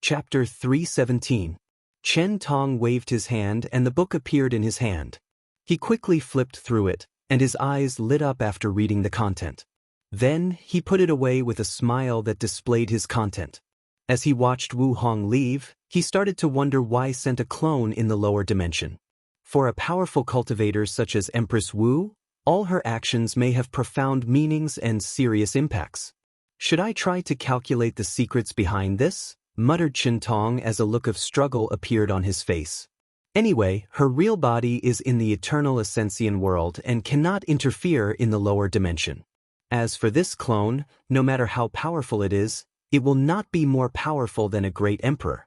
Chapter 317. Chen Tong waved his hand and the book appeared in his hand. He quickly flipped through it, and his eyes lit up after reading the content. Then, he put it away with a smile that displayed his content. As he watched Wu Hong leave, he started to wonder why sent a clone in the lower dimension. For a powerful cultivator such as Empress Wu, all her actions may have profound meanings and serious impacts. Should I try to calculate the secrets behind this? Muttered Chen Tong as a look of struggle appeared on his face. Anyway, her real body is in the eternal Ascension world and cannot interfere in the lower dimension. As for this clone, no matter how powerful it is, it will not be more powerful than a great emperor.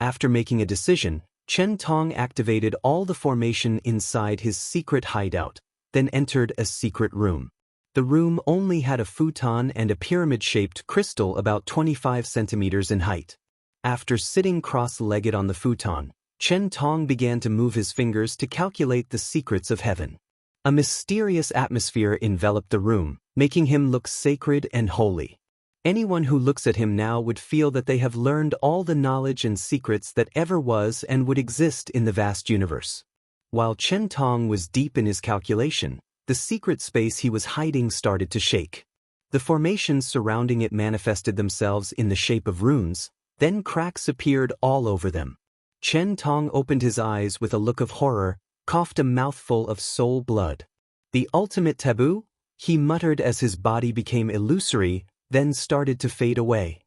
After making a decision, Chen Tong activated all the formation inside his secret hideout, then entered a secret room. The room only had a futon and a pyramid-shaped crystal about 25 centimeters in height. After sitting cross-legged on the futon, Chen Tong began to move his fingers to calculate the secrets of heaven. A mysterious atmosphere enveloped the room, making him look sacred and holy. Anyone who looks at him now would feel that they have learned all the knowledge and secrets that ever was and would exist in the vast universe. While Chen Tong was deep in his calculation, the secret space he was hiding started to shake. The formations surrounding it manifested themselves in the shape of runes, then cracks appeared all over them. Chen Tong opened his eyes with a look of horror, coughed a mouthful of soul blood. The ultimate taboo? He muttered as his body became illusory, then started to fade away.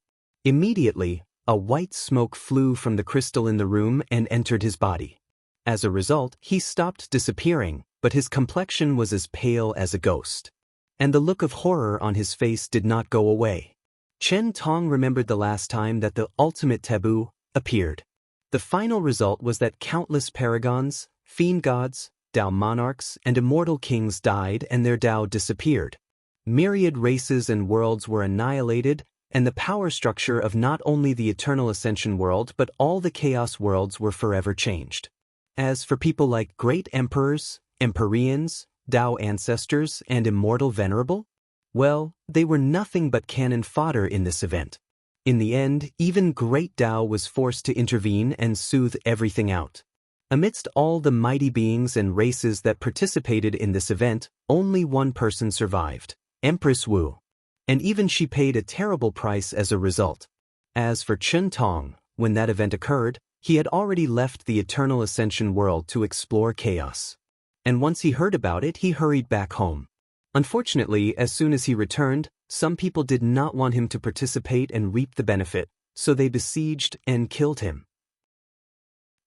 Immediately, a white smoke flew from the crystal in the room and entered his body. As a result, he stopped disappearing, but his complexion was as pale as a ghost. And the look of horror on his face did not go away. Chen Tong remembered the last time that the ultimate taboo appeared. The final result was that countless paragons, fiend gods, Dao monarchs, and immortal kings died and their Dao disappeared. Myriad races and worlds were annihilated, and the power structure of not only the eternal ascension world but all the chaos worlds were forever changed. As for people like great emperors, Empyreans, Dao ancestors, and immortal venerable? Well, they were nothing but cannon fodder in this event. In the end, even great Dao was forced to intervene and soothe everything out. Amidst all the mighty beings and races that participated in this event, only one person survived, Empress Wu. And even she paid a terrible price as a result. As for Chen Tong, when that event occurred, he had already left the eternal ascension world to explore chaos. And once he heard about it, he hurried back home. Unfortunately, as soon as he returned, some people did not want him to participate and reap the benefit, so they besieged and killed him.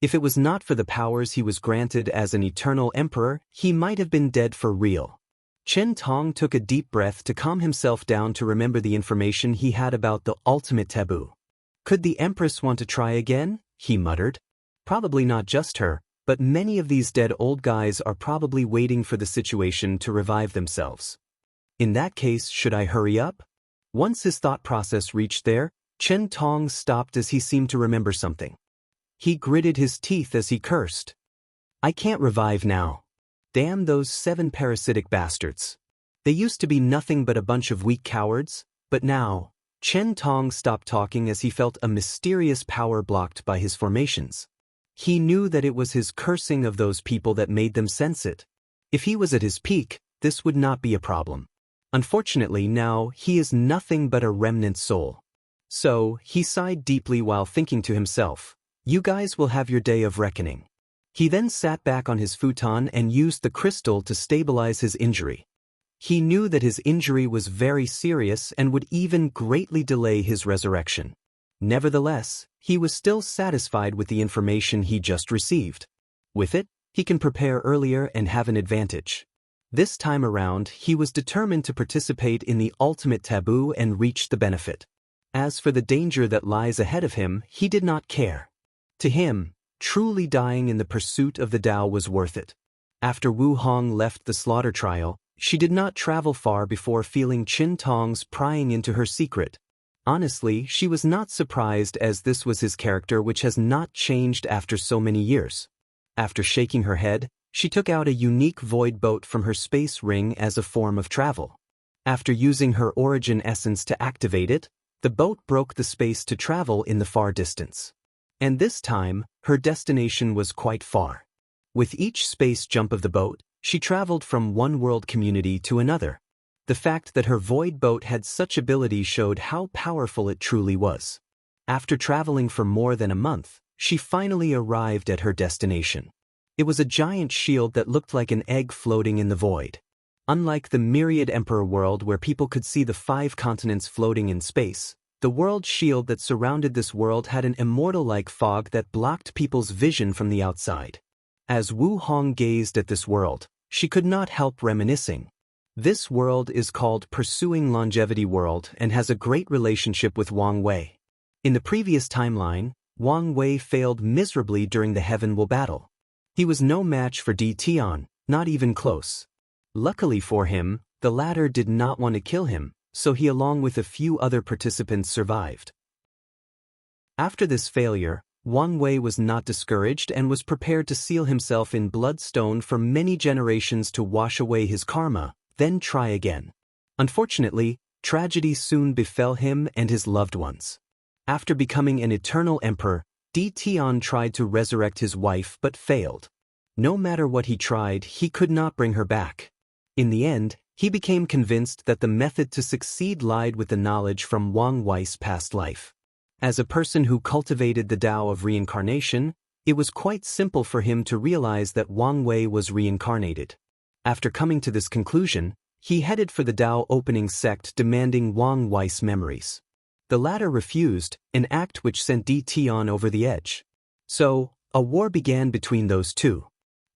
If it was not for the powers he was granted as an eternal emperor, he might have been dead for real. Chen Tong took a deep breath to calm himself down to remember the information he had about the ultimate taboo. Could the Empress want to try again? He muttered. Probably not just her, but many of these dead old guys are probably waiting for the situation to revive themselves. In that case, should I hurry up? Once his thought process reached there, Chen Tong stopped as he seemed to remember something. He gritted his teeth as he cursed. I can't revive now. Damn those 7 parasitic bastards. They used to be nothing but a bunch of weak cowards, but now, Chen Tong stopped talking as he felt a mysterious power blocked by his formations. He knew that it was his cursing of those people that made them sense it. If he was at his peak, this would not be a problem. Unfortunately, now, he is nothing but a remnant soul. So, he sighed deeply while thinking to himself, you guys will have your day of reckoning. He then sat back on his futon and used the crystal to stabilize his injury. He knew that his injury was very serious and would even greatly delay his resurrection. Nevertheless, he was still satisfied with the information he just received. With it, he can prepare earlier and have an advantage. This time around, he was determined to participate in the ultimate taboo and reach the benefit. As for the danger that lies ahead of him, he did not care. To him, truly dying in the pursuit of the Tao was worth it. After Wu Hong left the slaughter trial, she did not travel far before feeling Chen Tong's prying into her secret. Honestly, she was not surprised as this was his character which has not changed after so many years. After shaking her head, she took out a unique void boat from her space ring as a form of travel. After using her origin essence to activate it, The boat broke the space to travel in the far distance. And this time, her destination was quite far. With each space jump of the boat, she traveled from one world community to another. The fact that her void boat had such ability showed how powerful it truly was. After traveling for more than a month, she finally arrived at her destination. It was a giant shield that looked like an egg floating in the void. Unlike the myriad emperor world where people could see the 5 continents floating in space, the world shield that surrounded this world had an immortal-like fog that blocked people's vision from the outside. As Wu Hong gazed at this world, she could not help reminiscing. This world is called Pursuing Longevity World and has a great relationship with Wang Wei. In the previous timeline, Wang Wei failed miserably during the Heavenwell battle. He was no match for Di Tian, not even close. Luckily for him, the latter did not want to kill him, so he along with a few other participants survived. After this failure, Wang Wei was not discouraged and was prepared to seal himself in bloodstone for many generations to wash away his karma, then try again. Unfortunately, tragedy soon befell him and his loved ones. After becoming an eternal emperor, Di Tian tried to resurrect his wife but failed. No matter what he tried, he could not bring her back. In the end, he became convinced that the method to succeed lied with the knowledge from Wang Wei's past life. As a person who cultivated the Tao of reincarnation, it was quite simple for him to realize that Wang Wei was reincarnated. After coming to this conclusion, he headed for the Tao opening sect demanding Wang Wei's memories. The latter refused, an act which sent Di Tian over the edge. So, a war began between those two.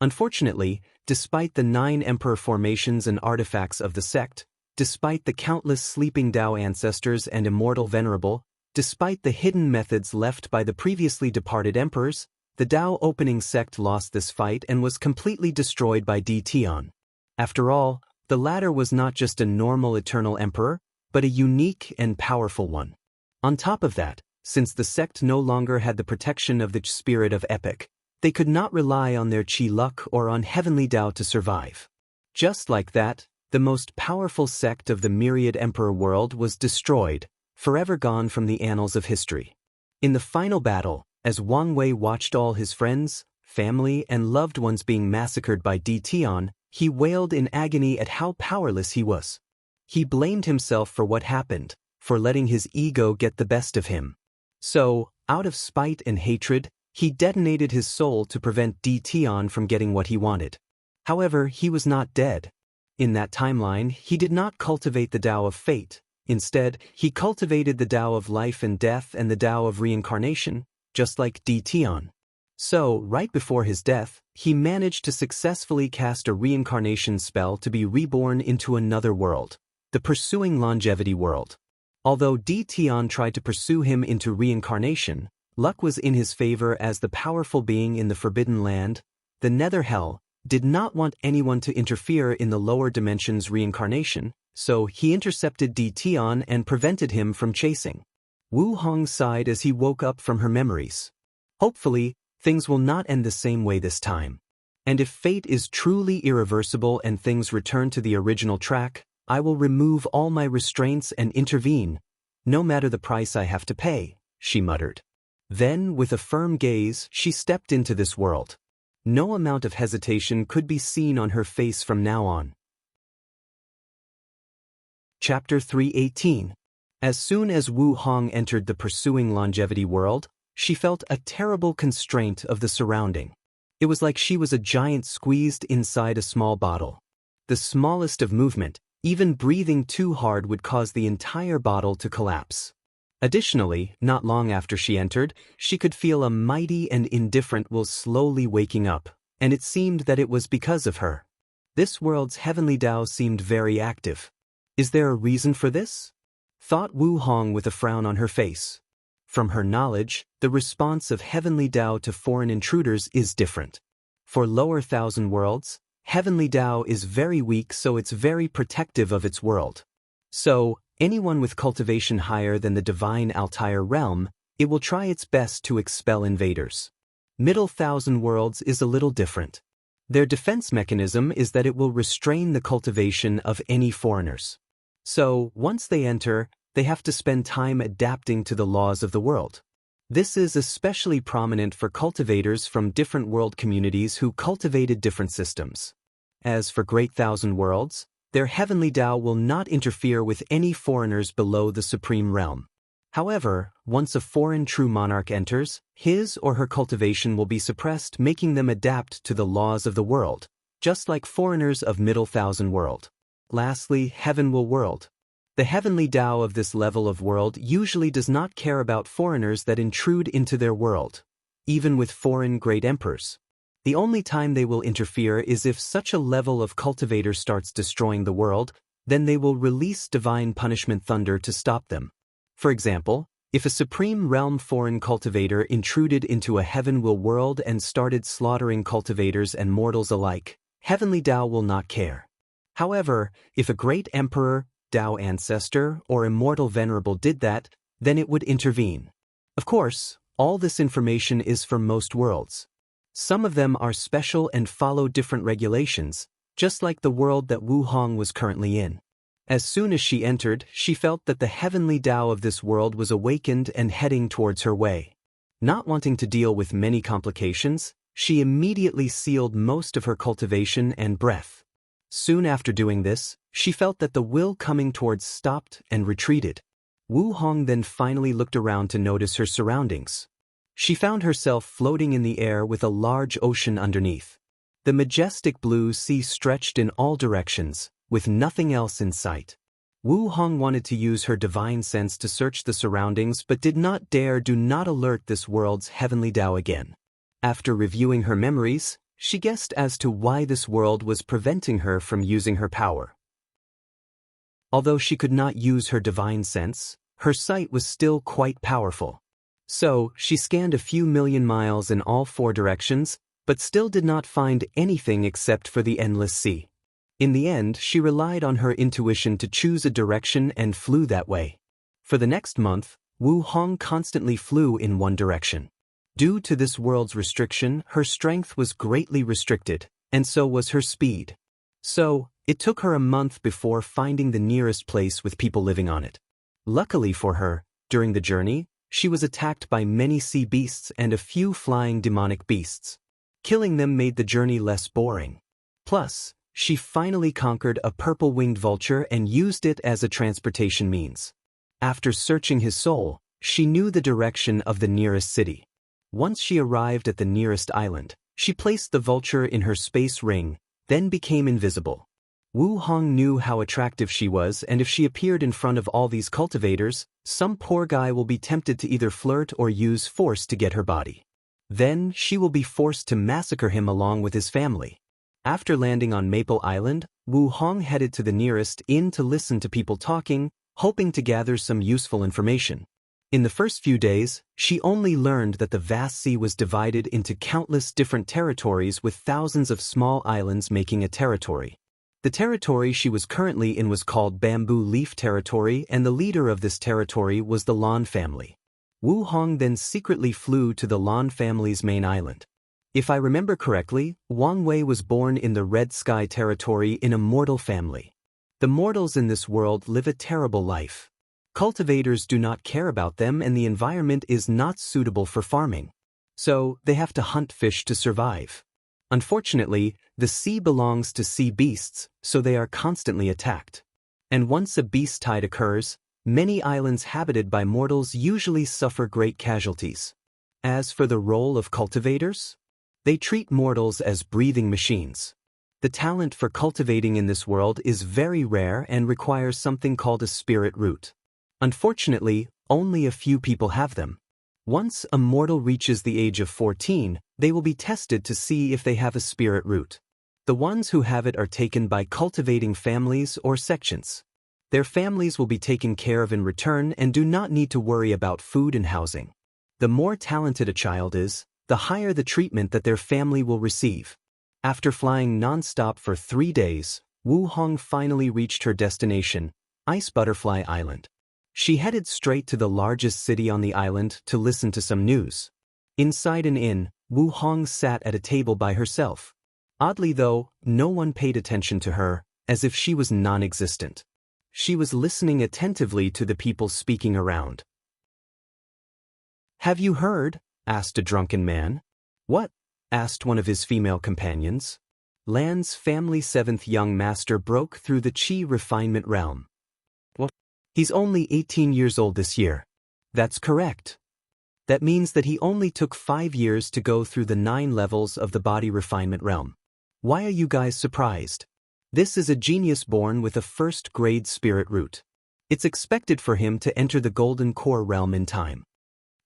Unfortunately, despite the 9 emperor formations and artifacts of the sect, despite the countless sleeping Tao ancestors and immortal venerable, despite the hidden methods left by the previously departed emperors, the Tao opening sect lost this fight and was completely destroyed by Di Tian. After all, the latter was not just a normal eternal emperor, but a unique and powerful one. On top of that, since the sect no longer had the protection of the spirit of epic, they could not rely on their chi luck or on heavenly Tao to survive. Just like that, the most powerful sect of the myriad emperor world was destroyed, forever gone from the annals of history. In the final battle, as Wang Wei watched all his friends, family, and loved ones being massacred by Di Tian, he wailed in agony at how powerless he was. He blamed himself for what happened, for letting his ego get the best of him. So, out of spite and hatred, he detonated his soul to prevent Di Tian from getting what he wanted. However, he was not dead. In that timeline, he did not cultivate the Tao of fate. Instead, he cultivated the Tao of life and death and the Tao of reincarnation, just like Di Tian. So, right before his death, he managed to successfully cast a reincarnation spell to be reborn into another world, the Pursuing Longevity World. Although Di Tian tried to pursue him into reincarnation, luck was in his favor as the powerful being in the Forbidden Land, the Nether Hell, did not want anyone to interfere in the lower dimensions reincarnation, so he intercepted Di Tian and prevented him from chasing. Wu Hong sighed as he woke up from her memories. Hopefully, things will not end the same way this time. And if fate is truly irreversible and things return to the original track, I will remove all my restraints and intervene, no matter the price I have to pay, she muttered. Then, with a firm gaze, she stepped into this world. No amount of hesitation could be seen on her face from now on. Chapter 318. As soon as Wu Hong entered the Pursuing Longevity world, she felt a terrible constraint of the surrounding. It was like she was a giant squeezed inside a small bottle. The smallest of movement, even breathing too hard, would cause the entire bottle to collapse. Additionally, not long after she entered, she could feel a mighty and indifferent will slowly waking up, and it seemed that it was because of her. This world's heavenly Tao seemed very active. Is there a reason for this? Thought Wu Hong with a frown on her face. From her knowledge, the response of heavenly Tao to foreign intruders is different. For lower thousand worlds, heavenly Tao is very weak, so it's very protective of its world. So, anyone with cultivation higher than the divine Altair realm, it will try its best to expel invaders. Middle thousand worlds is a little different. Their defense mechanism is that it will restrain the cultivation of any foreigners. So, once they enter, they have to spend time adapting to the laws of the world. This is especially prominent for cultivators from different world communities who cultivated different systems. As for Great Thousand Worlds, their heavenly Tao will not interfere with any foreigners below the supreme realm. However, once a foreign true monarch enters, his or her cultivation will be suppressed, making them adapt to the laws of the world, just like foreigners of Middle Thousand World. Lastly, Heaven Will World. The heavenly Tao of this level of world usually does not care about foreigners that intrude into their world, even with foreign great emperors. The only time they will interfere is if such a level of cultivator starts destroying the world, then they will release divine punishment thunder to stop them. For example, if a supreme realm foreign cultivator intruded into a Heaven Will World and started slaughtering cultivators and mortals alike, heavenly Tao will not care. However, if a great emperor, Tao ancestor, or immortal venerable did that, then it would intervene. Of course, all this information is for most worlds. Some of them are special and follow different regulations, just like the world that Wu Hong was currently in. As soon as she entered, she felt that the heavenly Tao of this world was awakened and heading towards her way. Not wanting to deal with many complications, she immediately sealed most of her cultivation and breath. Soon after doing this, she felt that the will coming towards stopped and retreated. Wu Hong then finally looked around to notice her surroundings. She found herself floating in the air with a large ocean underneath. The majestic blue sea stretched in all directions, with nothing else in sight. Wu Hong wanted to use her divine sense to search the surroundings but did not dare do not alert this world's heavenly Tao again. After reviewing her memories, she guessed as to why this world was preventing her from using her power. Although she could not use her divine sense, her sight was still quite powerful. So, she scanned a few million miles in all four directions, but still did not find anything except for the endless sea. In the end, she relied on her intuition to choose a direction and flew that way. For the next month, Wu Hong constantly flew in one direction. Due to this world's restriction, her strength was greatly restricted, and so was her speed. So, it took her a month before finding the nearest place with people living on it. Luckily for her, during the journey, she was attacked by many sea beasts and a few flying demonic beasts. Killing them made the journey less boring. Plus, she finally conquered a purple-winged vulture and used it as a transportation means. After searching his soul, she knew the direction of the nearest city. Once she arrived at the nearest island, she placed the vulture in her space ring, then became invisible. Wu Hong knew how attractive she was, and if she appeared in front of all these cultivators, some poor guy will be tempted to either flirt or use force to get her body. Then, she will be forced to massacre him along with his family. After landing on Maple Island, Wu Hong headed to the nearest inn to listen to people talking, hoping to gather some useful information. In the first few days, she only learned that the vast sea was divided into countless different territories with thousands of small islands making a territory. The territory she was currently in was called Bamboo Leaf Territory, and the leader of this territory was the Lan family. Wu Hong then secretly flew to the Lan family's main island. If I remember correctly, Wang Wei was born in the Red Sky Territory in a mortal family. The mortals in this world live a terrible life. Cultivators do not care about them, and the environment is not suitable for farming. So, they have to hunt fish to survive. Unfortunately, the sea belongs to sea beasts, so they are constantly attacked. And once a beast tide occurs, many islands habited by mortals usually suffer great casualties. As for the role of cultivators, they treat mortals as breathing machines. The talent for cultivating in this world is very rare and requires something called a spirit root. Unfortunately, only a few people have them. Once a mortal reaches the age of 14, they will be tested to see if they have a spirit root. The ones who have it are taken by cultivating families or sections. Their families will be taken care of in return and do not need to worry about food and housing. The more talented a child is, the higher the treatment that their family will receive. After flying non-stop for 3 days, Wu Hong finally reached her destination, Ice Butterfly Island. She headed straight to the largest city on the island to listen to some news. Inside an inn, Wu Hong sat at a table by herself. Oddly though, no one paid attention to her, as if she was non-existent. She was listening attentively to the people speaking around. "Have you heard?" asked a drunken man. "What?" asked one of his female companions. Lan's family seventh young master broke through the Qi refinement realm. "What? He's only 18 years old this year." "That's correct. That means that he only took 5 years to go through the 9 levels of the body refinement realm. Why are you guys surprised? This is a genius born with a first-grade spirit root. It's expected for him to enter the golden core realm in time."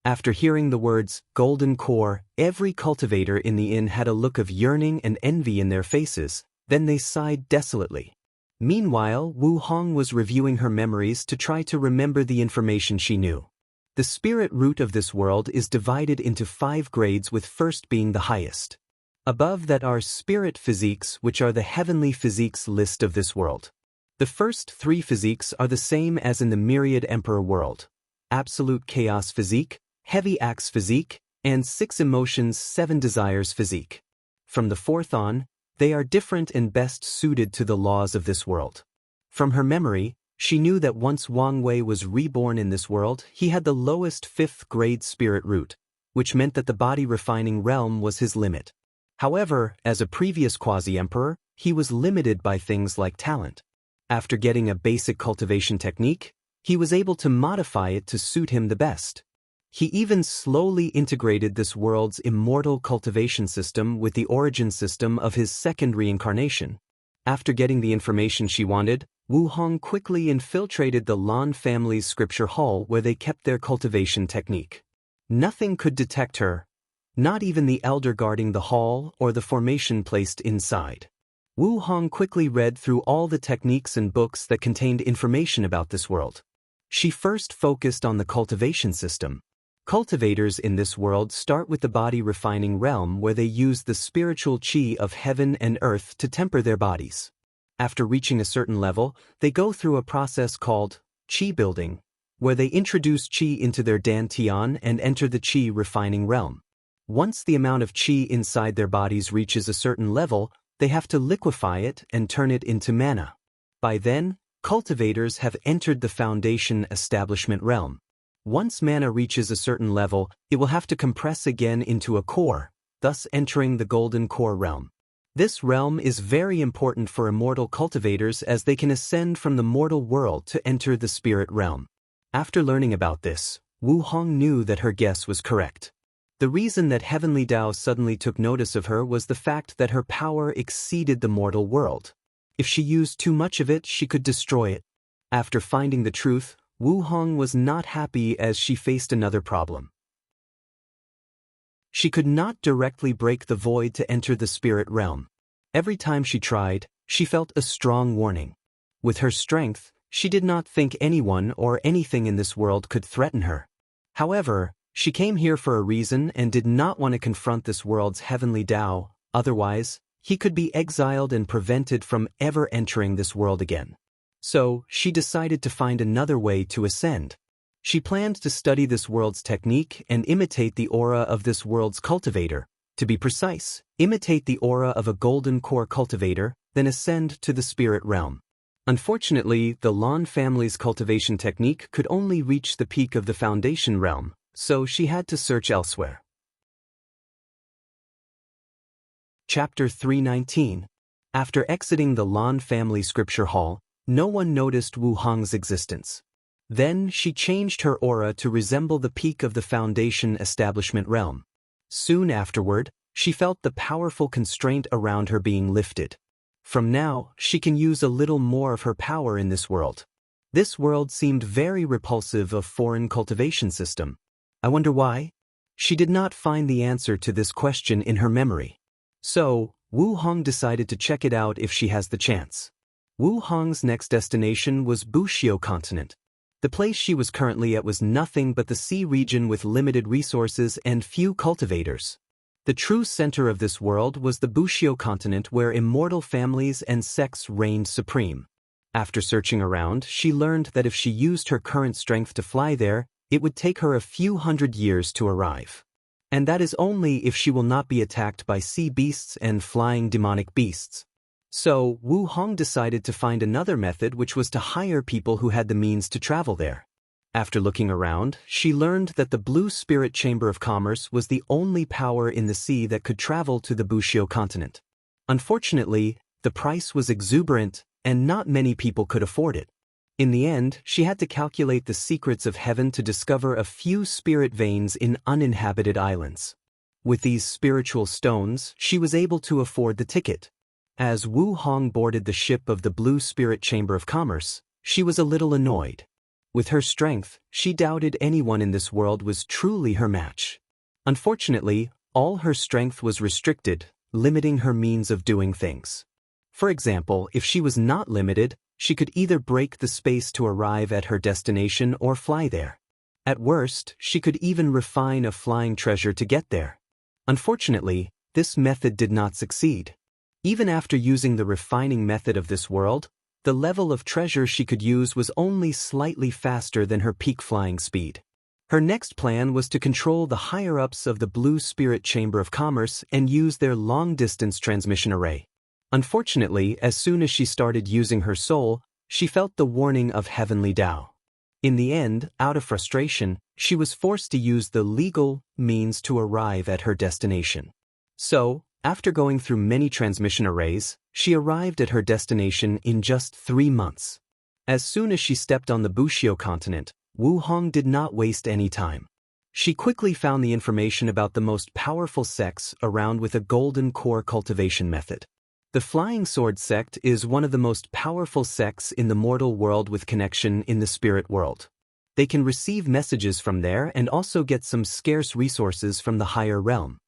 After hearing the words, golden core, every cultivator in the inn had a look of yearning and envy in their faces, then they sighed desolately. Meanwhile, Wu Hong was reviewing her memories to try to remember the information she knew. The spirit root of this world is divided into 5 grades, with first being the highest. Above that are spirit physiques, which are the heavenly physiques list of this world. The first 3 physiques are the same as in the myriad emperor world: absolute chaos physique, heavy axe physique, and 6 emotions 7 desires physique. From the 4th on, they are different and best suited to the laws of this world. From her memory, she knew that once Wang Wei was reborn in this world, he had the lowest 5th grade spirit root, which meant that the body refining realm was his limit. However, as a previous quasi-emperor, he was limited by things like talent. After getting a basic cultivation technique, he was able to modify it to suit him the best. He even slowly integrated this world's immortal cultivation system with the origin system of his second reincarnation. After getting the information she wanted, Wu Hong quickly infiltrated the Lan family's scripture hall where they kept their cultivation technique. Nothing could detect her, not even the elder guarding the hall or the formation placed inside. Wu Hong quickly read through all the techniques and books that contained information about this world. She first focused on the cultivation system. Cultivators in this world start with the body refining realm, where they use the spiritual qi of heaven and earth to temper their bodies. After reaching a certain level, they go through a process called qi building, where they introduce qi into their dantian and enter the qi refining realm. Once the amount of qi inside their bodies reaches a certain level, they have to liquefy it and turn it into mana. By then, cultivators have entered the foundation establishment realm. Once mana reaches a certain level, it will have to compress again into a core, thus entering the golden core realm. This realm is very important for immortal cultivators, as they can ascend from the mortal world to enter the spirit realm. After learning about this, Wu Hong knew that her guess was correct. The reason that Heavenly Tao suddenly took notice of her was the fact that her power exceeded the mortal world. If she used too much of it, she could destroy it. After finding the truth, Wu Hong was not happy, as she faced another problem. She could not directly break the void to enter the spirit realm. Every time she tried, she felt a strong warning. With her strength, she did not think anyone or anything in this world could threaten her. However, she came here for a reason and did not want to confront this world's heavenly Tao, otherwise, he could be exiled and prevented from ever entering this world again. So, she decided to find another way to ascend. She planned to study this world's technique and imitate the aura of this world's cultivator. To be precise, imitate the aura of a golden core cultivator, then ascend to the spirit realm. Unfortunately, the Lan family's cultivation technique could only reach the peak of the foundation realm, so she had to search elsewhere. Chapter 319. After exiting the Lan family scripture hall, no one noticed Wu Hong's existence. Then she changed her aura to resemble the peak of the foundation establishment realm. Soon afterward, she felt the powerful constraint around her being lifted. From now, she can use a little more of her power in this world. This world seemed very repulsive of foreign cultivation system. I wonder why? She did not find the answer to this question in her memory. So, Wu Hong decided to check it out if she has the chance. Wu Hong's next destination was Bushio continent. The place she was currently at was nothing but the sea region with limited resources and few cultivators. The true center of this world was the Bushio continent, where immortal families and sects reigned supreme. After searching around, she learned that if she used her current strength to fly there, it would take her a few hundred years to arrive. And that is only if she will not be attacked by sea beasts and flying demonic beasts. So, Wu Hong decided to find another method, which was to hire people who had the means to travel there. After looking around, she learned that the Blue Spirit Chamber of Commerce was the only power in the sea that could travel to the Bushio continent. Unfortunately, the price was exuberant, and not many people could afford it. In the end, she had to calculate the secrets of heaven to discover a few spirit veins in uninhabited islands. With these spiritual stones, she was able to afford the ticket. As Wu Hong boarded the ship of the Blue Spirit Chamber of Commerce, she was a little annoyed. With her strength, she doubted anyone in this world was truly her match. Unfortunately, all her strength was restricted, limiting her means of doing things. For example, if she was not limited, she could either break the space to arrive at her destination or fly there. At worst, she could even refine a flying treasure to get there. Unfortunately, this method did not succeed. Even after using the refining method of this world, the level of treasure she could use was only slightly faster than her peak flying speed. Her next plan was to control the higher-ups of the Blue Spirit Chamber of Commerce and use their long-distance transmission array. Unfortunately, as soon as she started using her soul, she felt the warning of heavenly Tao. In the end, out of frustration, she was forced to use the legal means to arrive at her destination. So, after going through many transmission arrays, she arrived at her destination in just 3 months. As soon as she stepped on the Bushio continent, Wu Hong did not waste any time. She quickly found the information about the most powerful sects around with a golden core cultivation method. The Flying Sword sect is one of the most powerful sects in the mortal world with connection in the spirit world. They can receive messages from there and also get some scarce resources from the higher realm.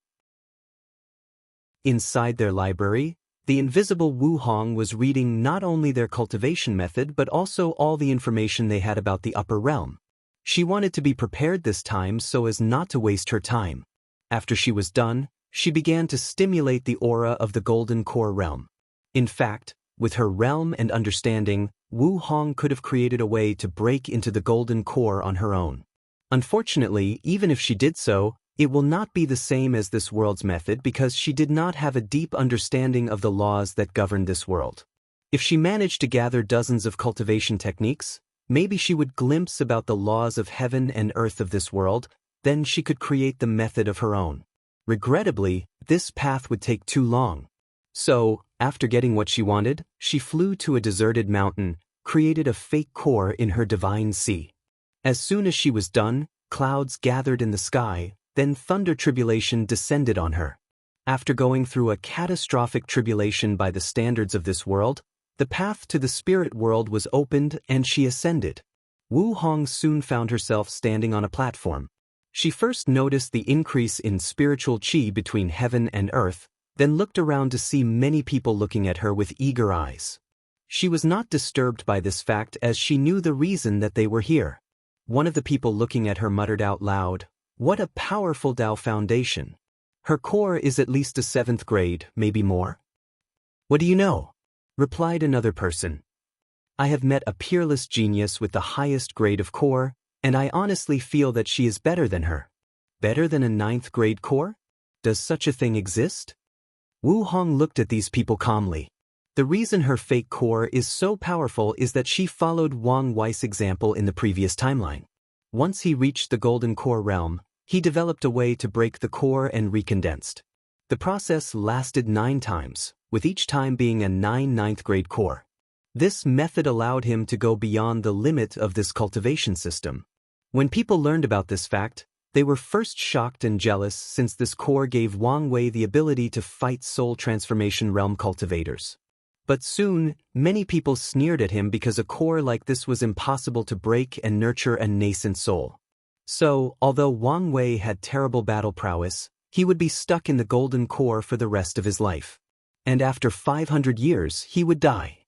Inside their library, the invisible Wu Hong was reading not only their cultivation method but also all the information they had about the upper realm. She wanted to be prepared this time so as not to waste her time. After she was done, she began to stimulate the aura of the Golden Core realm. In fact, with her realm and understanding, Wu Hong could have created a way to break into the Golden Core on her own. Unfortunately, even if she did so, it will not be the same as this world's method because she did not have a deep understanding of the laws that govern this world. If she managed to gather dozens of cultivation techniques, maybe she would glimpse about the laws of heaven and earth of this world, then she could create the method of her own. Regrettably, this path would take too long. So, after getting what she wanted, she flew to a deserted mountain, created a fake core in her divine sea. As soon as she was done, clouds gathered in the sky, then thunder tribulation descended on her. After going through a catastrophic tribulation by the standards of this world, the path to the spirit world was opened and she ascended. Wu Hong soon found herself standing on a platform. She first noticed the increase in spiritual qi between heaven and earth, then looked around to see many people looking at her with eager eyes. She was not disturbed by this fact as she knew the reason that they were here. One of the people looking at her muttered out loud, "What a powerful Tao foundation. Her core is at least a 7th grade, maybe more." "What do you know?" replied another person. "I have met a peerless genius with the highest grade of core, and I honestly feel that she is better than her." "Better than a 9th grade core? Does such a thing exist?" Wu Hong looked at these people calmly. The reason her fake core is so powerful is that she followed Wang Li's example in the previous timeline. Once he reached the Golden Core realm, he developed a way to break the core and recondensed. The process lasted 9 times, with each time being a 9th grade core. This method allowed him to go beyond the limit of this cultivation system. When people learned about this fact, they were first shocked and jealous since this core gave Wang Wei the ability to fight soul transformation realm cultivators. But soon, many people sneered at him because a core like this was impossible to break and nurture a nascent soul. So, although Wang Wei had terrible battle prowess, he would be stuck in the Golden Core for the rest of his life. And after 500 years, he would die.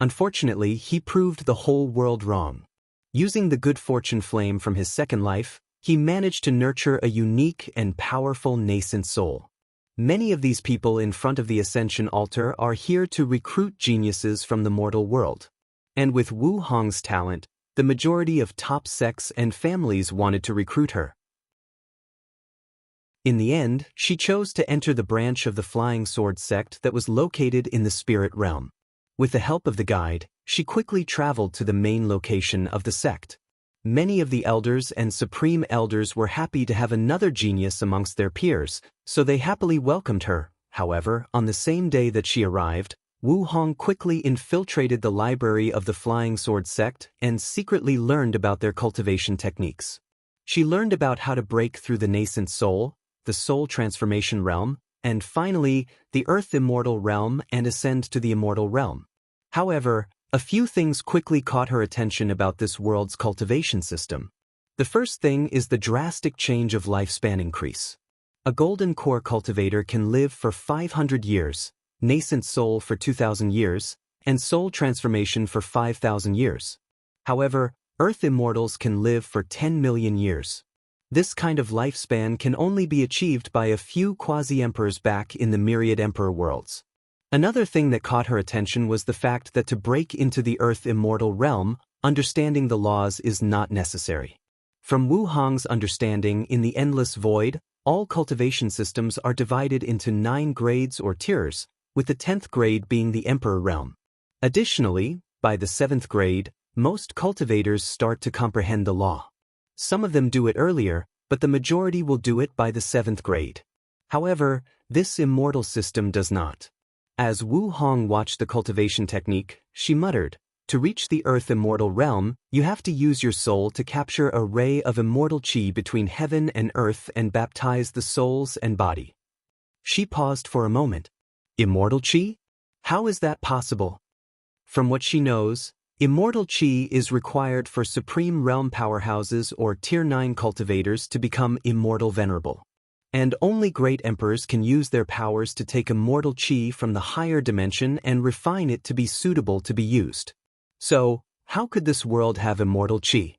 Unfortunately, he proved the whole world wrong. Using the good fortune flame from his second life, he managed to nurture a unique and powerful nascent soul. Many of these people in front of the Ascension altar are here to recruit geniuses from the mortal world. And with Wu Hong's talent, the majority of top sects and families wanted to recruit her. In the end, she chose to enter the branch of the Flying Sword sect that was located in the spirit realm. With the help of the guide, she quickly traveled to the main location of the sect. Many of the elders and supreme elders were happy to have another genius amongst their peers, so they happily welcomed her. However, on the same day that she arrived, Wu Hong quickly infiltrated the library of the Flying Sword sect and secretly learned about their cultivation techniques. She learned about how to break through the nascent soul, the soul transformation realm, and finally, the earth immortal realm and ascend to the immortal realm. However, a few things quickly caught her attention about this world's cultivation system. The first thing is the drastic change of lifespan increase. A golden core cultivator can live for 500 years, nascent soul for 2,000 years, and soul transformation for 5,000 years. However, earth immortals can live for 10 million years. This kind of lifespan can only be achieved by a few quasi-emperors back in the myriad emperor worlds. Another thing that caught her attention was the fact that to break into the earth immortal realm, understanding the laws is not necessary. From Wu Hong's understanding in the endless void, all cultivation systems are divided into 9 grades or tiers, with the 10th grade being the emperor realm. Additionally, by the 7th grade, most cultivators start to comprehend the law. Some of them do it earlier, but the majority will do it by the 7th grade. However, this immortal system does not. As Wu Hong watched the cultivation technique, she muttered, "To reach the earth immortal realm, you have to use your soul to capture a ray of immortal qi between heaven and earth and baptize the souls and body." She paused for a moment. Immortal qi? How is that possible? From what she knows, immortal qi is required for supreme realm powerhouses or Tier 9 cultivators to become immortal venerable. And only great emperors can use their powers to take immortal qi from the higher dimension and refine it to be suitable to be used. So, how could this world have immortal qi?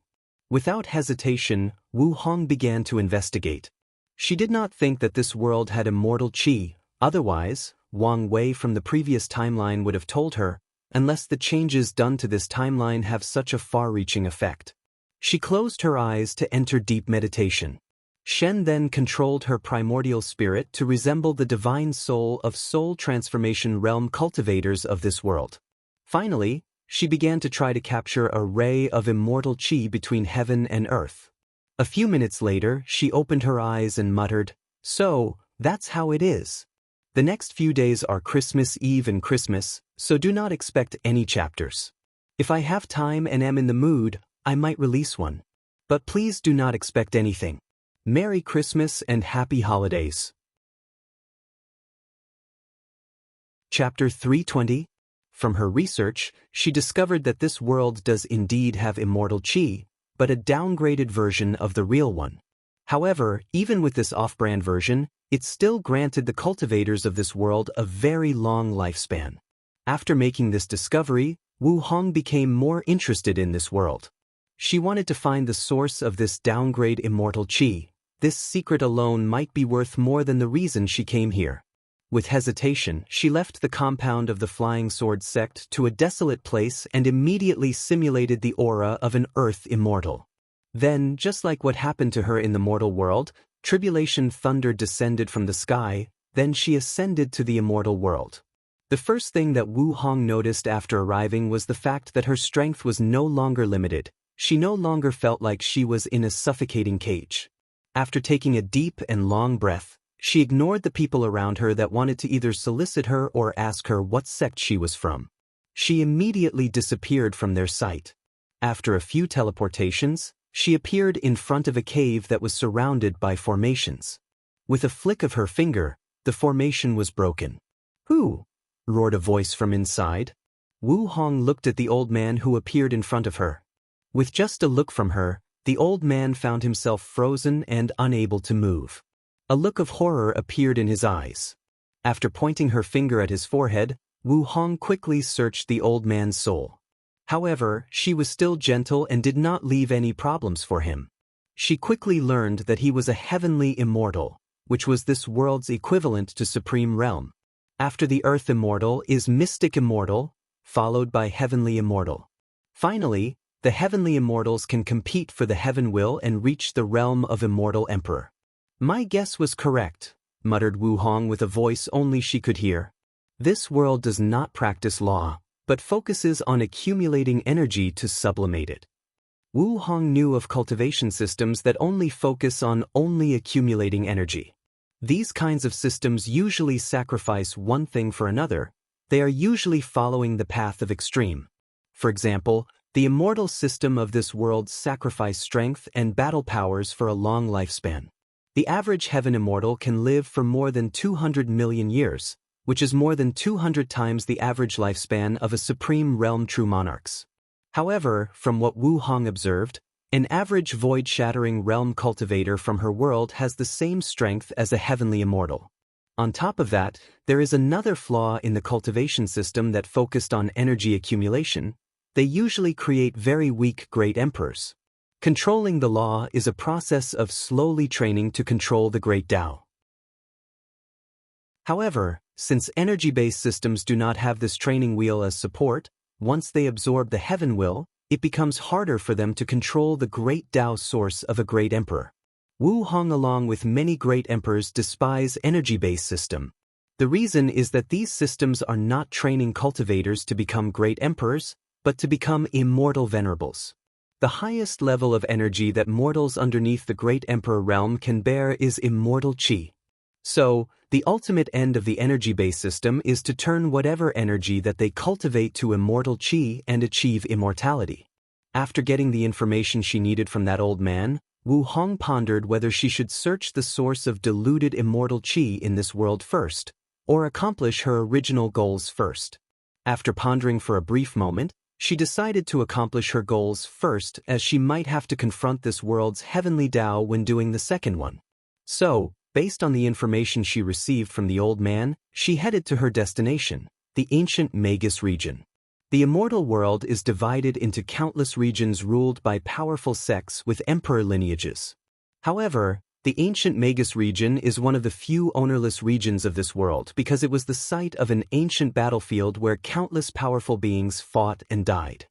Without hesitation, Wu Hong began to investigate. She did not think that this world had immortal qi, otherwise, Wang Wei from the previous timeline would have told her, unless the changes done to this timeline have such a far-reaching effect. She closed her eyes to enter deep meditation. Shen then controlled her primordial spirit to resemble the divine soul of soul transformation realm cultivators of this world. Finally, she began to try to capture a ray of immortal qi between heaven and earth. A few minutes later, she opened her eyes and muttered, "So, that's how it is." The next few days are Christmas Eve and Christmas, so do not expect any chapters. If I have time and am in the mood, I might release one. But please do not expect anything. Merry Christmas and Happy Holidays. Chapter 320. From her research, she discovered that this world does indeed have immortal qi, but a downgraded version of the real one. However, even with this off-brand version, it still granted the cultivators of this world a very long lifespan. After making this discovery, Wu Hong became more interested in this world. She wanted to find the source of this downgrade immortal qi. This secret alone might be worth more than the reason she came here. With hesitation, she left the compound of the Flying Sword sect to a desolate place and immediately simulated the aura of an earth immortal. Then, just like what happened to her in the mortal world, tribulation thunder descended from the sky, then she ascended to the immortal world. The first thing that Wu Hong noticed after arriving was the fact that her strength was no longer limited. She no longer felt like she was in a suffocating cage. After taking a deep and long breath, she ignored the people around her that wanted to either solicit her or ask her what sect she was from. She immediately disappeared from their sight. After a few teleportations, she appeared in front of a cave that was surrounded by formations. With a flick of her finger, the formation was broken. "Who?" roared a voice from inside. Wu Hong looked at the old man who appeared in front of her. With just a look from her, the old man found himself frozen and unable to move. A look of horror appeared in his eyes. After pointing her finger at his forehead, Wu Hong quickly searched the old man's soul. However, she was still gentle and did not leave any problems for him. She quickly learned that he was a heavenly immortal, which was this world's equivalent to supreme realm. After the earth immortal is mystic immortal, followed by heavenly immortal. Finally, the heavenly immortals can compete for the heaven will and reach the realm of immortal emperor. My guess was correct, muttered Wu Hong with a voice only she could hear. This world does not practice law, but focuses on accumulating energy to sublimate it. Wu Hong knew of cultivation systems that only focus on accumulating energy. These kinds of systems usually sacrifice one thing for another. They are usually following the path of extreme. For example, the immortal system of this world sacrifice strength and battle powers for a long lifespan. The average heaven immortal can live for more than 200 million years, which is more than 200 times the average lifespan of a supreme realm true monarchs. However, from what Wu Hong observed, an average void-shattering realm cultivator from her world has the same strength as a heavenly immortal. On top of that, there is another flaw in the cultivation system that focused on energy accumulation. They usually create very weak great emperors. Controlling the law is a process of slowly training to control the great Tao. However, since energy-based systems do not have this training wheel as support, once they absorb the heaven will, it becomes harder for them to control the great Tao source of a great emperor. Wu Hong along with many great emperors despise energy-based system. The reason is that these systems are not training cultivators to become great emperors, but to become immortal venerables. The highest level of energy that mortals underneath the great emperor realm can bear is immortal qi. So, the ultimate end of the energy-based system is to turn whatever energy that they cultivate to immortal qi and achieve immortality. After getting the information she needed from that old man, Wu Hong pondered whether she should search the source of diluted immortal qi in this world first, or accomplish her original goals first. After pondering for a brief moment, she decided to accomplish her goals first, as she might have to confront this world's heavenly Tao when doing the second one. So, based on the information she received from the old man, she headed to her destination, the ancient Magus region. The immortal world is divided into countless regions ruled by powerful sects with emperor lineages. However, the ancient Magus region is one of the few ownerless regions of this world because it was the site of an ancient battlefield where countless powerful beings fought and died.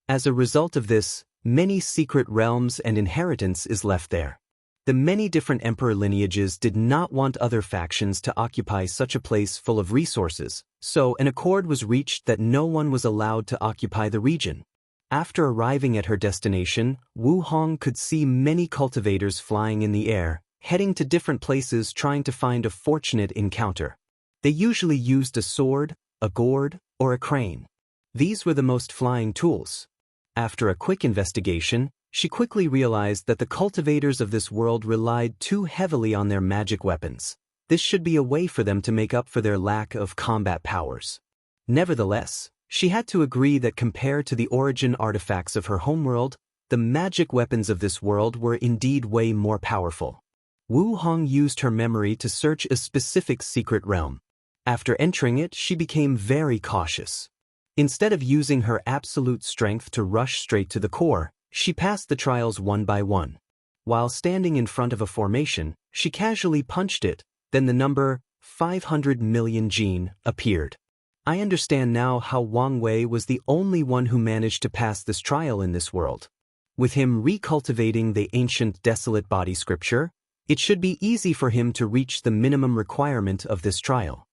As a result of this, many secret realms and inheritance is left there. The many different emperor lineages did not want other factions to occupy such a place full of resources, so an accord was reached that no one was allowed to occupy the region. After arriving at her destination, Wu Hong could see many cultivators flying in the air, heading to different places trying to find a fortunate encounter. They usually used a sword, a gourd, or a crane. These were the most flying tools. After a quick investigation, she quickly realized that the cultivators of this world relied too heavily on their magic weapons. This should be a way for them to make up for their lack of combat powers. Nevertheless, she had to agree that compared to the origin artifacts of her homeworld, the magic weapons of this world were indeed way more powerful. Wu Hong used her memory to search a specific secret realm. After entering it, she became very cautious. Instead of using her absolute strength to rush straight to the core, she passed the trials one by one. While standing in front of a formation, she casually punched it, then the number 500 million gene appeared. I understand now how Wang Wei was the only one who managed to pass this trial in this world. With him recultivating the ancient desolate body scripture, it should be easy for him to reach the minimum requirement of this trial.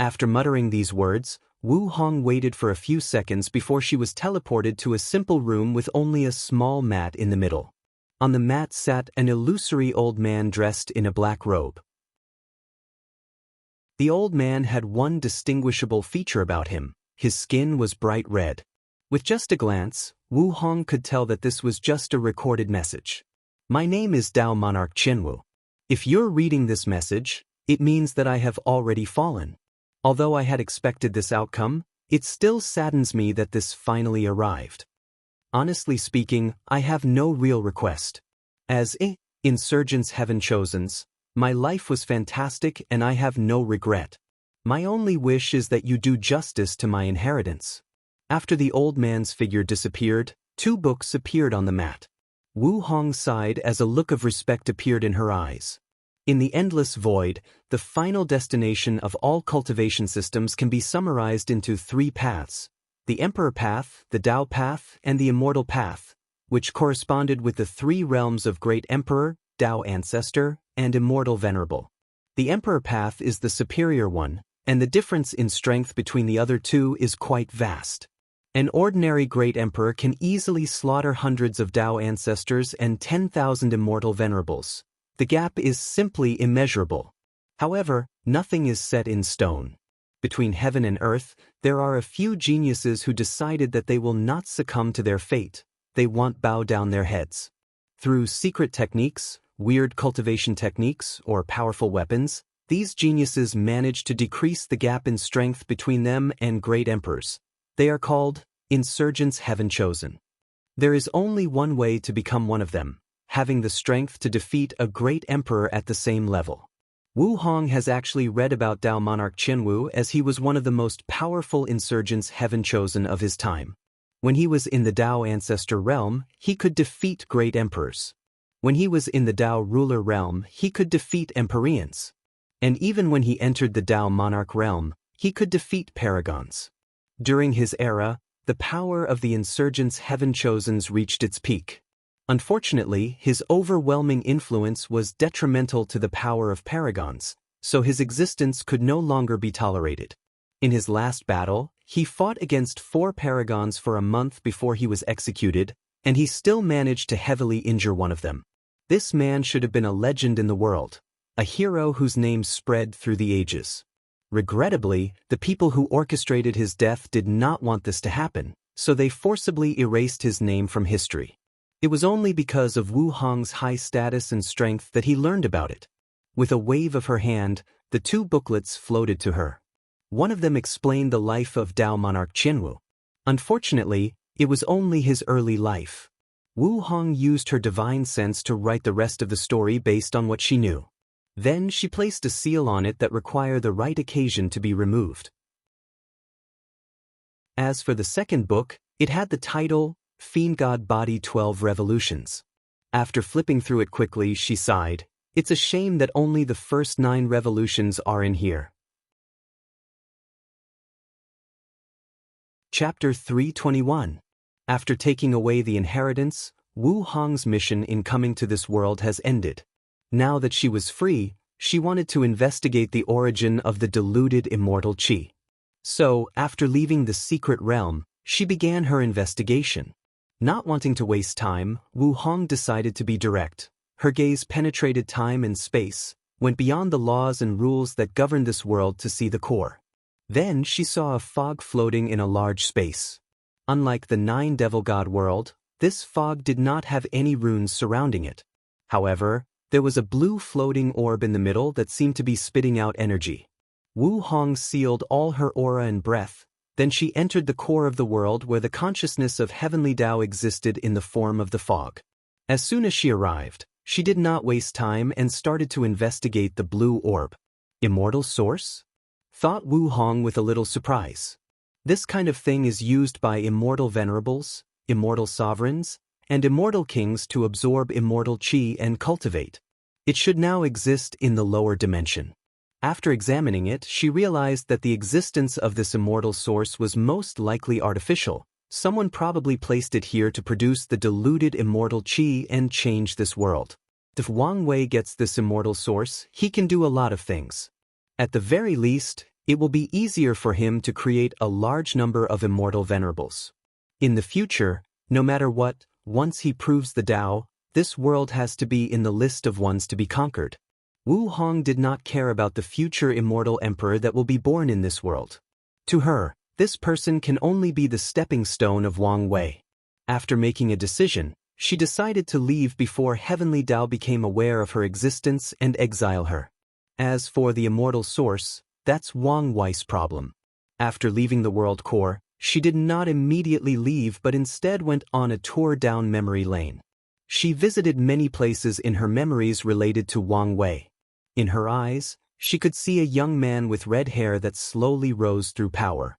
After muttering these words, Wu Hong waited for a few seconds before she was teleported to a simple room with only a small mat in the middle. On the mat sat an illusory old man dressed in a black robe. The old man had one distinguishable feature about him: his skin was bright red. With just a glance, Wu Hong could tell that this was just a recorded message. My name is Dao Monarch Qianwu. If you're reading this message, it means that I have already fallen. Although I had expected this outcome, it still saddens me that this finally arrived. Honestly speaking, I have no real request. As insurgents heaven chosens, my life was fantastic and I have no regret. My only wish is that you do justice to my inheritance. After the old man's figure disappeared, 2 books appeared on the mat. Wu Hong sighed as a look of respect appeared in her eyes. In the endless void, the final destination of all cultivation systems can be summarized into 3 paths: the Emperor Path, the Tao Path, and the Immortal Path, which corresponded with the 3 realms of Great Emperor, Tao Ancestor, and Immortal Venerable. The Emperor path is the superior one, and the difference in strength between the other two is quite vast. An ordinary Great Emperor can easily slaughter hundreds of Dao ancestors and 10,000 Immortal Venerables. The gap is simply immeasurable. However, nothing is set in stone. Between heaven and earth, there are a few geniuses who decided that they will not succumb to their fate. They won't bow down their heads. Through secret techniques, weird cultivation techniques, or powerful weapons, these geniuses manage to decrease the gap in strength between them and great emperors. They are called insurgents heaven chosen. There is only one way to become one of them, having the strength to defeat a great emperor at the same level. Wu Hong has actually read about Dao monarch Qianwu, as he was one of the most powerful insurgents heaven chosen of his time. When he was in the Dao ancestor realm, he could defeat great emperors. When he was in the Dao ruler realm, he could defeat empyreans. And even when he entered the Dao monarch realm, he could defeat paragons. During his era, the power of the insurgents heaven chosens reached its peak. Unfortunately, his overwhelming influence was detrimental to the power of paragons, so his existence could no longer be tolerated. In his last battle, he fought against 4 paragons for a month before he was executed, and he still managed to heavily injure one of them. This man should have been a legend in the world, a hero whose name spread through the ages. Regrettably, the people who orchestrated his death did not want this to happen, so they forcibly erased his name from history. It was only because of Wu Hong's high status and strength that he learned about it. With a wave of her hand, the 2 booklets floated to her. One of them explained the life of Dao monarch Qianwu. Unfortunately, it was only his early life. Wu Hong used her divine sense to write the rest of the story based on what she knew. Then she placed a seal on it that required the right occasion to be removed. As for the second book, it had the title, Fiend God Body 12 Revolutions. After flipping through it quickly, she sighed. It's a shame that only the first 9 revolutions are in here. Chapter 321. After taking away the inheritance, Wu Hong's mission in coming to this world has ended. Now that she was free, she wanted to investigate the origin of the diluted immortal qi. So, after leaving the secret realm, she began her investigation. Not wanting to waste time, Wu Hong decided to be direct. Her gaze penetrated time and space, went beyond the laws and rules that govern this world to see the core. Then she saw a fog floating in a large space. Unlike the 9 Devil God world, this fog did not have any runes surrounding it. However, there was a blue floating orb in the middle that seemed to be spitting out energy. Wu Hong sealed all her aura and breath. Then she entered the core of the world where the consciousness of heavenly Dao existed in the form of the fog. As soon as she arrived, she did not waste time and started to investigate the blue orb. Immortal source? Thought Wu Hong with a little surprise. This kind of thing is used by immortal venerables, immortal sovereigns, and immortal kings to absorb immortal qi and cultivate. It should now exist in the lower dimension. After examining it, she realized that the existence of this immortal source was most likely artificial. Someone probably placed it here to produce the diluted immortal qi and change this world. If Wang Wei gets this immortal source, he can do a lot of things. At the very least, it will be easier for him to create a large number of immortal venerables. In the future, no matter what, once he proves the Dao, this world has to be in the list of ones to be conquered. Wu Hong did not care about the future immortal emperor that will be born in this world. To her, this person can only be the stepping stone of Wang Wei. After making a decision, she decided to leave before heavenly Dao became aware of her existence and exile her. As for the immortal source, that's Wang Wei's problem. After leaving the world core, she did not immediately leave but instead went on a tour down memory lane. She visited many places in her memories related to Wang Wei. In her eyes, she could see a young man with red hair that slowly rose through power.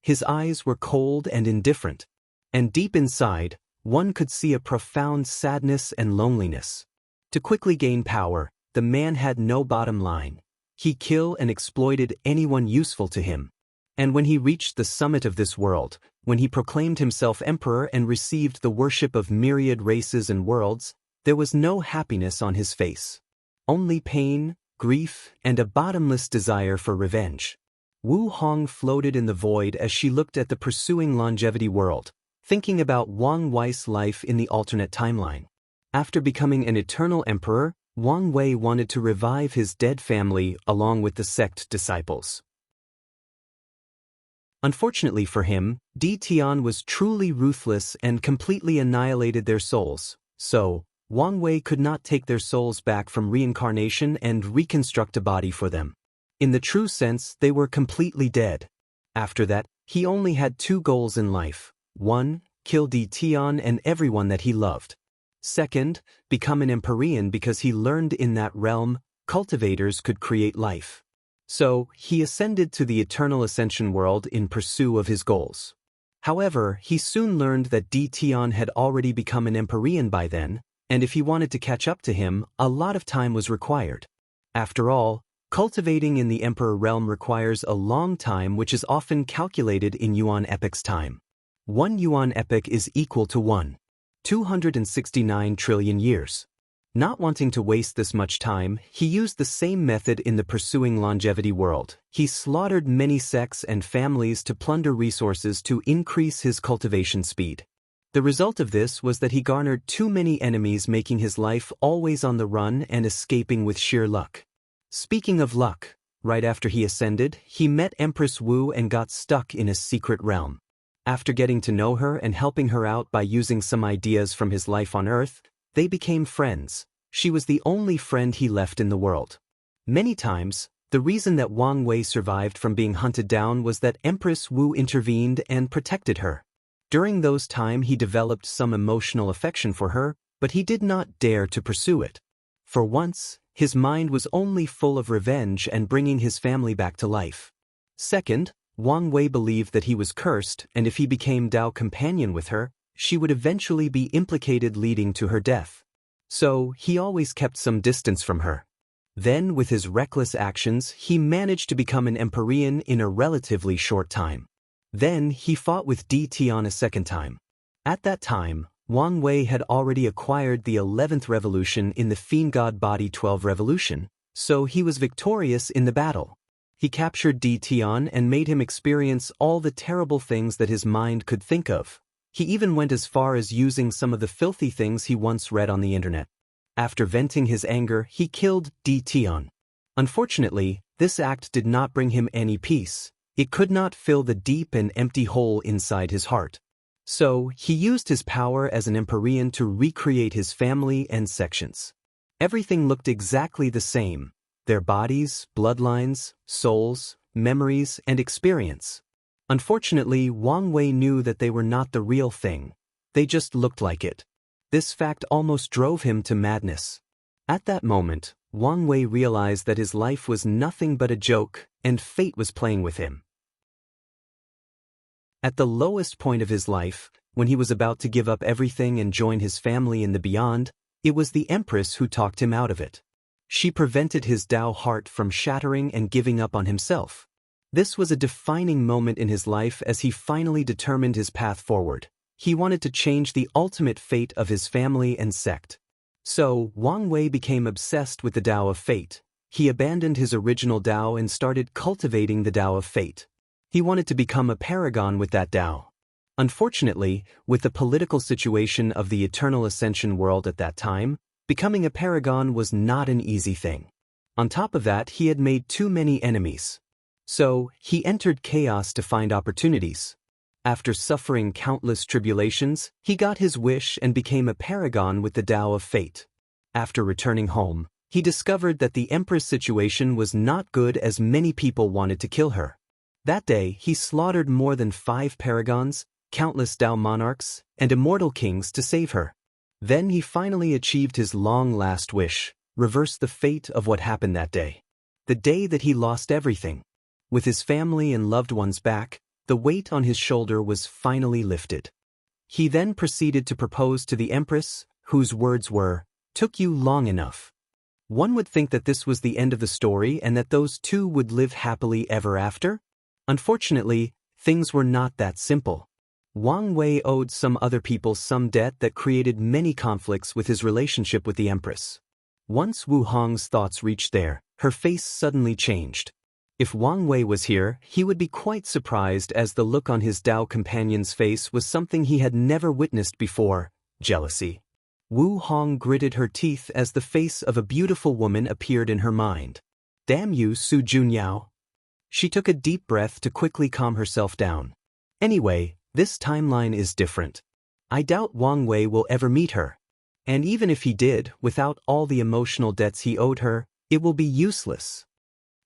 His eyes were cold and indifferent, and deep inside, one could see a profound sadness and loneliness. To quickly gain power, the man had no bottom line. He killed and exploited anyone useful to him. And when he reached the summit of this world, when he proclaimed himself emperor and received the worship of myriad races and worlds, there was no happiness on his face. only pain, grief, and a bottomless desire for revenge. Wu Hong floated in the void as she looked at the pursuing longevity world, thinking about Wang Wei's life in the alternate timeline. After becoming an eternal emperor, Wang Wei wanted to revive his dead family along with the sect disciples. Unfortunately for him, Di Tian was truly ruthless and completely annihilated their souls, so Wang Wei could not take their souls back from reincarnation and reconstruct a body for them. In the true sense, they were completely dead. After that, he only had two goals in life. 1. Kill Di Tian and everyone that he loved. 2. Become an Empyrean because he learned in that realm, cultivators could create life. So, he ascended to the eternal ascension world in pursuit of his goals. However, he soon learned that Di Tian had already become an Empyrean by then, and if he wanted to catch up to him, a lot of time was required. After all, cultivating in the Emperor realm requires a long time, which is often calculated in Yuan epoch's time. 1 Yuan epoch is equal to 1.269 trillion years. Not wanting to waste this much time, he used the same method in the pursuing longevity world. He slaughtered many sects and families to plunder resources to increase his cultivation speed. The result of this was that he garnered too many enemies, making his life always on the run and escaping with sheer luck. Speaking of luck, right after he ascended, he met Empress Wu and got stuck in a secret realm. After getting to know her and helping her out by using some ideas from his life on Earth, they became friends. She was the only friend he left in the world. Many times, the reason that Wang Wei survived from being hunted down was that Empress Wu intervened and protected her. During those times he developed some emotional affection for her, but he did not dare to pursue it. For once, his mind was only full of revenge and bringing his family back to life. Second, Wang Wei believed that he was cursed, and if he became Dao companion with her, she would eventually be implicated, leading to her death. So, he always kept some distance from her. Then, with his reckless actions, he managed to become an Empyrean in a relatively short time. Then, he fought with Di Tian a second time. At that time, Wang Wei had already acquired the 11th revolution in the Fiend God Body 12 revolution, so he was victorious in the battle. He captured Di Tian and made him experience all the terrible things that his mind could think of. He even went as far as using some of the filthy things he once read on the internet. After venting his anger, he killed Di Tian. Unfortunately, this act did not bring him any peace. It could not fill the deep and empty hole inside his heart. So, he used his power as an Empyrean to recreate his family and sections. Everything looked exactly the same: their bodies, bloodlines, souls, memories, and experience. Unfortunately, Wang Wei knew that they were not the real thing. They just looked like it. This fact almost drove him to madness. At that moment, Wang Wei realized that his life was nothing but a joke, and fate was playing with him. At the lowest point of his life, when he was about to give up everything and join his family in the beyond, it was the Empress who talked him out of it. She prevented his Dao heart from shattering and giving up on himself. This was a defining moment in his life as he finally determined his path forward. He wanted to change the ultimate fate of his family and sect. So, Wang Wei became obsessed with the Dao of Fate. He abandoned his original Dao and started cultivating the Dao of Fate. He wanted to become a paragon with that Dao. Unfortunately, with the political situation of the Eternal Ascension world at that time, becoming a paragon was not an easy thing. On top of that, he had made too many enemies. So, he entered chaos to find opportunities. After suffering countless tribulations, he got his wish and became a paragon with the Dao of Fate. After returning home, he discovered that the Empress situation was not good as many people wanted to kill her. That day, he slaughtered more than 5 paragons, countless Dao monarchs, and immortal kings to save her. Then he finally achieved his long-last wish, reverse the fate of what happened that day. The day that he lost everything. With his family and loved ones back, the weight on his shoulder was finally lifted. He then proceeded to propose to the Empress, whose words were, "Took you long enough." One would think that this was the end of the story and that those two would live happily ever after. Unfortunately, things were not that simple. Wang Wei owed some other people some debt that created many conflicts with his relationship with the Empress. Once Wu Hong's thoughts reached there, her face suddenly changed. If Wang Wei was here, he would be quite surprised, as the look on his Dao companion's face was something he had never witnessed before: jealousy. Wu Hong gritted her teeth as the face of a beautiful woman appeared in her mind. Damn you, Su Junyao. She took a deep breath to quickly calm herself down. Anyway, this timeline is different. I doubt Wang Wei will ever meet her. And even if he did, without all the emotional debts he owed her, it will be useless.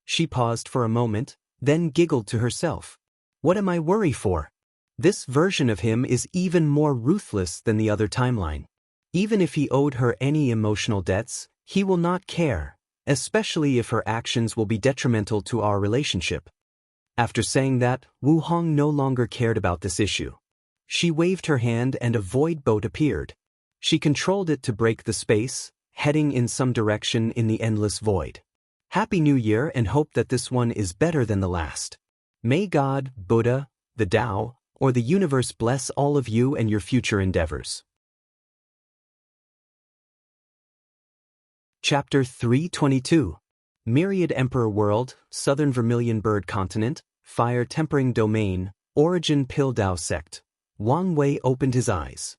She paused for a moment, then giggled to herself. What am I worried for? This version of him is even more ruthless than the other timeline. Even if he owed her any emotional debts, he will not care, especially if her actions will be detrimental to our relationship. After saying that, Wu Hong no longer cared about this issue. She waved her hand and a void boat appeared. She controlled it to break the space, heading in some direction in the endless void. Happy New Year, and hope that this one is better than the last. May God, Buddha, the Tao, or the universe bless all of you and your future endeavors. Chapter 322. Myriad Emperor World, Southern Vermilion Bird Continent, Fire Tempering Domain, Origin Pill Dao Sect. Wang Wei opened his eyes.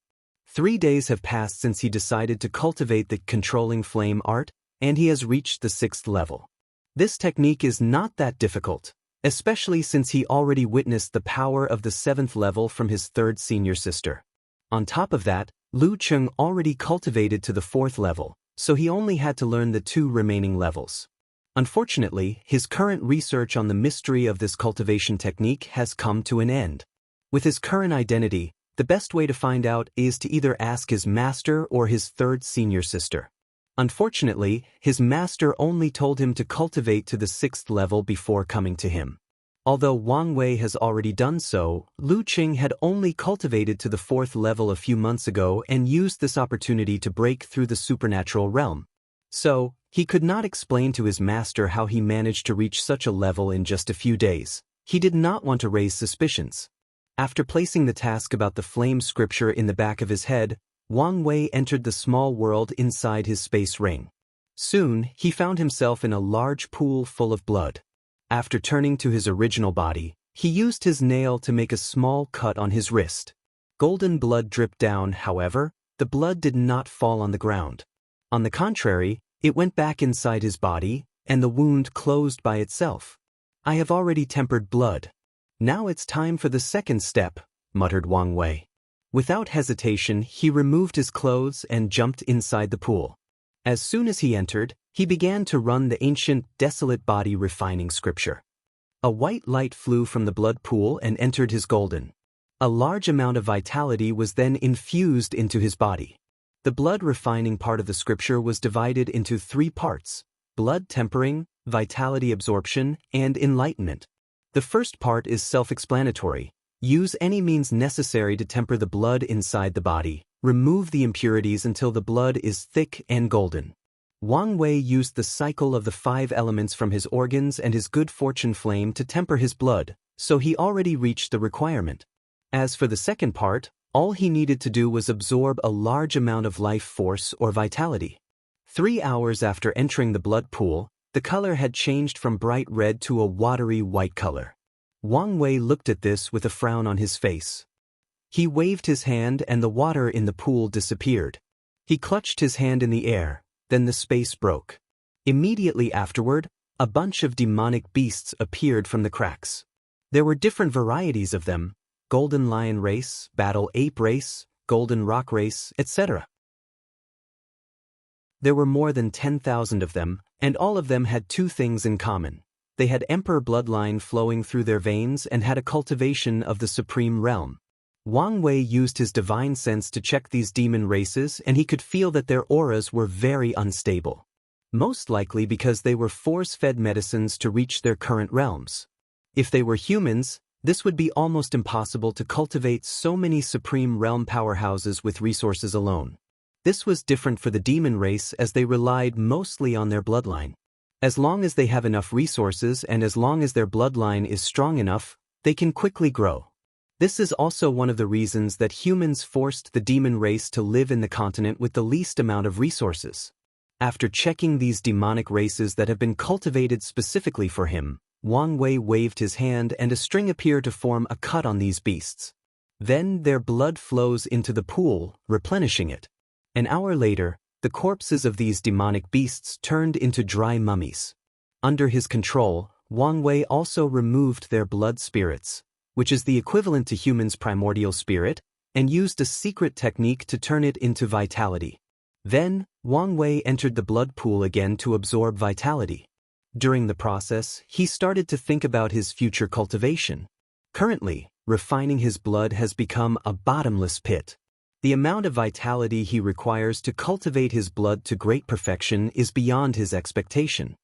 3 days have passed since he decided to cultivate the controlling flame art, and he has reached the 6th level. This technique is not that difficult, especially since he already witnessed the power of the 7th level from his 3rd senior sister. On top of that, Lu Cheng already cultivated to the 4th level, so he only had to learn the 2 remaining levels. Unfortunately, his current research on the mystery of this cultivation technique has come to an end. With his current identity, the best way to find out is to either ask his master or his 3rd senior sister. Unfortunately, his master only told him to cultivate to the 6th level before coming to him. Although Wang Wei has already done so, Lu Qing had only cultivated to the 4th level a few months ago and used this opportunity to break through the supernatural realm. So, he could not explain to his master how he managed to reach such a level in just a few days. He did not want to raise suspicions. After placing the task about the flame scripture in the back of his head, Wang Wei entered the small world inside his space ring. Soon, he found himself in a large pool full of blood. After turning to his original body, he used his nail to make a small cut on his wrist. Golden blood dripped down. However, the blood did not fall on the ground. On the contrary, it went back inside his body, and the wound closed by itself. I have already tempered blood. Now it's time for the 2nd step, muttered Wang Wei. Without hesitation, he removed his clothes and jumped inside the pool. As soon as he entered, he began to run the ancient, desolate body refining scripture. A white light flew from the blood pool and entered his golden. A large amount of vitality was then infused into his body. The blood refining part of the scripture was divided into 3 parts: blood tempering, vitality absorption, and enlightenment. The first part is self-explanatory. Use any means necessary to temper the blood inside the body. Remove the impurities until the blood is thick and golden. Wang Wei used the cycle of the 5 elements from his organs and his good fortune flame to temper his blood, so he already reached the requirement. As for the second part, all he needed to do was absorb a large amount of life force or vitality. 3 hours after entering the blood pool, the color had changed from bright red to a watery white color. Wang Wei looked at this with a frown on his face. He waved his hand and the water in the pool disappeared. He clutched his hand in the air, then the space broke. Immediately afterward, a bunch of demonic beasts appeared from the cracks. There were different varieties of them: golden lion race, battle ape race, golden rock race, etc. There were more than 10,000 of them, and all of them had 2 things in common. They had emperor bloodline flowing through their veins and had a cultivation of the supreme realm. Wang Wei used his divine sense to check these demon races, and he could feel that their auras were very unstable. Most likely because they were force-fed medicines to reach their current realms. If they were humans, this would be almost impossible to cultivate so many supreme realm powerhouses with resources alone. This was different for the demon race, as they relied mostly on their bloodline. As long as they have enough resources and as long as their bloodline is strong enough, they can quickly grow. This is also one of the reasons that humans forced the demon race to live in the continent with the least amount of resources. After checking these demonic races that have been cultivated specifically for him, Wang Wei waved his hand and a string appeared to form a cut on these beasts. Then their blood flows into the pool, replenishing it. An hour later, the corpses of these demonic beasts turned into dry mummies. Under his control, Wang Wei also removed their blood spirits, which is the equivalent to humans' primordial spirit, and used a secret technique to turn it into vitality. Then, Wang Wei entered the blood pool again to absorb vitality. During the process, he started to think about his future cultivation. Currently, refining his blood has become a bottomless pit. The amount of vitality he requires to cultivate his blood to great perfection is beyond his expectation.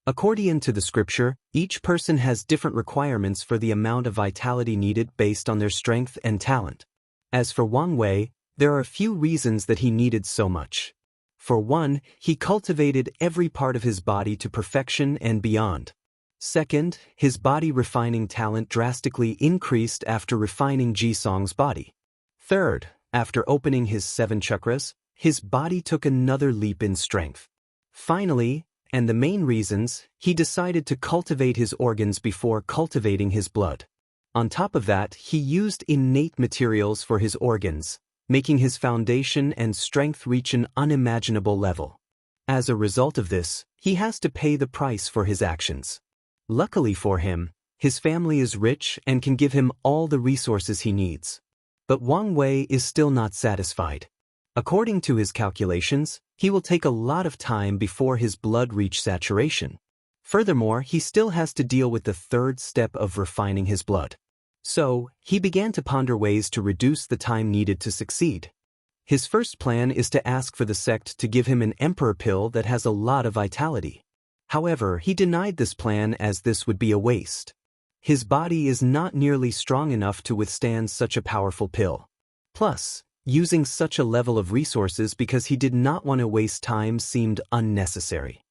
According to the scripture, each person has different requirements for the amount of vitality needed based on their strength and talent. As for Wang Wei, there are a few reasons that he needed so much. For one, he cultivated every part of his body to perfection and beyond. Second, his body refining talent drastically increased after refining Jisong's body. Third, after opening his 7 chakras, his body took another leap in strength. Finally, and the main reasons, he decided to cultivate his organs before cultivating his blood. On top of that, he used innate materials for his organs, making his foundation and strength reach an unimaginable level. As a result of this, he has to pay the price for his actions. Luckily for him, his family is rich and can give him all the resources he needs. But Wang Wei is still not satisfied. According to his calculations, he will take a lot of time before his blood reach saturation. Furthermore, he still has to deal with the third step of refining his blood. So, he began to ponder ways to reduce the time needed to succeed. His first plan is to ask for the sect to give him an emperor pill that has a lot of vitality. However, he denied this plan as this would be a waste. His body is not nearly strong enough to withstand such a powerful pill. Plus, using such a level of resources because he did not want to waste time seemed unnecessary.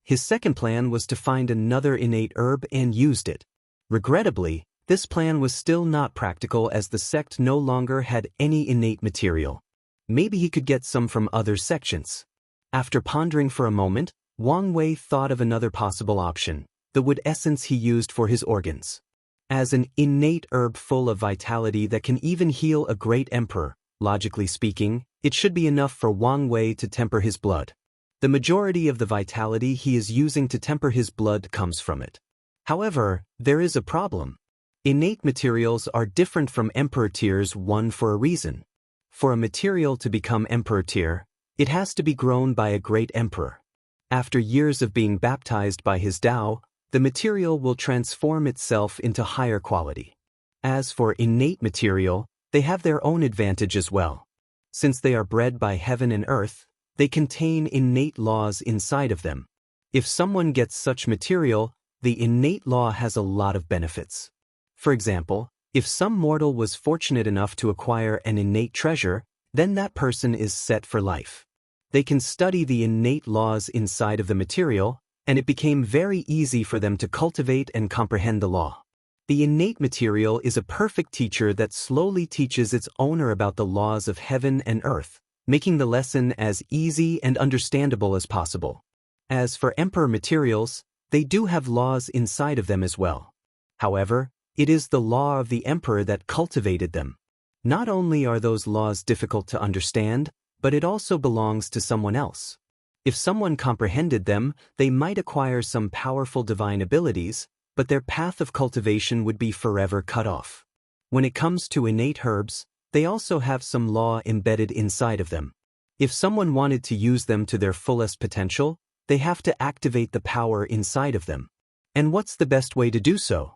His second plan was to find another innate herb and used it. Regrettably, this plan was still not practical as the sect no longer had any innate material. Maybe he could get some from other sections. After pondering for a moment, Wang Wei thought of another possible option, the wood essence he used for his organs. As an innate herb full of vitality that can even heal a great emperor, logically speaking, it should be enough for Wang Wei to temper his blood. The majority of the vitality he is using to temper his blood comes from it. However, there is a problem. Innate materials are different from emperor tiers one for a reason. For a material to become emperor tier, it has to be grown by a great emperor. After years of being baptized by his Dao, the material will transform itself into higher quality. As for innate material, they have their own advantage as well. Since they are bred by heaven and earth, they contain innate laws inside of them. If someone gets such material, the innate law has a lot of benefits. For example, if some mortal was fortunate enough to acquire an innate treasure, then that person is set for life. They can study the innate laws inside of the material, and it became very easy for them to cultivate and comprehend the law. The innate material is a perfect teacher that slowly teaches its owner about the laws of heaven and earth, making the lesson as easy and understandable as possible. As for emperor materials, they do have laws inside of them as well. However, it is the law of the emperor that cultivated them. Not only are those laws difficult to understand, but it also belongs to someone else. If someone comprehended them, they might acquire some powerful divine abilities, but their path of cultivation would be forever cut off. When it comes to innate herbs, they also have some law embedded inside of them. If someone wanted to use them to their fullest potential, they have to activate the power inside of them. And what's the best way to do so?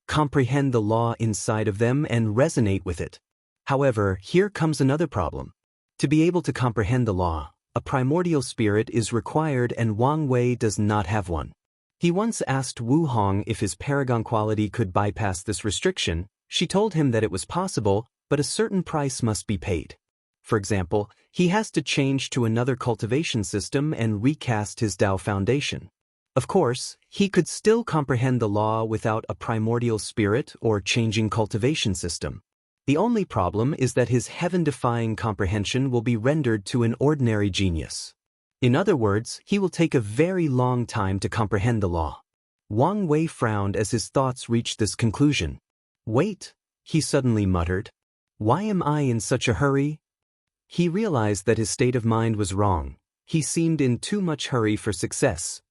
Comprehend the law inside of them and resonate with it. However, here comes another problem. To be able to comprehend the law, a primordial spirit is required and Wang Wei does not have one. He once asked Wu Hong if his paragon quality could bypass this restriction. She told him that it was possible, but a certain price must be paid. For example, he has to change to another cultivation system and recast his Dao foundation. Of course, he could still comprehend the law without a primordial spirit or changing cultivation system. The only problem is that his heaven-defying comprehension will be rendered to an ordinary genius. In other words, he will take a very long time to comprehend the law. Wang Wei frowned as his thoughts reached this conclusion. Wait, he suddenly muttered. Why am I in such a hurry? He realized that his state of mind was wrong. He seemed in too much hurry for success.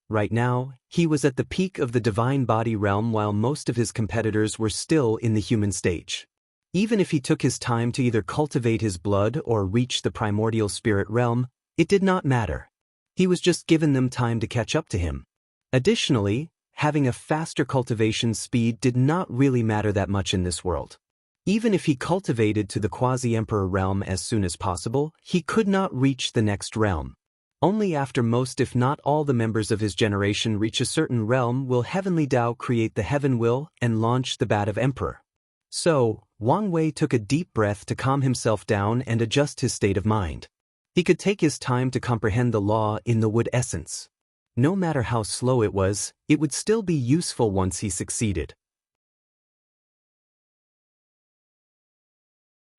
Right now, he was at the peak of the divine body realm while most of his competitors were still in the human stage. Even if he took his time to either cultivate his blood or reach the primordial spirit realm, it did not matter. He was just given them time to catch up to him. Additionally, having a faster cultivation speed did not really matter that much in this world. Even if he cultivated to the quasi-emperor realm as soon as possible, he could not reach the next realm. Only after most if not all the members of his generation reach a certain realm will Heavenly Tao create the Heaven Will and launch the Bat of Emperor. So, Wang Wei took a deep breath to calm himself down and adjust his state of mind. He could take his time to comprehend the law in the wood essence. No matter how slow it would still be useful once he succeeded.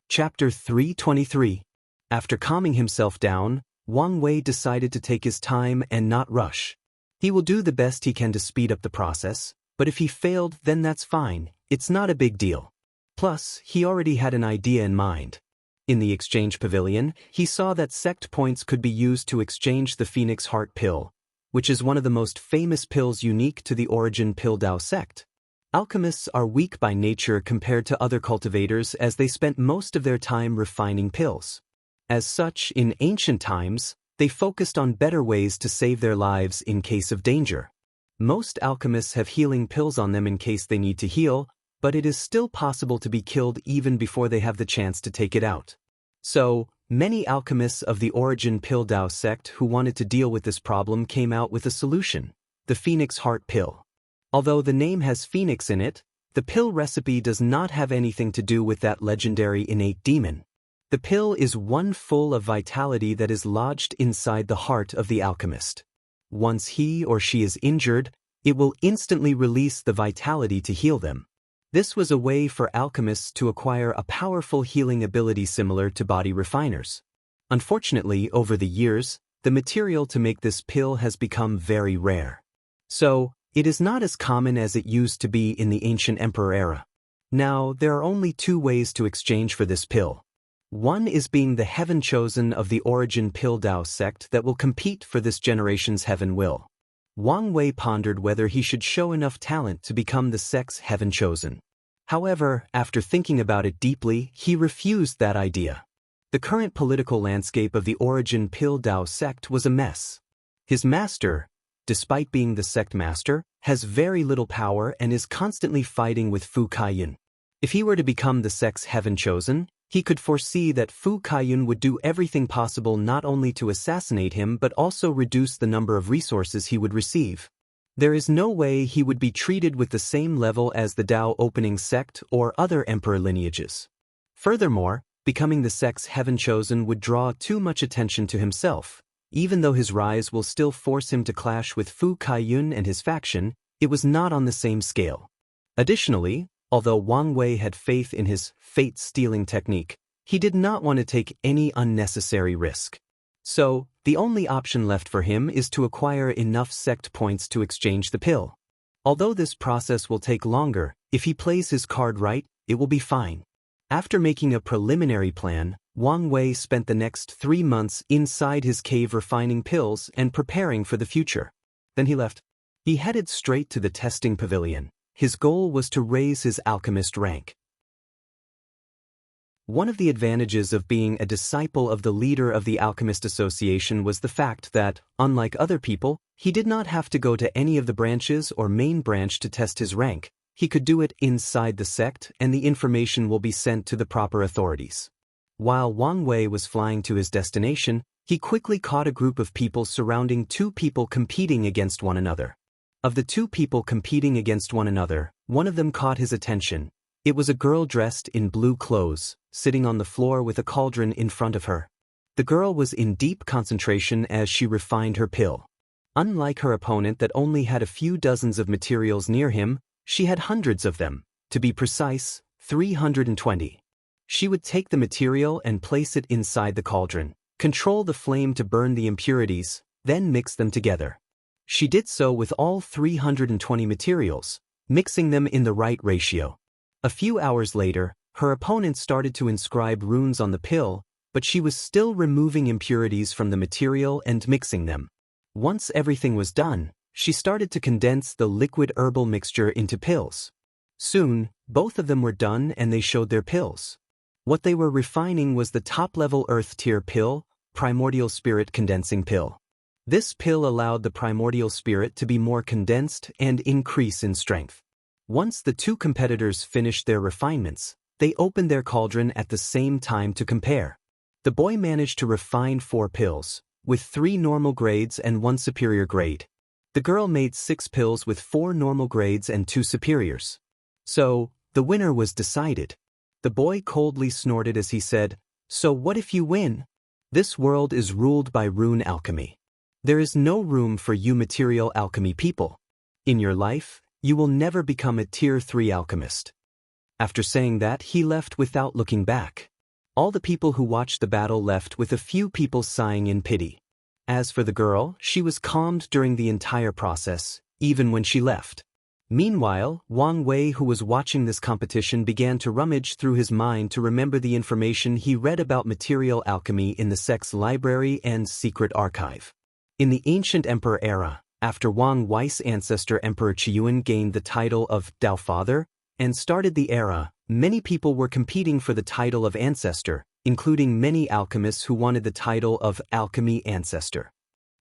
Chapter 323. After calming himself down, Wang Wei decided to take his time and not rush. He will do the best he can to speed up the process, but if he failed, then that's fine, it's not a big deal. Plus, he already had an idea in mind. In the exchange pavilion, he saw that sect points could be used to exchange the Phoenix Heart Pill, which is one of the most famous pills unique to the Origin Pill Dao sect. Alchemists are weak by nature compared to other cultivators as they spent most of their time refining pills. As such, in ancient times, they focused on better ways to save their lives in case of danger. Most alchemists have healing pills on them in case they need to heal, but it is still possible to be killed even before they have the chance to take it out. So, many alchemists of the Origin Pill Dao sect who wanted to deal with this problem came out with a solution: the Phoenix Heart Pill. Although the name has Phoenix in it, the pill recipe does not have anything to do with that legendary innate demon. The pill is one full of vitality that is lodged inside the heart of the alchemist. Once he or she is injured, it will instantly release the vitality to heal them. This was a way for alchemists to acquire a powerful healing ability similar to body refiners. Unfortunately, over the years, the material to make this pill has become very rare. So, it is not as common as it used to be in the ancient emperor era. Now, there are only two ways to exchange for this pill. One is being the heaven chosen of the Origin Pill Dao sect that will compete for this generation's heaven will. Wang Wei pondered whether he should show enough talent to become the sect's heaven chosen. However, after thinking about it deeply, he refused that idea. The current political landscape of the Origin Pill Dao sect was a mess. His master, despite being the sect master, has very little power and is constantly fighting with Fu Kaiyun. If he were to become the sect's heaven chosen, he could foresee that Fu Kaiyun would do everything possible not only to assassinate him but also reduce the number of resources he would receive. There is no way he would be treated with the same level as the Dao opening sect or other emperor lineages. Furthermore, becoming the sect's heaven chosen would draw too much attention to himself. Even though his rise will still force him to clash with Fu Kaiyun and his faction, it was not on the same scale. Additionally, although Wang Wei had faith in his fate-stealing technique, he did not want to take any unnecessary risk. So, the only option left for him is to acquire enough sect points to exchange the pill. Although this process will take longer, if he plays his card right, it will be fine. After making a preliminary plan, Wang Wei spent the next 3 months inside his cave refining pills and preparing for the future. Then he left. He headed straight to the testing pavilion. His goal was to raise his alchemist rank. One of the advantages of being a disciple of the leader of the Alchemist Association was the fact that, unlike other people, he did not have to go to any of the branches or main branch to test his rank. He could do it inside the sect and the information will be sent to the proper authorities. While Wang Wei was flying to his destination, he quickly caught a group of people surrounding 2 people competing against one another. Of the 2 people competing against one another, one of them caught his attention. It was a girl dressed in blue clothes, sitting on the floor with a cauldron in front of her. The girl was in deep concentration as she refined her pill. Unlike her opponent that only had a few dozens of materials near him, she had hundreds of them, To be precise, 320. She would take the material and place it inside the cauldron, control the flame to burn the impurities, then mix them together. She did so with all 320 materials, mixing them in the right ratio. A few hours later, her opponent started to inscribe runes on the pill, but she was still removing impurities from the material and mixing them. Once everything was done, she started to condense the liquid herbal mixture into pills. Soon, both of them were done and they showed their pills. What they were refining was the top-level earth tier pill, primordial spirit condensing pill. This pill allowed the primordial spirit to be more condensed and increase in strength. Once the two competitors finished their refinements, they opened their cauldron at the same time to compare. The boy managed to refine 4 pills, with 3 normal grades and 1 superior grade. The girl made 6 pills with 4 normal grades and 2 superiors. So, the winner was decided. The boy coldly snorted as he said, "So what if you win? This world is ruled by rune alchemy. There is no room for you material alchemy people. In your life, you will never become a tier 3 alchemist." After saying that, he left without looking back. All the people who watched the battle left with a few people sighing in pity. As for the girl, she was calmed during the entire process, even when she left. Meanwhile, Wang Wei, who was watching this competition, began to rummage through his mind to remember the information he read about material alchemy in the sect's library and secret archive. In the ancient emperor era, after Wang Wei's ancestor Emperor Qiyuan gained the title of Dao Father and started the era, many people were competing for the title of ancestor, including many alchemists who wanted the title of alchemy ancestor.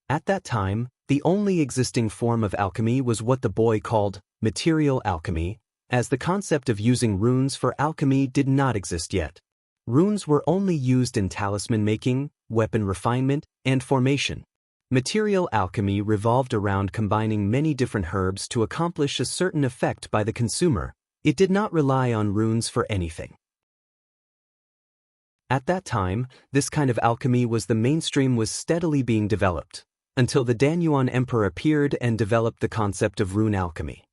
At that time, the only existing form of alchemy was what the boy called material alchemy, as the concept of using runes for alchemy did not exist yet. Runes were only used in talisman making, weapon refinement, and formation. Material alchemy revolved around combining many different herbs to accomplish a certain effect by the consumer. It did not rely on runes for anything. At that time, this kind of alchemy was steadily being developed, until the Danyuan Emperor appeared and developed the concept of rune alchemy.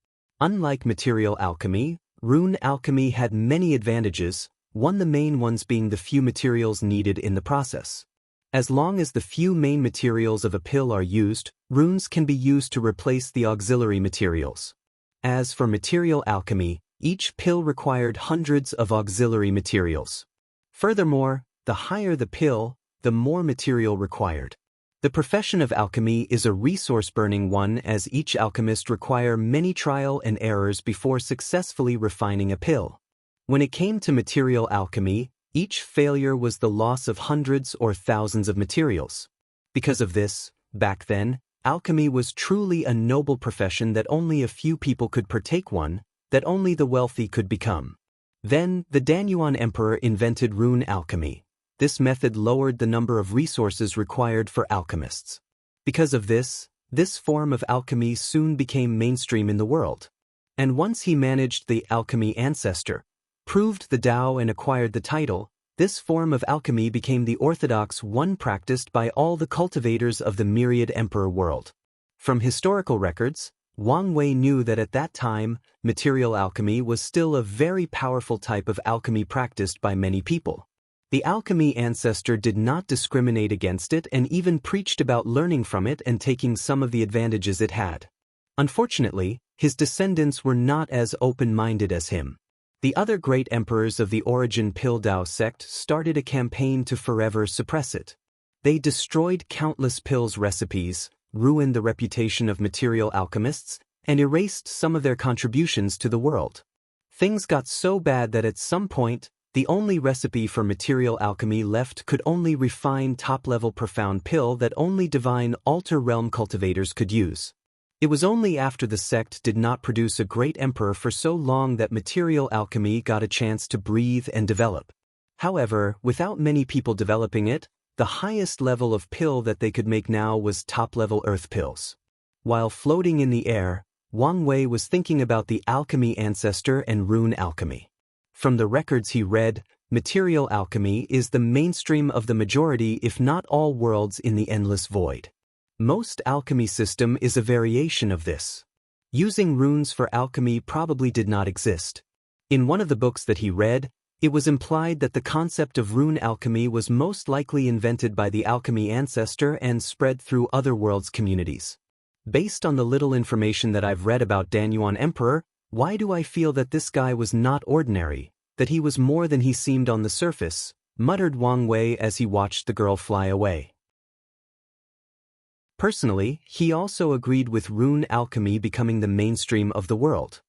Unlike material alchemy, rune alchemy had many advantages, one the main ones being the few materials needed in the process. As long as the few main materials of a pill are used, runes can be used to replace the auxiliary materials. As for material alchemy, each pill required hundreds of auxiliary materials. Furthermore, the higher the pill, the more material required. The profession of alchemy is a resource-burning one, as each alchemist require many trial and errors before successfully refining a pill. When it came to material alchemy, each failure was the loss of hundreds or thousands of materials. Because of this, back then, alchemy was truly a noble profession that only a few people could partake one, that only the wealthy could become. Then, the Danyuan Emperor invented rune alchemy. This method lowered the number of resources required for alchemists. Because of this form of alchemy soon became mainstream in the world. And once he managed the alchemy ancestor, proved the Tao and acquired the title, this form of alchemy became the orthodox one practiced by all the cultivators of the myriad emperor world. From historical records, Wang Wei knew that at that time, material alchemy was still a very powerful type of alchemy practiced by many people. The alchemy ancestor did not discriminate against it and even preached about learning from it and taking some of the advantages it had. Unfortunately, his descendants were not as open-minded as him. The other great emperors of the origin Pill Dao sect started a campaign to forever suppress it. They destroyed countless pills recipes, ruined the reputation of material alchemists, and erased some of their contributions to the world. Things got so bad that at some point, the only recipe for material alchemy left could only refine top-level profound pill that only divine altar realm cultivators could use. It was only after the sect did not produce a great emperor for so long that material alchemy got a chance to breathe and develop. However, without many people developing it, the highest level of pill that they could make now was top-level earth pills. While floating in the air, Wang Wei was thinking about the alchemy ancestor and rune alchemy. From the records he read, material alchemy is the mainstream of the majority if not all worlds in the endless void. Most alchemy system is a variation of this. Using runes for alchemy probably did not exist. In one of the books that he read, it was implied that the concept of rune alchemy was most likely invented by the alchemy ancestor and spread through other worlds' communities. Based on the little information that I've read about Danyuan Emperor, why do I feel that this guy was not ordinary, that he was more than he seemed on the surface, muttered Wang Wei as he watched the girl fly away. Personally, he also agreed with rune alchemy becoming the mainstream of the world.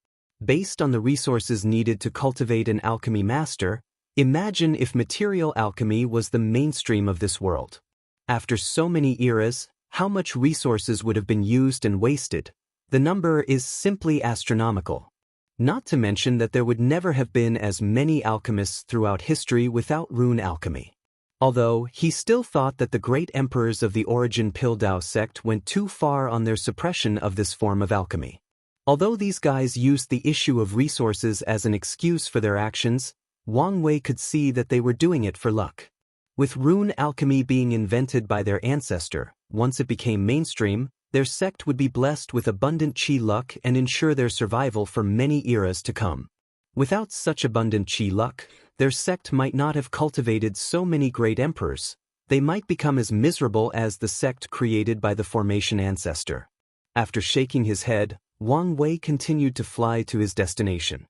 Based on the resources needed to cultivate an alchemy master, imagine if material alchemy was the mainstream of this world. After so many eras, how much resources would have been used and wasted? The number is simply astronomical. Not to mention that there would never have been as many alchemists throughout history without rune alchemy. Although, he still thought that the great emperors of the Origin Pildao sect went too far on their suppression of this form of alchemy. Although these guys used the issue of resources as an excuse for their actions, Wang Wei could see that they were doing it for luck. With rune alchemy being invented by their ancestor, once it became mainstream, their sect would be blessed with abundant chi luck and ensure their survival for many eras to come. Without such abundant chi luck, their sect might not have cultivated so many great emperors. They might become as miserable as the sect created by the formation ancestor. After shaking his head, Wang Wei continued to fly to his destination.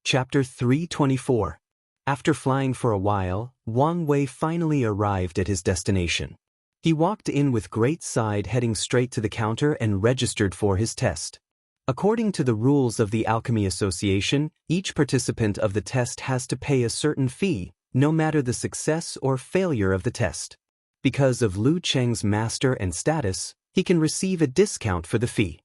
Chapter 324. After flying for a while, Wang Wei finally arrived at his destination. He walked in with great pride, heading straight to the counter and registered for his test. According to the rules of the Alchemy Association, each participant of the test has to pay a certain fee, no matter the success or failure of the test. Because of Lu Cheng's master and status, he can receive a discount for the fee.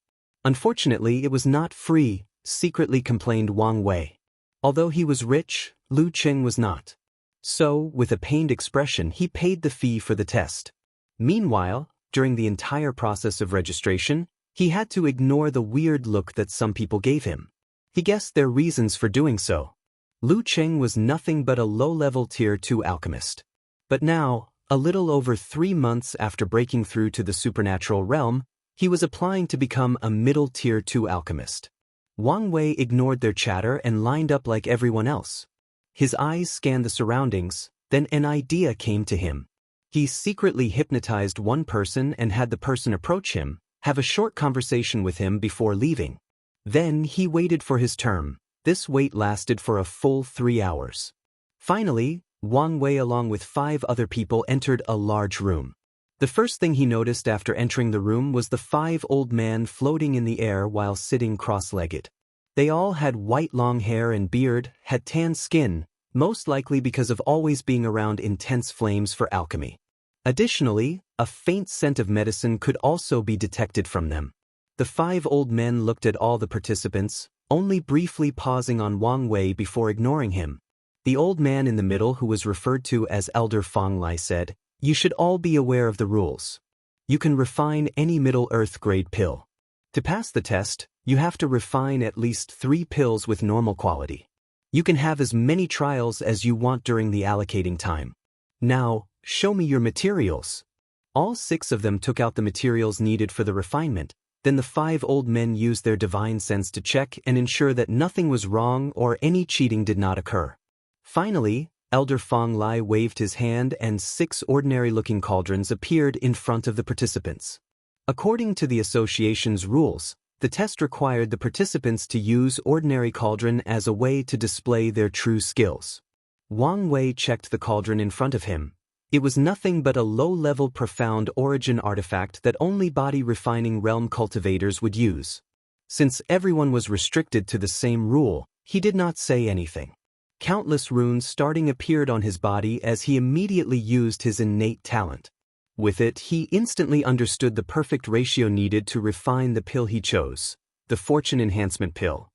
Unfortunately, it was not free, secretly complained Wang Wei. Although he was rich, Lu Cheng was not. So, with a pained expression, he paid the fee for the test. Meanwhile, during the entire process of registration, he had to ignore the weird look that some people gave him. He guessed their reasons for doing so. Lu Cheng was nothing but a low-level Tier 2 alchemist. But now, a little over 3 months after breaking through to the supernatural realm, he was applying to become a middle Tier 2 alchemist. Wang Wei ignored their chatter and lined up like everyone else. His eyes scanned the surroundings, then an idea came to him. He secretly hypnotized one person and had the person approach him, have a short conversation with him before leaving. Then he waited for his turn. This wait lasted for a full 3 hours. Finally, Wang Wei along with 5 other people entered a large room. The first thing he noticed after entering the room was the 5 old men floating in the air while sitting cross-legged. They all had white long hair and beard, had tan skin, most likely because of always being around intense flames for alchemy. Additionally, a faint scent of medicine could also be detected from them. The 5 old men looked at all the participants, only briefly pausing on Wang Wei before ignoring him. The old man in the middle, who was referred to as Elder Fang Lai, said, "You should all be aware of the rules. You can refine any Middle Earth grade pill. To pass the test, you have to refine at least 3 pills with normal quality. You can have as many trials as you want during the allocating time. Now, show me your materials." All 6 of them took out the materials needed for the refinement. Then the 5 old men used their divine sense to check and ensure that nothing was wrong or any cheating did not occur. Finally, Elder Fang Lai waved his hand and 6 ordinary-looking cauldrons appeared in front of the participants. According to the association's rules, the test required the participants to use ordinary cauldron as a way to display their true skills. Wang Wei checked the cauldron in front of him. It was nothing but a low-level profound origin artifact that only body-refining realm cultivators would use. Since everyone was restricted to the same rule, he did not say anything. Countless runes starting appeared on his body as he immediately used his innate talent. With it, he instantly understood the perfect ratio needed to refine the pill he chose, the Fortune Enhancement Pill.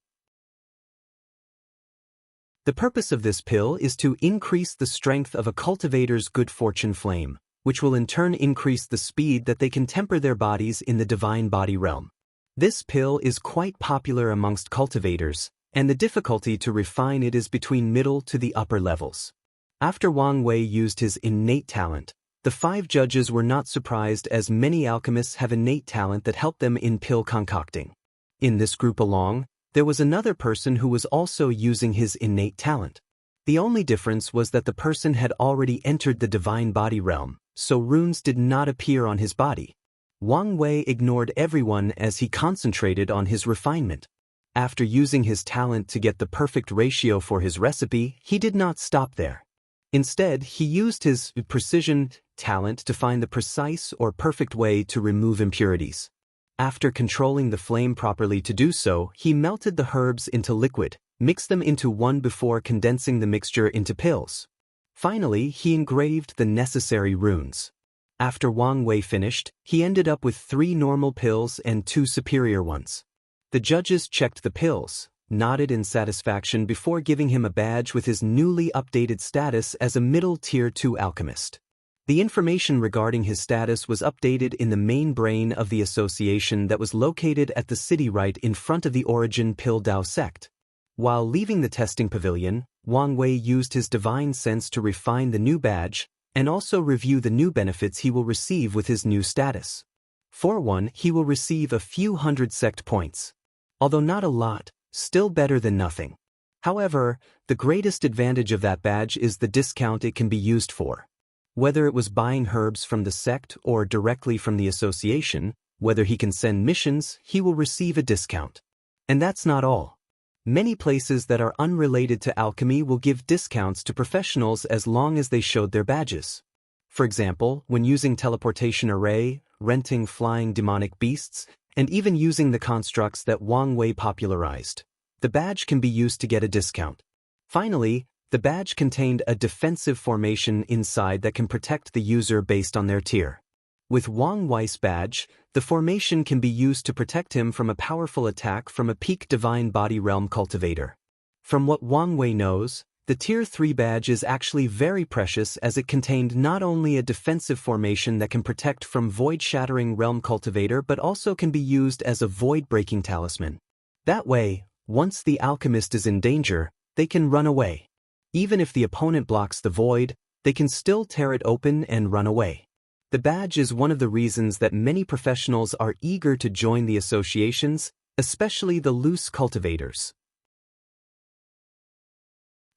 The purpose of this pill is to increase the strength of a cultivator's good fortune flame, which will in turn increase the speed that they can temper their bodies in the divine body realm. This pill is quite popular amongst cultivators, and the difficulty to refine it is between middle to the upper levels. After Wang Wei used his innate talent, the 5 judges were not surprised as many alchemists have innate talent that help them in pill concocting. In this group along, there was another person who was also using his innate talent. The only difference was that the person had already entered the divine body realm, so runes did not appear on his body. Wang Wei ignored everyone as he concentrated on his refinement. After using his talent to get the perfect ratio for his recipe, he did not stop there. Instead, he used his precision talent to find the precise or perfect way to remove impurities. After controlling the flame properly to do so, he melted the herbs into liquid, mixed them into one before condensing the mixture into pills. Finally, he engraved the necessary runes. After Wang Wei finished, he ended up with 3 normal pills and 2 superior ones. The judges checked the pills, nodded in satisfaction before giving him a badge with his newly updated status as a middle tier 2 alchemist. The information regarding his status was updated in the main brain of the association that was located at the city right in front of the Origin Pill Dao sect. While leaving the testing pavilion, Wang Wei used his divine sense to refine the new badge and also review the new benefits he will receive with his new status. For one, he will receive a few hundred sect points. Although not a lot, still better than nothing. However, the greatest advantage of that badge is the discount it can be used for. Whether it was buying herbs from the sect or directly from the association, whether he can send missions, he will receive a discount. And that's not all. Many places that are unrelated to alchemy will give discounts to professionals as long as they showed their badges. For example, when using teleportation array, renting flying demonic beasts, and even using the constructs that Wang Wei popularized, the badge can be used to get a discount. Finally, the badge contained a defensive formation inside that can protect the user based on their tier. With Wang Wei's badge, the formation can be used to protect him from a powerful attack from a peak divine body realm cultivator. From what Wang Wei knows, the Tier 3 badge is actually very precious as it contained not only a defensive formation that can protect from void-shattering realm cultivator but also can be used as a void-breaking talisman. That way, once the alchemist is in danger, they can run away. Even if the opponent blocks the void, they can still tear it open and run away. The badge is one of the reasons that many professionals are eager to join the associations, especially the loose cultivators.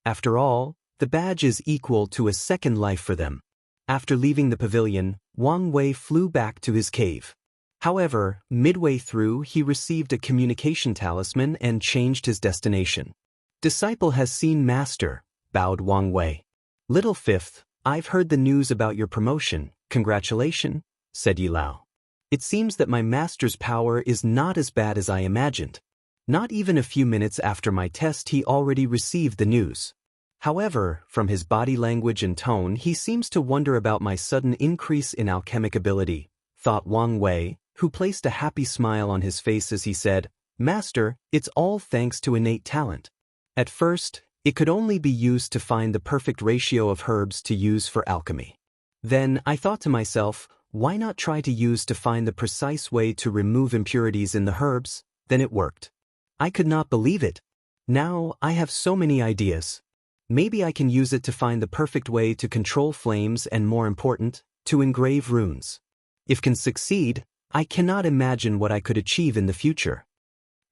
After all, the badge is equal to a second life for them. After leaving the pavilion, Wang Wei flew back to his cave. However, midway through he received a communication talisman and changed his destination. "Disciple has seen Master," bowed Wang Wei. "Little Fifth, I've heard the news about your promotion. Congratulations," said Yi Lao. "It seems that my master's power is not as bad as I imagined." Not even a few minutes after my test he already received the news. However, from his body language and tone he seems to wonder about my sudden increase in alchemic ability, thought Wang Wei, who placed a happy smile on his face as he said, "Master, it's all thanks to innate talent. At first, it could only be used to find the perfect ratio of herbs to use for alchemy. Then I thought to myself, why not try to use to find the precise way to remove impurities in the herbs? Then it worked. I could not believe it. Now I have so many ideas. Maybe I can use it to find the perfect way to control flames and, more important, to engrave runes. If can succeed, I cannot imagine what I could achieve in the future."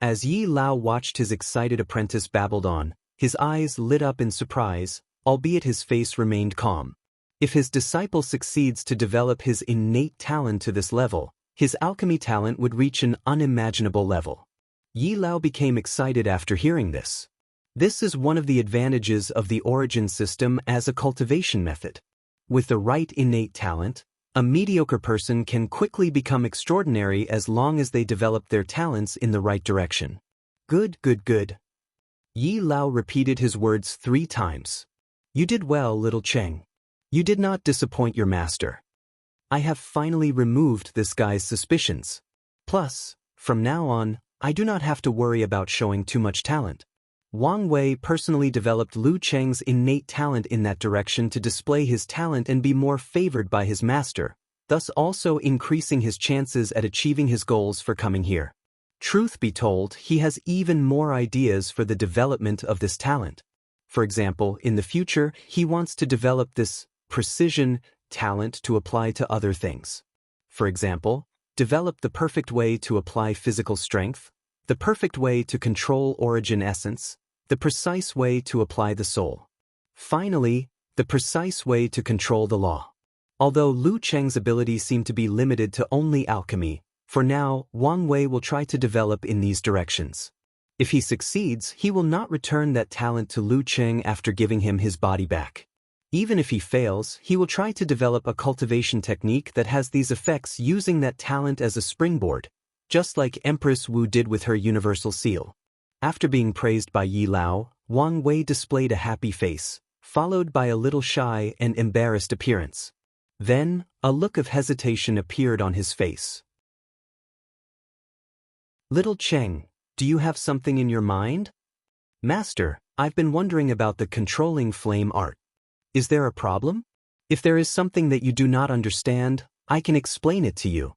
As Yi Lao watched his excited apprentice babbled on, his eyes lit up in surprise, albeit his face remained calm. If his disciple succeeds to develop his innate talent to this level, his alchemy talent would reach an unimaginable level. Yi Lao became excited after hearing this. This is one of the advantages of the origin system as a cultivation method. With the right innate talent, a mediocre person can quickly become extraordinary as long as they develop their talents in the right direction. Good, good, good. Yi Lao repeated his words 3 times. "You did well, little Cheng. You did not disappoint your master. I have finally removed this guy's suspicions. Plus, from now on, I do not have to worry about showing too much talent." Wang Wei personally developed Lu Cheng's innate talent in that direction to display his talent and be more favored by his master, thus also increasing his chances at achieving his goals for coming here. Truth be told, he has even more ideas for the development of this talent. For example, in the future, he wants to develop this precision talent to apply to other things. For example, develop the perfect way to apply physical strength, the perfect way to control origin essence, the precise way to apply the soul. Finally, the precise way to control the law. Although Lu Cheng's ability seemed to be limited to only alchemy, for now, Wang Wei will try to develop in these directions. If he succeeds, he will not return that talent to Lu Cheng after giving him his body back. Even if he fails, he will try to develop a cultivation technique that has these effects using that talent as a springboard, just like Empress Wu did with her universal seal. After being praised by Yi Lao, Wang Wei displayed a happy face, followed by a little shy and embarrassed appearance. Then, a look of hesitation appeared on his face. "Little Cheng, do you have something in your mind?" "Master, I've been wondering about the controlling flame art. Is there a problem? If there is something that you do not understand, I can explain it to you."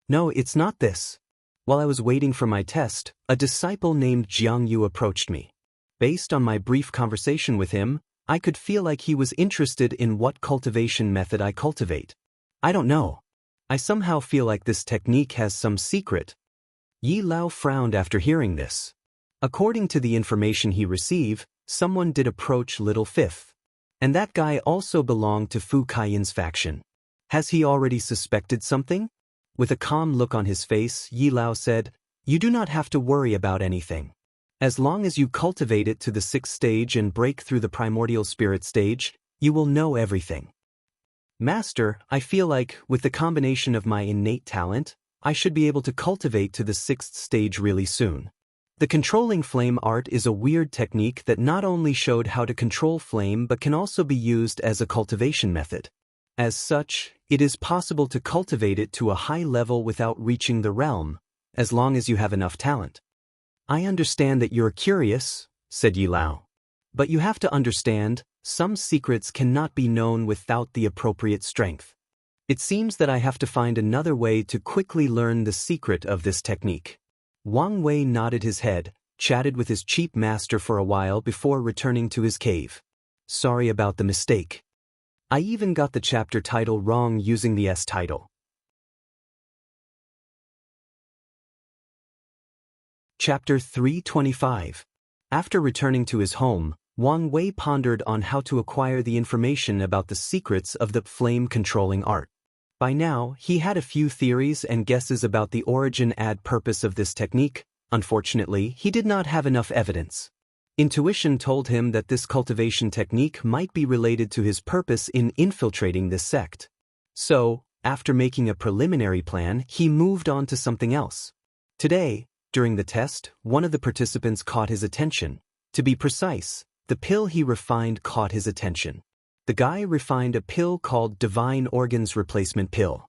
"No, it's not this." While I was waiting for my test, a disciple named Jiang Yu approached me. Based on my brief conversation with him, I could feel like he was interested in what cultivation method I cultivate. I don't know. I somehow feel like this technique has some secret. Yi Lao frowned after hearing this. According to the information he received, someone did approach Little Fifth. And that guy also belonged to Fu Kaiyin's faction. Has he already suspected something? With a calm look on his face, Yi Lao said, "You do not have to worry about anything. As long as you cultivate it to the 6th stage and break through the primordial spirit stage, you will know everything." "Master, I feel like, with the combination of my innate talent, I should be able to cultivate to the 6th stage really soon." The controlling flame art is a weird technique that not only showed how to control flame but can also be used as a cultivation method. As such, it is possible to cultivate it to a high level without reaching the realm, as long as you have enough talent. "I understand that you're curious," said Yi Lao. "But you have to understand, some secrets cannot be known without the appropriate strength. It seems that I have to find another way to quickly learn the secret of this technique." Wang Wei nodded his head, chatted with his cheap master for a while before returning to his cave. "Sorry about the mistake. I even got the chapter title wrong using the S title." Chapter 325. After returning to his home, Wang Wei pondered on how to acquire the information about the secrets of the flame-controlling art. By now, he had a few theories and guesses about the origin and purpose of this technique. Unfortunately, he did not have enough evidence. Intuition told him that this cultivation technique might be related to his purpose in infiltrating this sect. So, after making a preliminary plan, he moved on to something else. Today, during the test, one of the participants caught his attention. To be precise, the pill he refined caught his attention. The guy refined a pill called Divine Organs Replacement Pill.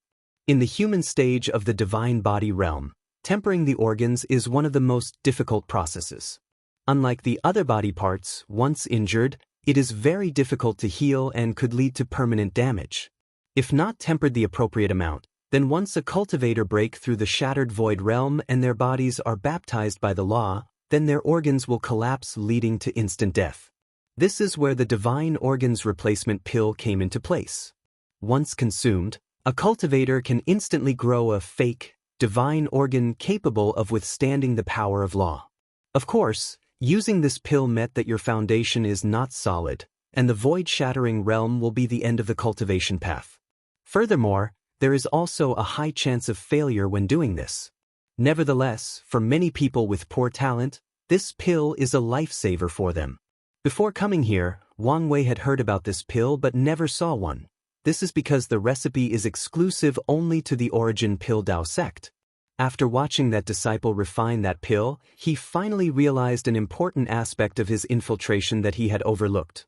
In the human stage of the divine body realm, tempering the organs is one of the most difficult processes. Unlike the other body parts, once injured, it is very difficult to heal and could lead to permanent damage. If not tempered the appropriate amount, then once a cultivator break through the shattered void realm and their bodies are baptized by the law, then their organs will collapse leading to instant death. This is where the Divine Organs Replacement Pill came into place. Once consumed, a cultivator can instantly grow a fake, divine organ capable of withstanding the power of law. Of course, using this pill meant that your foundation is not solid, and the void-shattering realm will be the end of the cultivation path. Furthermore, there is also a high chance of failure when doing this. Nevertheless, for many people with poor talent, this pill is a lifesaver for them. Before coming here, Wang Wei had heard about this pill but never saw one. This is because the recipe is exclusive only to the Origin Pill Dao sect. After watching that disciple refine that pill, he finally realized an important aspect of his infiltration that he had overlooked.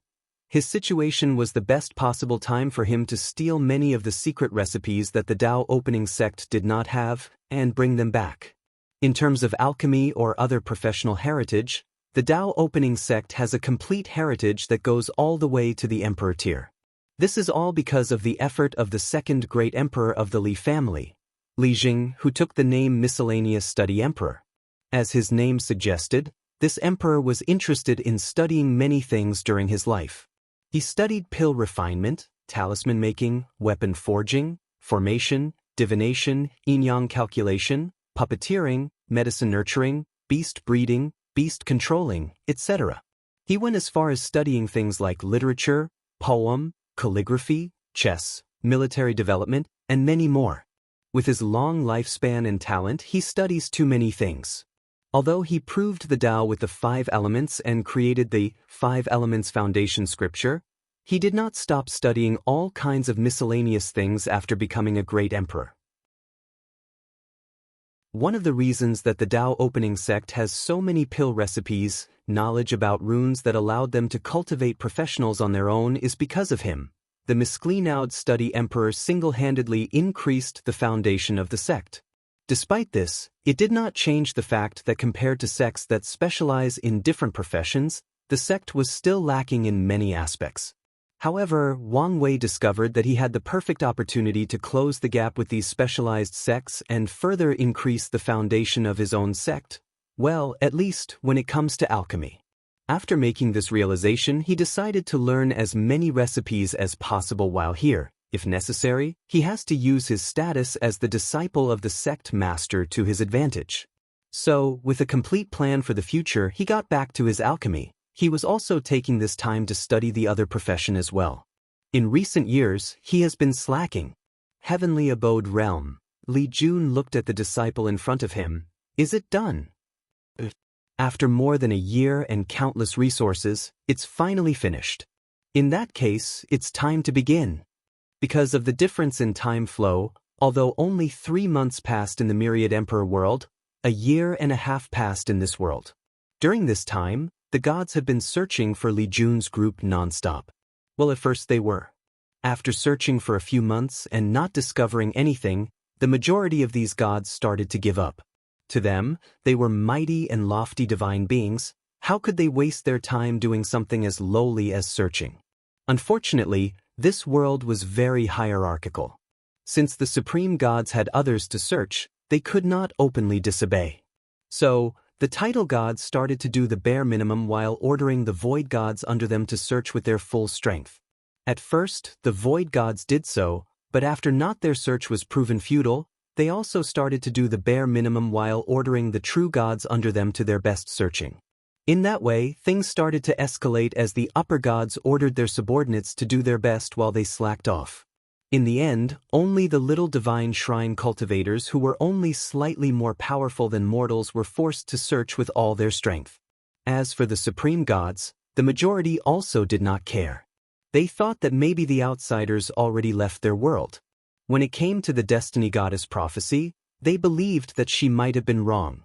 His situation was the best possible time for him to steal many of the secret recipes that the Dao opening sect did not have, and bring them back. In terms of alchemy or other professional heritage, the Dao opening sect has a complete heritage that goes all the way to the emperor tier. This is all because of the effort of the second great emperor of the Li family, Li Jing, who took the name Miscellaneous Study Emperor. As his name suggested, this emperor was interested in studying many things during his life. He studied pill refinement, talisman making, weapon forging, formation, divination, yin-yang calculation, puppeteering, medicine nurturing, beast breeding, beast controlling, etc. He went as far as studying things like literature, poem, calligraphy, chess, military development, and many more. With his long lifespan and talent, he studies too many things. Although he proved the Tao with the 5 elements and created the 5 Elements Foundation scripture, he did not stop studying all kinds of miscellaneous things after becoming a great emperor. One of the reasons that the Tao opening sect has so many pill recipes, knowledge about runes that allowed them to cultivate professionals on their own, is because of him. The Miscleanaud study emperor single-handedly increased the foundation of the sect. Despite this, it did not change the fact that compared to sects that specialize in different professions, the sect was still lacking in many aspects. However, Wang Wei discovered that he had the perfect opportunity to close the gap with these specialized sects and further increase the foundation of his own sect. Well, at least when it comes to alchemy. After making this realization, he decided to learn as many recipes as possible while here. If necessary, he has to use his status as the disciple of the sect master to his advantage. So, with a complete plan for the future, he got back to his alchemy. He was also taking this time to study the other profession as well. In recent years, he has been slacking. Heavenly Abode Realm. Li Jun looked at the disciple in front of him. Is it done? After more than a year and countless resources, it's finally finished. In that case, it's time to begin. Because of the difference in time flow, although only 3 months passed in the Myriad Emperor world, a year and a half passed in this world. During this time, the gods had been searching for Li Jun's group non-stop. Well, at first they were. After searching for a few months and not discovering anything, the majority of these gods started to give up. To them, they were mighty and lofty divine beings. How could they waste their time doing something as lowly as searching? Unfortunately, this world was very hierarchical. Since the supreme gods had others to search, they could not openly disobey. So, the title gods started to do the bare minimum while ordering the void gods under them to search with their full strength. At first, the void gods did so, but after their search was proven futile, they also started to do the bare minimum while ordering the true gods under them to their best searching. In that way, things started to escalate as the upper gods ordered their subordinates to do their best while they slacked off. In the end, only the little divine shrine cultivators who were only slightly more powerful than mortals were forced to search with all their strength. As for the supreme gods, the majority also did not care. They thought that maybe the outsiders already left their world. When it came to the Destiny Goddess prophecy, they believed that she might have been wrong.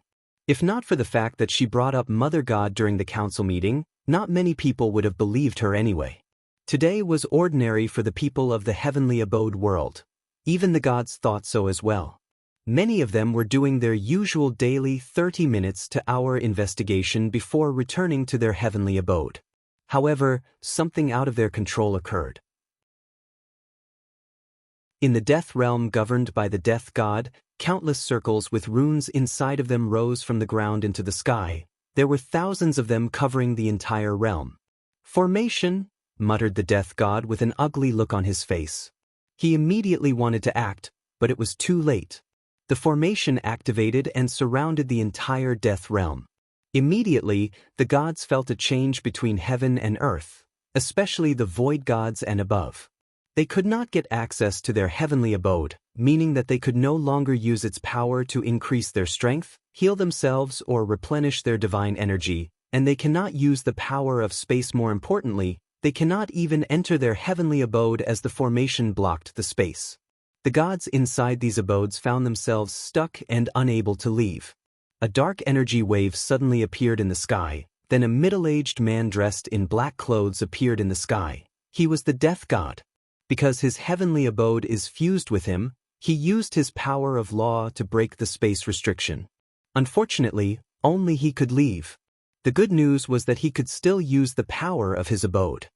If not for the fact that she brought up Mother God during the council meeting, not many people would have believed her anyway. Today was ordinary for the people of the heavenly abode world. Even the gods thought so as well. Many of them were doing their usual daily 30 minutes to hour investigation before returning to their heavenly abode. However, something out of their control occurred. In the death realm governed by the death god, countless circles with runes inside of them rose from the ground into the sky. There were thousands of them covering the entire realm. Formation, muttered the death god with an ugly look on his face. He immediately wanted to act, but it was too late. The formation activated and surrounded the entire death realm. Immediately, the gods felt a change between heaven and earth, especially the void gods and above. They could not get access to their heavenly abode, meaning that they could no longer use its power to increase their strength, heal themselves, or replenish their divine energy, and they cannot use the power of space. More importantly, they cannot even enter their heavenly abode as the formation blocked the space. The gods inside these abodes found themselves stuck and unable to leave. A dark energy wave suddenly appeared in the sky, then a middle-aged man dressed in black clothes appeared in the sky. He was the death god. Because his heavenly abode is fused with him, he used his power of law to break the space restriction. Unfortunately, only he could leave. The good news was that he could still use the power of his abode.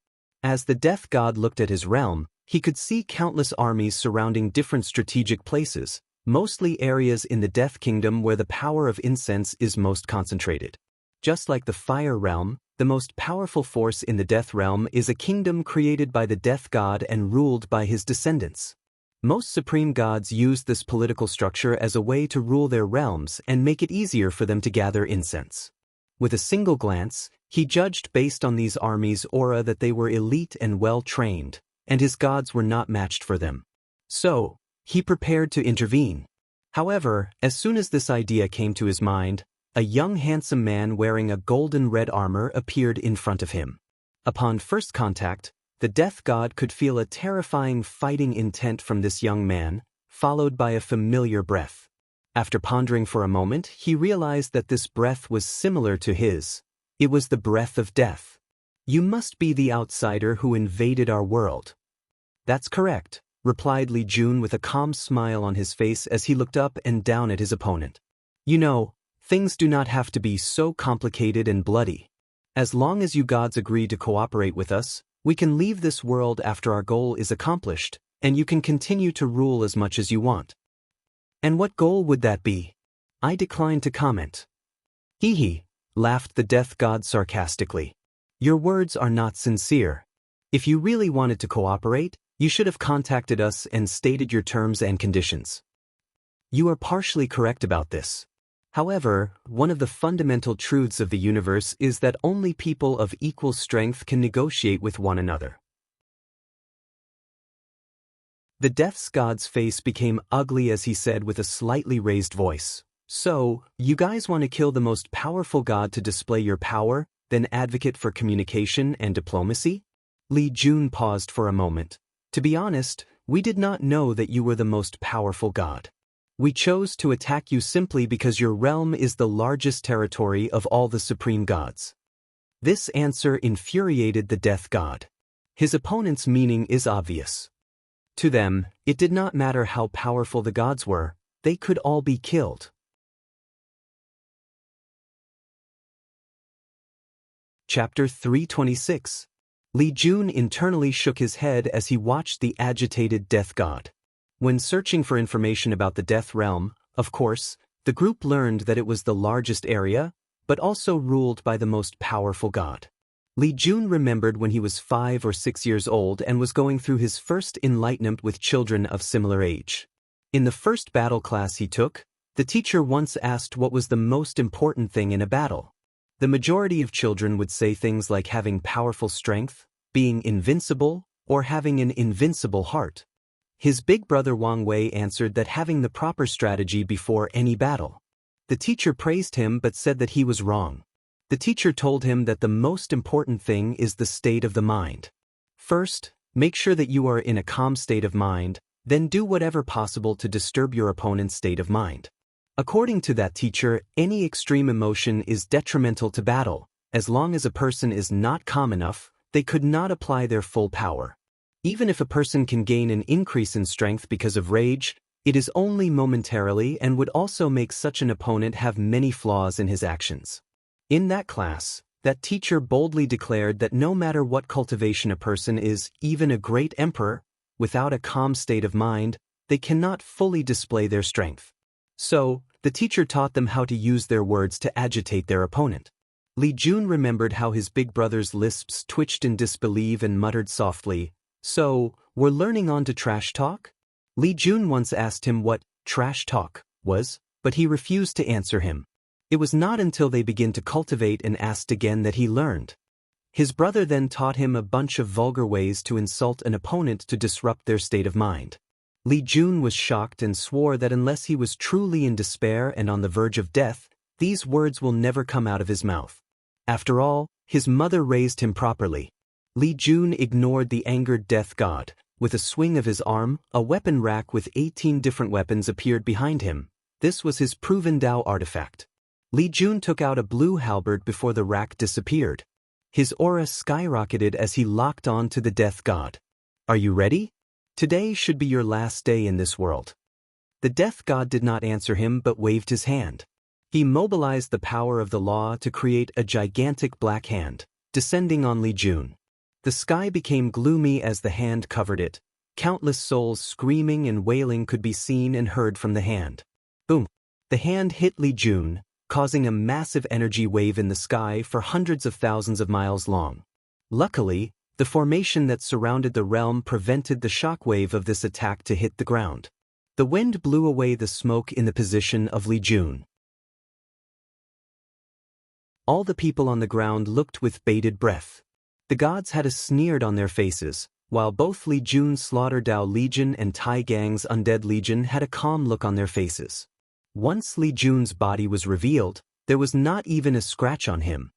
As the death god looked at his realm, he could see countless armies surrounding different strategic places, mostly areas in the Death Kingdom where the power of incense is most concentrated. Just like the Fire Realm, the most powerful force in the Death Realm is a kingdom created by the Death God and ruled by his descendants. Most supreme gods used this political structure as a way to rule their realms and make it easier for them to gather incense. With a single glance, he judged based on these armies' aura that they were elite and well-trained, and his gods were not matched for them. So, he prepared to intervene. However, as soon as this idea came to his mind, a young handsome man wearing a golden red armor appeared in front of him. Upon first contact, the death god could feel a terrifying fighting intent from this young man, followed by a familiar breath. After pondering for a moment, he realized that this breath was similar to his. It was the breath of death. "You must be the outsider who invaded our world." "That's correct," replied Li Jun with a calm smile on his face as he looked up and down at his opponent. "You know, things do not have to be so complicated and bloody. As long as you gods agree to cooperate with us, we can leave this world after our goal is accomplished, and you can continue to rule as much as you want." "And what goal would that be?" I declined to comment. "Hee hee," laughed the death god sarcastically. "Your words are not sincere. If you really wanted to cooperate, you should have contacted us and stated your terms and conditions." You are partially correct about this. However, one of the fundamental truths of the universe is that only people of equal strength can negotiate with one another. The death god's face became ugly as he said with a slightly raised voice, "So, you guys want to kill the most powerful god to display your power, then advocate for communication and diplomacy?" Li Jun paused for a moment. "To be honest, we did not know that you were the most powerful god. We chose to attack you simply because your realm is the largest territory of all the supreme gods." This answer infuriated the death god. His opponent's meaning is obvious. To them, it did not matter how powerful the gods were, they could all be killed. Chapter 326. Li Jun internally shook his head as he watched the agitated death god. When searching for information about the death realm, of course, the group learned that it was the largest area, but also ruled by the most powerful god. Li Jun remembered when he was 5 or 6 years old and was going through his first enlightenment with children of similar age. In the first battle class he took, the teacher once asked what was the most important thing in a battle. The majority of children would say things like having powerful strength, being invincible, or having an invincible heart. His big brother Wang Wei answered that having the proper strategy before any battle. The teacher praised him but said that he was wrong. The teacher told him that the most important thing is the state of the mind. First, make sure that you are in a calm state of mind, then do whatever possible to disturb your opponent's state of mind. According to that teacher, any extreme emotion is detrimental to battle. As long as a person is not calm enough, they could not apply their full power. Even if a person can gain an increase in strength because of rage, it is only momentarily and would also make such an opponent have many flaws in his actions. In that class, that teacher boldly declared that no matter what cultivation a person is, even a great emperor, without a calm state of mind, they cannot fully display their strength. So, the teacher taught them how to use their words to agitate their opponent. Li Jun remembered how his big brother's lisps twitched in disbelief and muttered softly, "So, we're learning on to trash talk?" Li Jun once asked him what trash talk was, but he refused to answer him. It was not until they began to cultivate and asked again that he learned. His brother then taught him a bunch of vulgar ways to insult an opponent to disrupt their state of mind. Li Jun was shocked and swore that unless he was truly in despair and on the verge of death, these words will never come out of his mouth. After all, his mother raised him properly. Li Jun ignored the angered death god. With a swing of his arm, a weapon rack with 18 different weapons appeared behind him. This was his proven Dao artifact. Li Jun took out a blue halberd before the rack disappeared. His aura skyrocketed as he locked on to the death god. "Are you ready? Today should be your last day in this world." The death god did not answer him but waved his hand. He mobilized the power of the law to create a gigantic black hand, descending on Li Jun. The sky became gloomy as the hand covered it. Countless souls screaming and wailing could be seen and heard from the hand. Boom! The hand hit Li Jun, causing a massive energy wave in the sky for hundreds of thousands of miles long. Luckily, The formation that surrounded the realm prevented the shockwave of this attack to hit the ground. The wind blew away the smoke in the position of Li Jun. All the people on the ground looked with bated breath. The gods had a sneer on their faces, while both Li Jun's Slaughter Dao Legion and Tai Gang's Undead Legion had a calm look on their faces. Once Li Jun's body was revealed, there was not even a scratch on him.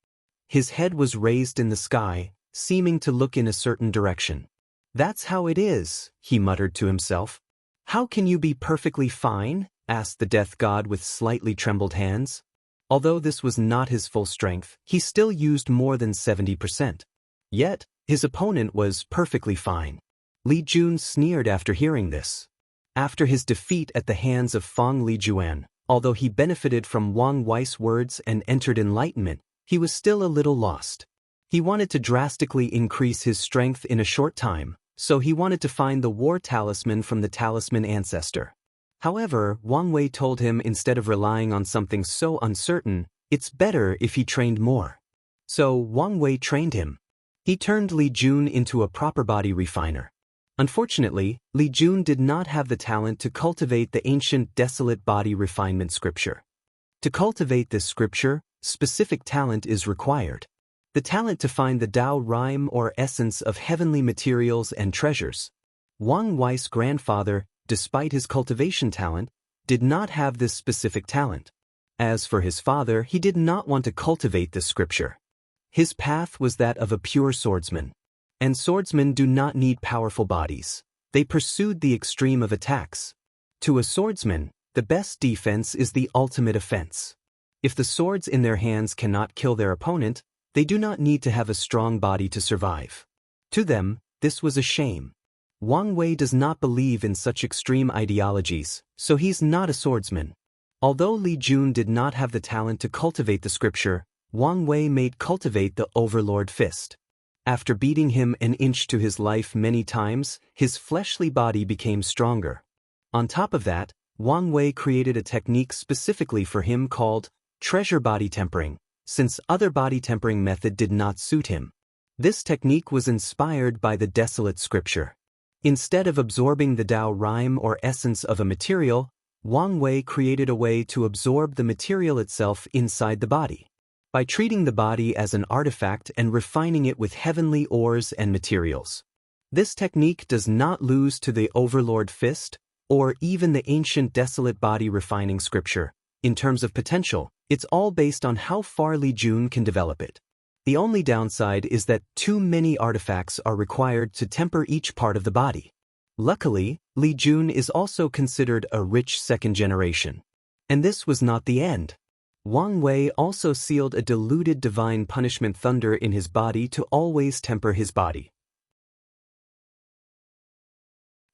His head was raised in the sky, seeming to look in a certain direction. "That's how it is," he muttered to himself. "How can you be perfectly fine?" asked the death god with slightly trembled hands. Although this was not his full strength, he still used more than 70%. Yet, his opponent was perfectly fine. Li Jun sneered after hearing this. After his defeat at the hands of Feng Lijuan, although he benefited from Wang Wei's words and entered enlightenment, he was still a little lost. He wanted to drastically increase his strength in a short time, so he wanted to find the war talisman from the talisman ancestor. However, Wang Wei told him instead of relying on something so uncertain, it's better if he trained more. So Wang Wei trained him. He turned Li Jun into a proper body refiner. Unfortunately, Li Jun did not have the talent to cultivate the ancient desolate body refinement scripture. To cultivate this scripture, specific talent is required. The talent to find the Dao rhyme or essence of heavenly materials and treasures. Wang Wei's grandfather, despite his cultivation talent, did not have this specific talent. As for his father, he did not want to cultivate this scripture. His path was that of a pure swordsman. And swordsmen do not need powerful bodies. They pursued the extreme of attacks. To a swordsman, the best defense is the ultimate offense. If the swords in their hands cannot kill their opponent, they do not need to have a strong body to survive. To them, this was a shame. Wang Wei does not believe in such extreme ideologies, so he's not a swordsman. Although Li Jun did not have the talent to cultivate the scripture, Wang Wei made cultivate the Overlord Fist. After beating him an inch to his life many times, his fleshly body became stronger. On top of that, Wang Wei created a technique specifically for him called treasure body tempering, since other body tempering method did not suit him. This technique was inspired by the desolate scripture. Instead of absorbing the Dao rhyme or essence of a material, Wang Wei created a way to absorb the material itself inside the body. By treating the body as an artifact and refining it with heavenly ores and materials. This technique does not lose to the Overlord Fist, or even the ancient desolate body refining scripture. In terms of potential, it's all based on how far Li Jun can develop it. The only downside is that too many artifacts are required to temper each part of the body. Luckily, Li Jun is also considered a rich second generation. And this was not the end. Wang Wei also sealed a diluted divine punishment thunder in his body to always temper his body.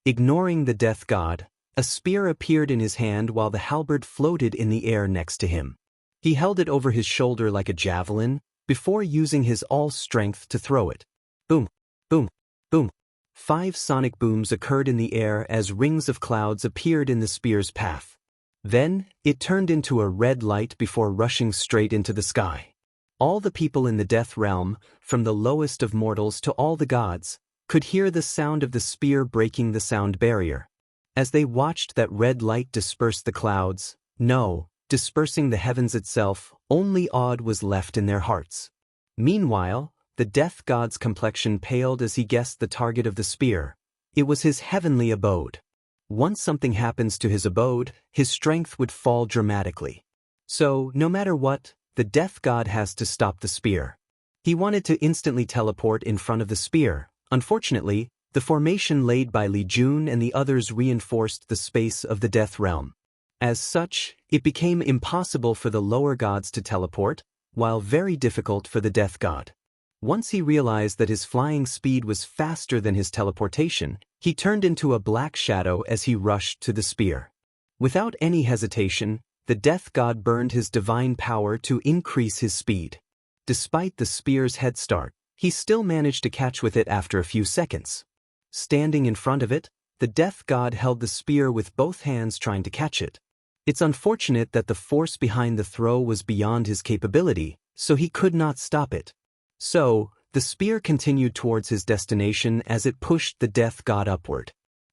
Ignoring the death god, a spear appeared in his hand while the halberd floated in the air next to him. He held it over his shoulder like a javelin, before using his all-strength to throw it. Boom, boom, boom. 5 sonic booms occurred in the air as rings of clouds appeared in the spear's path. Then, it turned into a red light before rushing straight into the sky. All the people in the death realm, from the lowest of mortals to all the gods, could hear the sound of the spear breaking the sound barrier. As they watched that red light disperse the clouds, dispersing the heavens itself, only awe was left in their hearts. Meanwhile, the death god's complexion paled as he guessed the target of the spear. It was his heavenly abode. Once something happens to his abode, his strength would fall dramatically. So, no matter what, the death god has to stop the spear. He wanted to instantly teleport in front of the spear. Unfortunately, the formation laid by Li Jun and the others reinforced the space of the death realm. As such, it became impossible for the lower gods to teleport, while very difficult for the death god. Once he realized that his flying speed was faster than his teleportation, he turned into a black shadow as he rushed to the spear. Without any hesitation, the death god burned his divine power to increase his speed. Despite the spear's head start, he still managed to catch with it after a few seconds. Standing in front of it, the death god held the spear with both hands trying to catch it. It's unfortunate that the force behind the throw was beyond his capability, so he could not stop it. So, The spear continued towards his destination as it pushed the death god upward.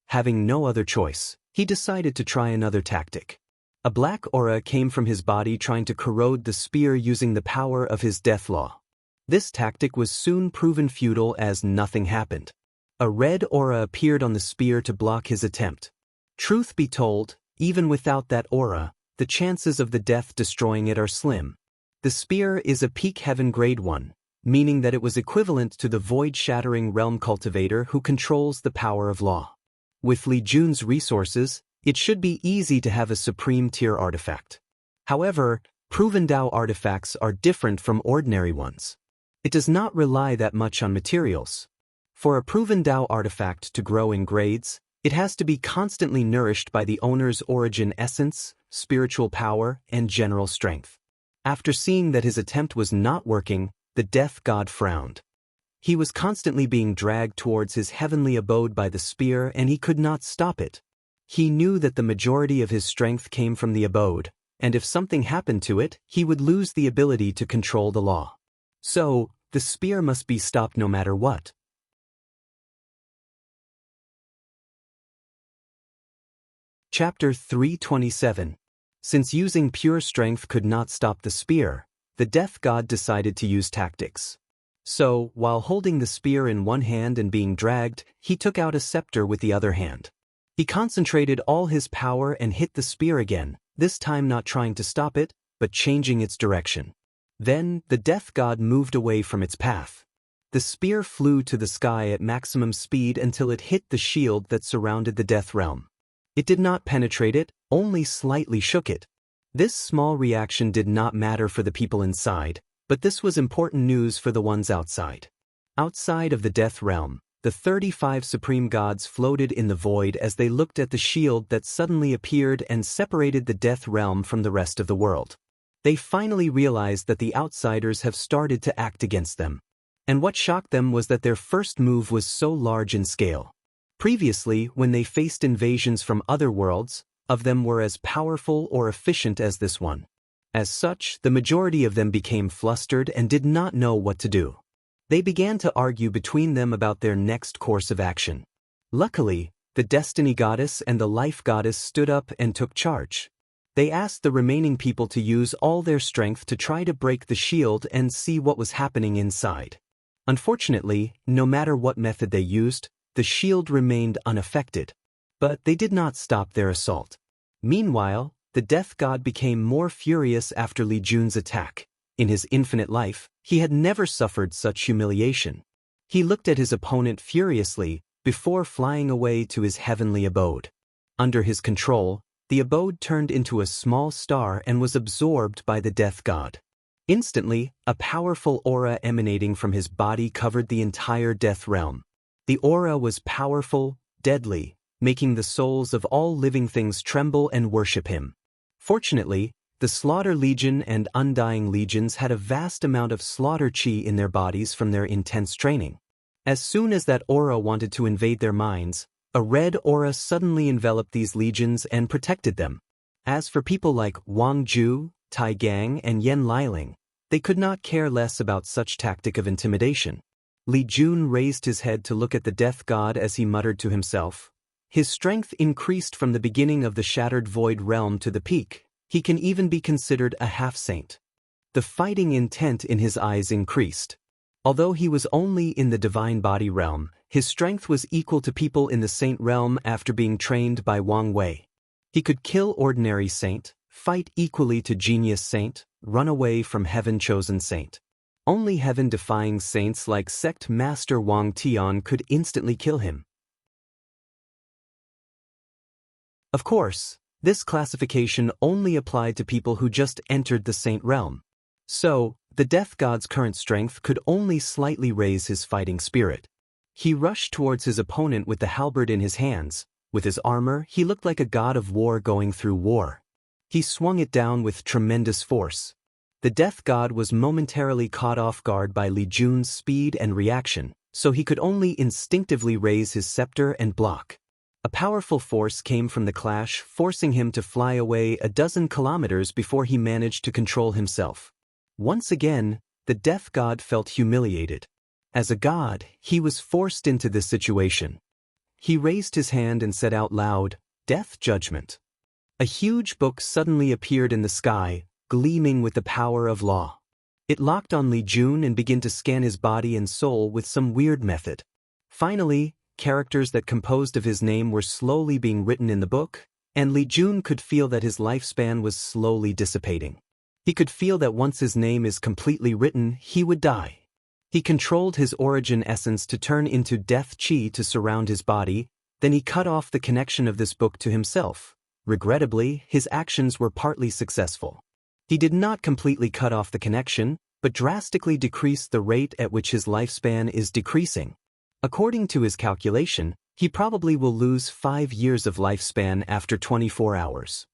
Having no other choice, he decided to try another tactic. A black aura came from his body trying to corrode the spear using the power of his death law. This tactic was soon proven futile as nothing happened. A red aura appeared on the spear to block his attempt. Truth be told, even without that aura, the chances of the death destroying it are slim. The spear is a peak heaven grade 1, meaning that it was equivalent to the void-shattering realm cultivator who controls the power of law. With Li Jun's resources, it should be easy to have a supreme tier artifact. However, proven Dao artifacts are different from ordinary ones. It does not rely that much on materials. For a proven Dao artifact to grow in grades, it has to be constantly nourished by the owner's origin essence, spiritual power, and general strength. After seeing that his attempt was not working, the death god frowned. He was constantly being dragged towards his heavenly abode by the spear and he could not stop it. He knew that the majority of his strength came from the abode, and if something happened to it, he would lose the ability to control the law. So, the spear must be stopped no matter what. Chapter 327. Since using pure strength could not stop the spear, the death god decided to use tactics. So, while holding the spear in one hand and being dragged, he took out a scepter with the other hand. He concentrated all his power and hit the spear again, this time not trying to stop it, but changing its direction. Then, the death god moved away from its path. The spear flew to the sky at maximum speed until it hit the shield that surrounded the death realm. It did not penetrate it, only slightly shook it. This small reaction did not matter for the people inside, but this was important news for the ones outside. Outside of the death realm, the 35 supreme gods floated in the void as they looked at the shield that suddenly appeared and separated the death realm from the rest of the world. They finally realized that the outsiders have started to act against them. And what shocked them was that their first move was so large in scale. Previously, when they faced invasions from other worlds, of them were as powerful or efficient as this one. As such, the majority of them became flustered and did not know what to do. They began to argue between them about their next course of action. Luckily, the Destiny Goddess and the Life Goddess stood up and took charge. They asked the remaining people to use all their strength to try to break the shield and see what was happening inside. Unfortunately, no matter what method they used, the shield remained unaffected. But they did not stop their assault. Meanwhile, the death god became more furious after Li Jun's attack. In his infinite life, he had never suffered such humiliation. He looked at his opponent furiously before flying away to his heavenly abode. Under his control, the abode turned into a small star and was absorbed by the death god. Instantly, a powerful aura emanating from his body covered the entire death realm. The aura was powerful, deadly, making the souls of all living things tremble and worship him. Fortunately, the Slaughter Legion and Undying Legions had a vast amount of slaughter chi in their bodies from their intense training. As soon as that aura wanted to invade their minds, a red aura suddenly enveloped these legions and protected them. As for people like Wang Ju, Tai Gang, and Yen Liling, they could not care less about such tactic of intimidation. Li Jun raised his head to look at the death god as he muttered to himself. His strength increased from the beginning of the shattered void realm to the peak. He can even be considered a half-saint. The fighting intent in his eyes increased. Although he was only in the divine body realm, his strength was equal to people in the saint realm after being trained by Wang Wei. He could kill ordinary saint, fight equally to genius saint, run away from heaven-chosen saint. Only heaven-defying saints like sect master Wang Tian could instantly kill him. Of course, this classification only applied to people who just entered the saint realm. So, the death god's current strength could only slightly raise his fighting spirit. He rushed towards his opponent with the halberd in his hands. With his armor, he looked like a god of war going through war. He swung it down with tremendous force. The death god was momentarily caught off guard by Li Jun's speed and reaction, so he could only instinctively raise his scepter and block. A powerful force came from the clash, forcing him to fly away a dozen kilometers before he managed to control himself. Once again, the death god felt humiliated. As a god, he was forced into this situation. He raised his hand and said out loud, "Death Judgment." A huge book suddenly appeared in the sky, gleaming with the power of law. It locked on Li Jun and began to scan his body and soul with some weird method. Finally, characters that composed of his name were slowly being written in the book, and Li Jun could feel that his lifespan was slowly dissipating. He could feel that once his name is completely written, he would die. He controlled his origin essence to turn into death qi to surround his body, then he cut off the connection of this book to himself. Regrettably, his actions were partly successful. He did not completely cut off the connection, but drastically decreased the rate at which his lifespan is decreasing. According to his calculation, he probably will lose 5 years of lifespan after 24 hours.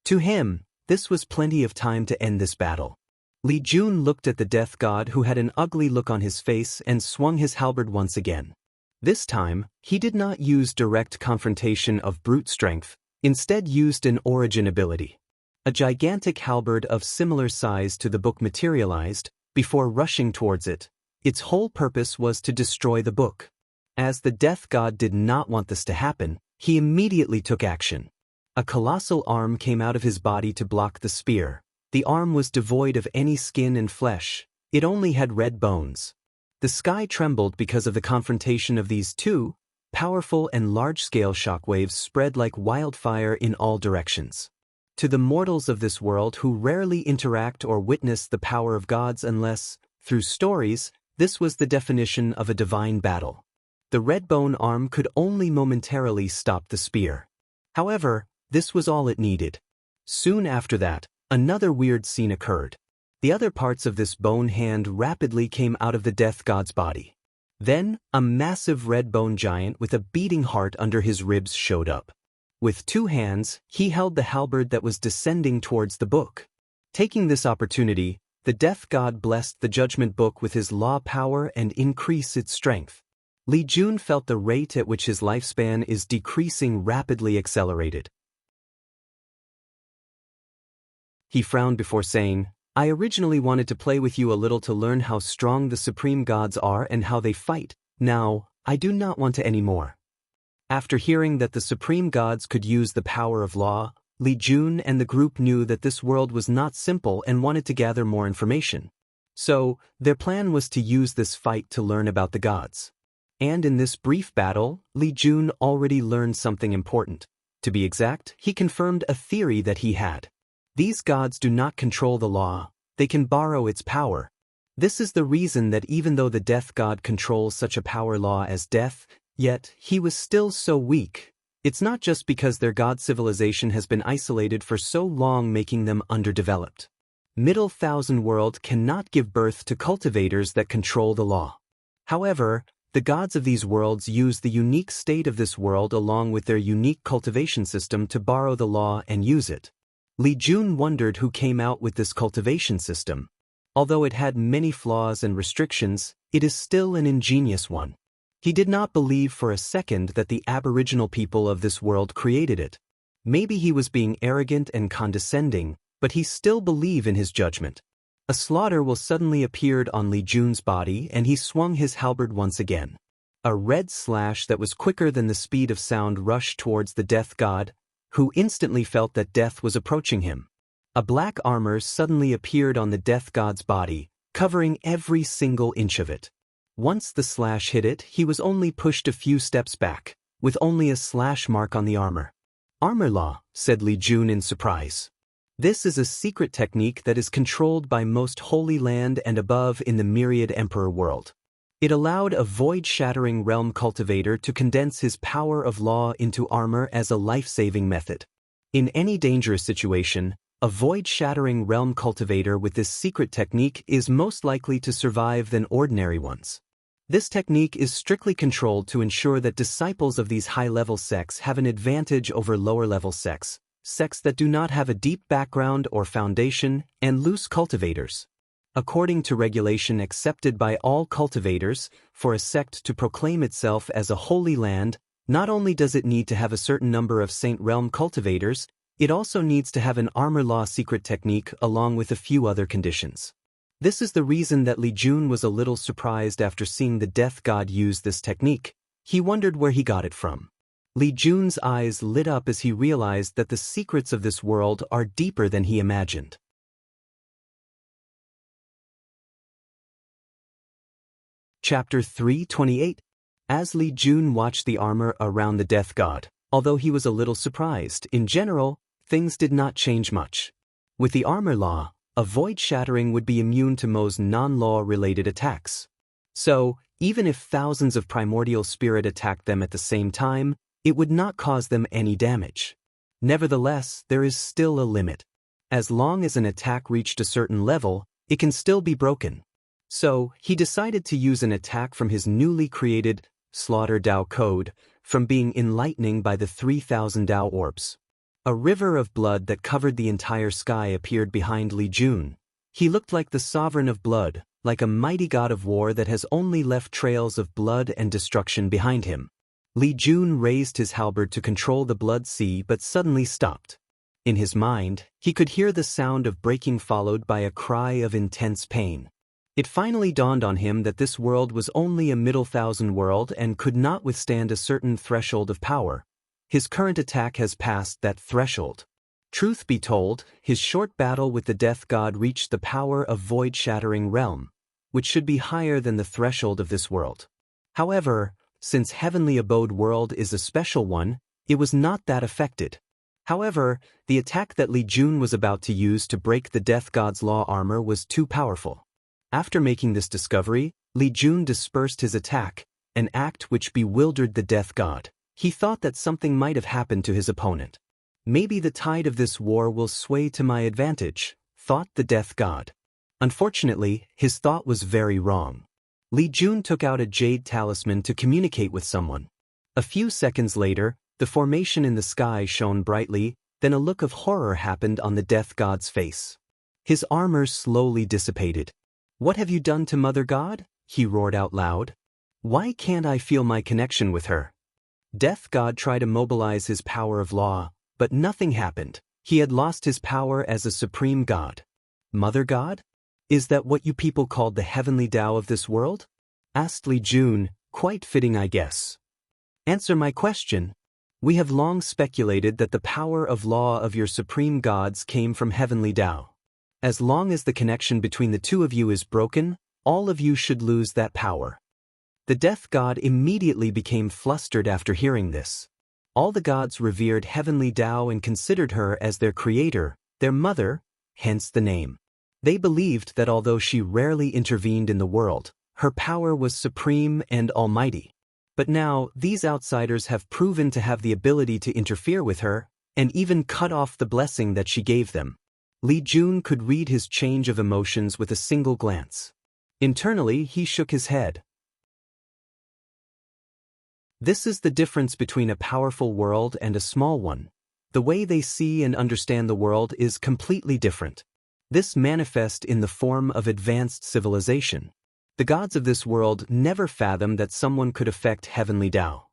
To him, this was plenty of time to end this battle. Li Jun looked at the death god who had an ugly look on his face and swung his halberd once again. This time, he did not use direct confrontation of brute strength, instead used an origin ability. A gigantic halberd of similar size to the book materialized, before rushing towards it. Its whole purpose was to destroy the book. As the death god did not want this to happen, he immediately took action. A colossal arm came out of his body to block the spear. The arm was devoid of any skin and flesh, it only had red bones. The sky trembled because of the confrontation of these two. Powerful and large-scale shockwaves spread like wildfire in all directions. To the mortals of this world who rarely interact or witness the power of gods unless, through stories, this was the definition of a divine battle. The red bone arm could only momentarily stop the spear. However, this was all it needed. Soon after that, another weird scene occurred. The other parts of this bone hand rapidly came out of the death god's body. Then, a massive red bone giant with a beating heart under his ribs showed up. With 2 hands, he held the halberd that was descending towards the book. Taking this opportunity, the death god blessed the judgment book with his law power and increased its strength. Li Jun felt the rate at which his lifespan is decreasing rapidly accelerated. He frowned before saying, "I originally wanted to play with you a little to learn how strong the supreme gods are and how they fight. Now, I do not want to anymore." After hearing that the supreme gods could use the power of law, Li Jun and the group knew that this world was not simple and wanted to gather more information. So, their plan was to use this fight to learn about the gods. And in this brief battle, Li Jun already learned something important. To be exact, he confirmed a theory that he had. These gods do not control the law, they can borrow its power. This is the reason that even though the death god controls such a power law as death, yet he was still so weak. It's not just because their god civilization has been isolated for so long making them underdeveloped. Middle Thousand World cannot give birth to cultivators that control the law. However, the gods of these worlds use the unique state of this world along with their unique cultivation system to borrow the law and use it. Li Jun wondered who came out with this cultivation system. Although it had many flaws and restrictions, it is still an ingenious one. He did not believe for a second that the aboriginal people of this world created it. Maybe he was being arrogant and condescending, but he still believed in his judgment. A slaughter will suddenly appeared on Li Jun's body and he swung his halberd once again. A red slash that was quicker than the speed of sound rushed towards the death god, who instantly felt that death was approaching him. A black armor suddenly appeared on the death god's body, covering every single inch of it. Once the slash hit it, he was only pushed a few steps back, with only a slash mark on the armor. "Armor law," said Li Jun in surprise. This is a secret technique that is controlled by most Holy Land and above in the Myriad Emperor world. It allowed a void-shattering realm cultivator to condense his power of law into armor as a life-saving method. In any dangerous situation, a void-shattering realm cultivator with this secret technique is most likely to survive than ordinary ones. This technique is strictly controlled to ensure that disciples of these high-level sects have an advantage over lower-level sects that do not have a deep background or foundation, and loose cultivators. According to regulation accepted by all cultivators, for a sect to proclaim itself as a holy land, not only does it need to have a certain number of Saint Realm cultivators, it also needs to have an armor law secret technique along with a few other conditions. This is the reason that Li Jun was a little surprised after seeing the death god use this technique. He wondered where he got it from. Li Jun's eyes lit up as he realized that the secrets of this world are deeper than he imagined. Chapter 328. As Li Jun watched the armor around the death god, although he was a little surprised, in general, things did not change much. With the armor law, a void shattering would be immune to most non-law-related attacks. So, even if thousands of primordial spirit attacked them at the same time, it would not cause them any damage. Nevertheless, there is still a limit. As long as an attack reached a certain level, it can still be broken. So, he decided to use an attack from his newly created Slaughter Dao code, from being enlightening by the 3,000 Dao orbs. A river of blood that covered the entire sky appeared behind Li Jun. He looked like the sovereign of blood, like a mighty god of war that has only left trails of blood and destruction behind him. Li Jun raised his halberd to control the blood sea but suddenly stopped. In his mind, he could hear the sound of breaking followed by a cry of intense pain. It finally dawned on him that this world was only a middle thousand world and could not withstand a certain threshold of power. His current attack has passed that threshold. Truth be told, his short battle with the death god reached the power of void-shattering realm, which should be higher than the threshold of this world. However, since Heavenly Abode world is a special one, it was not that affected. However, the attack that Li Jun was about to use to break the death god's law armor was too powerful. After making this discovery, Li Jun dispersed his attack, an act which bewildered the death god. He thought that something might have happened to his opponent. Maybe the tide of this war will sway to my advantage, thought the death god. Unfortunately, his thought was very wrong. Li Jun took out a jade talisman to communicate with someone. A few seconds later, the formation in the sky shone brightly, then a look of horror happened on the death god's face. His armor slowly dissipated. "What have you done to Mother God?" he roared out loud. "Why can't I feel my connection with her?" Death God tried to mobilize his power of law, but nothing happened. He had lost his power as a supreme god. "Mother God? Is that what you people called the heavenly Tao of this world?" asked Li Jun, quite fitting I guess. "Answer my question." "We have long speculated that the power of law of your supreme gods came from heavenly Tao. As long as the connection between the two of you is broken, all of you should lose that power." The death god immediately became flustered after hearing this. All the gods revered heavenly Tao and considered her as their creator, their mother, hence the name. They believed that although she rarely intervened in the world, her power was supreme and almighty. But now, these outsiders have proven to have the ability to interfere with her, and even cut off the blessing that she gave them. Li Jun could read his change of emotions with a single glance. Internally, he shook his head. This is the difference between a powerful world and a small one. The way they see and understand the world is completely different. This manifests in the form of advanced civilization. The gods of this world never fathomed that someone could affect heavenly Tao.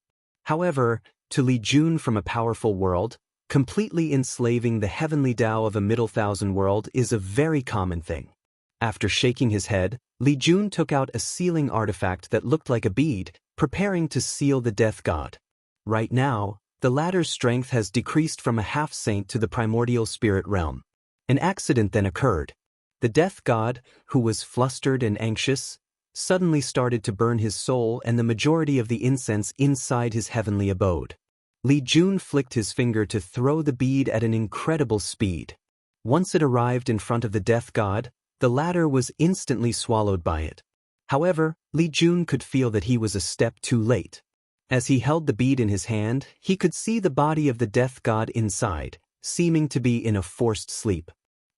However, to Li Jun from a powerful world, completely enslaving the heavenly Tao of a middle thousand world is a very common thing. After shaking his head, Li Jun took out a sealing artifact that looked like a bead, preparing to seal the death god. Right now, the latter's strength has decreased from a half-saint to the primordial spirit realm. An accident then occurred. The death god, who was flustered and anxious, suddenly started to burn his soul and the majority of the incense inside his heavenly abode. Li Jun flicked his finger to throw the bead at an incredible speed. Once it arrived in front of the death god, the latter was instantly swallowed by it. However, Li Jun could feel that he was a step too late. As he held the bead in his hand, he could see the body of the death god inside, seeming to be in a forced sleep.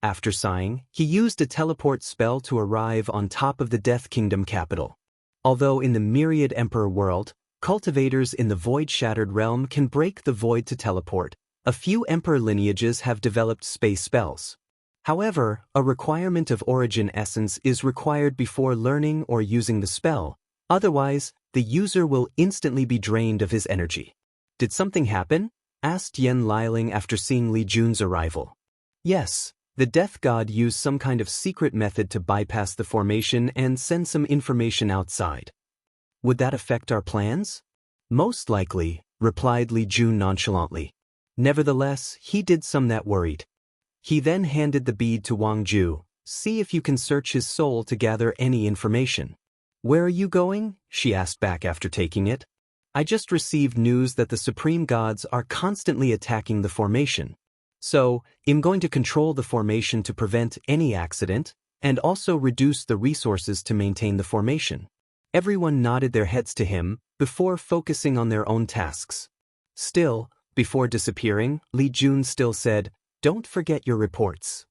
After sighing, he used a teleport spell to arrive on top of the Death Kingdom capital. Although in the Myriad Emperor world, cultivators in the void-shattered realm can break the void to teleport, a few emperor lineages have developed space spells. However, a requirement of origin essence is required before learning or using the spell, otherwise, the user will instantly be drained of his energy. "Did something happen?" asked Yen Liling after seeing Li Jun's arrival. "Yes, The death god used some kind of secret method to bypass the formation and send some information outside. Would that affect our plans? Most likely, replied Li Jun nonchalantly. Nevertheless, he did some that worried. He then handed the bead to Wang Ju. See if you can search his soul to gather any information. Where are you going? She asked back after taking it. I just received news that the supreme gods are constantly attacking the formation. So, I'm going to control the formation to prevent any accident, and also reduce the resources to maintain the formation. Everyone nodded their heads to him, before focusing on their own tasks. Still, before disappearing, Li Jun still said, don't forget your reports.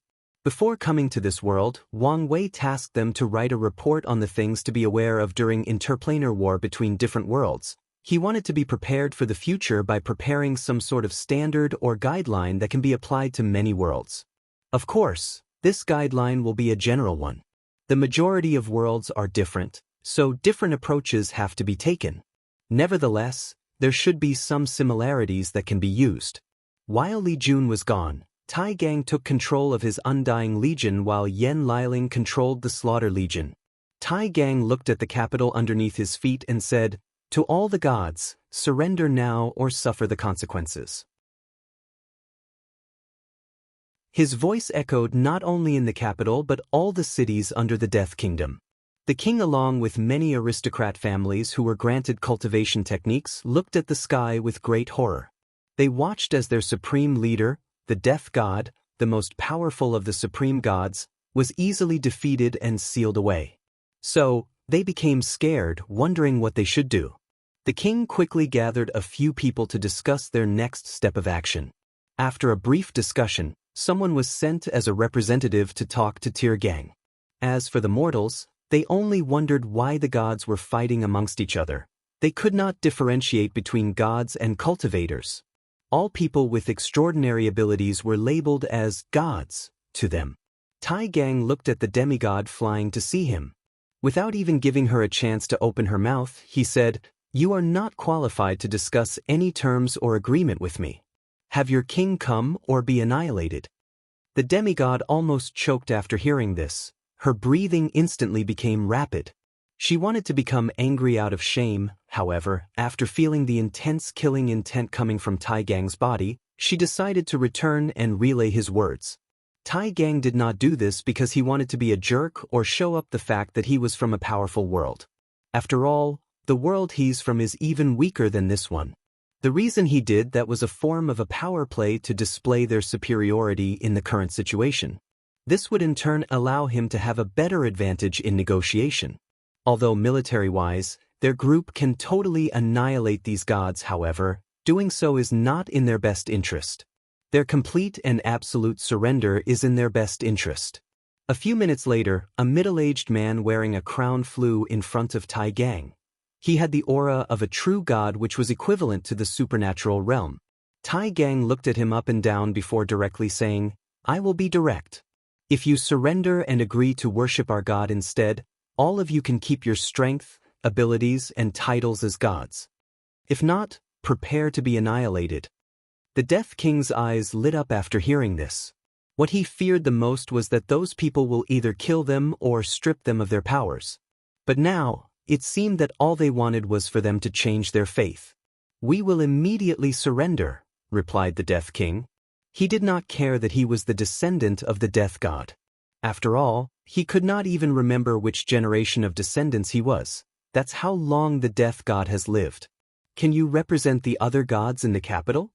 Before coming to this world, Wang Wei tasked them to write a report on the things to be aware of during interplanar war between different worlds. He wanted to be prepared for the future by preparing some sort of standard or guideline that can be applied to many worlds. Of course, this guideline will be a general one. The majority of worlds are different, so different approaches have to be taken. Nevertheless, there should be some similarities that can be used. While Li Jun was gone, Tai Gang took control of his Undying Legion while Yen Liling controlled the Slaughter Legion. Tai Gang looked at the capital underneath his feet and said, to all the gods, surrender now or suffer the consequences. His voice echoed not only in the capital but all the cities under the Death Kingdom. The king along with many aristocrat families who were granted cultivation techniques looked at the sky with great horror. They watched as their supreme leader, the Death God, the most powerful of the supreme gods, was easily defeated and sealed away. So, they became scared, wondering what they should do. The king quickly gathered a few people to discuss their next step of action. After a brief discussion, someone was sent as a representative to talk to Tier Gang. As for the mortals, they only wondered why the gods were fighting amongst each other. They could not differentiate between gods and cultivators. All people with extraordinary abilities were labeled as gods to them. Tai Gang looked at the demigod flying to see him. Without even giving her a chance to open her mouth, he said, you are not qualified to discuss any terms or agreement with me. Have your king come or be annihilated. The demigod almost choked after hearing this. Her breathing instantly became rapid. She wanted to become angry out of shame, however, after feeling the intense killing intent coming from Tai Gang's body, she decided to return and relay his words. Tai Gang did not do this because he wanted to be a jerk or show up the fact that he was from a powerful world. After all, the world he's from is even weaker than this one. The reason he did that was a form of a power play to display their superiority in the current situation. This would in turn allow him to have a better advantage in negotiation. Although military-wise, their group can totally annihilate these gods, however, doing so is not in their best interest. Their complete and absolute surrender is in their best interest. A few minutes later, a middle-aged man wearing a crown flew in front of Tai Gang. He had the aura of a true god which was equivalent to the supernatural realm. Tai Gang looked at him up and down before directly saying, I will be direct. If you surrender and agree to worship our god instead, all of you can keep your strength, abilities, and titles as gods. If not, prepare to be annihilated. The Death King's eyes lit up after hearing this. What he feared the most was that those people will either kill them or strip them of their powers. But now, it seemed that all they wanted was for them to change their faith. We will immediately surrender, replied the Death King. He did not care that he was the descendant of the Death God. After all, he could not even remember which generation of descendants he was. That's how long the Death God has lived. Can you represent the other gods in the capital?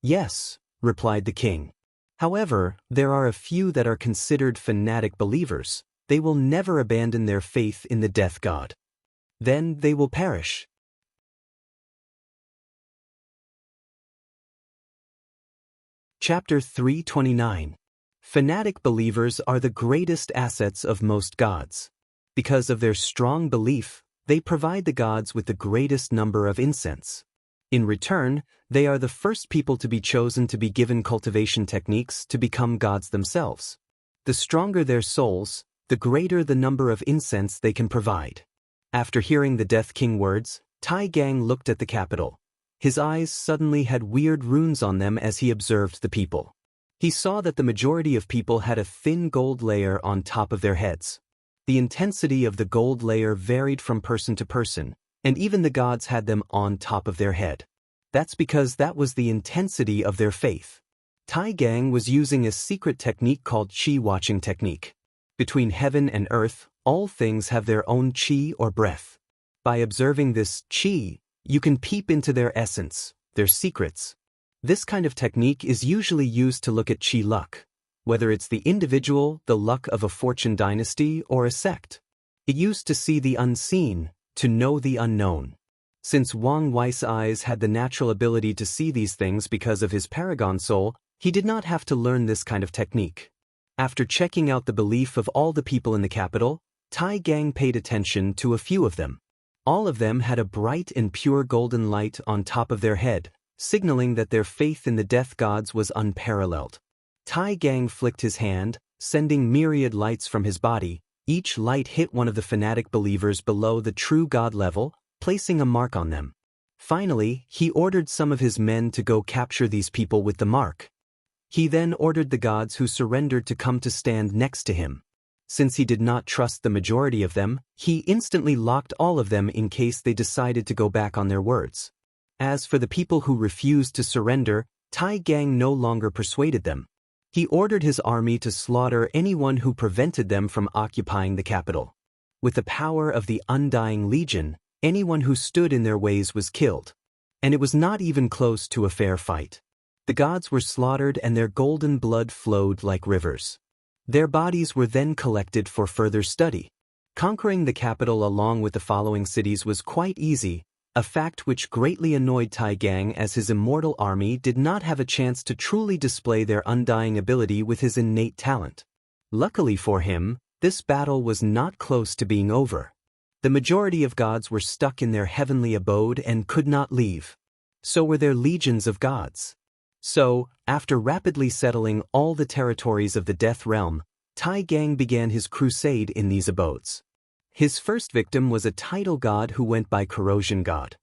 Yes, replied the king. However, there are a few that are considered fanatic believers. They will never abandon their faith in the Death God. Then they will perish. Chapter 329. Fanatic believers are the greatest assets of most gods. Because of their strong belief, they provide the gods with the greatest number of incense. In return, they are the first people to be chosen to be given cultivation techniques to become gods themselves. The stronger their souls, the greater the number of incense they can provide. After hearing the Death King words, Tai Gang looked at the capital. His eyes suddenly had weird runes on them as he observed the people. He saw that the majority of people had a thin gold layer on top of their heads. The intensity of the gold layer varied from person to person, and even the gods had them on top of their head. That's because that was the intensity of their faith. Tai Gang was using a secret technique called qi watching technique. Between heaven and earth, all things have their own qi or breath. By observing this qi, you can peep into their essence, their secrets. This kind of technique is usually used to look at qi luck, whether it's the individual, the luck of a fortune dynasty, or a sect. It used to see the unseen, to know the unknown. Since Wang Li's eyes had the natural ability to see these things because of his paragon soul, he did not have to learn this kind of technique. After checking out the belief of all the people in the capital, Tai Gang paid attention to a few of them. All of them had a bright and pure golden light on top of their head, signaling that their faith in the death gods was unparalleled. Tai Gang flicked his hand, sending myriad lights from his body. Each light hit one of the fanatic believers below the true god level, placing a mark on them. Finally, he ordered some of his men to go capture these people with the mark. He then ordered the gods who surrendered to come to stand next to him. Since he did not trust the majority of them, he instantly locked all of them in case they decided to go back on their words. As for the people who refused to surrender, Tai Gang no longer persuaded them. He ordered his army to slaughter anyone who prevented them from occupying the capital. With the power of the Undying Legion, anyone who stood in their ways was killed. And it was not even close to a fair fight. The gods were slaughtered and their golden blood flowed like rivers. Their bodies were then collected for further study. Conquering the capital along with the following cities was quite easy, a fact which greatly annoyed Tai Gang as his immortal army did not have a chance to truly display their undying ability with his innate talent. Luckily for him, this battle was not close to being over. The majority of gods were stuck in their heavenly abode and could not leave. So were their legions of gods. So, after rapidly settling all the territories of the Death Realm, Tai Gang began his crusade in these abodes. His first victim was a tidal god who went by Corrosion God.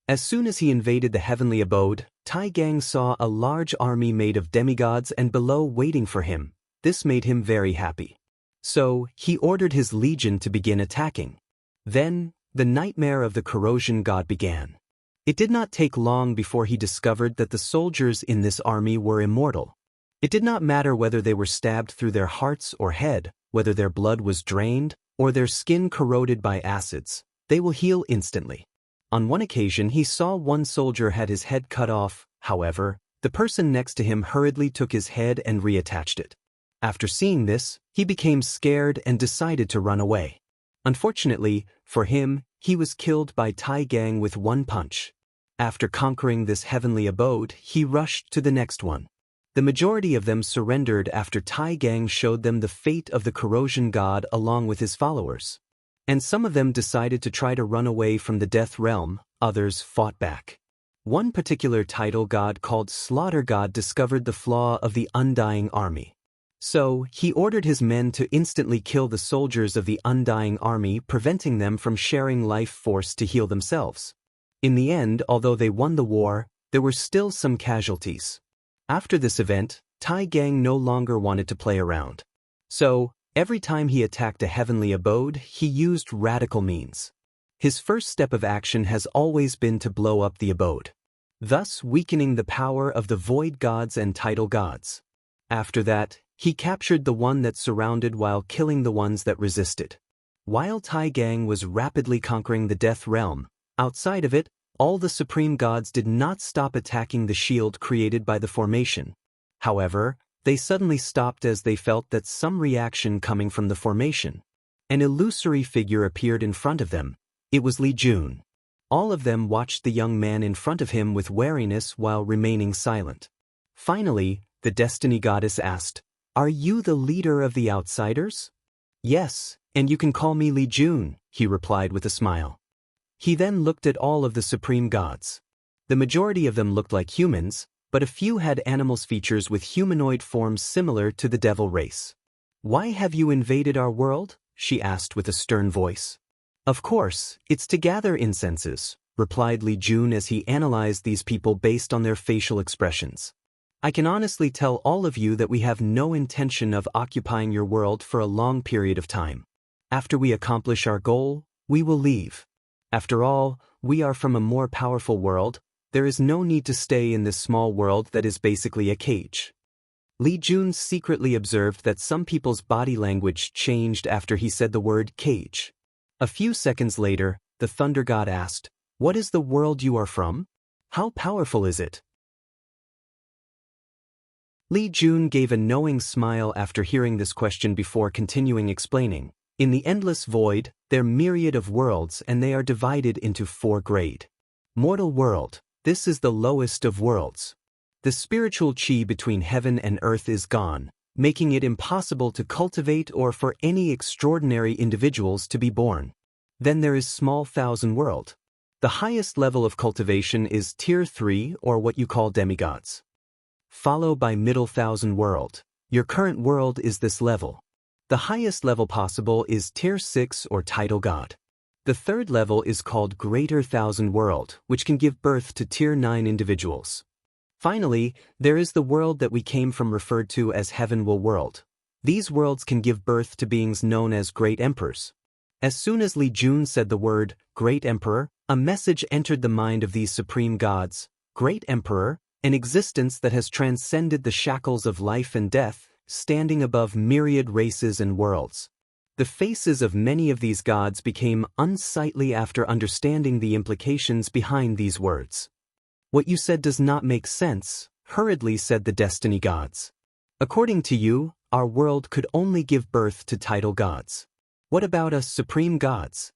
As soon as he invaded the heavenly abode, Tai Gang saw a large army made of demigods and below waiting for him. This made him very happy. So, he ordered his legion to begin attacking. Then, the nightmare of the Corrosion God began. It did not take long before he discovered that the soldiers in this army were immortal. It did not matter whether they were stabbed through their hearts or head, whether their blood was drained, or their skin corroded by acids, they will heal instantly. On one occasion he saw one soldier had his head cut off, however, the person next to him hurriedly took his head and reattached it. After seeing this, he became scared and decided to run away. Unfortunately, for him, he was killed by Tai Gang with one punch. After conquering this heavenly abode, he rushed to the next one. The majority of them surrendered after Tai Gang showed them the fate of the Corrosion God along with his followers. And some of them decided to try to run away from the Death Realm, others fought back. One particular tidal god called Slaughter God discovered the flaw of the Undying Army. So, he ordered his men to instantly kill the soldiers of the Undying Army, preventing them from sharing life force to heal themselves. In the end, although they won the war, there were still some casualties. After this event, Tai Gang no longer wanted to play around. So, every time he attacked a heavenly abode, he used radical means. His first step of action has always been to blow up the abode, thus weakening the power of the void gods and tidal gods. After that, he captured the one that surrounded while killing the ones that resisted. While Tai Gang was rapidly conquering the Death Realm, outside of it, all the supreme gods did not stop attacking the shield created by the formation. However, they suddenly stopped as they felt that some reaction coming from the formation. An illusory figure appeared in front of them. It was Li Jun. All of them watched the young man in front of him with wariness while remaining silent. Finally, the Destiny Goddess asked, "Are you the leader of the outsiders?" "Yes, and you can call me Li Jun," he replied with a smile. He then looked at all of the supreme gods. The majority of them looked like humans, but a few had animals' features with humanoid forms similar to the devil race. "Why have you invaded our world?" she asked with a stern voice. "Of course, it's to gather incenses," replied Li Jun as he analyzed these people based on their facial expressions. I can honestly tell all of you that we have no intention of occupying your world for a long period of time. After we accomplish our goal, we will leave. After all, we are from a more powerful world. There is no need to stay in this small world that is basically a cage. Li Jun secretly observed that some people's body language changed after he said the word cage. A few seconds later, the Thunder God asked, "What is the world you are from? How powerful is it?" Li Jun gave a knowing smile after hearing this question before continuing explaining. In the endless void, there are myriad of worlds and they are divided into 4 grade. Mortal world, this is the lowest of worlds. The spiritual chi between heaven and earth is gone, making it impossible to cultivate or for any extraordinary individuals to be born. Then there is small thousand world. The highest level of cultivation is tier 3 or what you call demigods. Followed by middle thousand world. Your current world is this level. The highest level possible is tier 6 or title god. The third level is called greater thousand world, which can give birth to tier 9 individuals. Finally, there is the world that we came from referred to as heaven will world. These worlds can give birth to beings known as great emperors. As soon as Li Jun said the word great emperor, a message entered the mind of these supreme gods. Great emperor, an existence that has transcended the shackles of life and death, standing above myriad races and worlds. The faces of many of these gods became unsightly after understanding the implications behind these words. "What you said does not make sense," hurriedly said the destiny gods. "According to you, our world could only give birth to title gods. What about us supreme gods?"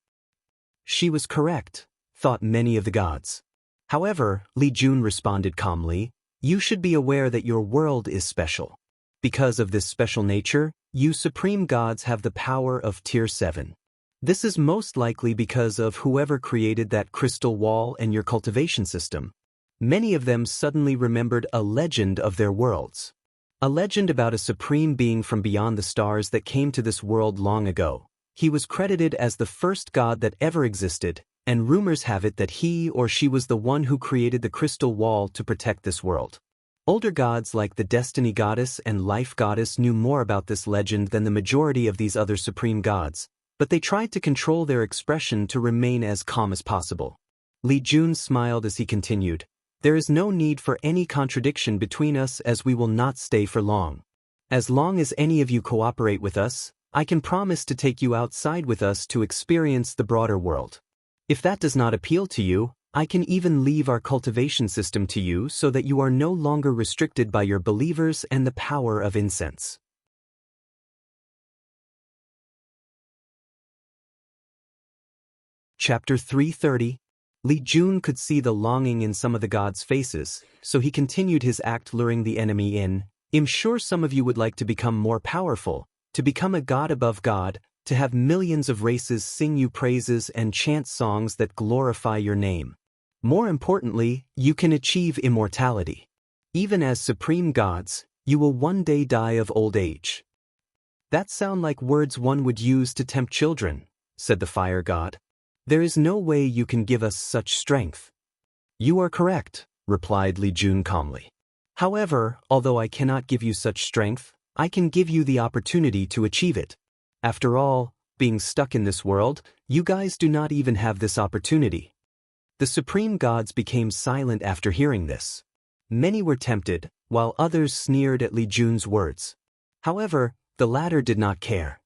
She was correct, thought many of the gods. However, Li Jun responded calmly, "You should be aware that your world is special. Because of this special nature, you supreme gods have the power of tier 7. This is most likely because of whoever created that crystal wall and your cultivation system. Many of them suddenly remembered a legend of their worlds. A legend about a supreme being from beyond the stars that came to this world long ago. He was credited as the first god that ever existed, and rumors have it that he or she was the one who created the crystal wall to protect this world. Older gods like the Destiny Goddess and Life Goddess knew more about this legend than the majority of these other supreme gods, but they tried to control their expression to remain as calm as possible. Li Jun smiled as he continued, "There is no need for any contradiction between us as we will not stay for long. As long as any of you cooperate with us, I can promise to take you outside with us to experience the broader world. If that does not appeal to you, I can even leave our cultivation system to you so that you are no longer restricted by your believers and the power of incense." Chapter 330. Li Jun could see the longing in some of the gods' faces, so he continued his act luring the enemy in. "I'm sure some of you would like to become more powerful, to become a god above God, to have millions of races sing you praises and chant songs that glorify your name. More importantly, you can achieve immortality. Even as supreme gods, you will one day die of old age." "That sound like words one would use to tempt children," said the fire god. "There is no way you can give us such strength." "You are correct," replied Li Jun calmly. "However, although I cannot give you such strength, I can give you the opportunity to achieve it. After all, being stuck in this world, you guys do not even have this opportunity." The supreme gods became silent after hearing this. Many were tempted, while others sneered at Li Jun's words. However, the latter did not care.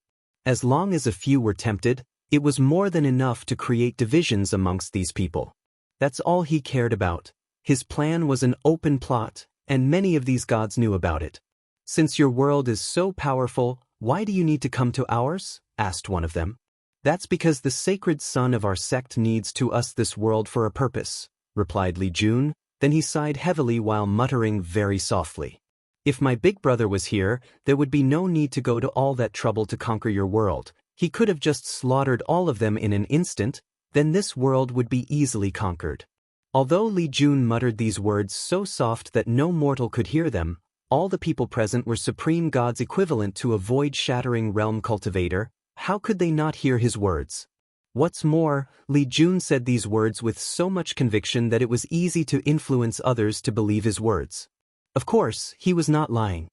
As long as a few were tempted, it was more than enough to create divisions amongst these people. That's all he cared about. His plan was an open plot, and many of these gods knew about it. "Since your world is so powerful, why do you need to come to ours?" asked one of them. "That's because the sacred son of our sect needs to us this world for a purpose," replied Li Jun. Then he sighed heavily while muttering very softly. "If my big brother was here, there would be no need to go to all that trouble to conquer your world. He could have just slaughtered all of them in an instant, then this world would be easily conquered." Although Li Jun muttered these words so soft that no mortal could hear them, all the people present were supreme gods equivalent to a void-shattering realm cultivator. How could they not hear his words? What's more, Li Jun said these words with so much conviction that it was easy to influence others to believe his words. Of course, he was not lying.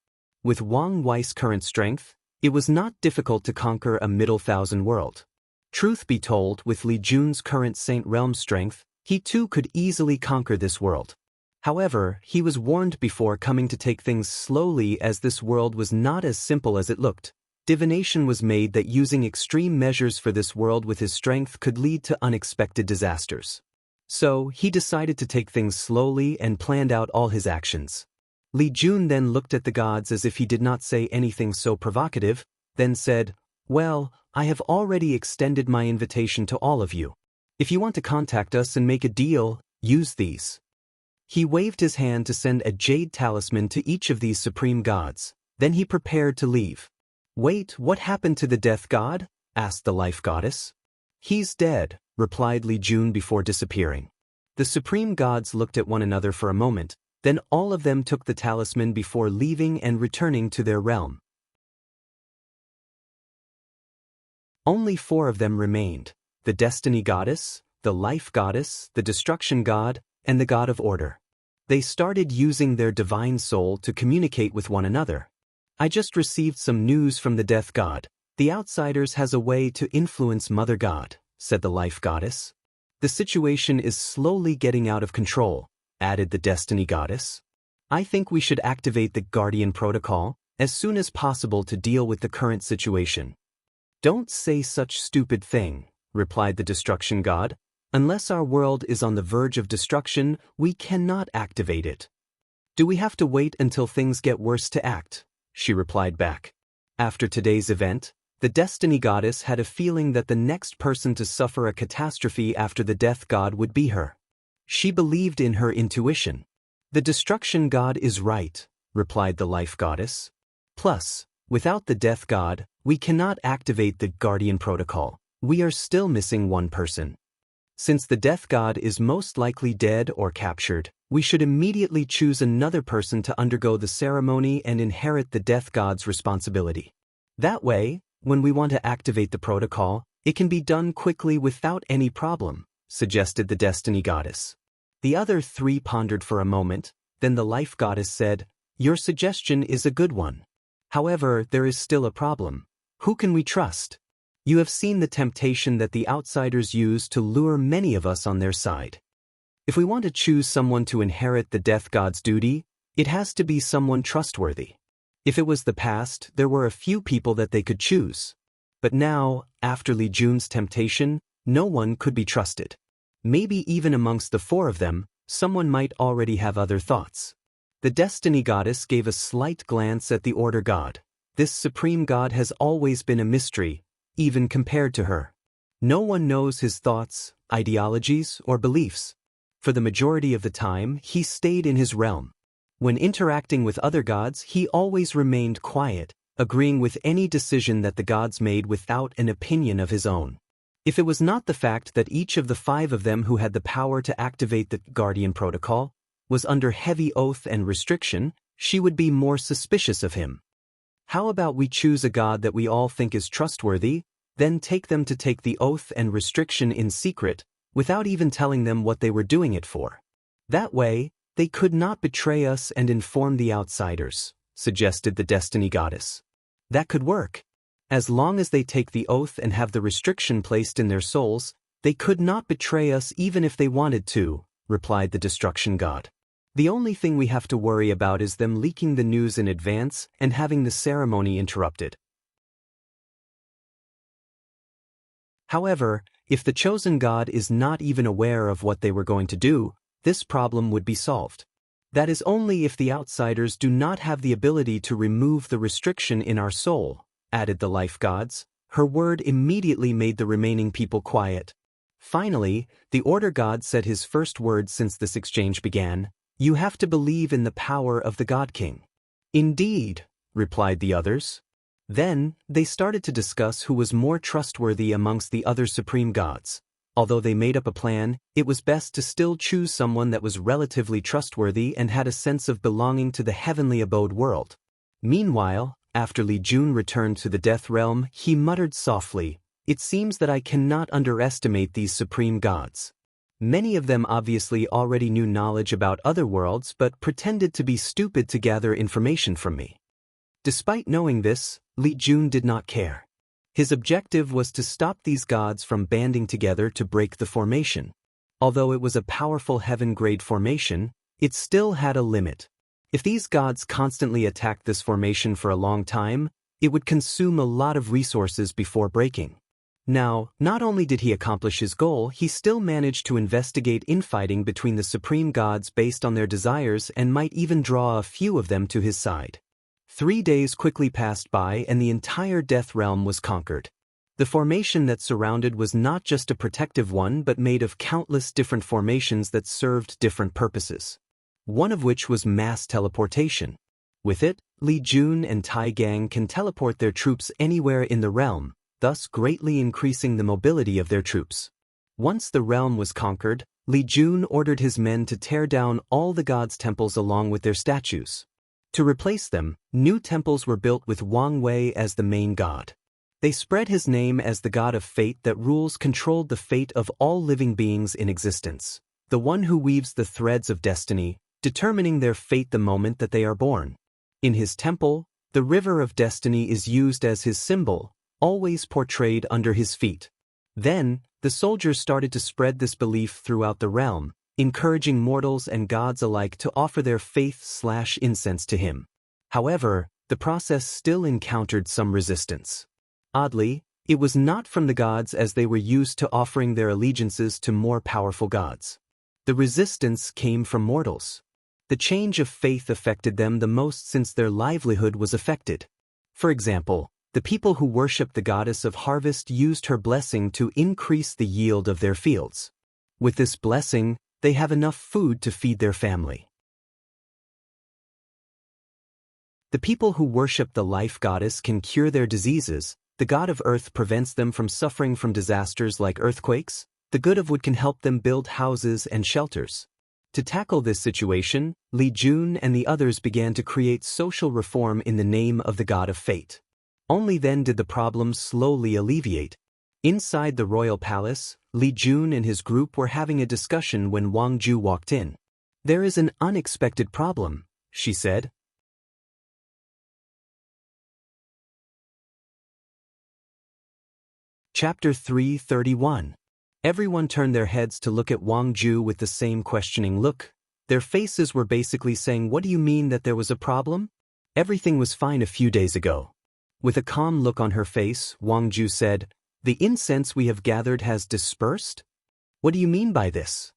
With Wang Wei's current strength, it was not difficult to conquer a middle thousand world. Truth be told, with Li Jun's current Saint Realm strength, he too could easily conquer this world. However, he was warned before coming to take things slowly, as this world was not as simple as it looked. Divination was made that using extreme measures for this world with his strength could lead to unexpected disasters. So, he decided to take things slowly and planned out all his actions. Li Jun then looked at the gods as if he did not say anything so provocative, then said, "Well, I have already extended my invitation to all of you. If you want to contact us and make a deal, use these." He waved his hand to send a jade talisman to each of these supreme gods. Then he prepared to leave. "Wait, what happened to the death god?" asked the life goddess. "He's dead," replied Li Jun before disappearing. The supreme gods looked at one another for a moment, then all of them took the talisman before leaving and returning to their realm. Only 4 of them remained: the destiny goddess, the life goddess, the destruction god, and the god of order. They started using their divine soul to communicate with one another. "I just received some news from the death god. The outsiders has a way to influence Mother God," said the life goddess. "The situation is slowly getting out of control," added the destiny goddess. "I think we should activate the Guardian Protocol as soon as possible to deal with the current situation." "Don't say such stupid thing," replied the destruction god. "Unless our world is on the verge of destruction, we cannot activate it." "Do we have to wait until things get worse to act?" she replied back. After today's event, the destiny goddess had a feeling that the next person to suffer a catastrophe after the death god would be her. She believed in her intuition. "The destruction god is right," replied the life goddess. "Plus, without the death god, we cannot activate the Guardian Protocol. We are still missing one person. Since the death god is most likely dead or captured, we should immediately choose another person to undergo the ceremony and inherit the death god's responsibility. That way, when we want to activate the protocol, it can be done quickly without any problem," suggested the destiny goddess. The other 3 pondered for a moment, then the life goddess said, "Your suggestion is a good one. However, there is still a problem. Who can we trust? You have seen the temptation that the outsiders use to lure many of us on their side. If we want to choose someone to inherit the death god's duty, it has to be someone trustworthy. If it was the past, there were a few people that they could choose. But now, after Li Jun's temptation, no one could be trusted. Maybe even amongst the 4 of them, someone might already have other thoughts." The destiny goddess gave a slight glance at the order god. This supreme god has always been a mystery, even compared to her. No one knows his thoughts, ideologies, or beliefs. For the majority of the time, he stayed in his realm. When interacting with other gods, he always remained quiet, agreeing with any decision that the gods made without an opinion of his own. If it was not the fact that each of the 5 of them who had the power to activate the Guardian Protocol was under heavy oath and restriction, she would be more suspicious of him. "How about we choose a god that we all think is trustworthy, then take them to take the oath and restriction in secret, without even telling them what they were doing it for? That way, they could not betray us and inform the outsiders," suggested the destiny goddess. "That could work. As long as they take the oath and have the restriction placed in their souls, they could not betray us even if they wanted to," replied the destruction god. "The only thing we have to worry about is them leaking the news in advance and having the ceremony interrupted." However, if the chosen god is not even aware of what they were going to do, this problem would be solved. That is only if the outsiders do not have the ability to remove the restriction in our soul, added the life gods. Her word immediately made the remaining people quiet. Finally, the order god said his first word since this exchange began: "You have to believe in the power of the God King." "Indeed," replied the others. Then, they started to discuss who was more trustworthy amongst the other supreme gods. Although they made up a plan, it was best to still choose someone that was relatively trustworthy and had a sense of belonging to the heavenly abode world. Meanwhile, after Li Jun returned to the death realm, he muttered softly, It seems that I cannot underestimate these supreme gods. Many of them obviously already knew knowledge about other worlds but pretended to be stupid to gather information from me. Despite knowing this, Li Jun did not care. His objective was to stop these gods from banding together to break the formation. Although it was a powerful heaven-grade formation, it still had a limit. If these gods constantly attacked this formation for a long time, it would consume a lot of resources before breaking. Now, not only did he accomplish his goal, he still managed to investigate infighting between the supreme gods based on their desires and might even draw a few of them to his side. 3 days quickly passed by and the entire Death Realm was conquered. The formation that surrounded was not just a protective one but made of countless different formations that served different purposes. One of which was mass teleportation. With it, Li Jun and Tai Gang can teleport their troops anywhere in the realm, thus greatly increasing the mobility of their troops. Once the realm was conquered, Li Jun ordered his men to tear down all the gods' temples along with their statues. To replace them, new temples were built with Wang Wei as the main god. They spread his name as the god of fate that controlled the fate of all living beings in existence, the one who weaves the threads of destiny, determining their fate the moment that they are born. In his temple, the river of destiny is used as his symbol, always portrayed under his feet. Then, the soldiers started to spread this belief throughout the realm, encouraging mortals and gods alike to offer their faith/incense to him. However, the process still encountered some resistance. Oddly, it was not from the gods as they were used to offering their allegiances to more powerful gods. The resistance came from mortals. The change of faith affected them the most since their livelihood was affected. For example, the people who worshipped the goddess of harvest used her blessing to increase the yield of their fields. With this blessing, they have enough food to feed their family. The people who worship the life goddess can cure their diseases. The god of earth prevents them from suffering from disasters like earthquakes. The god of wood can help them build houses and shelters. To tackle this situation, Li Jun and the others began to create social reform in the name of the god of fate. Only then did the problem slowly alleviate. Inside the royal palace, Li Jun and his group were having a discussion when Wang Ju walked in. "There is an unexpected problem," she said. Chapter 331. Everyone turned their heads to look at Wang Ju with the same questioning look. Their faces were basically saying, "What do you mean that there was a problem? Everything was fine a few days ago." With a calm look on her face, Wang Ju said, "The incense we have gathered has dispersed? What do you mean by this?"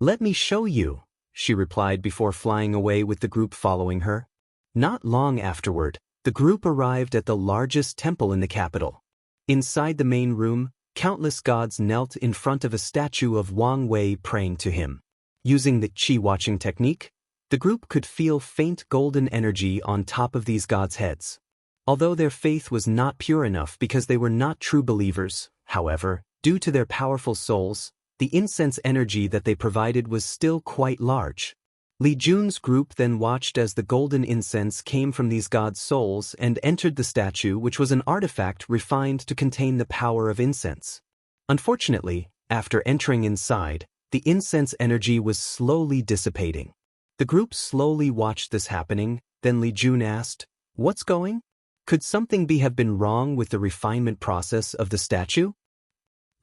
"Let me show you," she replied before flying away with the group following her. Not long afterward, the group arrived at the largest temple in the capital. Inside the main room, countless gods knelt in front of a statue of Wang Wei praying to him. Using the qi-watching technique, the group could feel faint golden energy on top of these gods' heads. Although their faith was not pure enough because they were not true believers, however, due to their powerful souls, the incense energy that they provided was still quite large. Li Jun's group then watched as the golden incense came from these gods' souls and entered the statue, which was an artifact refined to contain the power of incense. Unfortunately, after entering inside, the incense energy was slowly dissipating. The group slowly watched this happening, then Li Jun asked, "What's going? Could something have been wrong with the refinement process of the statue?"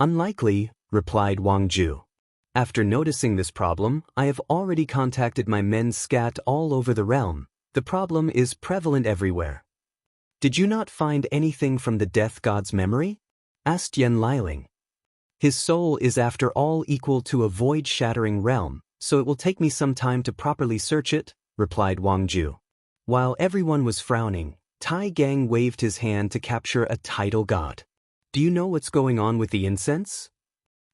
"Unlikely," replied Wang Ju. "After noticing this problem, I have already contacted my men scattered all over the realm. The problem is prevalent everywhere." "Did you not find anything from the death god's memory?" asked Yan Liling. "His soul is after all equal to a void-shattering realm, so it will take me some time to properly search it," replied Wang Ju. While everyone was frowning, Tai Gang waved his hand to capture a tidal god. "Do you know what's going on with the incense?"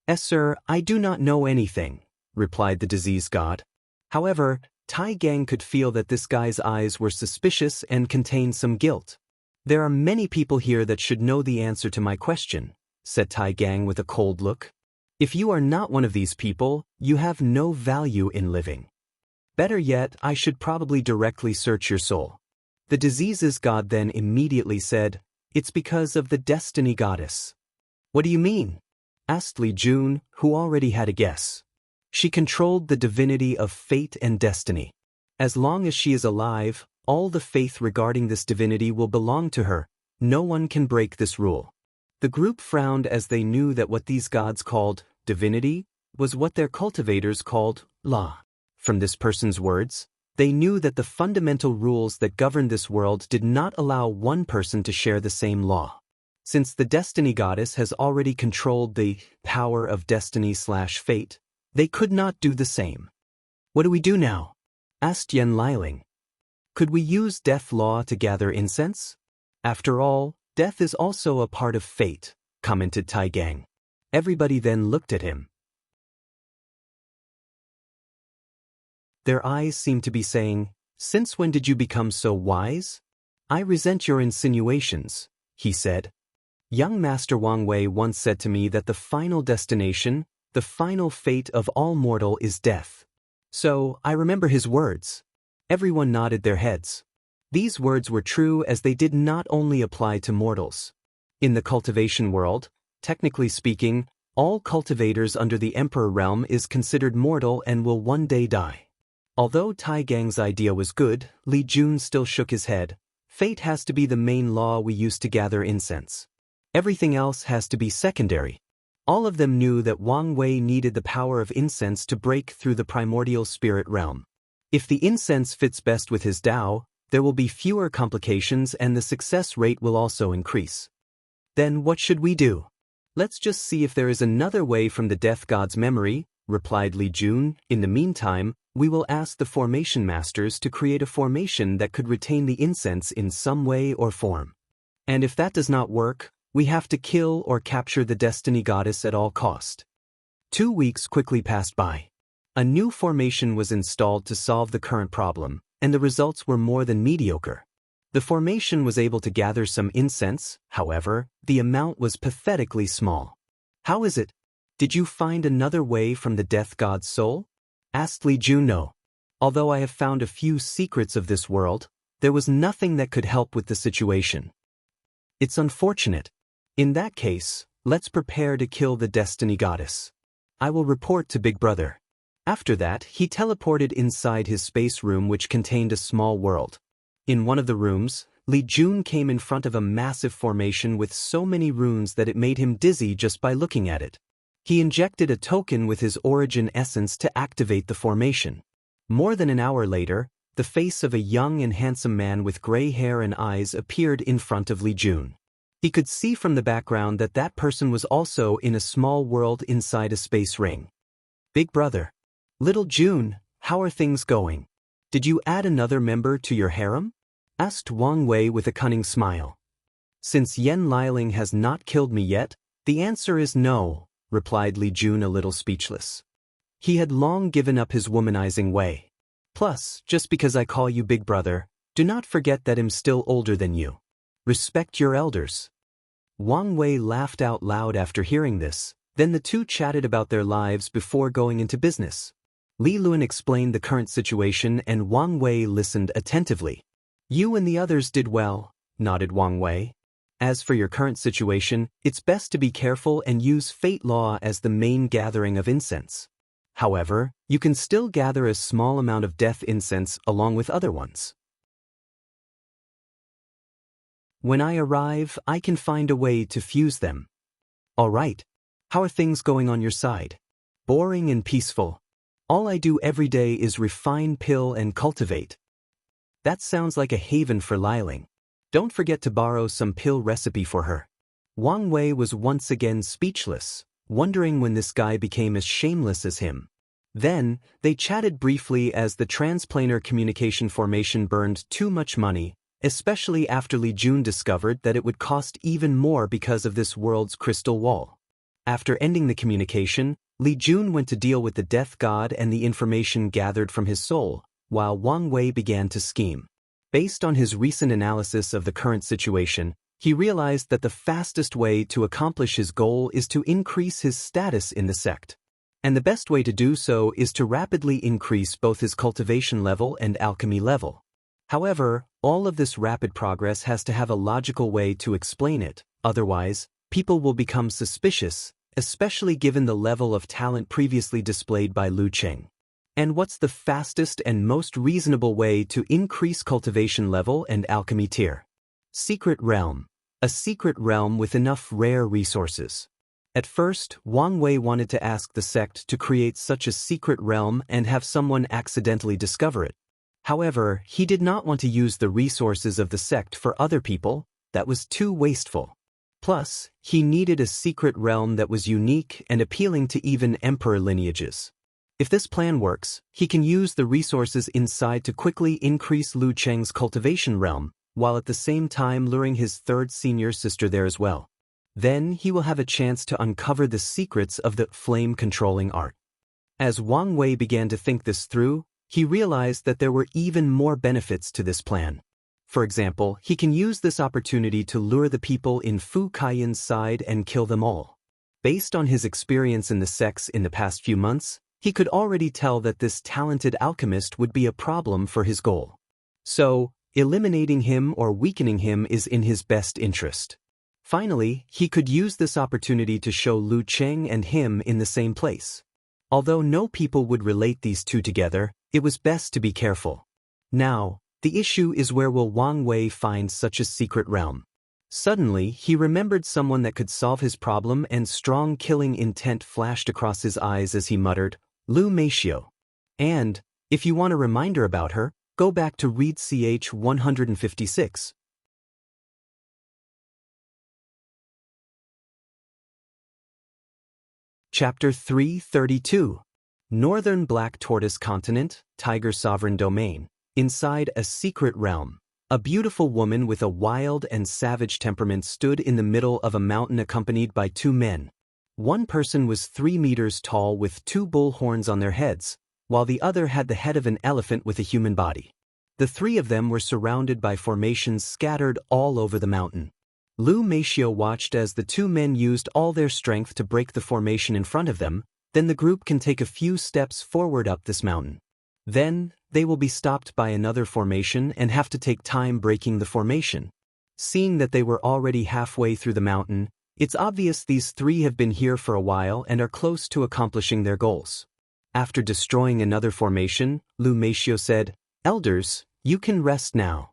"Yes, sir, I do not know anything," replied the disease god. However, Tai Gang could feel that this guy's eyes were suspicious and contained some guilt. "There are many people here that should know the answer to my question," said Tai Gang with a cold look. "If you are not one of these people, you have no value in living. Better yet, I should probably directly search your soul." The diseases god then immediately said, "It's because of the destiny goddess." What do you mean? Asked Li Jun, who already had a guess. She controlled the divinity of fate and destiny. As long as she is alive, all the faith regarding this divinity will belong to her. No one can break this rule. The group frowned as they knew that what these gods called divinity was what their cultivators called law. From this person's words, they knew that the fundamental rules that govern this world did not allow one person to share the same law. Since the destiny goddess has already controlled the power of destiny/fate, they could not do the same. What do we do now? Asked Yen Liling. Could we use death law to gather incense? After all, death is also a part of fate, commented Tai Gang. Everybody then looked at him. Their eyes seemed to be saying, "Since when did you become so wise?" "I resent your insinuations," he said. Young Master Wang Wei once said to me that the final destination, the final fate of all mortal is death. So, I remember his words. Everyone nodded their heads. These words were true as they did not only apply to mortals. In the cultivation world, technically speaking, all cultivators under the Emperor realm is considered mortal and will one day die. Although Tai Gang's idea was good, Li Jun still shook his head. Fate has to be the main law we use to gather incense. Everything else has to be secondary. All of them knew that Wang Wei needed the power of incense to break through the primordial spirit realm. If the incense fits best with his Dao, there will be fewer complications and the success rate will also increase. Then what should we do? Let's just see if there is another way from the death god's memory, replied Li Jun. In the meantime, we will ask the formation masters to create a formation that could retain the incense in some way or form. And if that does not work, we have to kill or capture the destiny goddess at all cost. 2 weeks quickly passed by. A new formation was installed to solve the current problem, and the results were more than mediocre. The formation was able to gather some incense, however, the amount was pathetically small. How is it? Did you find another way from the death god's soul? Asked Li Jun. No. Although I have found a few secrets of this world, there was nothing that could help with the situation. It's unfortunate. In that case, let's prepare to kill the destiny goddess. I will report to Big Brother. After that, he teleported inside his space room which contained a small world. In one of the rooms, Li Jun came in front of a massive formation with so many runes that it made him dizzy just by looking at it. He injected a token with his origin essence to activate the formation. More than an hour later, the face of a young and handsome man with gray hair and eyes appeared in front of Li Jun. He could see from the background that that person was also in a small world inside a space ring. Big Brother. Little Jun, how are things going? Did you add another member to your harem? Asked Wang Wei with a cunning smile. Since Yen Liling has not killed me yet, the answer is no, replied Li Jun a little speechless. He had long given up his womanizing way. Plus, just because I call you Big Brother, do not forget that I'm still older than you. Respect your elders. Wang Wei laughed out loud after hearing this, then the two chatted about their lives before going into business. Li Luan explained the current situation and Wang Wei listened attentively. You and the others did well, nodded Wang Wei. As for your current situation, it's best to be careful and use fate law as the main gathering of incense. However, you can still gather a small amount of death incense along with other ones. When I arrive, I can find a way to fuse them. All right. How are things going on your side? Boring and peaceful. All I do every day is refine, pill, and cultivate. That sounds like a haven for Liling. Don't forget to borrow some pill recipe for her. Wang Wei was once again speechless, wondering when this guy became as shameless as him. Then, they chatted briefly as the transplanar communication formation burned too much money, especially after Li Jun discovered that it would cost even more because of this world's crystal wall. After ending the communication, Li Jun went to deal with the death god and the information gathered from his soul, while Wang Wei began to scheme. Based on his recent analysis of the current situation, he realized that the fastest way to accomplish his goal is to increase his status in the sect. And the best way to do so is to rapidly increase both his cultivation level and alchemy level. However, all of this rapid progress has to have a logical way to explain it, otherwise, people will become suspicious, especially given the level of talent previously displayed by Lu Cheng. And what's the fastest and most reasonable way to increase cultivation level and alchemy tier? Secret realm. A secret realm with enough rare resources. At first, Wang Wei wanted to ask the sect to create such a secret realm and have someone accidentally discover it. However, he did not want to use the resources of the sect for other people. That was too wasteful. Plus, he needed a secret realm that was unique and appealing to even emperor lineages. If this plan works, he can use the resources inside to quickly increase Lu Cheng's cultivation realm, while at the same time luring his third senior sister there as well. Then he will have a chance to uncover the secrets of the flame-controlling art. As Wang Wei began to think this through, he realized that there were even more benefits to this plan. For example, he can use this opportunity to lure the people in Fu Kaiyan's side and kill them all. Based on his experience in the sects in the past few months, he could already tell that this talented alchemist would be a problem for his goal. So, eliminating him or weakening him is in his best interest. Finally, he could use this opportunity to show Lu Cheng and him in the same place. Although no people would relate these two together, it was best to be careful. Now, the issue is where will Wang Wei find such a secret realm? Suddenly, he remembered someone that could solve his problem, and strong killing intent flashed across his eyes as he muttered, Lu Meishio. And, if you want a reminder about her, go back to read ch 156. Chapter 332. Northern Black Tortoise Continent, Tiger Sovereign Domain. Inside a secret realm, a beautiful woman with a wild and savage temperament stood in the middle of a mountain accompanied by two men. One person was 3 meters tall with 2 bull horns on their heads, while the other had the head of an elephant with a human body. The three of them were surrounded by formations scattered all over the mountain. Lu Meishio watched as the two men used all their strength to break the formation in front of them. Then the group can take a few steps forward up this mountain. Then, they will be stopped by another formation and have to take time breaking the formation. Seeing that they were already halfway through the mountain, it's obvious these three have been here for a while and are close to accomplishing their goals. After destroying another formation, Lu Meishio said, "Elders, you can rest now."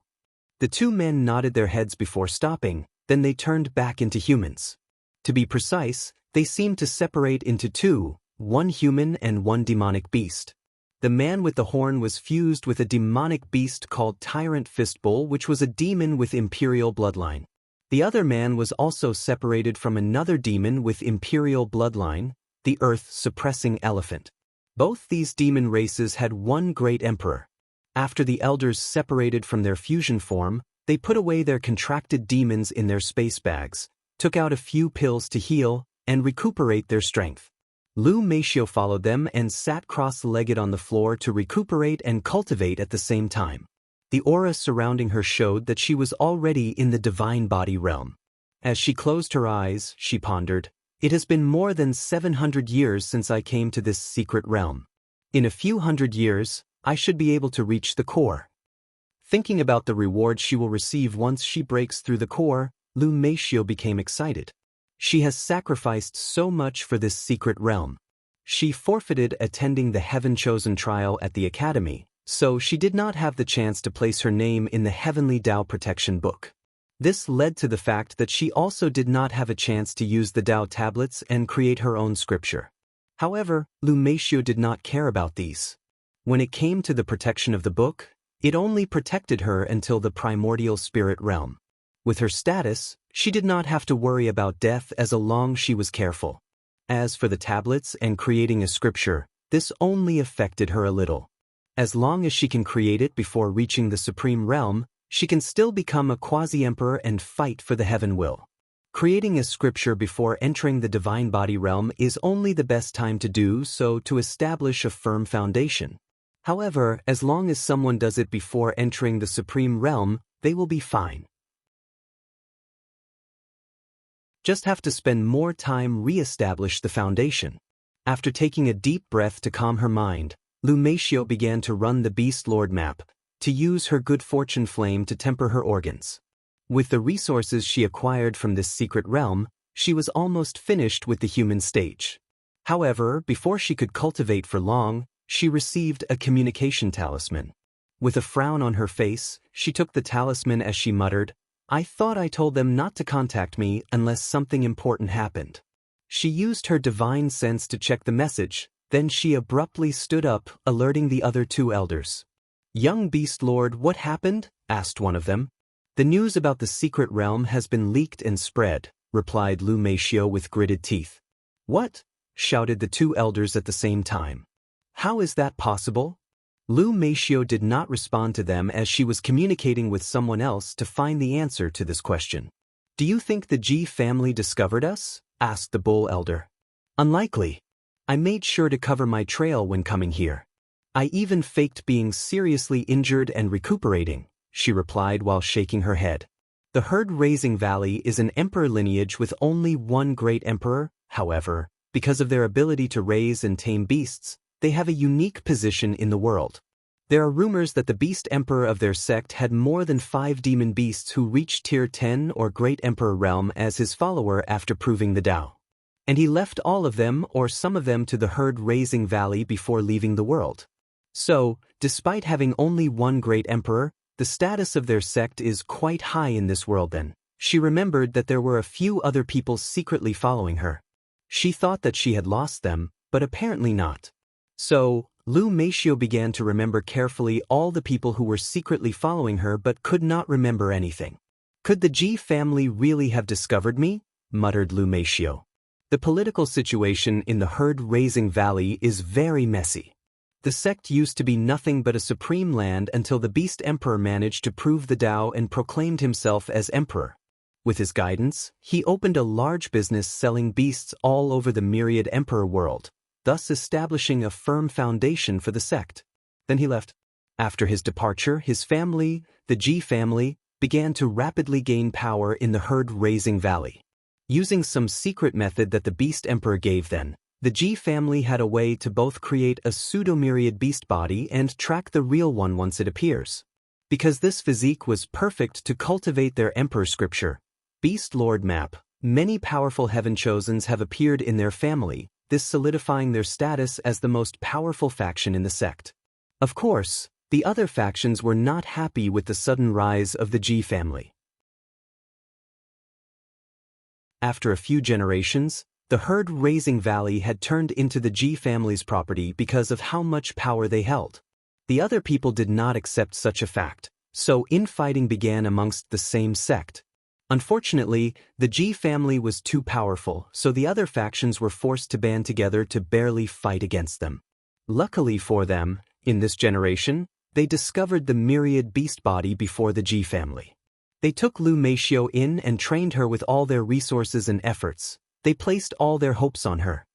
The two men nodded their heads before stopping, then they turned back into humans. To be precise, they seemed to separate into two, one human and one demonic beast. The man with the horn was fused with a demonic beast called Tyrant Fistbull, which was a demon with imperial bloodline. The other man was also separated from another demon with imperial bloodline, the earth-suppressing elephant. Both these demon races had one great emperor. After the elders separated from their fusion form, they put away their contracted demons in their space bags, took out a few pills to heal, and recuperate their strength. Lu Meishio followed them and sat cross-legged on the floor to recuperate and cultivate at the same time. The aura surrounding her showed that she was already in the divine body realm. As she closed her eyes, she pondered, "It has been more than 700 years since I came to this secret realm. In a few hundred years, I should be able to reach the core." Thinking about the reward she will receive once she breaks through the core, Lu Meishio became excited. She has sacrificed so much for this secret realm. She forfeited attending the Heaven-Chosen trial at the Academy, so she did not have the chance to place her name in the Heavenly Dao Protection Book. This led to the fact that she also did not have a chance to use the Dao tablets and create her own scripture. However, Lu Meishio did not care about these. When it came to the protection of the book, it only protected her until the primordial spirit realm. With her status, she did not have to worry about death as long as she was careful. As for the tablets and creating a scripture, this only affected her a little. As long as she can create it before reaching the supreme realm, she can still become a quasi-emperor and fight for the heaven will. Creating a scripture before entering the divine body realm is only the best time to do so to establish a firm foundation. However, as long as someone does it before entering the supreme realm, they will be fine. Just have to spend more time re-establish the foundation. After taking a deep breath to calm her mind, Lu Meishio began to run the Beast Lord map, to use her good fortune flame to temper her organs. With the resources she acquired from this secret realm, She was almost finished with the human stage. However, before she could cultivate for long, she received a communication talisman. With a frown on her face, she took the talisman as she muttered, "I thought I told them not to contact me unless something important happened." She used her divine sense to check the message, then she abruptly stood up, alerting the other two elders. "Young Beast Lord, what happened?" asked one of them. "The news about the secret realm has been leaked and spread," replied Lu Meishio with gritted teeth. "What?" shouted the two elders at the same time. "How is that possible?" Lu Meishio did not respond to them as she was communicating with someone else to find the answer to this question. "Do you think the Ji family discovered us?" asked the bull elder. "Unlikely. I made sure to cover my trail when coming here. I even faked being seriously injured and recuperating," she replied while shaking her head. The herd-raising valley is an emperor lineage with only one great emperor. However, because of their ability to raise and tame beasts, they have a unique position in the world. There are rumors that the beast emperor of their sect had more than 5 demon beasts who reached tier 10 or great emperor realm as his follower after proving the Tao. And he left all of them or some of them to the herd-raising valley before leaving the world. So, despite having only one great emperor, the status of their sect is quite high in this world then. She remembered that there were a few other people secretly following her. She thought that she had lost them, but apparently not. So, Lu Meishio began to remember carefully all the people who were secretly following her but could not remember anything. "Could the Ji family really have discovered me?" muttered Lu Meishio. The political situation in the herd-raising valley is very messy. The sect used to be nothing but a supreme land until the Beast Emperor managed to prove the Tao and proclaimed himself as emperor. With his guidance, he opened a large business selling beasts all over the myriad emperor world, thus establishing a firm foundation for the sect. Then he left. After his departure, his family, the Ji family, began to rapidly gain power in the herd-raising valley. Using some secret method that the Beast Emperor gave then, the Ji family had a way to both create a pseudo-myriad beast body and track the real one once it appears. Because this physique was perfect to cultivate their emperor scripture, Beast Lord map, many powerful heaven chosens have appeared in their family, this solidifying their status as the most powerful faction in the sect. Of course, the other factions were not happy with the sudden rise of the Ji family. After a few generations, the herd-raising valley had turned into the Ji family's property because of how much power they held. The other people did not accept such a fact, so infighting began amongst the same sect. Unfortunately, the Ji family was too powerful, so the other factions were forced to band together to barely fight against them. Luckily for them, in this generation, they discovered the myriad beast body before the Ji family. They took Lu Meishio in and trained her with all their resources and efforts. They placed all their hopes on her.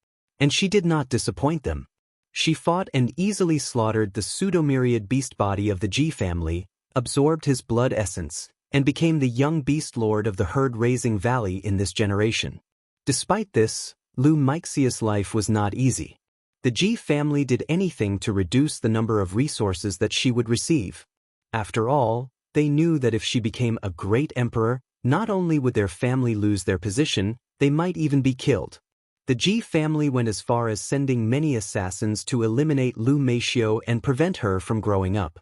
And she did not disappoint them. She fought and easily slaughtered the pseudo-myriad beast body of the Ji family, absorbed his blood essence, and became the young beast lord of the herd-raising valley in this generation. Despite this, Lu Meixia's life was not easy. The Ji family did anything to reduce the number of resources that she would receive. After all, they knew that if she became a great emperor, not only would their family lose their position, they might even be killed. The Ji family went as far as sending many assassins to eliminate Lu Meishio and prevent her from growing up.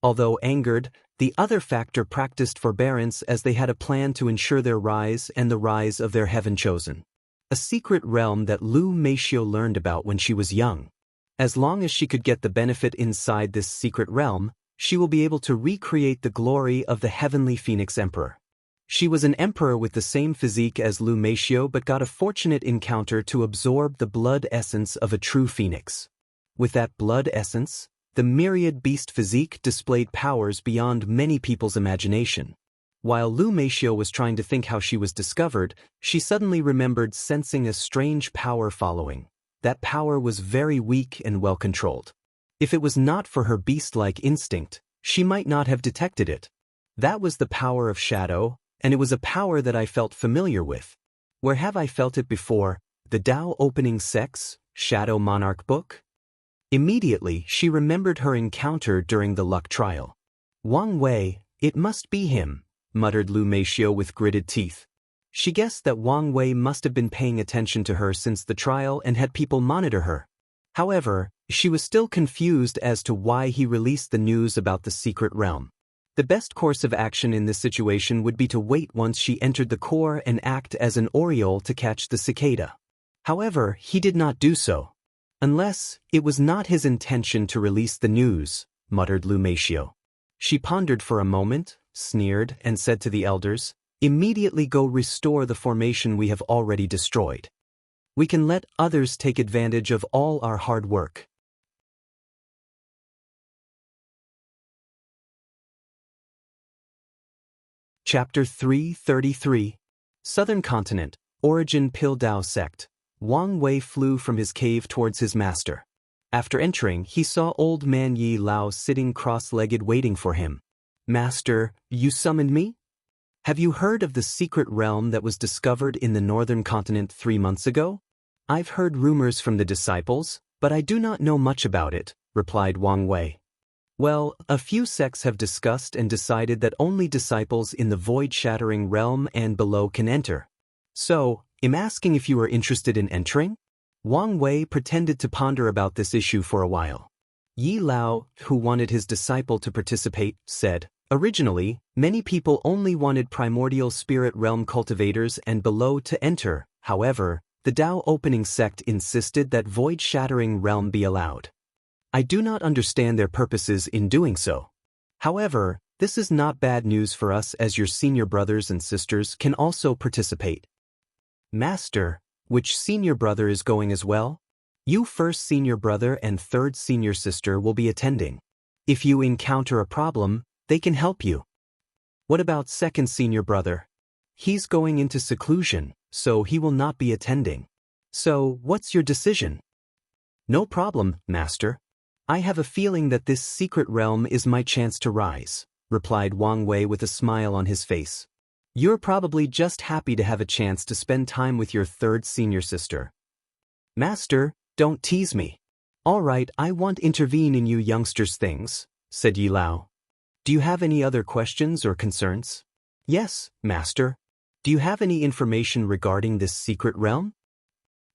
Although angered, the other factor practiced forbearance as they had a plan to ensure their rise and the rise of their heaven chosen. A secret realm that Lu Meishio learned about when she was young. As long as she could get the benefit inside this secret realm, she will be able to recreate the glory of the heavenly Phoenix Emperor. She was an emperor with the same physique as Lu Meishio but got a fortunate encounter to absorb the blood essence of a true phoenix. With that blood essence, the myriad beast physique displayed powers beyond many people's imagination. While Lu Meishio was trying to think how she was discovered, she suddenly remembered sensing a strange power following. That power was very weak and well controlled. If it was not for her beast-like instinct, she might not have detected it. That was the power of shadow, and it was a power that I felt familiar with. Where have I felt it before? The Tao Opening Sex, Shadow Monarch book? Immediately, she remembered her encounter during the luck trial. Wang Wei, it must be him, muttered Lu Meishio with gritted teeth. She guessed that Wang Wei must have been paying attention to her since the trial and had people monitor her. However, she was still confused as to why he released the news about the secret realm. The best course of action in this situation would be to wait once she entered the core and act as an oriole to catch the cicada. However, he did not do so. Unless, it was not his intention to release the news, muttered Lu Meishio. She pondered for a moment, sneered, and said to the elders, "Immediately go restore the formation we have already destroyed. We can let others take advantage of all our hard work." Chapter 333. Southern Continent, Origin Pildao Sect. Wang Wei flew from his cave towards his master. After entering, he saw old man Yi Lao sitting cross-legged waiting for him. "Master, you summoned me? Have you heard of the secret realm that was discovered in the northern continent 3 months ago?" "I've heard rumors from the disciples, but I do not know much about it," replied Wang Wei. "Well, a few sects have discussed and decided that only disciples in the void-shattering realm and below can enter. So, I'm asking if you are interested in entering?" Wang Wei pretended to ponder about this issue for a while. Yi Lao, who wanted his disciple to participate, said, "Originally, many people only wanted primordial spirit realm cultivators and below to enter. However, the Dao opening sect insisted that void-shattering realm be allowed. I do not understand their purposes in doing so. However, this is not bad news for us as your senior brothers and sisters can also participate." "Master, which senior brother is going as well?" "You first senior brother and third senior sister will be attending. If you encounter a problem, they can help you." "What about second senior brother?" "He's going into seclusion, so he will not be attending." "So, what's your decision?" "No problem, Master. I have a feeling that this secret realm is my chance to rise," replied Wang Wei with a smile on his face. "You're probably just happy to have a chance to spend time with your third senior sister." "Master, don't tease me." "All right, I won't intervene in you youngsters' things," said Yi Lao. "Do you have any other questions or concerns?" "Yes, Master. Do you have any information regarding this secret realm?"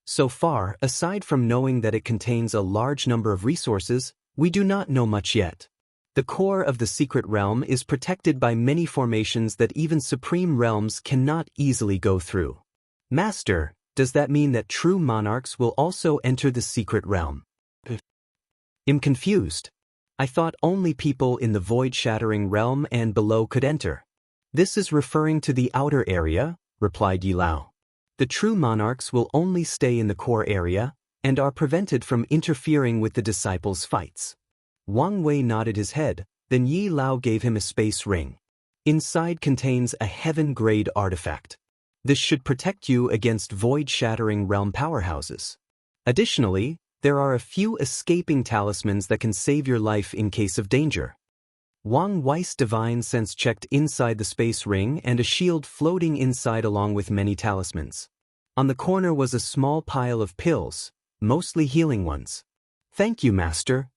"So far, aside from knowing that it contains a large number of resources, we do not know much yet. The core of the secret realm is protected by many formations that even supreme realms cannot easily go through." "Master, does that mean that true monarchs will also enter the secret realm?" "I'm confused. I thought only people in the void-shattering realm and below could enter." "This is referring to the outer area," replied Yi Lao. "The true monarchs will only stay in the core area and are prevented from interfering with the disciples' fights." Wang Wei nodded his head, then Yi Lao gave him a space ring. Inside contains a heaven-grade artifact. This should protect you against void-shattering realm powerhouses. Additionally, there are a few escaping talismans that can save your life in case of danger. Wang Wei's divine sense checked inside the space ring and a shield floating inside along with many talismans. On the corner was a small pile of pills, mostly healing ones. "Thank you, Master."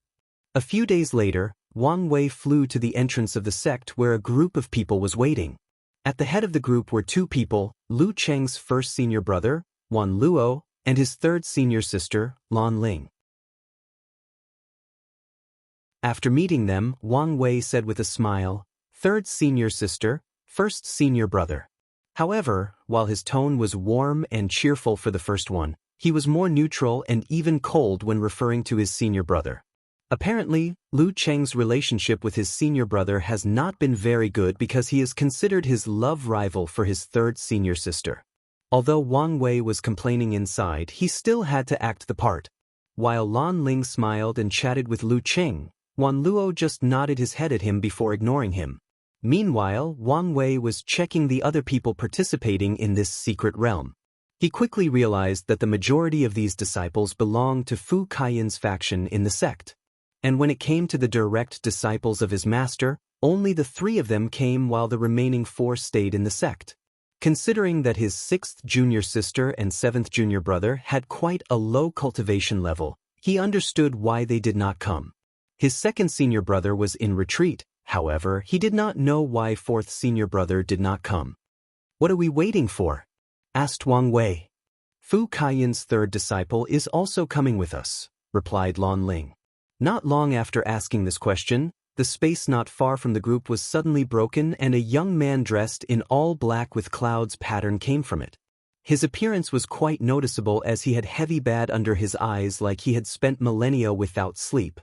A few days later, Wang Wei flew to the entrance of the sect where a group of people was waiting. At the head of the group were 2 people, Lu Cheng's first senior brother, Wan Luo, and his third senior sister, Lan Ling. After meeting them, Wang Wei said with a smile, "Third senior sister, first senior brother." However, while his tone was warm and cheerful for the first one, he was more neutral and even cold when referring to his senior brother. Apparently, Lu Cheng's relationship with his senior brother has not been very good because he is considered his love rival for his third senior sister. Although Wang Wei was complaining inside, he still had to act the part. While Lan Ling smiled and chatted with Lu Cheng, Wan Luo just nodded his head at him before ignoring him. Meanwhile, Wang Wei was checking the other people participating in this secret realm. He quickly realized that the majority of these disciples belonged to Fu Kaiyan's faction in the sect. And when it came to the direct disciples of his master, only the 3 of them came while the remaining 4 stayed in the sect. Considering that his 6th junior sister and 7th junior brother had quite a low cultivation level, he understood why they did not come. His 2nd senior brother was in retreat, however, he did not know why 4th senior brother did not come. "What are we waiting for?" asked Wang Wei. Fu Kaiyun's third disciple is also coming with us, replied Lan Ling. Not long after asking this question, the space not far from the group was suddenly broken and a young man dressed in all black with clouds pattern came from it. His appearance was quite noticeable as he had heavy bad under his eyes like he had spent millennia without sleep.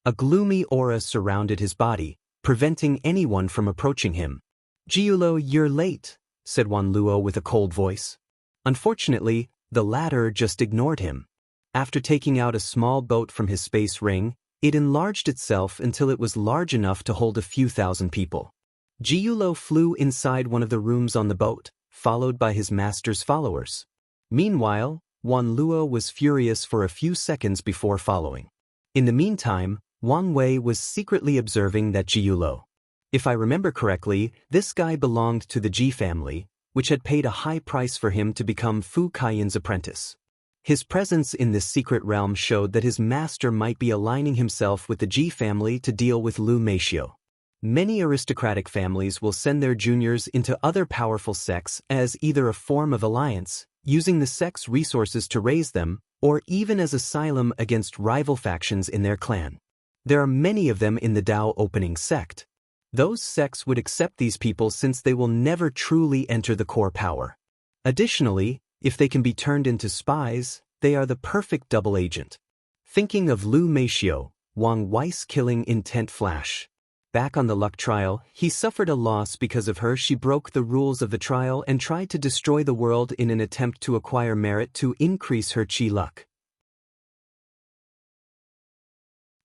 A gloomy aura surrounded his body, preventing anyone from approaching him. "Jiulo, you're late," said Wan Luo with a cold voice. Unfortunately, the latter just ignored him. After taking out a small boat from his space ring, it enlarged itself until it was large enough to hold a few thousand people. Jiulo flew inside one of the rooms on the boat, followed by his master's followers. Meanwhile, Wan Luo was furious for a few seconds before following. In the meantime, Wang Wei was secretly observing that Jiulo. If I remember correctly, this guy belonged to the Ji family, which had paid a high price for him to become Fu Kaiyun's apprentice. His presence in this secret realm showed that his master might be aligning himself with the Ji family to deal with Lu Meishio. Many aristocratic families will send their juniors into other powerful sects as either a form of alliance, using the sect's resources to raise them, or even as asylum against rival factions in their clan. There are many of them in the Dao opening sect. Those sects would accept these people since they will never truly enter the core power. Additionally, if they can be turned into spies, they are the perfect double agent. Thinking of Lu Meishio, Wang Wei's killing intent flash. Back on the luck trial, he suffered a loss because of her. She broke the rules of the trial and tried to destroy the world in an attempt to acquire merit to increase her chi luck.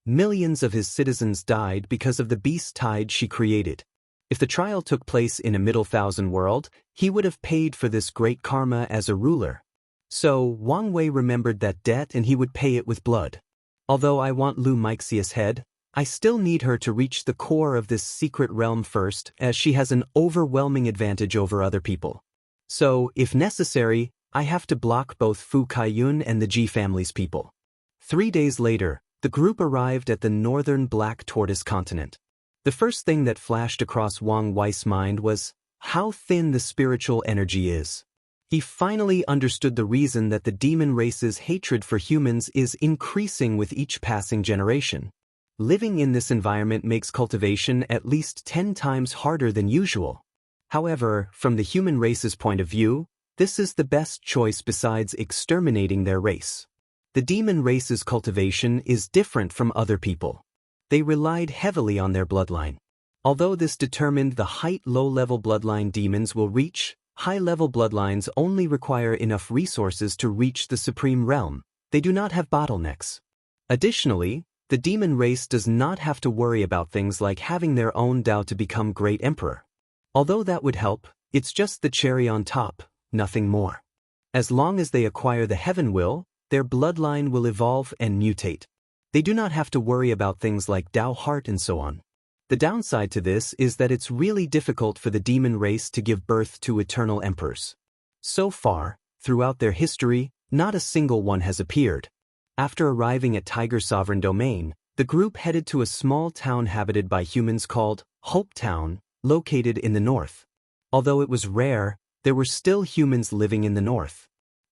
Millions of his citizens died because of the beast tide she created. If the trial took place in a Middle Thousand world, he would have paid for this great karma as a ruler. So, Wang Wei remembered that debt and he would pay it with blood. Although I want Lu Meixia's head, I still need her to reach the core of this secret realm first, as she has an overwhelming advantage over other people. So, if necessary, I have to block both Fu Kaiyun and the Ji family's people. 3 days later, the group arrived at the northern Black Tortoise continent. The first thing that flashed across Wang Wei's mind was how thin the spiritual energy is. He finally understood the reason that the demon race's hatred for humans is increasing with each passing generation. Living in this environment makes cultivation at least 10 times harder than usual. However, from the human race's point of view, this is the best choice besides exterminating their race. The demon race's cultivation is different from other people. They relied heavily on their bloodline. Although this determined the height low-level bloodline demons will reach, high-level bloodlines only require enough resources to reach the supreme realm. They do not have bottlenecks. Additionally, the demon race does not have to worry about things like having their own Dao to become great emperor. Although that would help, it's just the cherry on top, nothing more. As long as they acquire the heaven will, their bloodline will evolve and mutate. They do not have to worry about things like Dao heart and so on. The downside to this is that it's really difficult for the demon race to give birth to eternal emperors. So far, throughout their history, not a single one has appeared. After arriving at Tiger Sovereign Domain, the group headed to a small town habited by humans called Hope Town, located in the north. Although it was rare, there were still humans living in the north.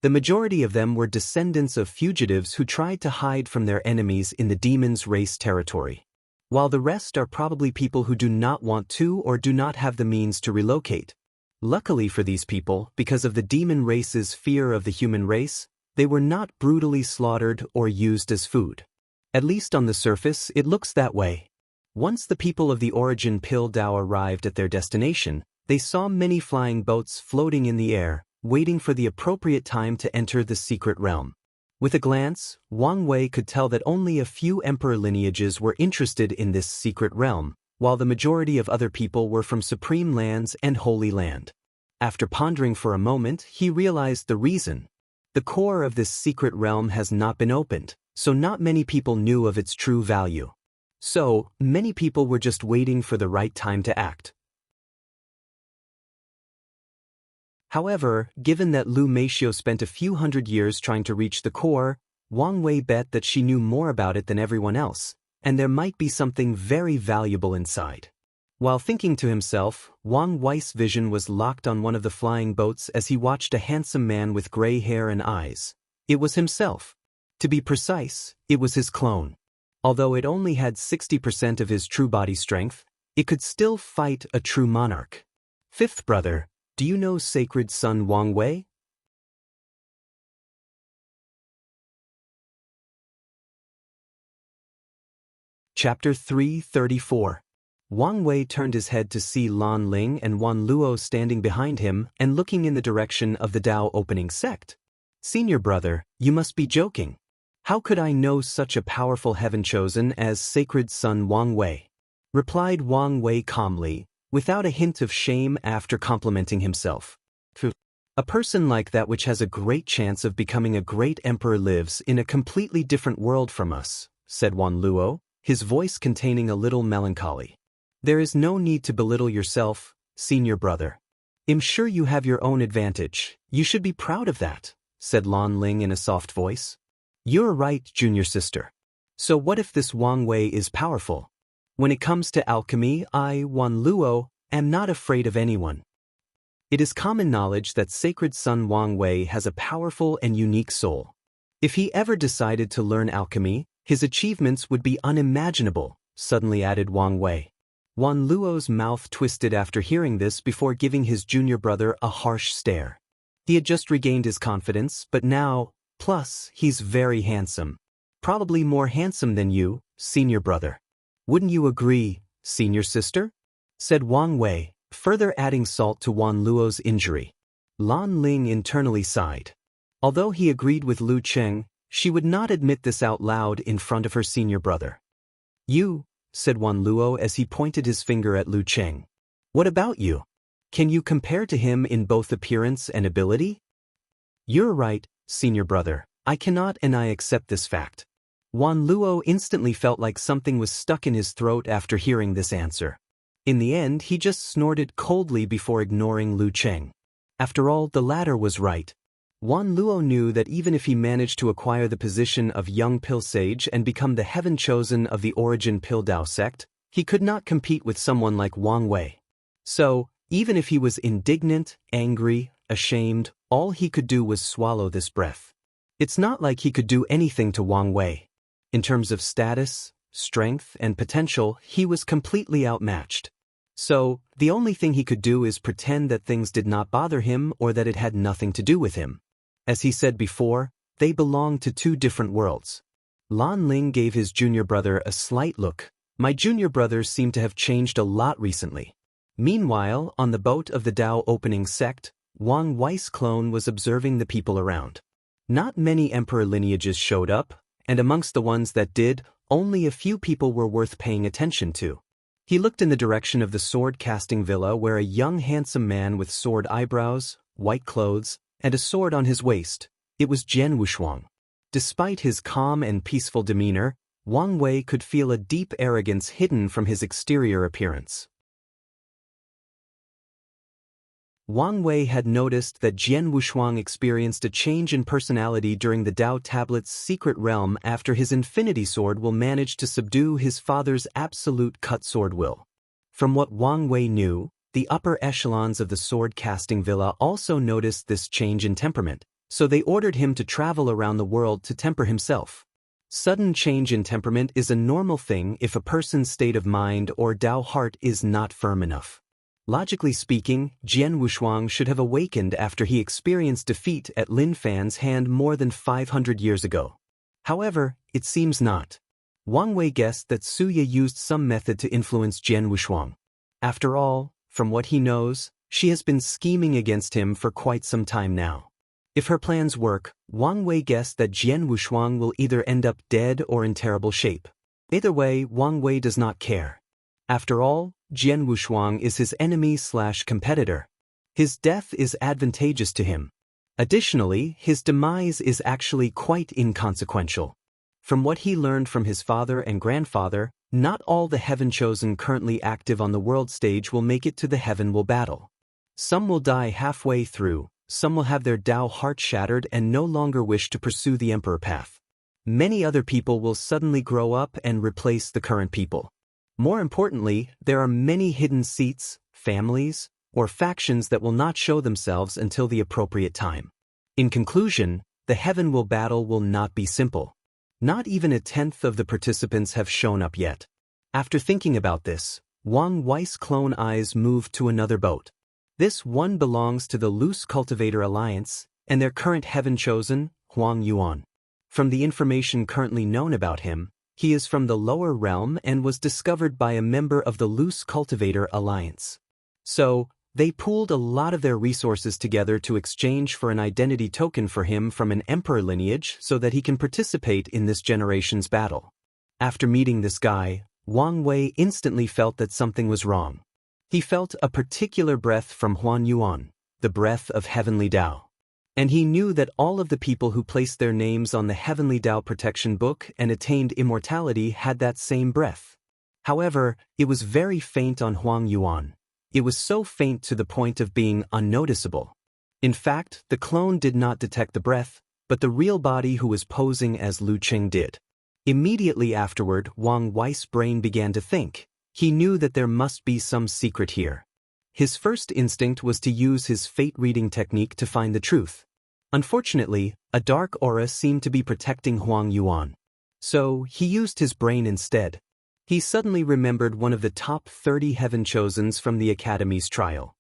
The majority of them were descendants of fugitives who tried to hide from their enemies in the demon's race territory. While the rest are probably people who do not want to or do not have the means to relocate. Luckily for these people, because of the demon race's fear of the human race, they were not brutally slaughtered or used as food. At least on the surface, it looks that way. Once the people of the Origin Pill Dao arrived at their destination, they saw many flying boats floating in the air, waiting for the appropriate time to enter the secret realm. With a glance, Wang Wei could tell that only a few emperor lineages were interested in this secret realm, while the majority of other people were from supreme lands and holy land. After pondering for a moment, he realized the reason. The core of this secret realm has not been opened, so not many people knew of its true value. So, many people were just waiting for the right time to act. However, given that Lu Meishio spent a few hundred years trying to reach the core, Wang Wei bet that she knew more about it than everyone else, and there might be something very valuable inside. While thinking to himself, Wang Wei's vision was locked on one of the flying boats as he watched a handsome man with gray hair and eyes. It was himself. To be precise, it was his clone. Although it only had 60% of his true body strength, it could still fight a true monarch. Fifth brother, do you know sacred son Wang Wei? Chapter 334. Wang Wei turned his head to see Lan Ling and Wan Luo standing behind him and looking in the direction of the Dao opening sect. Senior brother, you must be joking. How could I know such a powerful heaven chosen as sacred son Wang Wei? Replied Wang Wei calmly, without a hint of shame after complimenting himself. A person like that which has a great chance of becoming a great emperor lives in a completely different world from us, said Wan Luo, his voice containing a little melancholy. There is no need to belittle yourself, senior brother. I'm sure you have your own advantage. You should be proud of that, said Lan Ling in a soft voice. You're right, junior sister. So what if this Wang Wei is powerful? When it comes to alchemy, I, Wan Luo, am not afraid of anyone. It is common knowledge that sacred son Wang Wei has a powerful and unique soul. If he ever decided to learn alchemy, his achievements would be unimaginable, suddenly added Wang Wei. Wan Luo's mouth twisted after hearing this before giving his junior brother a harsh stare. He had just regained his confidence, but now, plus, he's very handsome. Probably more handsome than you, senior brother. Wouldn't you agree, senior sister? Said Wang Wei, further adding salt to Wan Luo's injury. Lan Ling internally sighed. Although he agreed with Lu Cheng, she would not admit this out loud in front of her senior brother. You, said Wan Luo as he pointed his finger at Lu Cheng. What about you? Can you compare to him in both appearance and ability? You're right, senior brother, I cannot and I accept this fact. Wan Luo instantly felt like something was stuck in his throat after hearing this answer. In the end, he just snorted coldly before ignoring Lu Cheng. After all, the latter was right. Wan Luo knew that even if he managed to acquire the position of young Pill Sage and become the heaven chosen of the origin Pill Dao sect, he could not compete with someone like Wang Wei. So, even if he was indignant, angry, ashamed, all he could do was swallow this breath. It's not like he could do anything to Wang Wei. In terms of status, strength, and potential, he was completely outmatched. So, the only thing he could do is pretend that things did not bother him or that it had nothing to do with him. As he said before, they belonged to two different worlds. Lan Ling gave his junior brother a slight look. My junior brothers seem to have changed a lot recently. Meanwhile, on the boat of the Dao opening sect, Wang Wei's clone was observing the people around. Not many emperor lineages showed up, and amongst the ones that did, only a few people were worth paying attention to. He looked in the direction of the sword-casting villa where a young handsome man with sword eyebrows, white clothes, and a sword on his waist. It was Jian Wushuang. Despite his calm and peaceful demeanor, Wang Wei could feel a deep arrogance hidden from his exterior appearance. Wang Wei had noticed that Jian Wushuang experienced a change in personality during the Dao Tablet's secret realm after his infinity sword will manage to subdue his father's absolute cut sword will. From what Wang Wei knew, the upper echelons of the sword-casting villa also noticed this change in temperament, so they ordered him to travel around the world to temper himself. Sudden change in temperament is a normal thing if a person's state of mind or Dao heart is not firm enough. Logically speaking, Jian Wushuang should have awakened after he experienced defeat at Lin Fan's hand more than 500 years ago. However, it seems not. Wang Wei guessed that Suya used some method to influence Jian Wushuang. After all, from what he knows, she has been scheming against him for quite some time now. If her plans work, Wang Wei guessed that Jian Wushuang will either end up dead or in terrible shape. Either way, Wang Wei does not care. After all, Jian Wushuang is his enemy/competitor. His death is advantageous to him. Additionally, his demise is actually quite inconsequential. From what he learned from his father and grandfather, not all the Heaven Chosen currently active on the world stage will make it to the Heaven Will battle. Some will die halfway through, some will have their Dao heart shattered and no longer wish to pursue the Emperor path. Many other people will suddenly grow up and replace the current people. More importantly, there are many hidden seats, families, or factions that will not show themselves until the appropriate time. In conclusion, the Heaven battle will not be simple. Not even a tenth of the participants have shown up yet. After thinking about this, Wang Wei's clone eyes moved to another boat. This one belongs to the Loose Cultivator Alliance, and their current Heaven chosen, Huang Yuan. From the information currently known about him, he is from the lower realm and was discovered by a member of the Loose Cultivator Alliance. So, they pooled a lot of their resources together to exchange for an identity token for him from an emperor lineage so that he can participate in this generation's battle. After meeting this guy, Wang Wei instantly felt that something was wrong. He felt a particular breath from Huang Yuan, the breath of heavenly Dao. And he knew that all of the people who placed their names on the Heavenly Dao Protection Book and attained immortality had that same breath. However, it was very faint on Huang Yuan. It was so faint to the point of being unnoticeable. In fact, the clone did not detect the breath, but the real body who was posing as Lu Qing did. Immediately afterward, Wang Wei's brain began to think. He knew that there must be some secret here. His first instinct was to use his fate-reading technique to find the truth. Unfortunately, a dark aura seemed to be protecting Huang Yuan. So, he used his brain instead. He suddenly remembered one of the top 30 Heaven Chosens from the Academy's trial.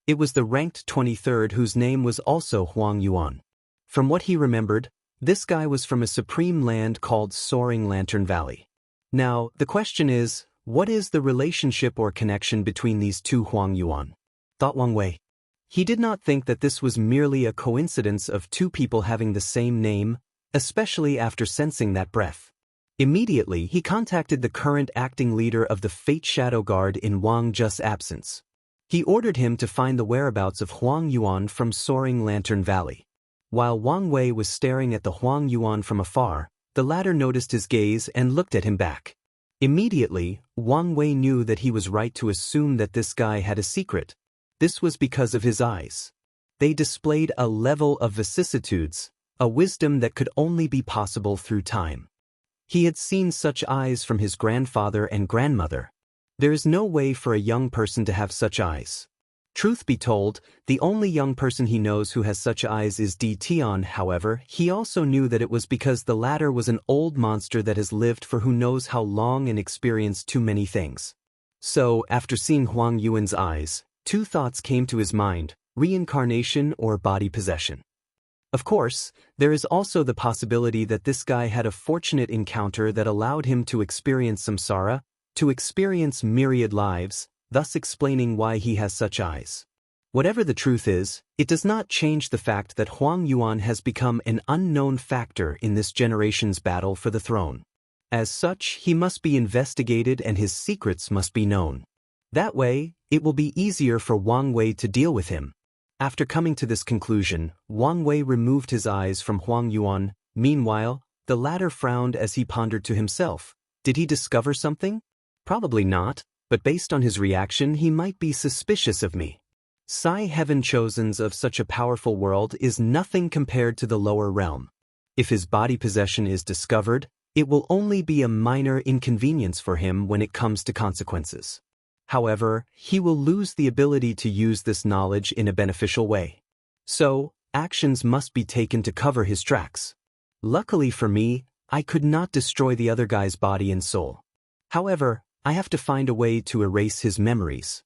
It was the ranked 23rd whose name was also Huang Yuan. From what he remembered, this guy was from a supreme land called Soaring Lantern Valley. Now, the question is, what is the relationship or connection between these two Huang Yuan? Thought Wang Wei. He did not think that this was merely a coincidence of two people having the same name, especially after sensing that breath. Immediately, he contacted the current acting leader of the Fate Shadow Guard in Wang Zhe's absence. He ordered him to find the whereabouts of Huang Yuan from Soaring Lantern Valley. While Wang Wei was staring at the Huang Yuan from afar, the latter noticed his gaze and looked at him back. Immediately, Wang Wei knew that he was right to assume that this guy had a secret. This was because of his eyes. They displayed a level of vicissitudes, a wisdom that could only be possible through time. He had seen such eyes from his grandfather and grandmother. There is no way for a young person to have such eyes. Truth be told, the only young person he knows who has such eyes is Di Tian. However, he also knew that it was because the latter was an old monster that has lived for who knows how long and experienced too many things. So, after seeing Huang Yuan's eyes, two thoughts came to his mind: reincarnation or body possession. Of course, there is also the possibility that this guy had a fortunate encounter that allowed him to experience samsara, to experience myriad lives, thus explaining why he has such eyes. Whatever the truth is, it does not change the fact that Huang Yuan has become an unknown factor in this generation's battle for the throne. As such, he must be investigated and his secrets must be known. That way, it will be easier for Wang Wei to deal with him. After coming to this conclusion, Wang Wei removed his eyes from Huang Yuan. Meanwhile, the latter frowned as he pondered to himself. Did he discover something? Probably not, but based on his reaction he might be suspicious of me. Psi Heaven Chosens of such a powerful world is nothing compared to the lower realm. If his body possession is discovered, it will only be a minor inconvenience for him when it comes to consequences. However, he will lose the ability to use this knowledge in a beneficial way. So, actions must be taken to cover his tracks. Luckily for me, I could not destroy the other guy's body and soul. However, I have to find a way to erase his memories.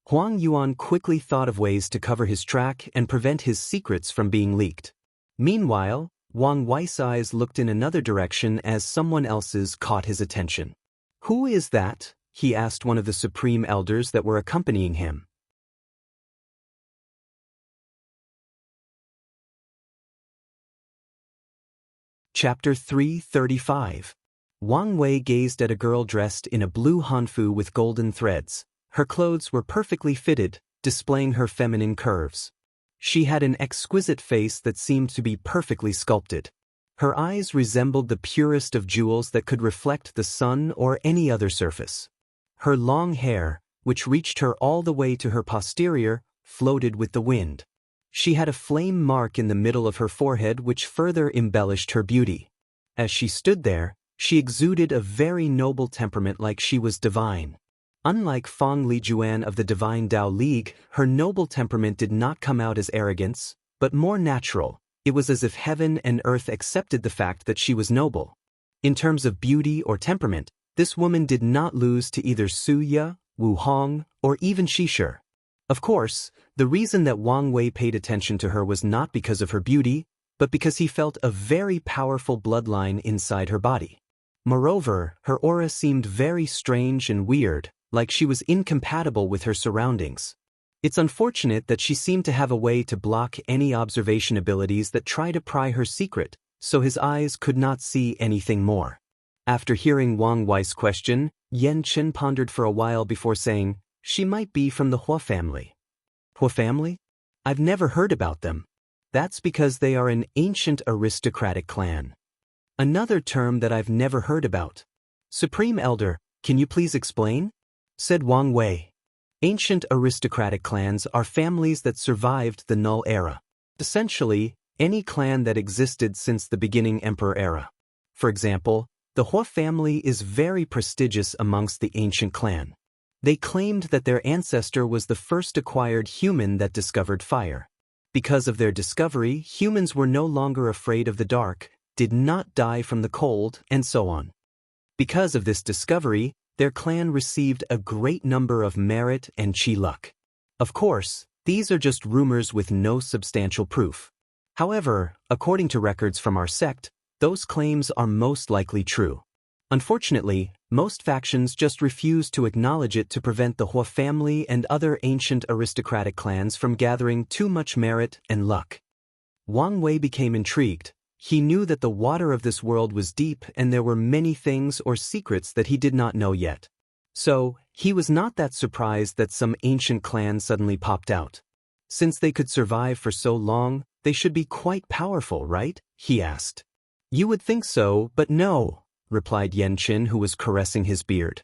Huang Yuan quickly thought of ways to cover his track and prevent his secrets from being leaked. Meanwhile, Wang Wei's eyes looked in another direction as someone else's caught his attention. "Who is that?" he asked one of the supreme elders that were accompanying him. Chapter 335. Wang Wei gazed at a girl dressed in a blue hanfu with golden threads. Her clothes were perfectly fitted, displaying her feminine curves. She had an exquisite face that seemed to be perfectly sculpted. Her eyes resembled the purest of jewels that could reflect the sun or any other surface. Her long hair, which reached her all the way to her posterior, floated with the wind. She had a flame mark in the middle of her forehead which further embellished her beauty. As she stood there, She exuded a very noble temperament like she was divine. Unlike Feng Lijuan of the Divine Dao League, her noble temperament did not come out as arrogance, but more natural. It was as if heaven and earth accepted the fact that she was noble. In terms of beauty or temperament, this woman did not lose to either Su Ye, Wu Hong, or even Shishir. Of course, the reason that Wang Wei paid attention to her was not because of her beauty, but because he felt a very powerful bloodline inside her body. Moreover, her aura seemed very strange and weird, like she was incompatible with her surroundings. It's unfortunate that she seemed to have a way to block any observation abilities that try to pry her secret, so his eyes could not see anything more. After hearing Wang Wei's question, Yan Chen pondered for a while before saying, "She might be from the Hua family." Hua family? I've never heard about them. That's because they are an ancient aristocratic clan. Another term that I've never heard about. Supreme Elder, can you please explain? Said Wang Wei. Ancient aristocratic clans are families that survived the Null Era. Essentially, any clan that existed since the beginning Emperor Era. For example, the Hua family is very prestigious amongst the ancient clan. They claimed that their ancestor was the first acquired human that discovered fire. Because of their discovery, humans were no longer afraid of the dark, did not die from the cold, and so on. Because of this discovery, their clan received a great number of merit and chi luck. Of course, these are just rumors with no substantial proof. However, according to records from our sect, those claims are most likely true. Unfortunately, most factions just refuse to acknowledge it to prevent the Hua family and other ancient aristocratic clans from gathering too much merit and luck. Wang Wei became intrigued. He knew that the water of this world was deep and there were many things or secrets that he did not know yet. So, he was not that surprised that some ancient clan suddenly popped out. Since they could survive for so long, they should be quite powerful, right? He asked. You would think so, but no, replied Yan Qin, who was caressing his beard.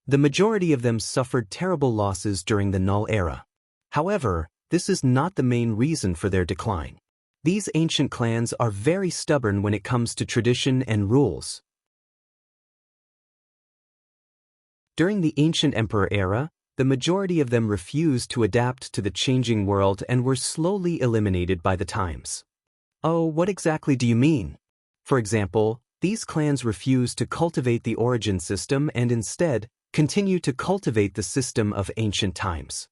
The majority of them suffered terrible losses during the Null Era. However, this is not the main reason for their decline. These ancient clans are very stubborn when it comes to tradition and rules. During the ancient Emperor Era, the majority of them refused to adapt to the changing world and were slowly eliminated by the times. Oh, what exactly do you mean? For example, these clans refused to cultivate the origin system and instead continue to cultivate the system of ancient times.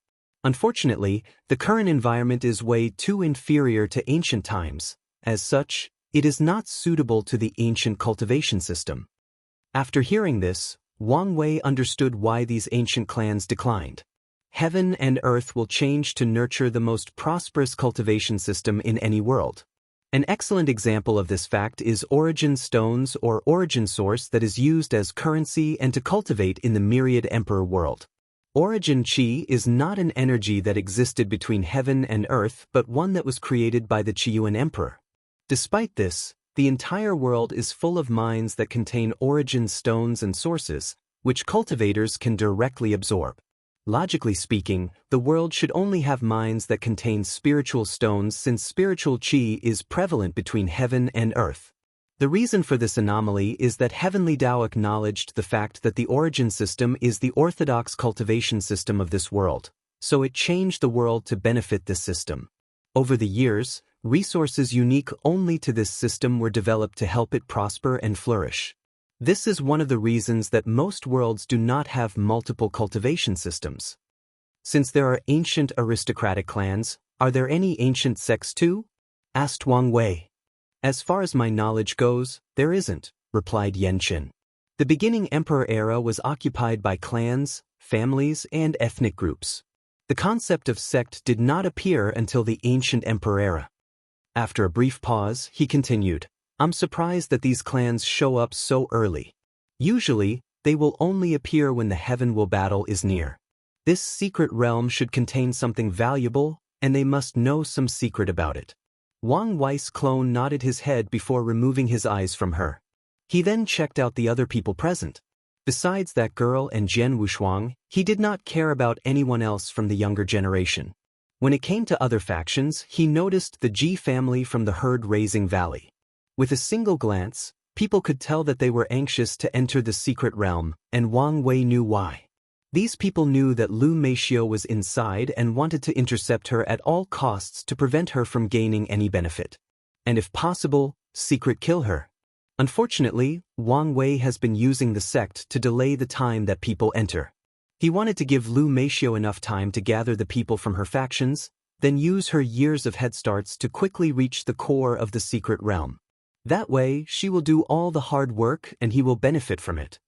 Unfortunately, the current environment is way too inferior to ancient times. As such, it is not suitable to the ancient cultivation system. After hearing this, Wang Wei understood why these ancient clans declined. Heaven and earth will change to nurture the most prosperous cultivation system in any world. An excellent example of this fact is origin stones or origin source that is used as currency and to cultivate in the myriad emperor world. Origin Qi is not an energy that existed between heaven and earth but one that was created by the Qiyuan emperor. Despite this, the entire world is full of mines that contain origin stones and sources, which cultivators can directly absorb. Logically speaking, the world should only have mines that contain spiritual stones since spiritual Qi is prevalent between heaven and earth. The reason for this anomaly is that Heavenly Dao acknowledged the fact that the origin system is the orthodox cultivation system of this world, so it changed the world to benefit this system. Over the years, resources unique only to this system were developed to help it prosper and flourish. This is one of the reasons that most worlds do not have multiple cultivation systems. Since there are ancient aristocratic clans, are there any ancient sects too? Asked Wang Wei. As far as my knowledge goes, there isn't, replied Yan Qin. The beginning Emperor Era was occupied by clans, families, and ethnic groups. The concept of sect did not appear until the ancient Emperor Era. After a brief pause, he continued, I'm surprised that these clans show up so early. Usually, they will only appear when the heaven will battle is near. This secret realm should contain something valuable, and they must know some secret about it. Wang Wei's clone nodded his head before removing his eyes from her. He then checked out the other people present. Besides that girl and Jian Wushuang, he did not care about anyone else from the younger generation. When it came to other factions, he noticed the Ji family from the herd-raising valley. With a single glance, People could tell that they were anxious to enter the secret realm, and Wang Wei knew why. These people knew that Lu Meishio was inside and wanted to intercept her at all costs to prevent her from gaining any benefit. And if possible, secret kill her. Unfortunately, Wang Wei has been using the sect to delay the time that people enter. He wanted to give Lu Meishio enough time to gather the people from her factions, then use her years of head starts to quickly reach the core of the secret realm. That way, she will do all the hard work and he will benefit from it.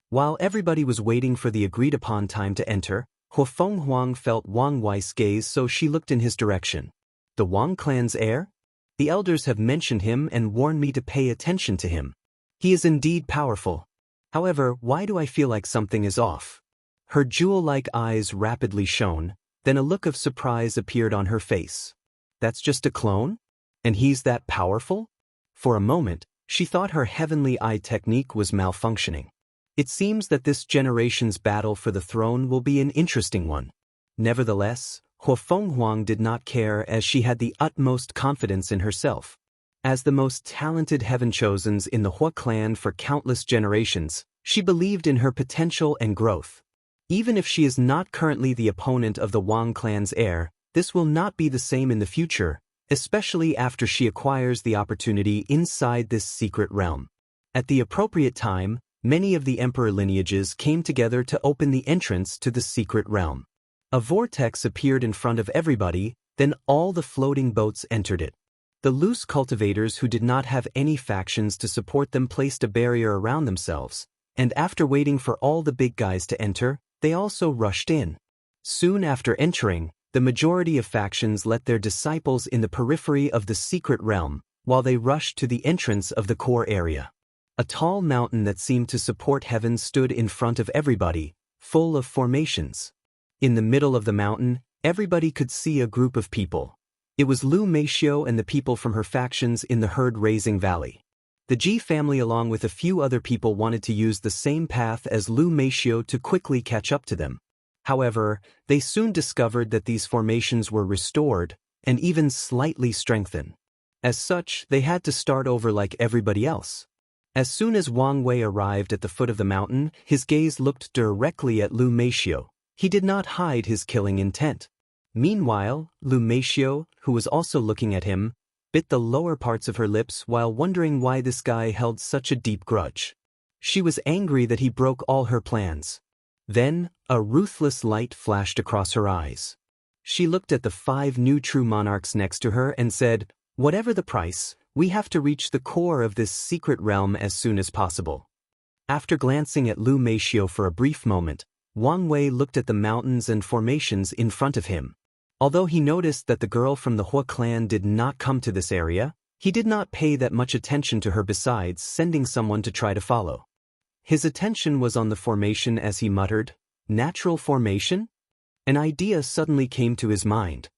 While everybody was waiting for the agreed-upon time to enter, Huofeng Huang felt Wang Wei's gaze, so she looked in his direction. The Wang clan's heir? The elders have mentioned him and warned me to pay attention to him. He is indeed powerful. However, why do I feel like something is off? Her jewel-like eyes rapidly shone, then a look of surprise appeared on her face. That's just a clone? And he's that powerful? For a moment, she thought her heavenly eye technique was malfunctioning. It seems that this generation's battle for the throne will be an interesting one. Nevertheless, Huofeng Huang did not care, as she had the utmost confidence in herself. As the most talented heaven-chosens in the Hua clan for countless generations, she believed in her potential and growth. Even if she is not currently the opponent of the Wang clan's heir, this will not be the same in the future, especially after she acquires the opportunity inside this secret realm. At the appropriate time, many of the emperor lineages came together to open the entrance to the secret realm. A vortex appeared in front of everybody, then all the floating boats entered it. The loose cultivators who did not have any factions to support them placed a barrier around themselves, and after waiting for all the big guys to enter, they also rushed in. Soon after entering, the majority of factions let their disciples in the periphery of the secret realm, while they rushed to the entrance of the core area. A tall mountain that seemed to support heaven stood in front of everybody, full of formations. In the middle of the mountain, everybody could see a group of people. It was Lu Meishio and the people from her factions in the herd-raising valley. The Ji family along with a few other people wanted to use the same path as Lu Meishio to quickly catch up to them. However, they soon discovered that these formations were restored, and even slightly strengthened. As such, they had to start over like everybody else. As soon as Wang Wei arrived at the foot of the mountain, his gaze looked directly at Lu Meishio. He did not hide his killing intent. Meanwhile, Lu Meishio, who was also looking at him, bit the lower parts of her lips while wondering why this guy held such a deep grudge. She was angry that he broke all her plans. Then, a ruthless light flashed across her eyes. She looked at the 5 new true monarchs next to her and said, "Whatever the price, we have to reach the core of this secret realm as soon as possible." After glancing at Lu Meishio for a brief moment, Wang Wei looked at the mountains and formations in front of him. Although he noticed that the girl from the Hua clan did not come to this area, he did not pay that much attention to her besides sending someone to try to follow. His attention was on the formation as he muttered, "Natural formation?" An idea suddenly came to his mind.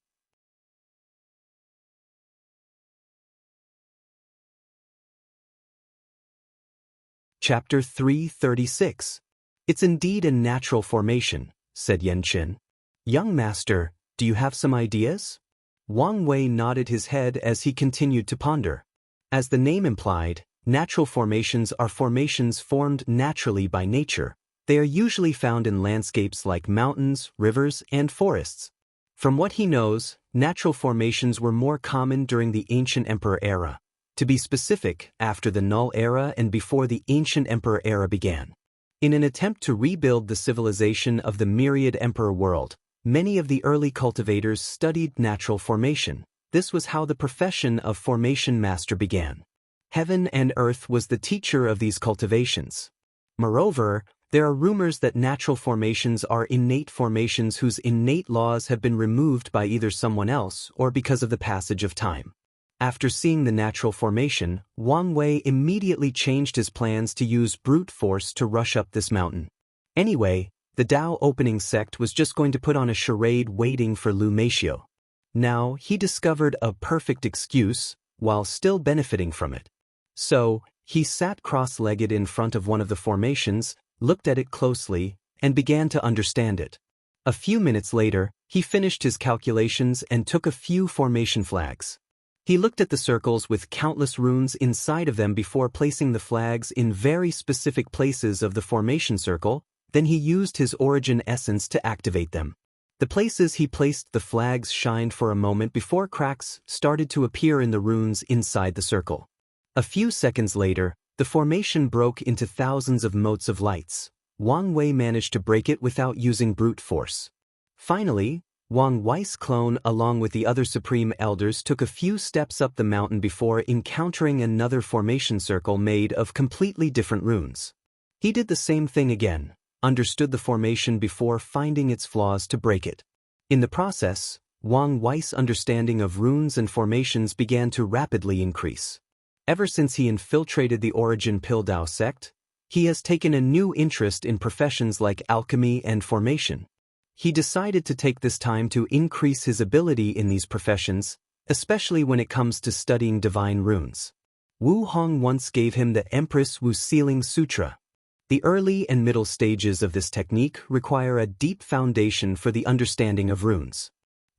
Chapter 336. "It's indeed a natural formation," said Yanqin. "Young master, do you have some ideas?" Wang Wei nodded his head as he continued to ponder. As the name implied, natural formations are formations formed naturally by nature. They are usually found in landscapes like mountains, rivers, and forests. From what he knows, natural formations were more common during the ancient emperor era. To be specific, after the Null era and before the ancient emperor era began. In an attempt to rebuild the civilization of the myriad emperor world, many of the early cultivators studied natural formation. This was how the profession of formation master began. Heaven and earth was the teacher of these cultivations. Moreover, there are rumors that natural formations are innate formations whose innate laws have been removed by either someone else or because of the passage of time. After seeing the natural formation, Wang Wei immediately changed his plans to use brute force to rush up this mountain. Anyway, the Dao opening sect was just going to put on a charade waiting for Lu Meishio. Now, he discovered a perfect excuse, while still benefiting from it. So, he sat cross-legged in front of one of the formations, looked at it closely, and began to understand it. A few minutes later, he finished his calculations and took a few formation flags. He looked at the circles with countless runes inside of them before placing the flags in very specific places of the formation circle, then he used his origin essence to activate them. The places he placed the flags shined for a moment before cracks started to appear in the runes inside the circle. A few seconds later, the formation broke into thousands of motes of lights. Wang Wei managed to break it without using brute force. Finally, Wang Wei's clone along with the other supreme elders took a few steps up the mountain before encountering another formation circle made of completely different runes. He did the same thing again, understood the formation before finding its flaws to break it. In the process, Wang Wei's understanding of runes and formations began to rapidly increase. Ever since he infiltrated the Origin Pill Dao sect, he has taken a new interest in professions like alchemy and formation. He decided to take this time to increase his ability in these professions, especially when it comes to studying divine runes. Wu Hong once gave him the Empress Wu Sealing Sutra. The early and middle stages of this technique require a deep foundation for the understanding of runes.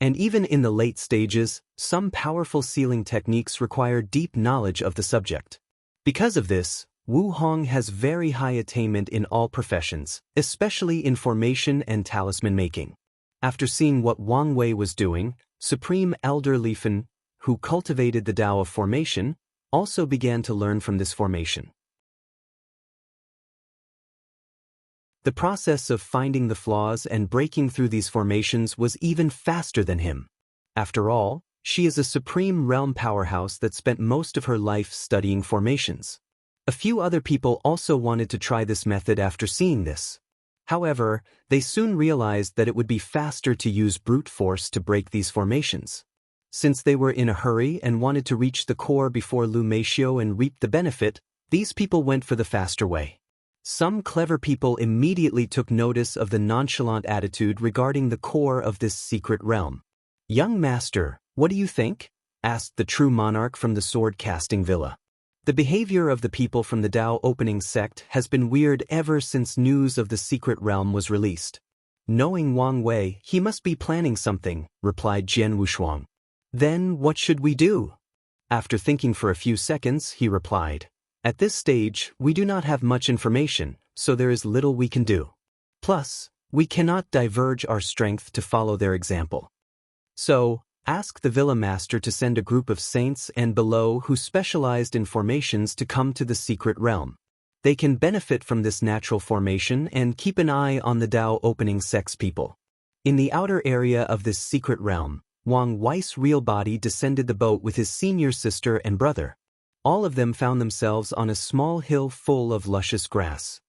And even in the late stages, some powerful sealing techniques require deep knowledge of the subject. Because of this, Wu Hong has very high attainment in all professions, especially in formation and talisman making. After seeing what Wang Wei was doing, Supreme Elder Li Fen, who cultivated the Tao of formation, also began to learn from this formation. The process of finding the flaws and breaking through these formations was even faster than him. After all, she is a supreme realm powerhouse that spent most of her life studying formations. A few other people also wanted to try this method after seeing this. However, they soon realized that it would be faster to use brute force to break these formations. Since they were in a hurry and wanted to reach the core before Lu Meishio and reap the benefit, these people went for the faster way. Some clever people immediately took notice of the nonchalant attitude regarding the core of this secret realm. "Young master, what do you think?" asked the true monarch from the sword-casting villa. The behavior of the people from the Dao opening sect has been weird ever since news of the secret realm was released. Knowing Wang Wei, he must be planning something, replied Jian Wushuang. Then what should we do? After thinking for a few seconds, he replied, "At this stage, we do not have much information, so there is little we can do. Plus, we cannot diverge our strength to follow their example. So, ask the villa master to send a group of saints and below who specialized in formations to come to the secret realm. They can benefit from this natural formation and keep an eye on the Dao opening sect's people." In the outer area of this secret realm, Wang Wei's real body descended the boat with his senior sister and brother. All of them found themselves on a small hill full of luscious grass.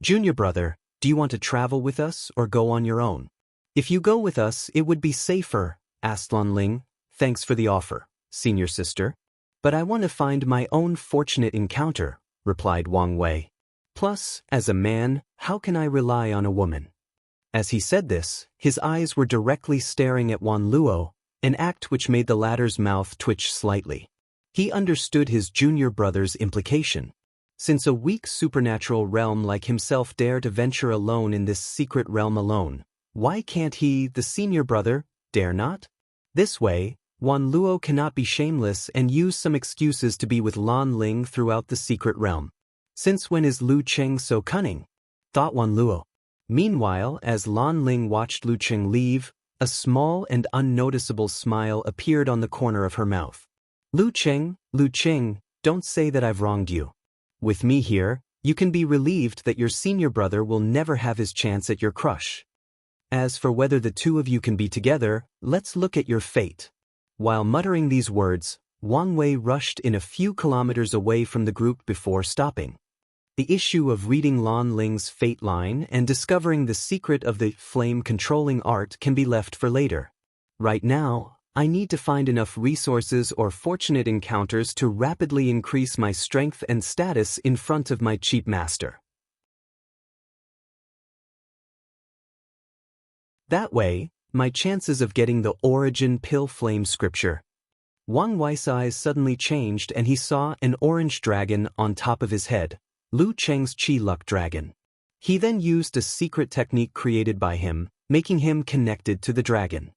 "Junior brother, do you want to travel with us or go on your own?" "If you go with us, it would be safer," asked Lan Ling. "Thanks for the offer, senior sister. But I want to find my own fortunate encounter," replied Wang Wei. "Plus, as a man, how can I rely on a woman?" As he said this, his eyes were directly staring at Wan Luo, an act which made the latter's mouth twitch slightly. He understood his junior brother's implication. Since a weak supernatural realm like himself dare to venture alone in this secret realm alone, why can't he, the senior brother, dare not? This way, Wan Luo cannot be shameless and use some excuses to be with Lan Ling throughout the secret realm. Since when is Lu Cheng so cunning? Thought Wan Luo. Meanwhile, as Lan Ling watched Lu Cheng leave, a small and unnoticeable smile appeared on the corner of her mouth. Lu Cheng, don't say that I've wronged you. With me here, you can be relieved that your senior brother will never have his chance at your crush. As for whether the two of you can be together, let's look at your fate." While muttering these words, Wang Wei rushed in a few kilometers away from the group before stopping. The issue of reading Lan Ling's fate line and discovering the secret of the flame-controlling art can be left for later. Right now, I need to find enough resources or fortunate encounters to rapidly increase my strength and status in front of my cheap master. That way, my chances of getting the Origin Pill Flame scripture. Wang Wei's eyes suddenly changed and he saw an orange dragon on top of his head, Lu Cheng's Chi Luck dragon. He then used a secret technique created by him, making him connected to the dragon.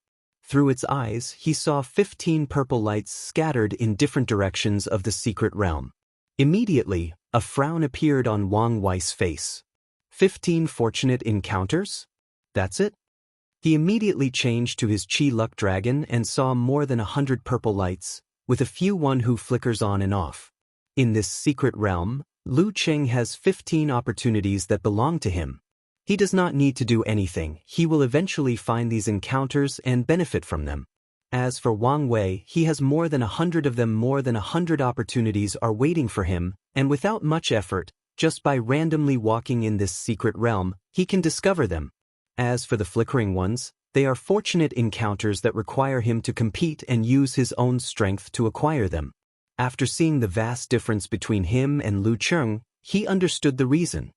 Through its eyes, he saw 15 purple lights scattered in different directions of the secret realm. Immediately, a frown appeared on Wang Wei's face. 15 fortunate encounters? That's it? He immediately changed to his Chi Luck Dragon and saw more than 100 purple lights, with a few one who flickers on and off. In this secret realm, Lu Cheng has 15 opportunities that belong to him. He does not need to do anything, he will eventually find these encounters and benefit from them. As for Wang Wei, he has more than 100 of them. More than 100 opportunities are waiting for him, and without much effort, just by randomly walking in this secret realm, he can discover them. As for the flickering ones, they are fortunate encounters that require him to compete and use his own strength to acquire them. After seeing the vast difference between him and Lu Cheng, he understood the reason.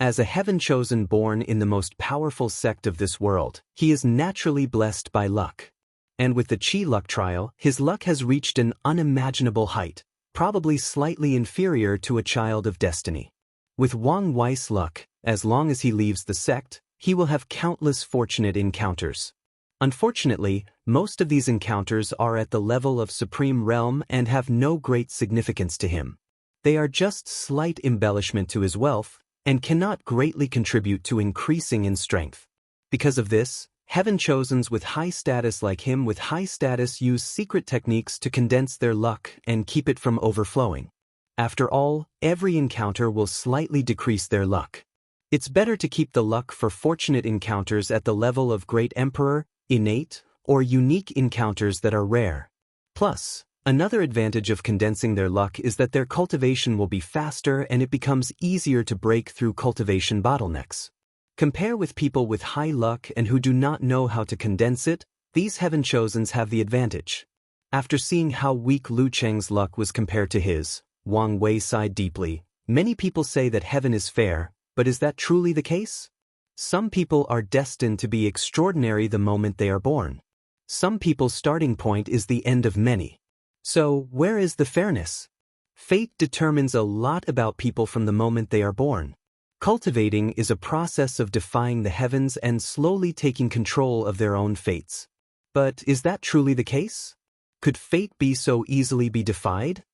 As a heaven-chosen born in the most powerful sect of this world, he is naturally blessed by luck. And with the Chi Luck trial, his luck has reached an unimaginable height, probably slightly inferior to a child of destiny. With Wang Wei's luck, as long as he leaves the sect, he will have countless fortunate encounters. Unfortunately, most of these encounters are at the level of Supreme Realm and have no great significance to him. They are just slight embellishment to his wealth, and cannot greatly contribute to increasing in strength. Because of this, heaven-chosens with high status like him with high status use secret techniques to condense their luck and keep it from overflowing. After all, every encounter will slightly decrease their luck. It's better to keep the luck for fortunate encounters at the level of Great Emperor, innate, or unique encounters that are rare. Plus, another advantage of condensing their luck is that their cultivation will be faster and it becomes easier to break through cultivation bottlenecks. Compare with people with high luck and who do not know how to condense it, these heaven-chosens have the advantage. After seeing how weak Lu Cheng's luck was compared to his, Wang Wei sighed deeply. Many people say that heaven is fair, but is that truly the case? Some people are destined to be extraordinary the moment they are born. Some people's starting point is the end of many. So, where is the fairness? Fate determines a lot about people from the moment they are born. Cultivating is a process of defying the heavens and slowly taking control of their own fates. But is that truly the case? Could fate be so easily be defied?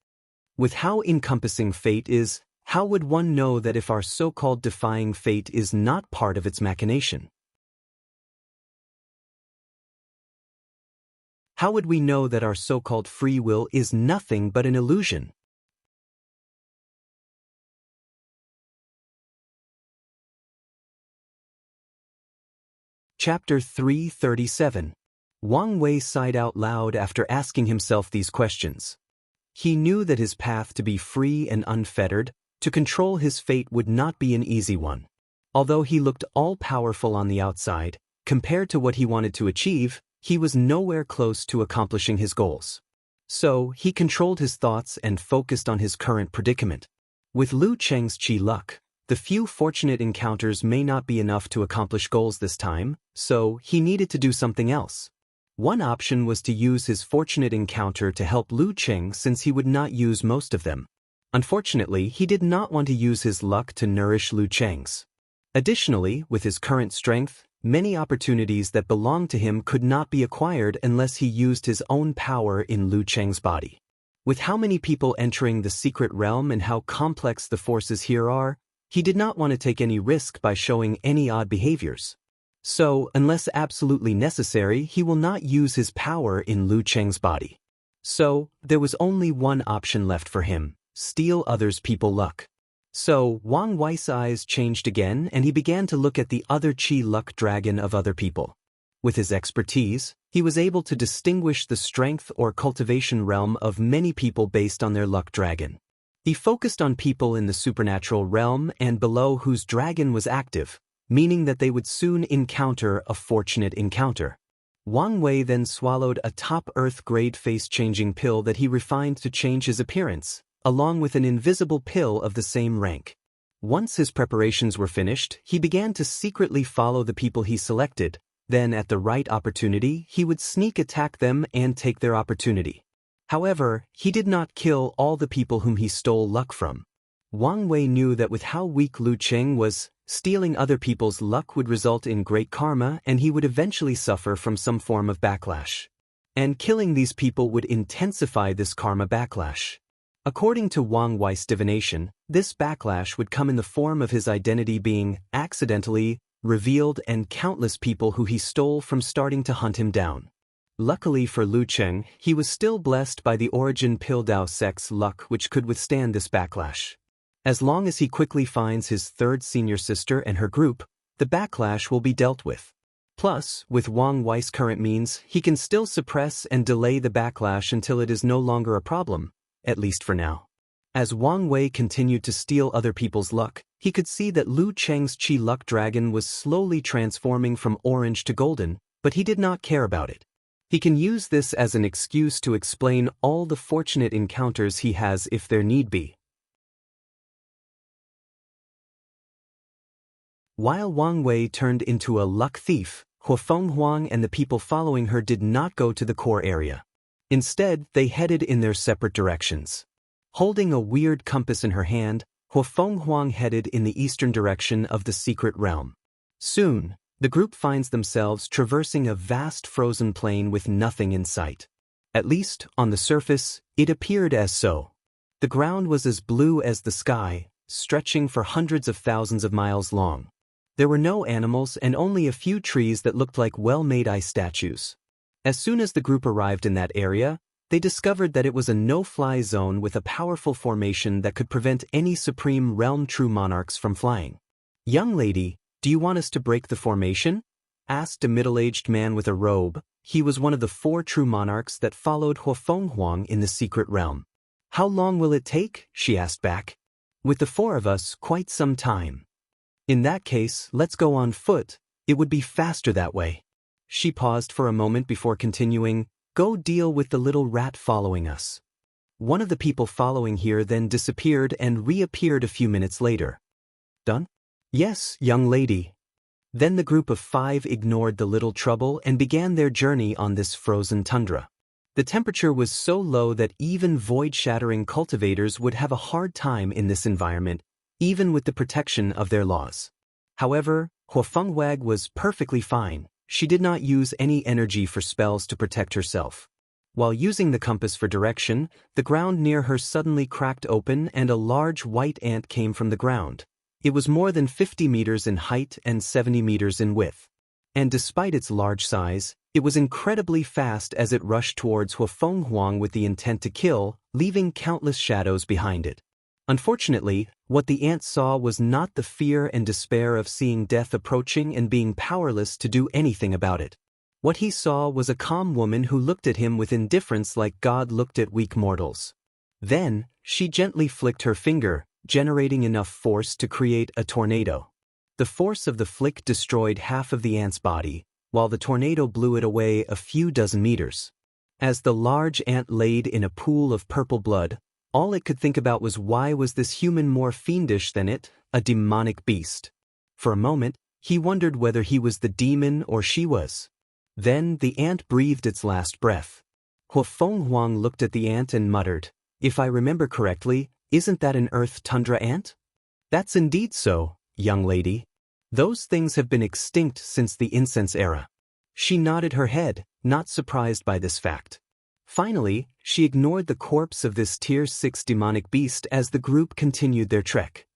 With how encompassing fate is, how would one know that if our so-called defying fate is not part of its machination? How would we know that our so-called free will is nothing but an illusion? Chapter 337. Wang Wei sighed out loud after asking himself these questions. He knew that his path to be free and unfettered, to control his fate would not be an easy one. Although he looked all-powerful on the outside, compared to what he wanted to achieve, he was nowhere close to accomplishing his goals. So, he controlled his thoughts and focused on his current predicament. With Lu Cheng's Chi luck, the few fortunate encounters may not be enough to accomplish goals this time, so he needed to do something else. One option was to use his fortunate encounter to help Lu Cheng since he would not use most of them. Unfortunately, he did not want to use his luck to nourish Lu Cheng's. Additionally, with his current strength, many opportunities that belonged to him could not be acquired unless he used his own power in Lu Cheng's body. With how many people entering the secret realm and how complex the forces here are, he did not want to take any risk by showing any odd behaviors. So, unless absolutely necessary, he will not use his power in Lu Cheng's body. So, there was only one option left for him: steal others' people's luck. So, Wang Wei's eyes changed again and he began to look at the other Chi luck dragon of other people. With his expertise, he was able to distinguish the strength or cultivation realm of many people based on their luck dragon. He focused on people in the supernatural realm and below whose dragon was active, meaning that they would soon encounter a fortunate encounter. Wang Wei then swallowed a top Earth-grade face-changing pill that he refined to change his appearance, along with an invisible pill of the same rank. Once his preparations were finished, he began to secretly follow the people he selected, then at the right opportunity he would sneak attack them and take their opportunity. However, he did not kill all the people whom he stole luck from. Wang Wei knew that with how weak Lu Cheng was, Stealing other people's luck would result in great karma and he would eventually suffer from some form of backlash. And killing these people would intensify this karma backlash. According to Wang Li's divination, this backlash would come in the form of his identity being accidentally revealed and countless people who he stole from starting to hunt him down. Luckily for Lu Cheng, he was still blessed by the origin Pil Dao sect's luck which could withstand this backlash. As long as he quickly finds his third senior sister and her group, the backlash will be dealt with. Plus, with Wang Li's current means, he can still suppress and delay the backlash until it is no longer a problem, at least for now. As Wang Wei continued to steal other people's luck, he could see that Lu Cheng's Qi Luck Dragon was slowly transforming from orange to golden, but he did not care about it. He can use this as an excuse to explain all the fortunate encounters he has if there need be. While Wang Wei turned into a luck thief, Huafeng Huang and the people following her did not go to the core area. Instead, they headed in their separate directions. Holding a weird compass in her hand, Huafeng Huang headed in the eastern direction of the secret realm. Soon, the group finds themselves traversing a vast frozen plain with nothing in sight. At least, on the surface, it appeared as so. The ground was as blue as the sky, stretching for hundreds of thousands of miles long. There were no animals and only a few trees that looked like well-made ice statues. As soon as the group arrived in that area, they discovered that it was a no-fly zone with a powerful formation that could prevent any Supreme Realm True Monarchs from flying. "Young lady, do you want us to break the formation?" asked a middle-aged man with a robe. He was one of the 4 true monarchs that followed Huafeng Huang in the secret realm. "How long will it take?" she asked back. "With the 4 of us, quite some time." "In that case, let's go on foot, it would be faster that way." She paused for a moment before continuing, "Go deal with the little rat following us." One of the people following here then disappeared and reappeared a few minutes later. "Done?" "Yes, young lady." Then the group of 5 ignored the little trouble and began their journey on this frozen tundra. The temperature was so low that even void-shattering cultivators would have a hard time in this environment, even with the protection of their laws. However, Huafeng Wang was perfectly fine. She did not use any energy for spells to protect herself. While using the compass for direction, the ground near her suddenly cracked open and a large white ant came from the ground. It was more than 50 meters in height and 70 meters in width. And despite its large size, it was incredibly fast as it rushed towards Huafeng Huang with the intent to kill, leaving countless shadows behind it. Unfortunately, what the ant saw was not the fear and despair of seeing death approaching and being powerless to do anything about it. What he saw was a calm woman who looked at him with indifference like God looked at weak mortals. Then, she gently flicked her finger, generating enough force to create a tornado. The force of the flick destroyed half of the ant's body, while the tornado blew it away a few dozen meters. As the large ant laid in a pool of purple blood, all it could think about was why was this human more fiendish than it, a demonic beast. For a moment, he wondered whether he was the demon or she was. Then the ant breathed its last breath. Huafeng Huang looked at the ant and muttered, "If I remember correctly, isn't that an earth tundra ant?" "That's indeed so, young lady. Those things have been extinct since the incense era." She nodded her head, not surprised by this fact. Finally, she ignored the corpse of this Tier 6 demonic beast as the group continued their trek.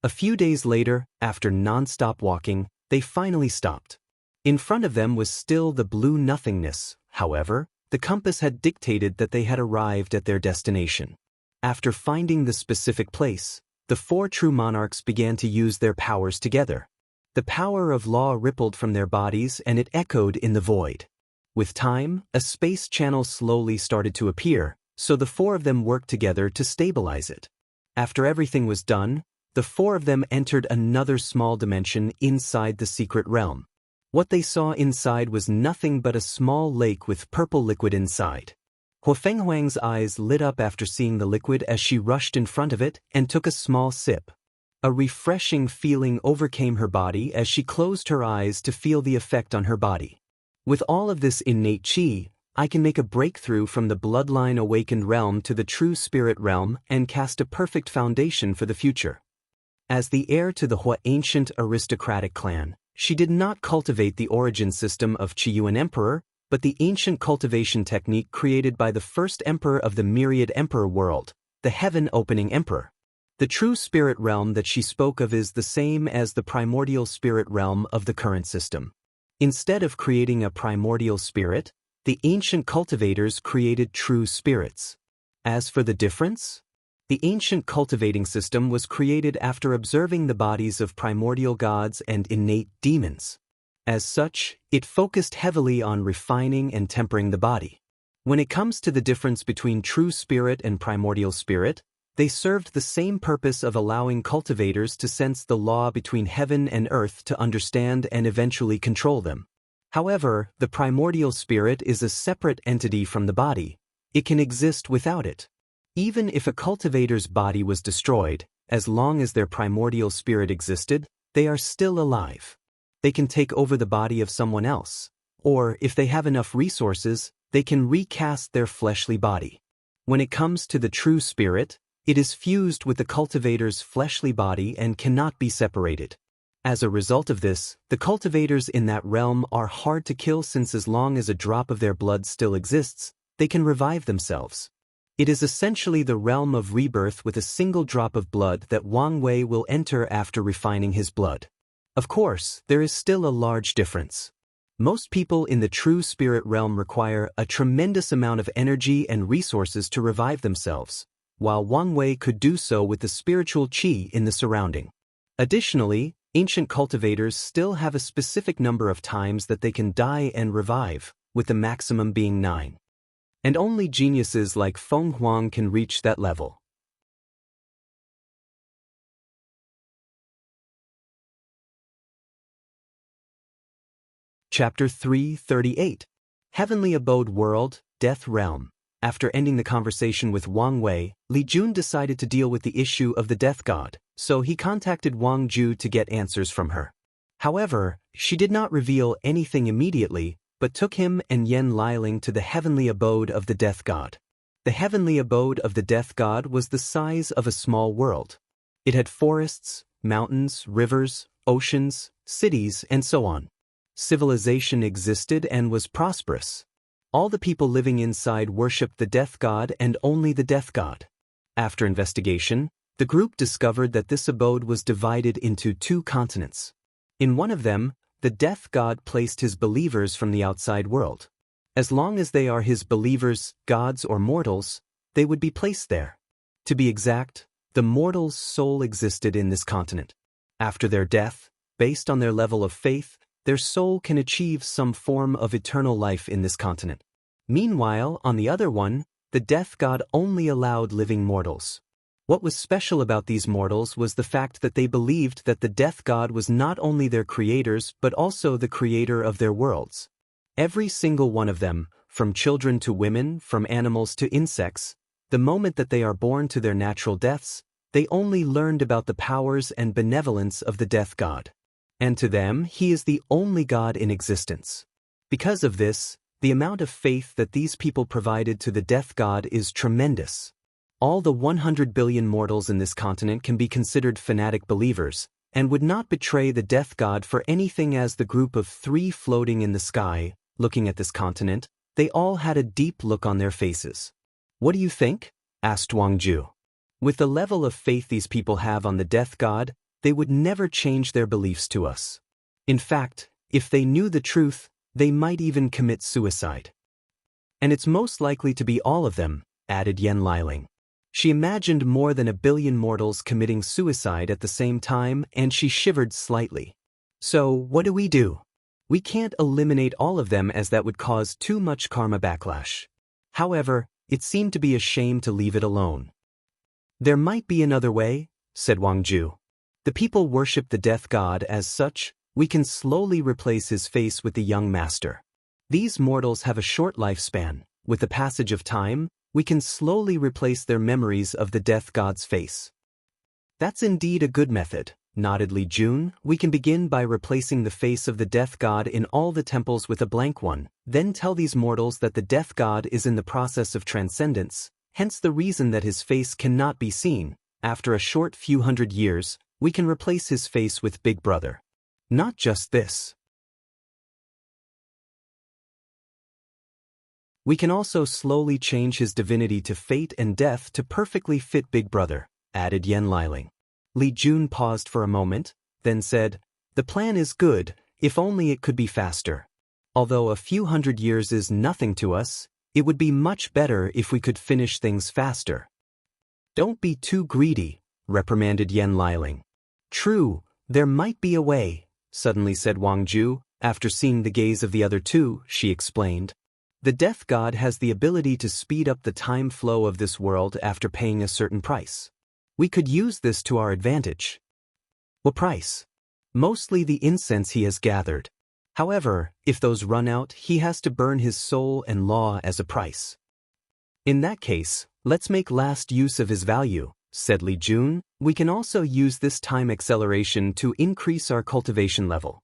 A few days later, after non-stop walking, they finally stopped. In front of them was still the blue nothingness. However, the compass had dictated that they had arrived at their destination. After finding the specific place, the 4 true monarchs began to use their powers together. The power of law rippled from their bodies and it echoed in the void. With time, a space channel slowly started to appear, so the 4 of them worked together to stabilize it. After everything was done, the 4 of them entered another small dimension inside the secret realm. What they saw inside was nothing but a small lake with purple liquid inside. Huafeng Huang's eyes lit up after seeing the liquid as she rushed in front of it and took a small sip. A refreshing feeling overcame her body as she closed her eyes to feel the effect on her body. With all of this innate qi, I can make a breakthrough from the bloodline awakened realm to the true spirit realm and cast a perfect foundation for the future. As the heir to the Hua ancient aristocratic clan, she did not cultivate the origin system of Qiyuan Emperor, but the ancient cultivation technique created by the first emperor of the myriad emperor world, the heaven-opening emperor. The true spirit realm that she spoke of is the same as the primordial spirit realm of the current system. Instead of creating a primordial spirit, the ancient cultivators created true spirits. As for the difference, the ancient cultivating system was created after observing the bodies of primordial gods and innate demons. As such, it focused heavily on refining and tempering the body. When it comes to the difference between true spirit and primordial spirit, they served the same purpose of allowing cultivators to sense the law between heaven and earth to understand and eventually control them. However, the primordial spirit is a separate entity from the body. It can exist without it. Even if a cultivator's body was destroyed, as long as their primordial spirit existed, they are still alive. They can take over the body of someone else, or if they have enough resources, they can recast their fleshly body. When it comes to the true spirit, it is fused with the cultivator's fleshly body and cannot be separated. As a result of this, the cultivators in that realm are hard to kill since as long as a drop of their blood still exists, they can revive themselves. It is essentially the realm of rebirth with a single drop of blood that Wang Wei will enter after refining his blood. Of course, there is still a large difference. Most people in the true spirit realm require a tremendous amount of energy and resources to revive themselves, while Wang Wei could do so with the spiritual qi in the surrounding. Additionally, ancient cultivators still have a specific number of times that they can die and revive, with the maximum being 9. And only geniuses like Feng Huang can reach that level. Chapter 338. Heavenly Abode World, Death Realm. After ending the conversation with Wang Wei, Li Jun decided to deal with the issue of the death god, so he contacted Wang Ju to get answers from her. However, she did not reveal anything immediately, but took him and Yan Liling to the heavenly abode of the death god. The heavenly abode of the death god was the size of a small world. It had forests, mountains, rivers, oceans, cities, and so on. Civilization existed and was prosperous. All the people living inside worshipped the death god and only the death god. After investigation, the group discovered that this abode was divided into 2 continents. In one of them, the death god placed his believers from the outside world. As long as they are his believers, gods or mortals, they would be placed there. To be exact, the mortal's soul existed in this continent. After their death, based on their level of faith, their soul can achieve some form of eternal life in this continent. Meanwhile, on the other one, the death god only allowed living mortals. What was special about these mortals was the fact that they believed that the death god was not only their creators but also the creator of their worlds. Every single one of them, from children to women, from animals to insects, the moment that they are born to their natural deaths, they only learned about the powers and benevolence of the death god. And to them, he is the only god in existence. Because of this, the amount of faith that these people provided to the death god is tremendous. All the 100 billion mortals in this continent can be considered fanatic believers, and would not betray the death god for anything. As the group of 3 floating in the sky, looking at this continent, they all had a deep look on their faces. "What do you think?" asked Wang Ju. With the level of faith these people have on the death god, they would never change their beliefs to us. In fact, if they knew the truth, they might even commit suicide. And it's most likely to be all of them, added Yan Liling. She imagined more than 1 billion mortals committing suicide at the same time, and she shivered slightly. So, what do? We can't eliminate all of them, as that would cause too much karma backlash. However, it seemed to be a shame to leave it alone. There might be another way, said Wang Ju. The people worship the death god. As such, we can slowly replace his face with the young master. These mortals have a short lifespan. With the passage of time, we can slowly replace their memories of the death god's face. That's indeed a good method, nodded Li Jun. We can begin by replacing the face of the death god in all the temples with a blank one, then tell these mortals that the death god is in the process of transcendence, hence the reason that his face cannot be seen. After a short few hundred years, we can replace his face with Big Brother. Not just this. We can also slowly change his divinity to fate and death to perfectly fit Big Brother, added Yan Liling. Li Jun paused for a moment, then said, "The plan is good, if only it could be faster. Although a few hundred years is nothing to us, it would be much better if we could finish things faster." "Don't be too greedy," reprimanded Yan Liling. "True, there might be a way," suddenly said Wang Ju. After seeing the gaze of the other two, she explained. "The death god has the ability to speed up the time flow of this world after paying a certain price. We could use this to our advantage." "What price?" "Mostly the incense he has gathered. However, if those run out, he has to burn his soul and law as a price." "In that case, let's make last use of his value," said Li Jun. "We can also use this time acceleration to increase our cultivation level."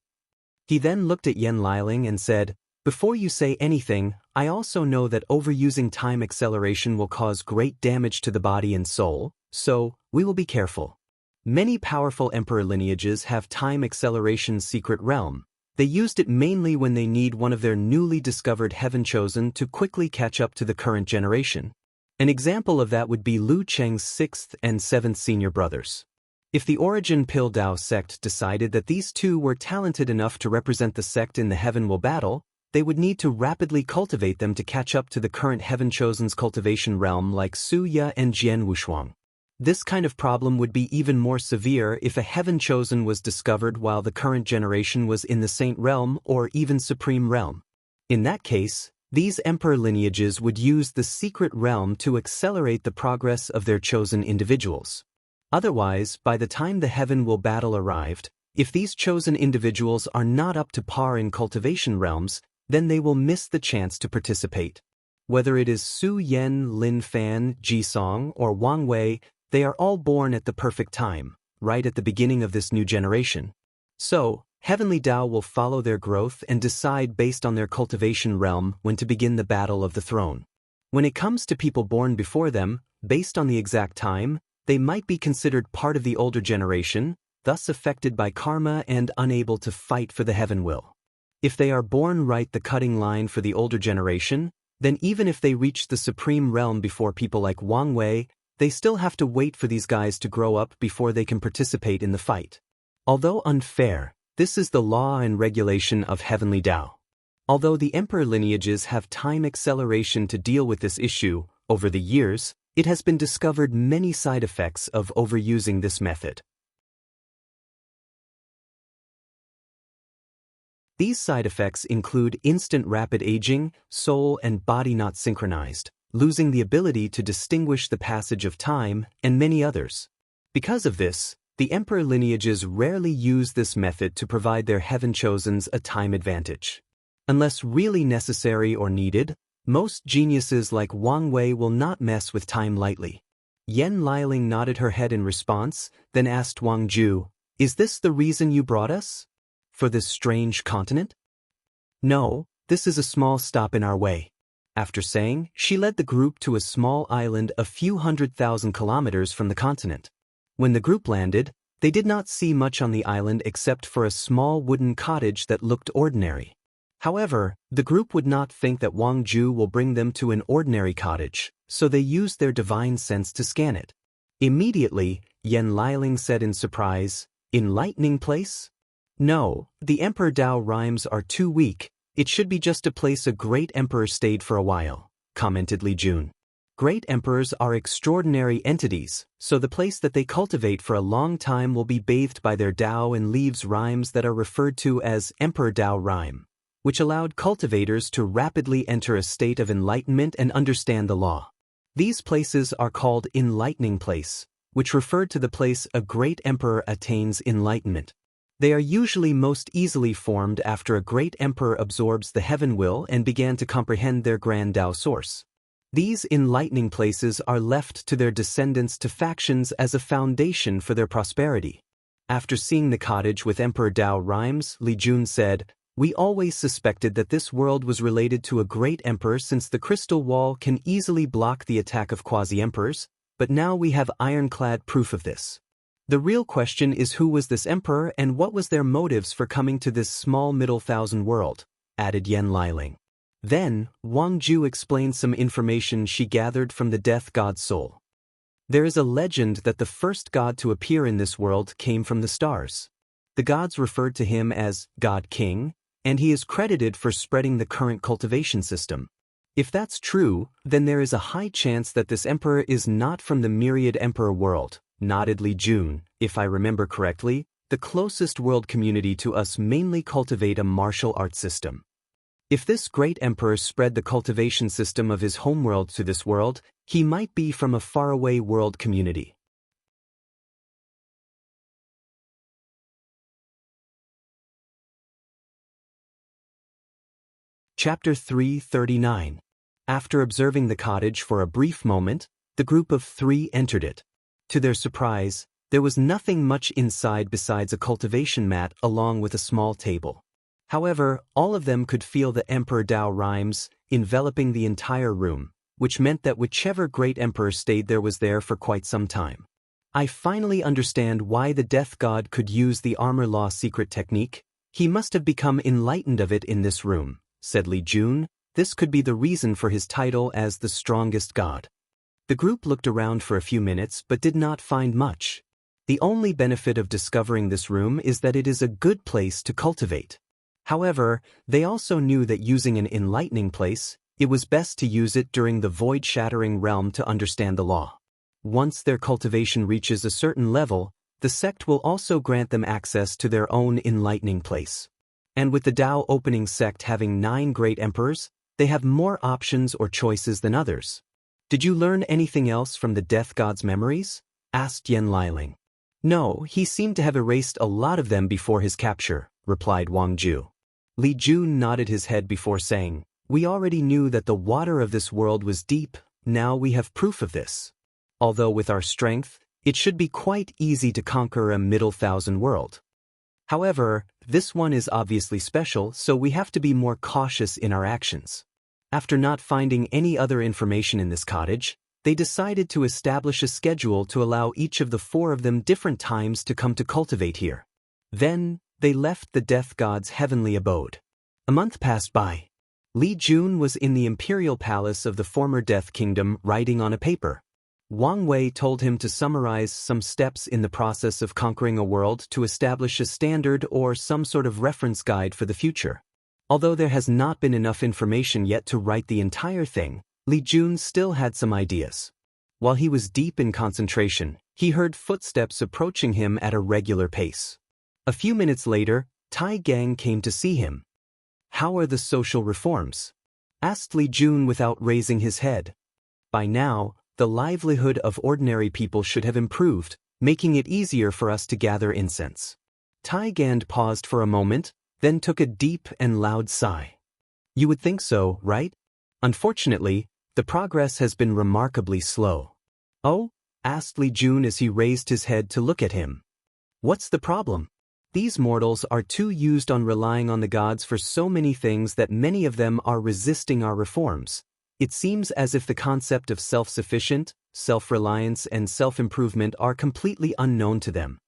He then looked at Yan Liling and said, "Before you say anything, I also know that overusing time acceleration will cause great damage to the body and soul, so we will be careful. Many powerful emperor lineages have time acceleration's secret realm. They used it mainly when they need one of their newly discovered heaven chosen to quickly catch up to the current generation. An example of that would be Lu Cheng's 6th and 7th senior brothers. If the Origin Pill Dao sect decided that these two were talented enough to represent the sect in the Heaven Will battle, they would need to rapidly cultivate them to catch up to the current Heaven Chosen's cultivation realm like Su Ya and Jian Wushuang. This kind of problem would be even more severe if a Heaven Chosen was discovered while the current generation was in the Saint Realm or even Supreme Realm. In that case, these emperor lineages would use the secret realm to accelerate the progress of their chosen individuals. Otherwise, by the time the Heaven Will battle arrived, if these chosen individuals are not up to par in cultivation realms, then they will miss the chance to participate. Whether it is Su Yan, Lin Fan, Ji Song, or Wang Wei, they are all born at the perfect time, right at the beginning of this new generation. So, Heavenly Dao will follow their growth and decide based on their cultivation realm when to begin the battle of the throne. When it comes to people born before them, based on the exact time, they might be considered part of the older generation, thus affected by karma and unable to fight for the Heaven Will. If they are born right the cutting line for the older generation, then even if they reach the supreme realm before people like Wang Wei, they still have to wait for these guys to grow up before they can participate in the fight. Although unfair, this is the law and regulation of Heavenly Dao. Although the emperor lineages have time acceleration to deal with this issue, over the years, it has been discovered many side effects of overusing this method. These side effects include instant rapid aging, soul and body not synchronized, losing the ability to distinguish the passage of time, and many others. Because of this, the emperor lineages rarely use this method to provide their heaven chosens a time advantage. Unless really necessary or needed, most geniuses like Wang Wei will not mess with time lightly. Yan Liling nodded her head in response, then asked Wang Ju, "Is this the reason you brought us? For this strange continent?" "No, this is a small stop in our way." After saying, she led the group to a small island a few 100,000 kilometers from the continent. When the group landed, they did not see much on the island except for a small wooden cottage that looked ordinary. However, the group would not think that Wang Ju will bring them to an ordinary cottage, so they used their divine sense to scan it. Immediately, Yan Liling said in surprise, "Enlightening place? No, the Emperor Dao rhymes are too weak. It should be just a place a great emperor stayed for a while," commented Li Jun. "Great emperors are extraordinary entities, so the place that they cultivate for a long time will be bathed by their Dao and leaves rhymes that are referred to as Emperor Dao rhyme, which allowed cultivators to rapidly enter a state of enlightenment and understand the law. These places are called enlightening place, which referred to the place a great emperor attains enlightenment. They are usually most easily formed after a great emperor absorbs the heaven will and began to comprehend their grand Dao source. These enlightening places are left to their descendants to factions as a foundation for their prosperity. After seeing the cottage with Emperor Dao rhymes, Li Jun said, "We always suspected that this world was related to a great emperor since the crystal wall can easily block the attack of quasi-emperors, but now we have ironclad proof of this. The real question is who was this emperor and what was their motives for coming to this small middle thousand world," added Yan Liling. Then, Wang Ju explained some information she gathered from the death god's soul. There is a legend that the first god to appear in this world came from the stars. The gods referred to him as God King, and he is credited for spreading the current cultivation system. If that's true, then there is a high chance that this emperor is not from the myriad emperor world, nodded Li Jun. If I remember correctly, the closest world community to us mainly cultivate a martial arts system. If this great emperor spread the cultivation system of his homeworld to this world, he might be from a faraway world community. Chapter 339. After observing the cottage for a brief moment, the group of three entered it. To their surprise, there was nothing much inside besides a cultivation mat along with a small table. However, all of them could feel the Emperor Dao rhymes enveloping the entire room, which meant that whichever great emperor stayed there was there for quite some time. I finally understand why the death god could use the armor law secret technique. He must have become enlightened of it in this room, said Li Jun. This could be the reason for his title as the strongest god. The group looked around for a few minutes but did not find much. The only benefit of discovering this room is that it is a good place to cultivate. However, they also knew that using an enlightening place, it was best to use it during the void-shattering realm to understand the law. Once their cultivation reaches a certain level, the sect will also grant them access to their own enlightening place. And with the Dao opening sect having 9 great emperors, they have more options or choices than others. Did you learn anything else from the death god's memories? Asked Yan Liling. No, he seemed to have erased a lot of them before his capture, replied Wang Ju. Li Jun nodded his head before saying, "We already knew that the water of this world was deep, now we have proof of this. Although with our strength, it should be quite easy to conquer a middle thousand world. However, this one is obviously special, so we have to be more cautious in our actions." After not finding any other information in this cottage, they decided to establish a schedule to allow each of the 4 of them different times to come to cultivate here. Then, they left the death god's heavenly abode. A month passed by. Li Jun was in the imperial palace of the former Death Kingdom writing on a paper. Wang Wei told him to summarize some steps in the process of conquering a world to establish a standard or some sort of reference guide for the future. Although there has not been enough information yet to write the entire thing, Li Jun still had some ideas. While he was deep in concentration, he heard footsteps approaching him at a regular pace. A few minutes later, Tai Gang came to see him. "How are the social reforms?" asked Li Jun without raising his head. By now, the livelihood of ordinary people should have improved, making it easier for us to gather incense. Tai Gang paused for a moment, then took a deep and loud sigh. "You would think so, right? Unfortunately, the progress has been remarkably slow." "Oh?" asked Li Jun as he raised his head to look at him. "What's the problem? These mortals are too used on relying on the gods for so many things that many of them are resisting our reforms. It seems as if the concept of self-sufficient, self-reliance and self-improvement are completely unknown to them.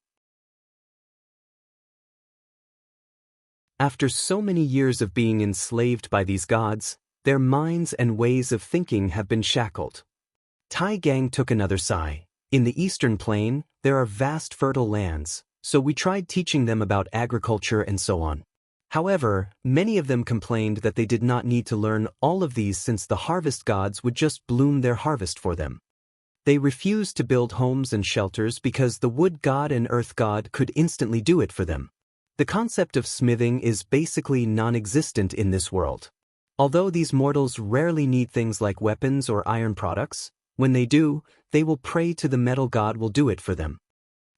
After so many years of being enslaved by these gods, their minds and ways of thinking have been shackled." Tai Gang took another sigh. "In the eastern plain, there are vast fertile lands, so we tried teaching them about agriculture and so on. However, many of them complained that they did not need to learn all of these since the harvest gods would just bloom their harvest for them. They refused to build homes and shelters because the wood god and earth god could instantly do it for them. The concept of smithing is basically non-existent in this world. Although these mortals rarely need things like weapons or iron products, when they do, they will pray to the metal god will do it for them."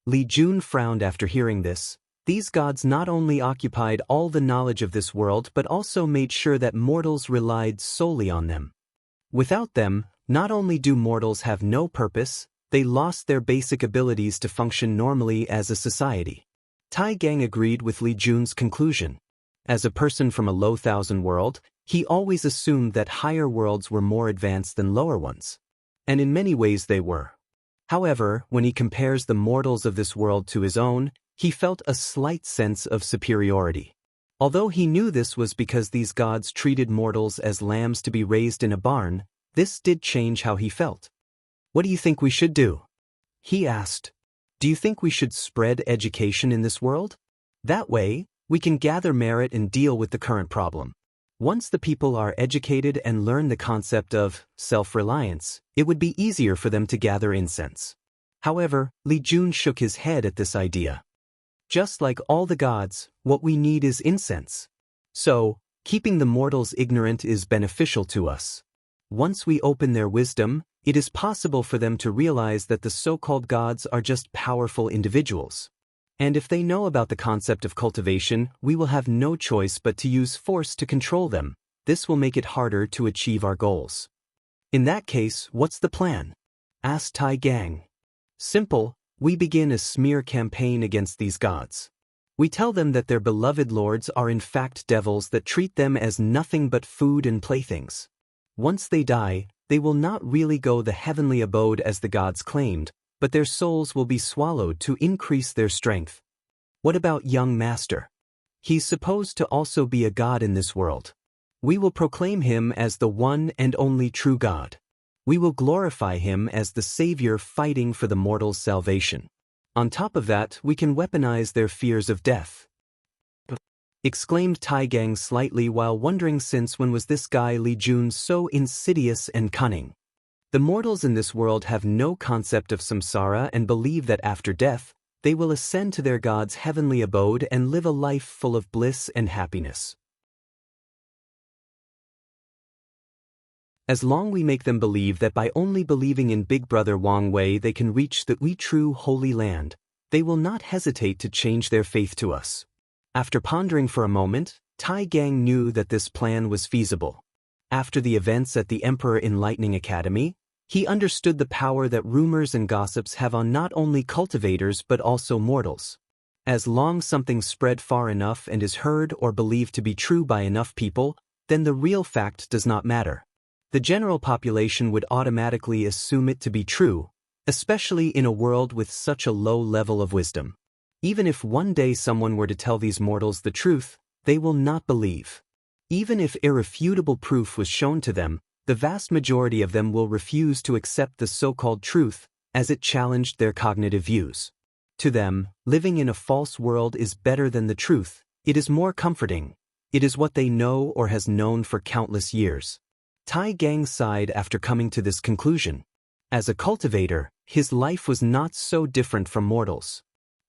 Li Jun frowned after hearing this. These gods not only occupied all the knowledge of this world but also made sure that mortals relied solely on them. Without them, not only do mortals have no purpose, they lost their basic abilities to function normally as a society. Tai Gang agreed with Li Jun's conclusion. As a person from a low thousand world, he always assumed that higher worlds were more advanced than lower ones. And in many ways they were. However, when he compares the mortals of this world to his own, he felt a slight sense of superiority. Although he knew this was because these gods treated mortals as lambs to be raised in a barn, this did change how he felt. "What do you think we should do?" he asked. "Do you think we should spread education in this world? That way, we can gather merit and deal with the current problem. Once the people are educated and learn the concept of self-reliance, it would be easier for them to gather incense." However, Li Jun shook his head at this idea. "Just like all the gods, what we need is incense. So, keeping the mortals ignorant is beneficial to us. Once we open their wisdom, it is possible for them to realize that the so-called gods are just powerful individuals. And if they know about the concept of cultivation, we will have no choice but to use force to control them. This will make it harder to achieve our goals." "In that case, what's the plan?" asked Tai Gang. "Simple, we begin a smear campaign against these gods. We tell them that their beloved lords are in fact devils that treat them as nothing but food and playthings. Once they die, they will not really go the heavenly abode as the gods claimed, but their souls will be swallowed to increase their strength." "What about young master? He's supposed to also be a god in this world. We will proclaim him as the one and only true God. We will glorify him as the savior fighting for the mortals' salvation. On top of that, we can weaponize their fears of death," exclaimed Tai Gang slightly while wondering since when was this guy Li Jun so insidious and cunning. The mortals in this world have no concept of samsara and believe that after death, they will ascend to their god's heavenly abode and live a life full of bliss and happiness. As long we make them believe that by only believing in Big Brother Wang Wei they can reach the true Holy Land, they will not hesitate to change their faith to us. After pondering for a moment, Tai Gang knew that this plan was feasible. After the events at the Emperor Enlightening Academy, he understood the power that rumors and gossips have on not only cultivators but also mortals. As long something spread far enough and is heard or believed to be true by enough people, then the real fact does not matter. The general population would automatically assume it to be true, especially in a world with such a low level of wisdom. Even if one day someone were to tell these mortals the truth, they will not believe. Even if irrefutable proof was shown to them, the vast majority of them will refuse to accept the so-called truth, as it challenged their cognitive views. To them, living in a false world is better than the truth. It is more comforting. It is what they know or has known for countless years. Tai Gang sighed after coming to this conclusion. As a cultivator, his life was not so different from mortals.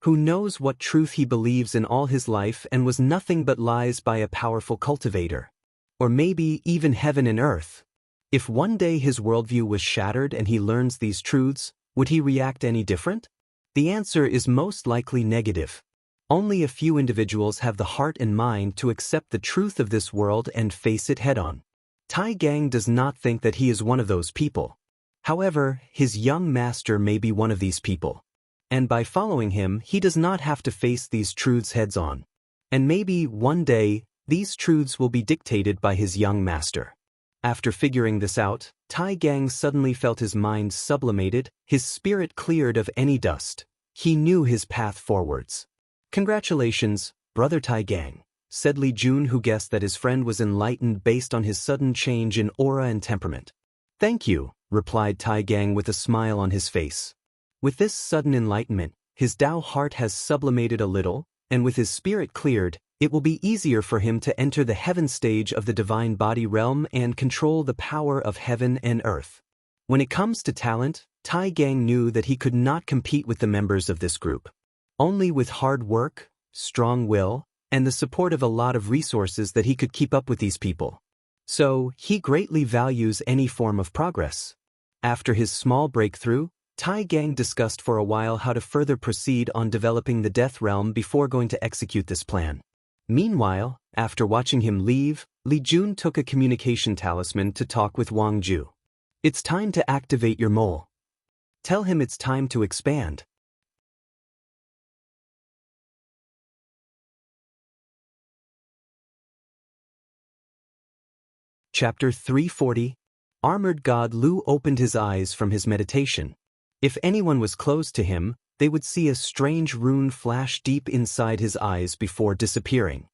Who knows what truth he believes in all his life and was nothing but lies by a powerful cultivator. Or maybe even heaven and earth. If one day his worldview was shattered and he learns these truths, would he react any different? The answer is most likely negative. Only a few individuals have the heart and mind to accept the truth of this world and face it head-on. Tai Gang does not think that he is one of those people. However, his young master may be one of these people. And by following him, he does not have to face these truths heads-on. And maybe, one day, these truths will be dictated by his young master. After figuring this out, Tai Gang suddenly felt his mind sublimated, his spirit cleared of any dust. He knew his path forwards. "Congratulations, brother Tai Gang," said Li Jun, who guessed that his friend was enlightened based on his sudden change in aura and temperament. "Thank you," replied Tai Gang with a smile on his face. With this sudden enlightenment, his Dao heart has sublimated a little, and with his spirit cleared, it will be easier for him to enter the heaven stage of the divine body realm and control the power of heaven and earth. When it comes to talent, Tai Gang knew that he could not compete with the members of this group. Only with hard work, strong will, and the support of a lot of resources that he could keep up with these people. So, he greatly values any form of progress. After his small breakthrough, Tai Gang discussed for a while how to further proceed on developing the Death Realm before going to execute this plan. Meanwhile, after watching him leave, Li Jun took a communication talisman to talk with Wang Ju. "It's time to activate your mole. Tell him it's time to expand." Chapter 340. Armored God Lu opened his eyes from his meditation. If anyone was close to him, they would see a strange rune flash deep inside his eyes before disappearing.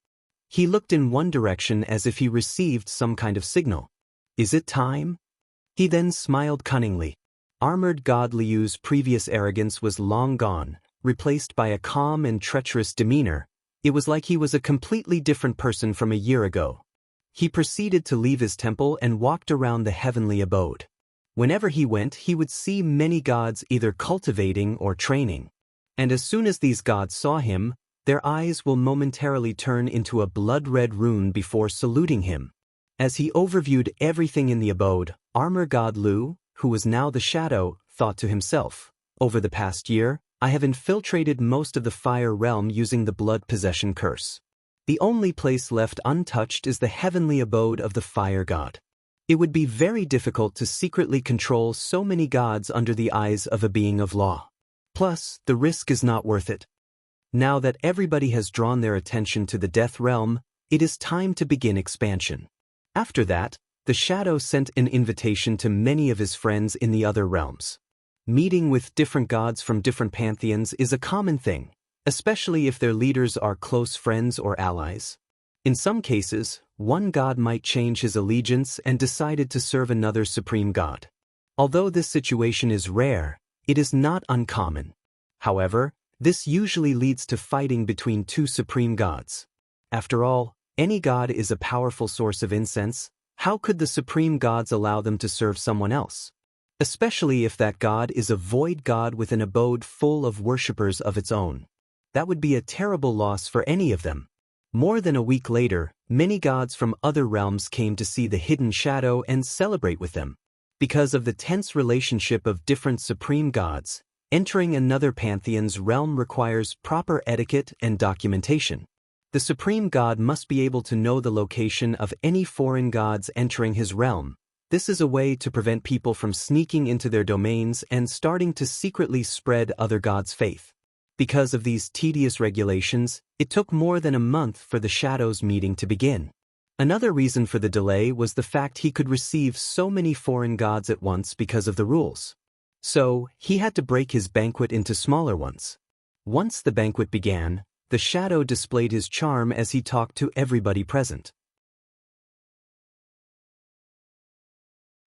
He looked in one direction as if he received some kind of signal. Is it time? He then smiled cunningly. Armored God Liu's previous arrogance was long gone, replaced by a calm and treacherous demeanor. It was like he was a completely different person from a year ago. He proceeded to leave his temple and walked around the heavenly abode. Whenever he went, he would see many gods either cultivating or training. And as soon as these gods saw him, their eyes will momentarily turn into a blood-red rune before saluting him. As he overviewed everything in the abode, Armor God Lu, who was now the shadow, thought to himself, over the past year, I have infiltrated most of the fire realm using the blood possession curse. The only place left untouched is the heavenly abode of the fire god. It would be very difficult to secretly control so many gods under the eyes of a being of law. Plus, the risk is not worth it. Now that everybody has drawn their attention to the death realm, it is time to begin expansion. After that, the shadow sent an invitation to many of his friends in the other realms. Meeting with different gods from different pantheons is a common thing, especially if their leaders are close friends or allies. In some cases, one god might change his allegiance and decided to serve another supreme god. Although this situation is rare, it is not uncommon. However, this usually leads to fighting between two supreme gods. After all, any god is a powerful source of incense. How could the supreme gods allow them to serve someone else? Especially if that god is a void god with an abode full of worshippers of its own. That would be a terrible loss for any of them. More than a week later, many gods from other realms came to see the hidden shadow and celebrate with them. Because of the tense relationship of different supreme gods, entering another pantheon's realm requires proper etiquette and documentation. The supreme god must be able to know the location of any foreign gods entering his realm. This is a way to prevent people from sneaking into their domains and starting to secretly spread other gods' faith. Because of these tedious regulations, it took more than a month for the Shadow's meeting to begin. Another reason for the delay was the fact he could receive so many foreign gods at once because of the rules. So, he had to break his banquet into smaller ones. Once the banquet began, the Shadow displayed his charm as he talked to everybody present.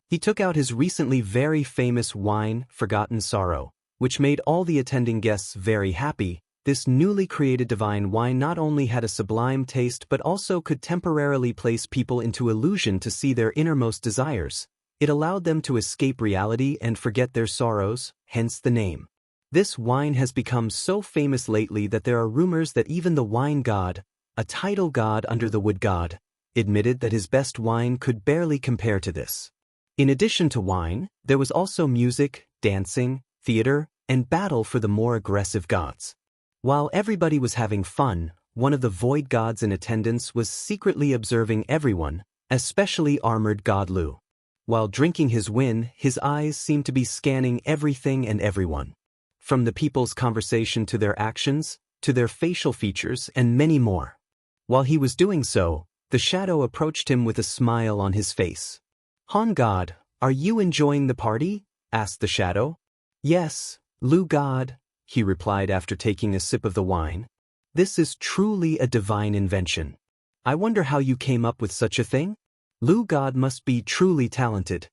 He took out his recently very famous wine, Forgotten Sorrow, which made all the attending guests very happy. This newly created divine wine not only had a sublime taste but also could temporarily place people into illusion to see their innermost desires. It allowed them to escape reality and forget their sorrows, hence the name. This wine has become so famous lately that there are rumors that even the wine god, a title god under the wood god, admitted that his best wine could barely compare to this. In addition to wine, there was also music, dancing, theater, and battle for the more aggressive gods. While everybody was having fun, one of the void gods in attendance was secretly observing everyone, especially Armored God Lu. While drinking his wine, his eyes seemed to be scanning everything and everyone. From the people's conversation to their actions, to their facial features, and many more. While he was doing so, the Shadow approached him with a smile on his face. Han God, are you enjoying the party? Asked the Shadow. Yes, Lu God, he replied after taking a sip of the wine. This is truly a divine invention. I wonder how you came up with such a thing? Lu God must be truly talented.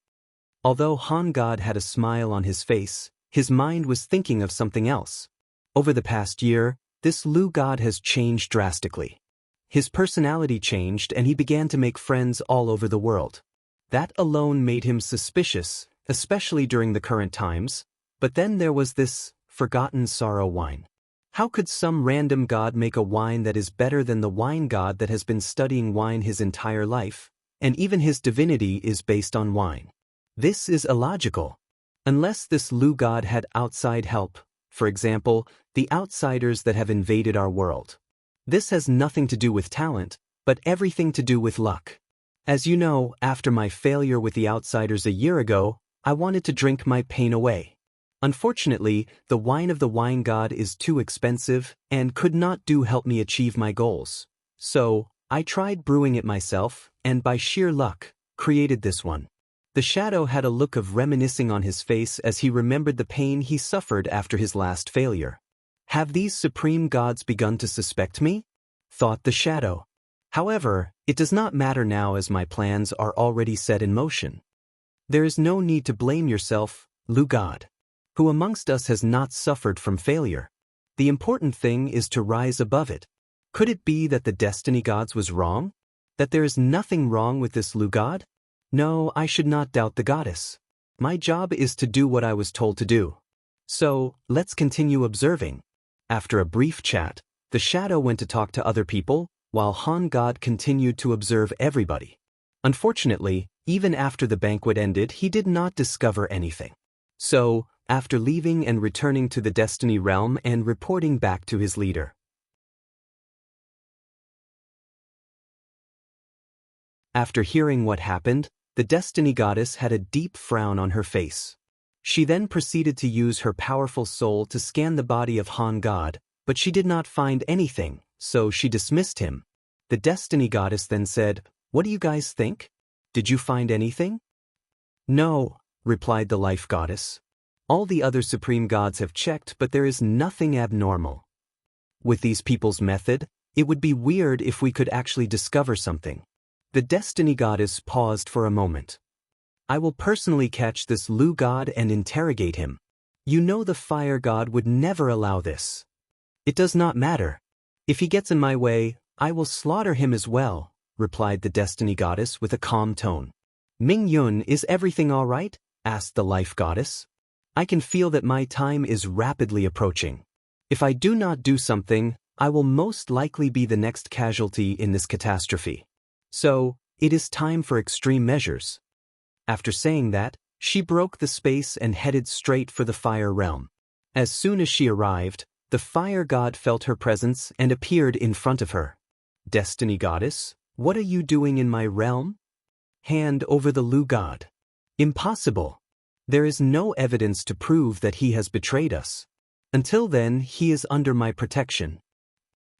Although Han God had a smile on his face, his mind was thinking of something else. Over the past year, this Lu God has changed drastically. His personality changed and he began to make friends all over the world. That alone made him suspicious, especially during the current times. But then there was this Forgotten Sorrow wine. How could some random god make a wine that is better than the wine god that has been studying wine his entire life, and even his divinity is based on wine? This is illogical. Unless this Lu god had outside help, for example, the outsiders that have invaded our world. This has nothing to do with talent, but everything to do with luck. As you know, after my failure with the outsiders a year ago, I wanted to drink my pain away. Unfortunately, the wine of the wine god is too expensive and could not help me achieve my goals. So, I tried brewing it myself, and by sheer luck, created this one. The shadow had a look of reminiscing on his face as he remembered the pain he suffered after his last failure. Have these supreme gods begun to suspect me? Thought the shadow. However, it does not matter now as my plans are already set in motion. There is no need to blame yourself, Lu God. Who amongst us has not suffered from failure? The important thing is to rise above it. Could it be that the destiny gods was wrong? That there is nothing wrong with this Lu God? No, I should not doubt the goddess. My job is to do what I was told to do. So, let's continue observing. After a brief chat, the shadow went to talk to other people, while Han God continued to observe everybody. Unfortunately, even after the banquet ended, he did not discover anything. So, after leaving and returning to the Destiny realm and reporting back to his leader. After hearing what happened, the Destiny goddess had a deep frown on her face. She then proceeded to use her powerful soul to scan the body of Han God, but she did not find anything, so she dismissed him. The Destiny goddess then said, "What do you guys think? Did you find anything?" "No," replied the life goddess. "All the other supreme gods have checked, but there is nothing abnormal. With these people's method, it would be weird if we could actually discover something." The Destiny goddess paused for a moment. "I will personally catch this Lu God and interrogate him. You know the fire god would never allow this. It does not matter. If he gets in my way, I will slaughter him as well," replied the Destiny goddess with a calm tone. "Ming Yun, is everything all right?" asked the life goddess. "I can feel that my time is rapidly approaching. If I do not do something, I will most likely be the next casualty in this catastrophe. So, it is time for extreme measures." After saying that, she broke the space and headed straight for the fire realm. As soon as she arrived, the fire god felt her presence and appeared in front of her. "Destiny goddess, what are you doing in my realm?" "Hand over the Lu God." "Impossible. There is no evidence to prove that he has betrayed us. Until then, he is under my protection."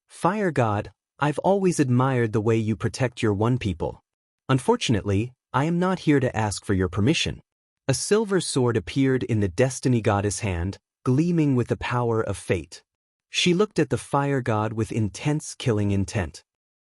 "Fire god, I've always admired the way you protect your one people. Unfortunately, I am not here to ask for your permission." A silver sword appeared in the Destiny goddess' hand, gleaming with the power of fate. She looked at the fire god with intense killing intent.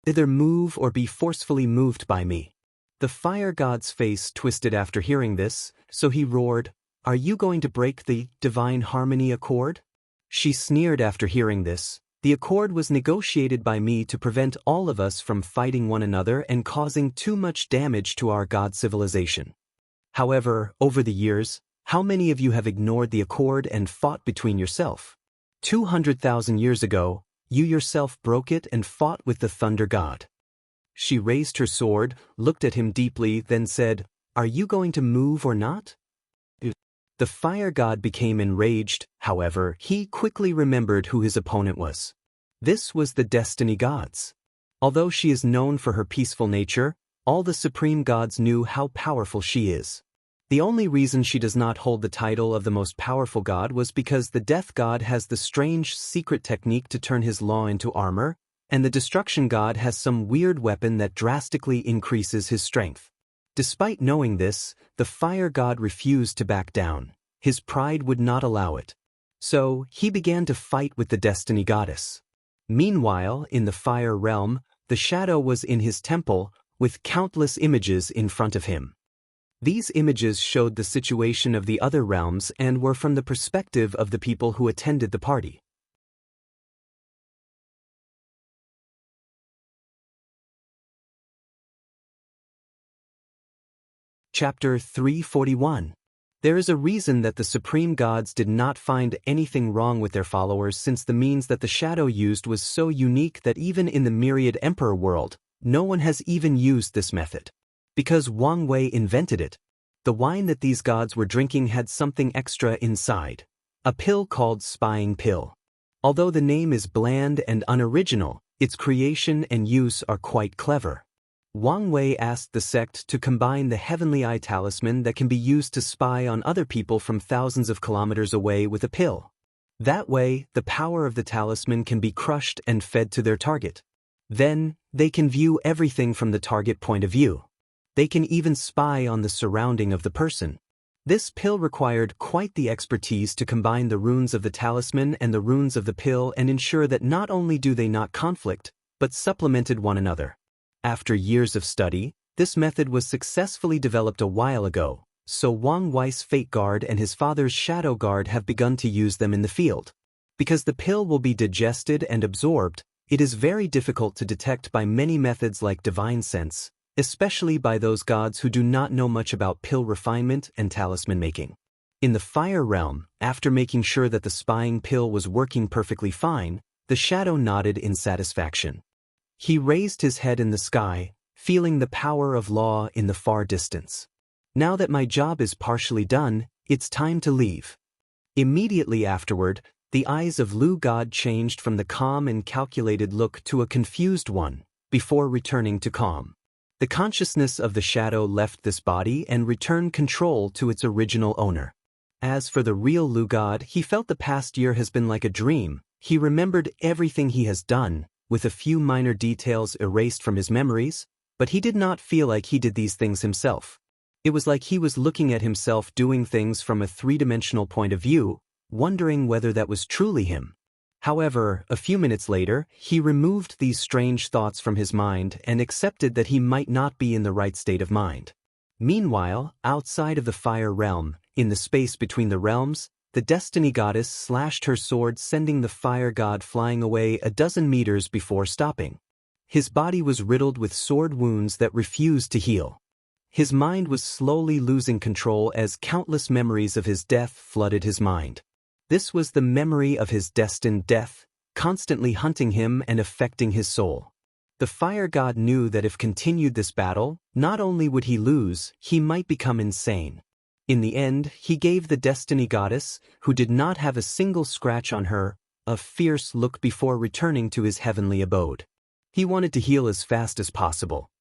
"Either move or be forcefully moved by me." The fire god's face twisted after hearing this, so he roared, "Are you going to break the divine harmony accord?" She sneered after hearing this. "The accord was negotiated by me to prevent all of us from fighting one another and causing too much damage to our god civilization. However, over the years, how many of you have ignored the accord and fought between yourself? 200,000 years ago, you yourself broke it and fought with the thunder god." She raised her sword, looked at him deeply, then said, "Are you going to move or not?" The fire god became enraged. However, he quickly remembered who his opponent was. This was the Destiny gods. Although she is known for her peaceful nature, all the supreme gods knew how powerful she is. The only reason she does not hold the title of the most powerful god was because the death god has the strange secret technique to turn his law into armor, and the destruction god has some weird weapon that drastically increases his strength. Despite knowing this, the fire god refused to back down. His pride would not allow it. So, he began to fight with the Destiny goddess. Meanwhile, in the fire realm, the shadow was in his temple, with countless images in front of him. These images showed the situation of the other realms and were from the perspective of the people who attended the party. Chapter 341. There is a reason that the supreme gods did not find anything wrong with their followers, since the means that the shadow used was so unique that even in the myriad emperor world, no one has even used this method. Because Wang Wei invented it. The wine that these gods were drinking had something extra inside. A pill called spying pill. Although the name is bland and unoriginal, its creation and use are quite clever. Wang Wei asked the sect to combine the heavenly eye talisman that can be used to spy on other people from thousands of kilometers away with a pill. That way, the power of the talisman can be crushed and fed to their target. Then, they can view everything from the target point of view. They can even spy on the surrounding of the person. This pill required quite the expertise to combine the runes of the talisman and the runes of the pill and ensure that not only do they not conflict, but supplemented one another. After years of study, this method was successfully developed a while ago, so Wang Wei's Fate Guard and his father's Shadow Guard have begun to use them in the field. Because the pill will be digested and absorbed, it is very difficult to detect by many methods like divine sense, especially by those gods who do not know much about pill refinement and talisman making. In the fire realm, after making sure that the spying pill was working perfectly fine, the shadow nodded in satisfaction. He raised his head in the sky, feeling the power of law in the far distance. Now that my job is partially done, it's time to leave. Immediately afterward, the eyes of Lu God changed from the calm and calculated look to a confused one, before returning to calm. The consciousness of the shadow left this body and returned control to its original owner. As for the real Lu God, he felt the past year has been like a dream. He remembered everything he has done, with a few minor details erased from his memories, but he did not feel like he did these things himself. It was like he was looking at himself doing things from a three-dimensional point of view, wondering whether that was truly him. However, a few minutes later, he removed these strange thoughts from his mind and accepted that he might not be in the right state of mind. Meanwhile, outside of the fire realm, in the space between the realms, the destiny goddess slashed her sword, sending the fire god flying away a dozen meters before stopping. His body was riddled with sword wounds that refused to heal. His mind was slowly losing control as countless memories of his death flooded his mind. This was the memory of his destined death, constantly hunting him and affecting his soul. The fire god knew that if continued this battle, not only would he lose, he might become insane. In the end, he gave the destiny goddess, who did not have a single scratch on her, a fierce look before returning to his heavenly abode. He wanted to heal as fast as possible.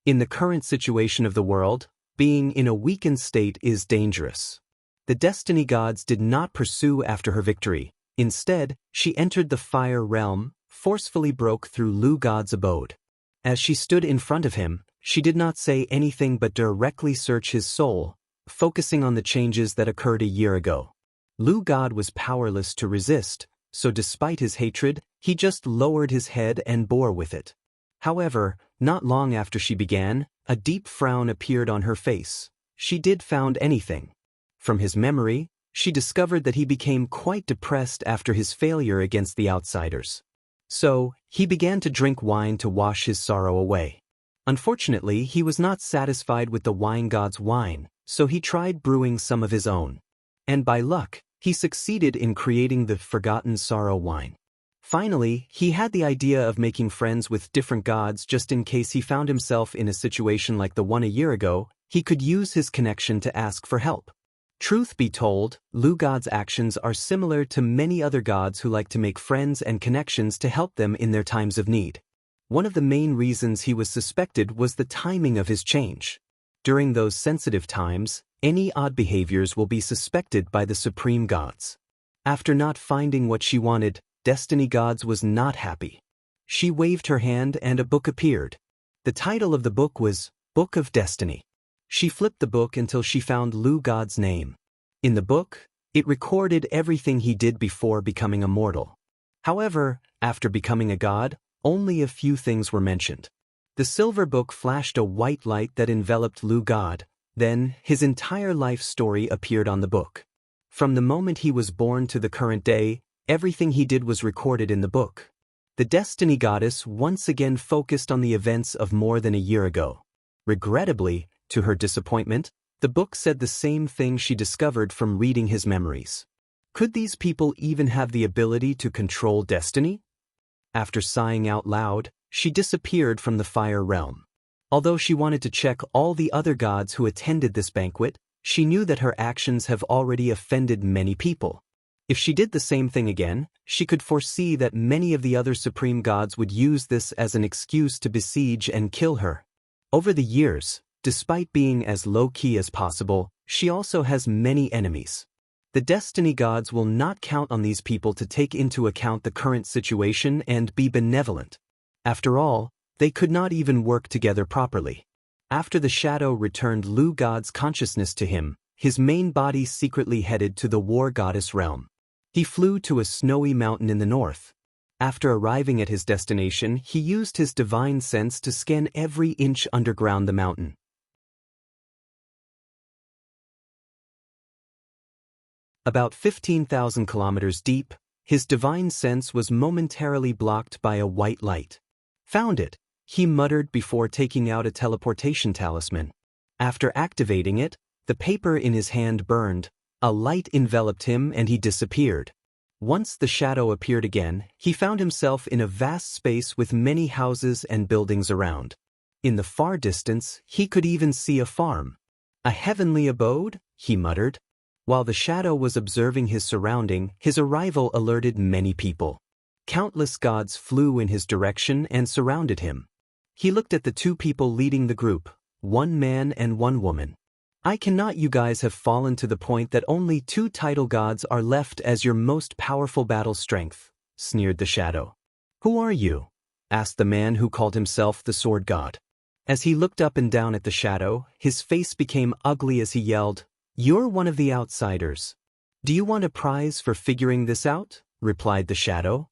In the current situation of the world, being in a weakened state is dangerous. The destiny gods did not pursue after her victory. Instead, she entered the fire realm, forcefully broke through Lu God's abode. As she stood in front of him, she did not say anything but directly search his soul, focusing on the changes that occurred a year ago. Lu God was powerless to resist, so despite his hatred, he just lowered his head and bore with it. However, not long after she began, a deep frown appeared on her face. She did found anything. From his memory, she discovered that he became quite depressed after his failure against the outsiders. So, he began to drink wine to wash his sorrow away. Unfortunately, he was not satisfied with the wine god's wine, so he tried brewing some of his own. And by luck, he succeeded in creating the Forgotten Sorrow wine. Finally, he had the idea of making friends with different gods just in case he found himself in a situation like the one a year ago. He could use his connection to ask for help. Truth be told, Lu God's actions are similar to many other gods who like to make friends and connections to help them in their times of need. One of the main reasons he was suspected was the timing of his change. During those sensitive times, any odd behaviors will be suspected by the supreme gods. After not finding what she wanted, Destiny Gods was not happy. She waved her hand and a book appeared. The title of the book was Book of Destiny. She flipped the book until she found Lu God's name. In the book, it recorded everything he did before becoming immortal. However, after becoming a god, only a few things were mentioned. The silver book flashed a white light that enveloped Lu God. Then, his entire life story appeared on the book. From the moment he was born to the current day, everything he did was recorded in the book. The Destiny Goddess once again focused on the events of more than a year ago. Regrettably, to her disappointment, the book said the same thing she discovered from reading his memories. Could these people even have the ability to control destiny? After sighing out loud, she disappeared from the fire realm. Although she wanted to check all the other gods who attended this banquet, she knew that her actions have already offended many people. If she did the same thing again, she could foresee that many of the other supreme gods would use this as an excuse to besiege and kill her. Over the years, despite being as low-key as possible, she also has many enemies. The destiny gods will not count on these people to take into account the current situation and be benevolent. After all, they could not even work together properly. After the shadow returned Lu God's consciousness to him, his main body secretly headed to the war goddess realm. He flew to a snowy mountain in the north. After arriving at his destination, he used his divine sense to scan every inch underground the mountain. About 15,000 kilometers deep, his divine sense was momentarily blocked by a white light. "Found it," he muttered before taking out a teleportation talisman. After activating it, the paper in his hand burned, a light enveloped him and he disappeared. Once the shadow appeared again, he found himself in a vast space with many houses and buildings around. In the far distance, he could even see a farm. "A heavenly abode?" he muttered. While the shadow was observing his surrounding, his arrival alerted many people. Countless gods flew in his direction and surrounded him. He looked at the two people leading the group, one man and one woman. "I cannot. You guys have fallen to the point that only 2 title gods are left as your most powerful battle strength," sneered the shadow. "Who are you?" asked the man who called himself the sword god. As he looked up and down at the shadow, his face became ugly as he yelled, "You're one of the outsiders." "Do you want a prize for figuring this out?" replied the shadow.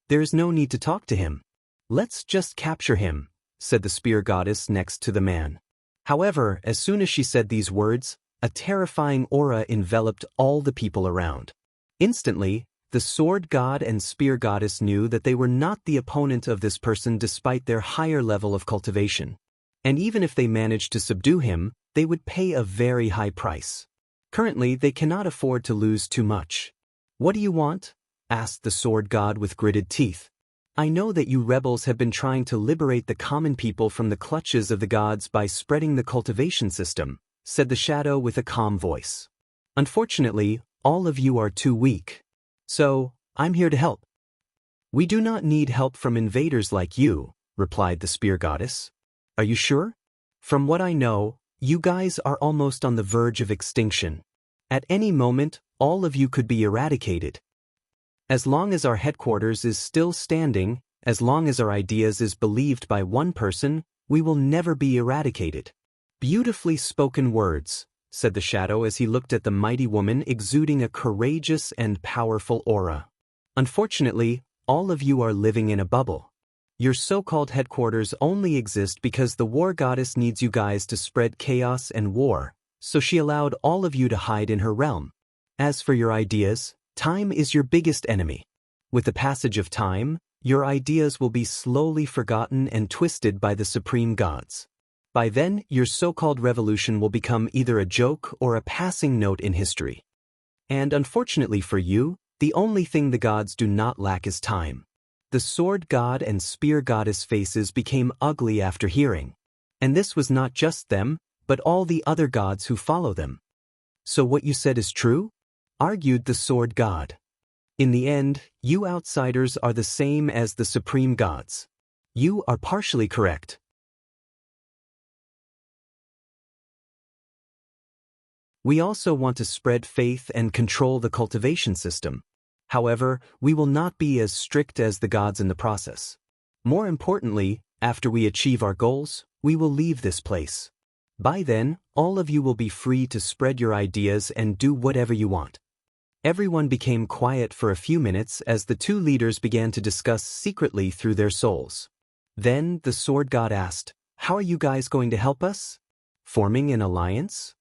"There's no need to talk to him. Let's just capture him," said the spear goddess next to the man. However, as soon as she said these words, a terrifying aura enveloped all the people around. Instantly, the sword god and spear goddess knew that they were not the opponent of this person despite their higher level of cultivation. And even if they managed to subdue him, they would pay a very high price. Currently, they cannot afford to lose too much. "What do you want?" asked the sword god with gritted teeth. "I know that you rebels have been trying to liberate the common people from the clutches of the gods by spreading the cultivation system," said the shadow with a calm voice. "Unfortunately, all of you are too weak. So, I'm here to help." "We do not need help from invaders like you," replied the spear goddess. "Are you sure? From what I know, you guys are almost on the verge of extinction. At any moment, all of you could be eradicated. As long as our headquarters is still standing, as long as our ideas is believed by one person, we will never be eradicated." "Beautifully spoken words," said the shadow as he looked at the mighty woman exuding a courageous and powerful aura. "Unfortunately, all of you are living in a bubble. Your so-called headquarters only exist because the war goddess needs you guys to spread chaos and war, so she allowed all of you to hide in her realm. As for your ideas, time is your biggest enemy. With the passage of time, your ideas will be slowly forgotten and twisted by the supreme gods. By then, your so-called revolution will become either a joke or a passing note in history. And unfortunately for you, the only thing the gods do not lack is time." The sword god and spear goddess faces became ugly after hearing. And this was not just them, but all the other gods who follow them. "So what you said is true?" argued the sword god. "In the end, you outsiders are the same as the supreme gods. You are partially correct. We also want to spread faith and control the cultivation system. However, we will not be as strict as the gods in the process. More importantly, after we achieve our goals, we will leave this place. By then, all of you will be free to spread your ideas and do whatever you want." Everyone became quiet for a few minutes as the two leaders began to discuss secretly through their souls. Then the sword god asked, "How are you guys going to help us? Forming an alliance?"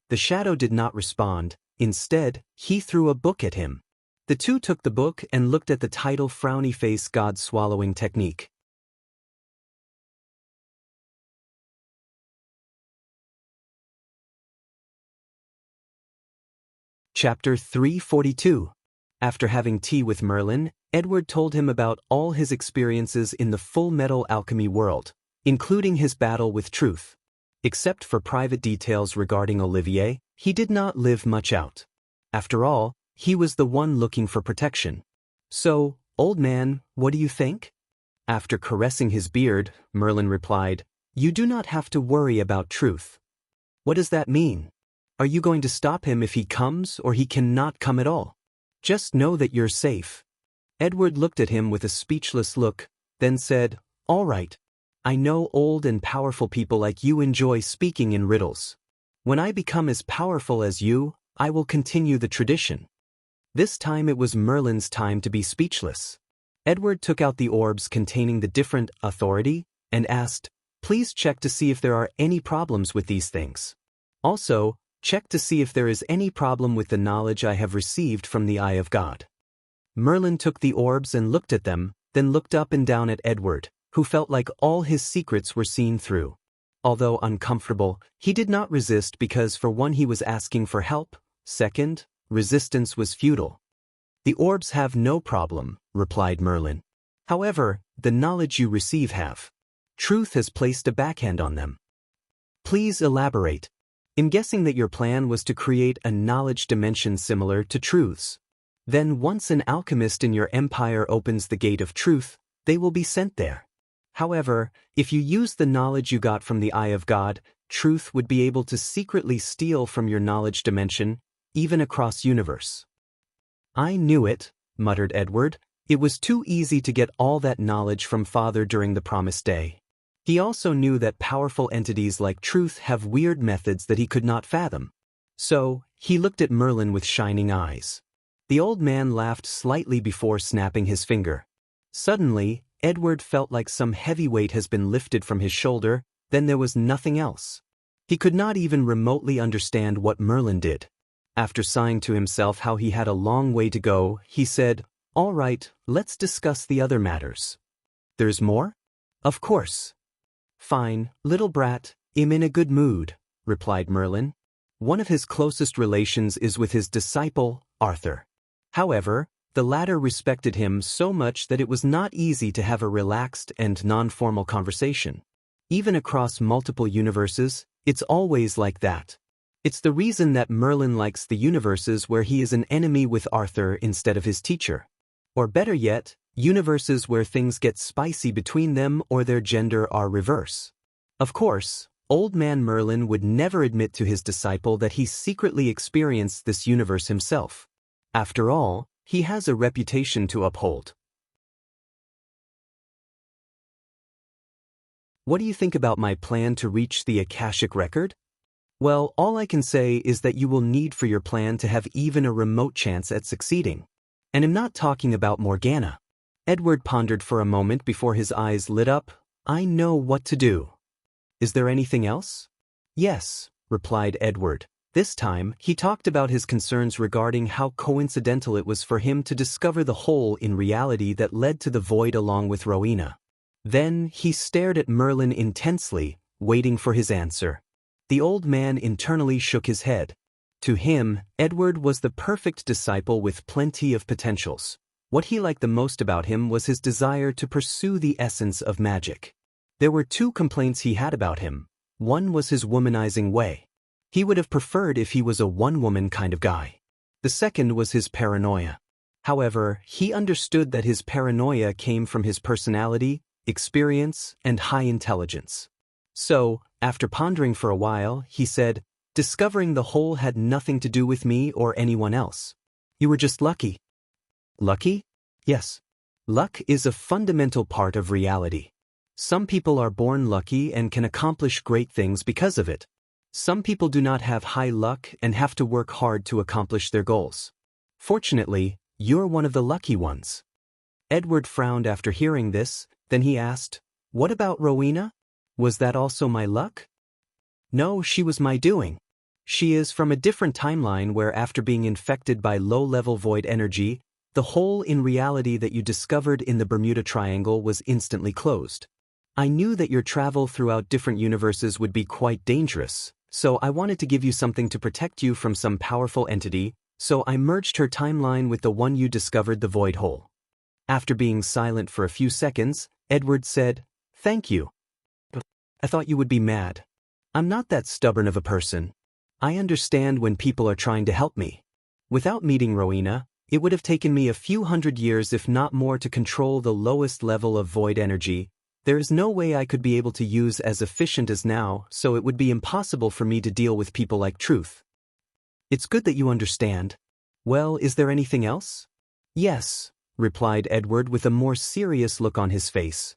The shadow did not respond. Instead, he threw a book at him. The two took the book and looked at the title "Frowny Face God Swallowing Technique." Chapter 342. After having tea with Merlin, Edward told him about all his experiences in the Full Metal Alchemy world, including his battle with Truth. Except for private details regarding Olivier, he did not live much out. After all, he was the one looking for protection. "So, old man, what do you think?" After caressing his beard, Merlin replied, "You do not have to worry about Truth." "What does that mean? Are you going to stop him if he comes, or he cannot come at all? Just know that you're safe." Edward looked at him with a speechless look, then said, All right. I know old and powerful people like you enjoy speaking in riddles. When I become as powerful as you, I will continue the tradition. This time it was Merlin's time to be speechless. Edward took out the orbs containing the different authority and asked, "Please check to see if there are any problems with these things. Also, check to see if there is any problem with the knowledge I have received from the eye of God." Merlin took the orbs and looked at them, then looked up and down at Edward, who felt like all his secrets were seen through. Although uncomfortable, he did not resist because for one he was asking for help, second, resistance was futile. "The orbs have no problem," replied Merlin. "However, the knowledge you receive have. Truth has placed a backhand on them." "Please elaborate." "In guessing that your plan was to create a knowledge dimension similar to truth's. Then once an alchemist in your empire opens the gate of truth, they will be sent there. However, if you use the knowledge you got from the eye of God, truth would be able to secretly steal from your knowledge dimension, even across universe." "I knew it," muttered Edward. It was too easy to get all that knowledge from Father during the promised day. He also knew that powerful entities like truth have weird methods that he could not fathom. So, he looked at Merlin with shining eyes. The old man laughed slightly before snapping his finger. Suddenly, Edward felt like some heavy weight has been lifted from his shoulder, then there was nothing else. He could not even remotely understand what Merlin did. After sighing to himself how he had a long way to go, he said, "All right, let's discuss the other matters." "There's more?" "Of course." "Fine, little brat, I'm in a good mood," replied Merlin. One of his closest relations is with his disciple, Arthur. However, the latter respected him so much that it was not easy to have a relaxed and non-formal conversation. Even across multiple universes, it's always like that. It's the reason that Merlin likes the universes where he is an enemy with Arthur instead of his teacher. Or better yet, universes where things get spicy between them or their gender are reverse. Of course, Old Man Merlin would never admit to his disciple that he secretly experienced this universe himself. After all, he has a reputation to uphold. What do you think about my plan to reach the Akashic record? Well, all I can say is that you will need for your plan to have even a remote chance at succeeding. And I'm not talking about Morgana. Edward pondered for a moment before his eyes lit up. "I know what to do." "Is there anything else?" "Yes," replied Edward. This time, he talked about his concerns regarding how coincidental it was for him to discover the hole in reality that led to the void along with Rowena. Then, he stared at Merlin intensely, waiting for his answer. The old man internally shook his head. To him, Edward was the perfect disciple with plenty of potentials. What he liked the most about him was his desire to pursue the essence of magic. There were two complaints he had about him. One was his womanizing way. He would have preferred if he was a one-woman kind of guy. The second was his paranoia. However, he understood that his paranoia came from his personality, experience, and high intelligence. So, after pondering for a while, he said, "Discovering the whole had nothing to do with me or anyone else. You were just lucky." "Lucky?" "Yes. Luck is a fundamental part of reality. Some people are born lucky and can accomplish great things because of it. Some people do not have high luck and have to work hard to accomplish their goals. Fortunately, you're one of the lucky ones." Edward frowned after hearing this, then he asked, "What about Rowena? Was that also my luck?" "No, she was my doing. She is from a different timeline where after being infected by low-level void energy, the hole in reality that you discovered in the Bermuda Triangle was instantly closed. I knew that your travel throughout different universes would be quite dangerous, so I wanted to give you something to protect you from some powerful entity, so I merged her timeline with the one you discovered the void hole." After being silent for a few seconds, Edward said, "Thank you. I thought you would be mad. I'm not that stubborn of a person. I understand when people are trying to help me. Without meeting Rowena, it would have taken me a few hundred years if not more to control the lowest level of void energy. There is no way I could be able to use as efficient as now, so it would be impossible for me to deal with people like Truth." "It's good that you understand. Well, is there anything else?" "Yes," replied Edward with a more serious look on his face.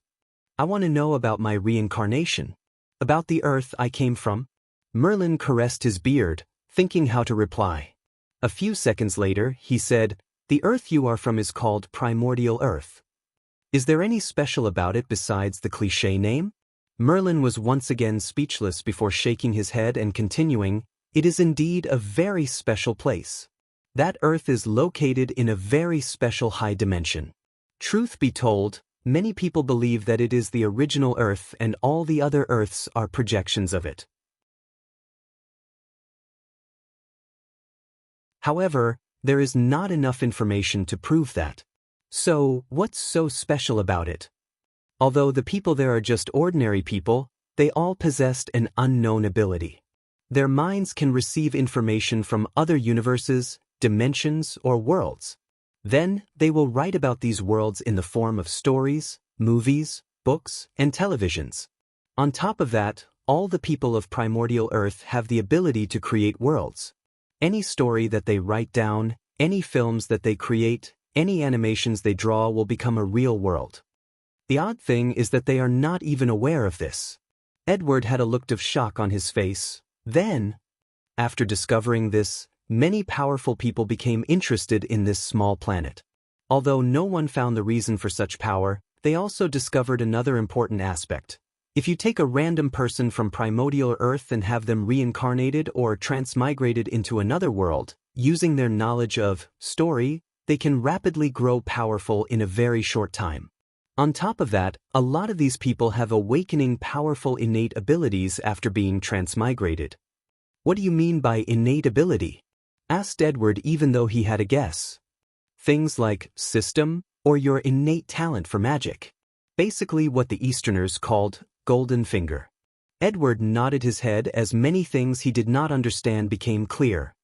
I want to know about my reincarnation. About the earth I came from. Merlin caressed his beard, thinking how to reply. A few seconds later, he said, "The earth you are from is called Primordial Earth. Is there any special about it besides the cliché name?" Merlin was once again speechless before shaking his head and continuing, "It is indeed a very special place. That earth is located in a very special high dimension. Truth be told, many people believe that it is the original earth and all the other earths are projections of it. However, there is not enough information to prove that. So, what's so special about it? Although the people there are just ordinary people, they all possessed an unknown ability. Their minds can receive information from other universes, dimensions, or worlds. Then, they will write about these worlds in the form of stories, movies, books, and televisions. On top of that, all the people of Primordial Earth have the ability to create worlds. Any story that they write down, any films that they create, any animations they draw will become a real world. The odd thing is that they are not even aware of this. Edward had a look of shock on his face. Then, after discovering this, many powerful people became interested in this small planet. Although no one found the reason for such power, they also discovered another important aspect. If you take a random person from primordial Earth and have them reincarnated or transmigrated into another world, using their knowledge of story, they can rapidly grow powerful in a very short time. On top of that, a lot of these people have awakening powerful innate abilities after being transmigrated. "What do you mean by innate ability?" asked Edward, even though he had a guess. "Things like system or your innate talent for magic. Basically what the Easterners called golden finger." Edward nodded his head as many things he did not understand became clear.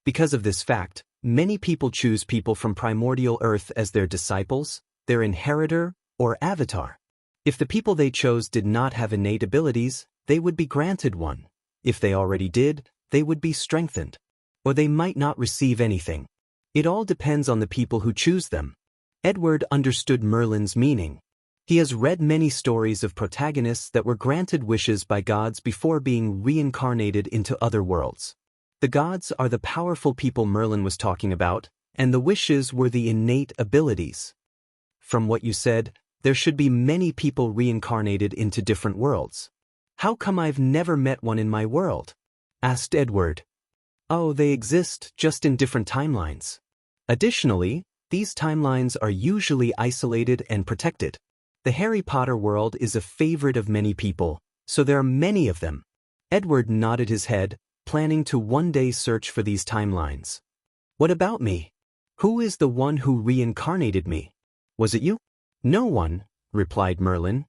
Because of this fact, many people choose people from primordial Earth as their disciples, their inheritor, or avatar. If the people they chose did not have innate abilities, they would be granted one. If they already did, they would be strengthened. Or they might not receive anything. It all depends on the people who choose them. Edward understood Merlin's meaning. He has read many stories of protagonists that were granted wishes by gods before being reincarnated into other worlds. The gods are the powerful people Merlin was talking about, and the wishes were the innate abilities. From what you said, there should be many people reincarnated into different worlds. "How come I've never met one in my world?" asked Edward. "Oh, they exist, just in different timelines. Additionally, these timelines are usually isolated and protected. The Harry Potter world is a favorite of many people, so there are many of them." Edward nodded his head, planning to one day search for these timelines. "What about me? Who is the one who reincarnated me? Was it you?" "No one," replied Merlin.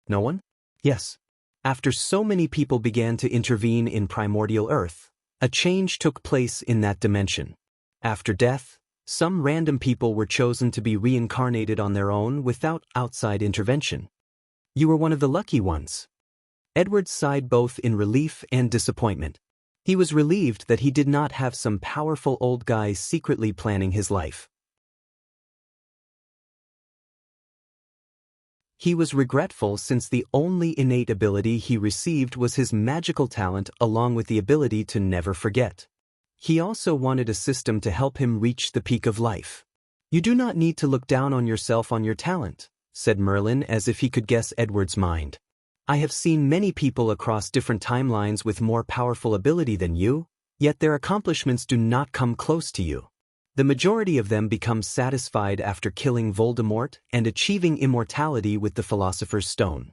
"No one?" "Yes." After so many people began to intervene in primordial Earth, a change took place in that dimension. After death, some random people were chosen to be reincarnated on their own without outside intervention. "You were one of the lucky ones." Edward sighed both in relief and disappointment. He was relieved that he did not have some powerful old guy secretly planning his life. He was regretful since the only innate ability he received was his magical talent along with the ability to never forget. He also wanted a system to help him reach the peak of life. "You do not need to look down on yourself on your talent," said Merlin as if he could guess Edward's mind. "I have seen many people across different timelines with more powerful ability than you, yet their accomplishments do not come close to you. The majority of them become satisfied after killing Voldemort and achieving immortality with the Philosopher's Stone.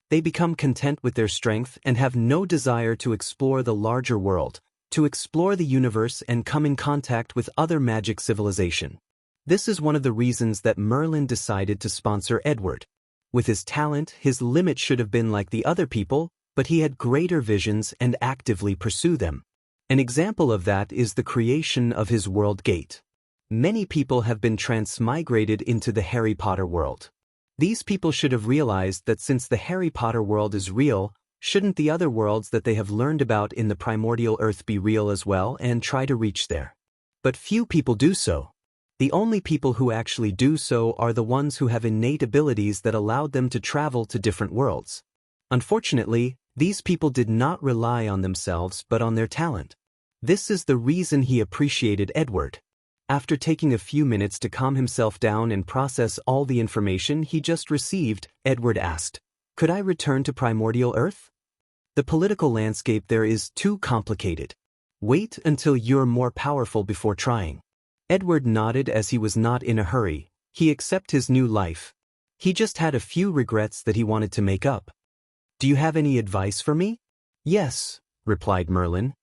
They become content with their strength and have no desire to explore the larger world, to explore the universe and come in contact with other magic civilization." This is one of the reasons that Merlin decided to sponsor Edward. With his talent, his limit should have been like the other people, but he had greater visions and actively pursue them. An example of that is the creation of his world gate. Many people have been transmigrated into the Harry Potter world. These people should have realized that since the Harry Potter world is real, shouldn't the other worlds that they have learned about in the primordial Earth be real as well and try to reach there? But few people do so. The only people who actually do so are the ones who have innate abilities that allowed them to travel to different worlds. Unfortunately, these people did not rely on themselves but on their talent. This is the reason he appreciated Edward. After taking a few minutes to calm himself down and process all the information he just received, Edward asked, "Could I return to primordial Earth? The political landscape there is too complicated. Wait until you're more powerful before trying." Edward nodded as he was not in a hurry. He accepted his new life. He just had a few regrets that he wanted to make up. "Do you have any advice for me?" "Yes," replied Merlin.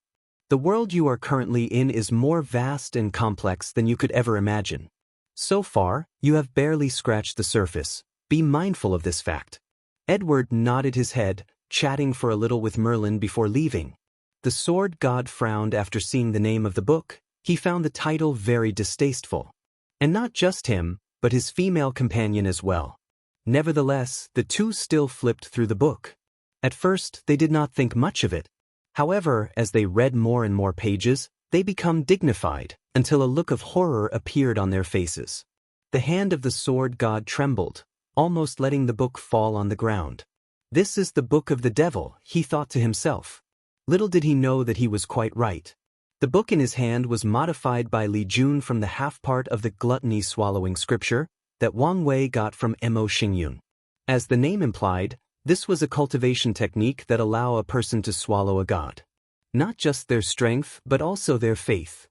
"The world you are currently in is more vast and complex than you could ever imagine. So far, you have barely scratched the surface. Be mindful of this fact." Edward nodded his head, chatting for a little with Merlin before leaving. The sword god frowned after seeing the name of the book. He found the title very distasteful. And not just him, but his female companion as well. Nevertheless, the two still flipped through the book. At first, they did not think much of it. However, as they read more and more pages, they became dignified, until a look of horror appeared on their faces. The hand of the sword god trembled, almost letting the book fall on the ground. "This is the book of the devil," he thought to himself. Little did he know that he was quite right. The book in his hand was modified by Li Jun from the half-part of the gluttony-swallowing scripture that Wang Wei got from Mo Xingyun. As the name implied, this was a cultivation technique that allowed a person to swallow a god. Not just their strength, but also their faith.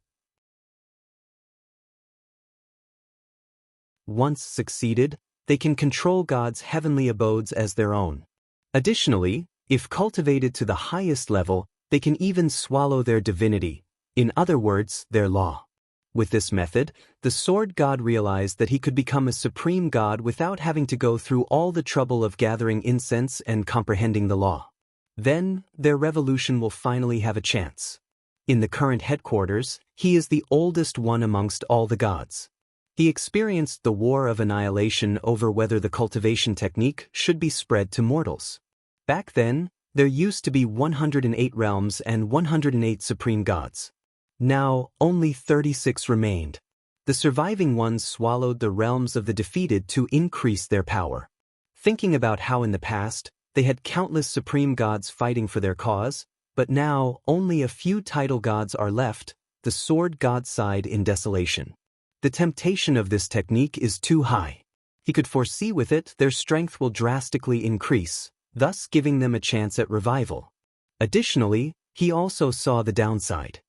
Once succeeded, they can control God's heavenly abodes as their own. Additionally, if cultivated to the highest level, they can even swallow their divinity, in other words, their law. With this method, the sword god realized that he could become a supreme god without having to go through all the trouble of gathering incense and comprehending the law. Then, their revolution will finally have a chance. In the current headquarters, he is the oldest one amongst all the gods. He experienced the war of annihilation over whether the cultivation technique should be spread to mortals. Back then, there used to be 108 realms and 108 supreme gods. Now, only 36 remained. The surviving ones swallowed the realms of the defeated to increase their power. Thinking about how in the past, they had countless supreme gods fighting for their cause, but now only a few title gods are left, the sword god sighed in desolation. The temptation of this technique is too high. He could foresee with it their strength will drastically increase, thus giving them a chance at revival. Additionally, he also saw the downside.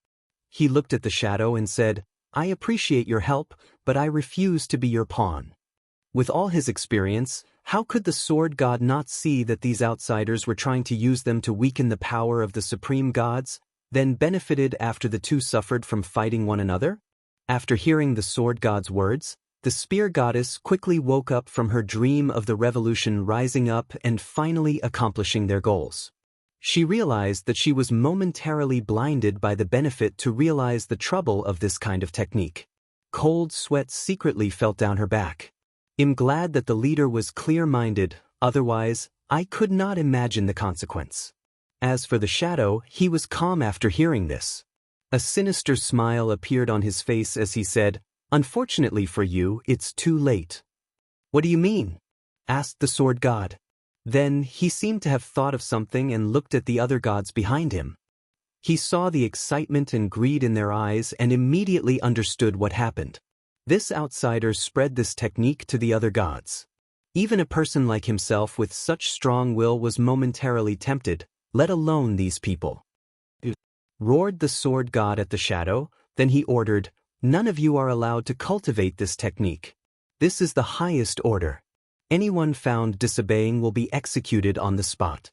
He looked at the shadow and said, "I appreciate your help, but I refuse to be your pawn." With all his experience, how could the sword god not see that these outsiders were trying to use them to weaken the power of the supreme gods, then benefited after the two suffered from fighting one another? After hearing the sword god's words, the spear goddess quickly woke up from her dream of the revolution rising up and finally accomplishing their goals. She realized that she was momentarily blinded by the benefit to realize the trouble of this kind of technique. Cold sweat secretly felt down her back. "I'm glad that the leader was clear-minded, otherwise, I could not imagine the consequence." As for the shadow, he was calm after hearing this. A sinister smile appeared on his face as he said, "Unfortunately for you, it's too late." "What do you mean?" asked the sword god. Then he seemed to have thought of something and looked at the other gods behind him. He saw the excitement and greed in their eyes and immediately understood what happened. This outsider spread this technique to the other gods. Even a person like himself with such strong will was momentarily tempted, let alone these people. Roared the sword god at the shadow, then he ordered, "None of you are allowed to cultivate this technique. This is the highest order. Anyone found disobeying will be executed on the spot."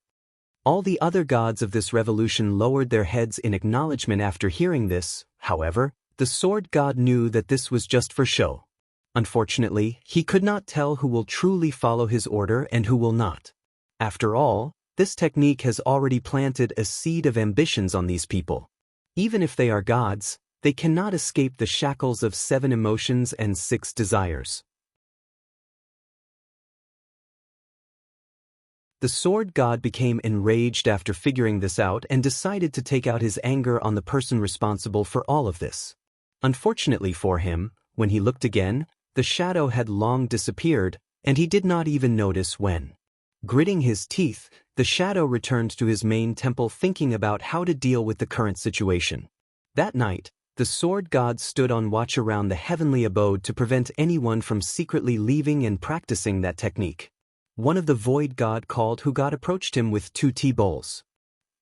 All the other gods of this revolution lowered their heads in acknowledgement after hearing this. However, the sword god knew that this was just for show. Unfortunately, he could not tell who will truly follow his order and who will not. After all, this technique has already planted a seed of ambitions on these people. Even if they are gods, they cannot escape the shackles of 7 emotions and 6 desires. The sword god became enraged after figuring this out and decided to take out his anger on the person responsible for all of this. Unfortunately for him, When he looked again, the shadow had long disappeared, and he did not even notice when. Gritting his teeth, the shadow returned to his main temple thinking about how to deal with the current situation. That night, the sword god stood on watch around the heavenly abode to prevent anyone from secretly leaving and practicing that technique. One of the void god called who god approached him with 2 tea bowls.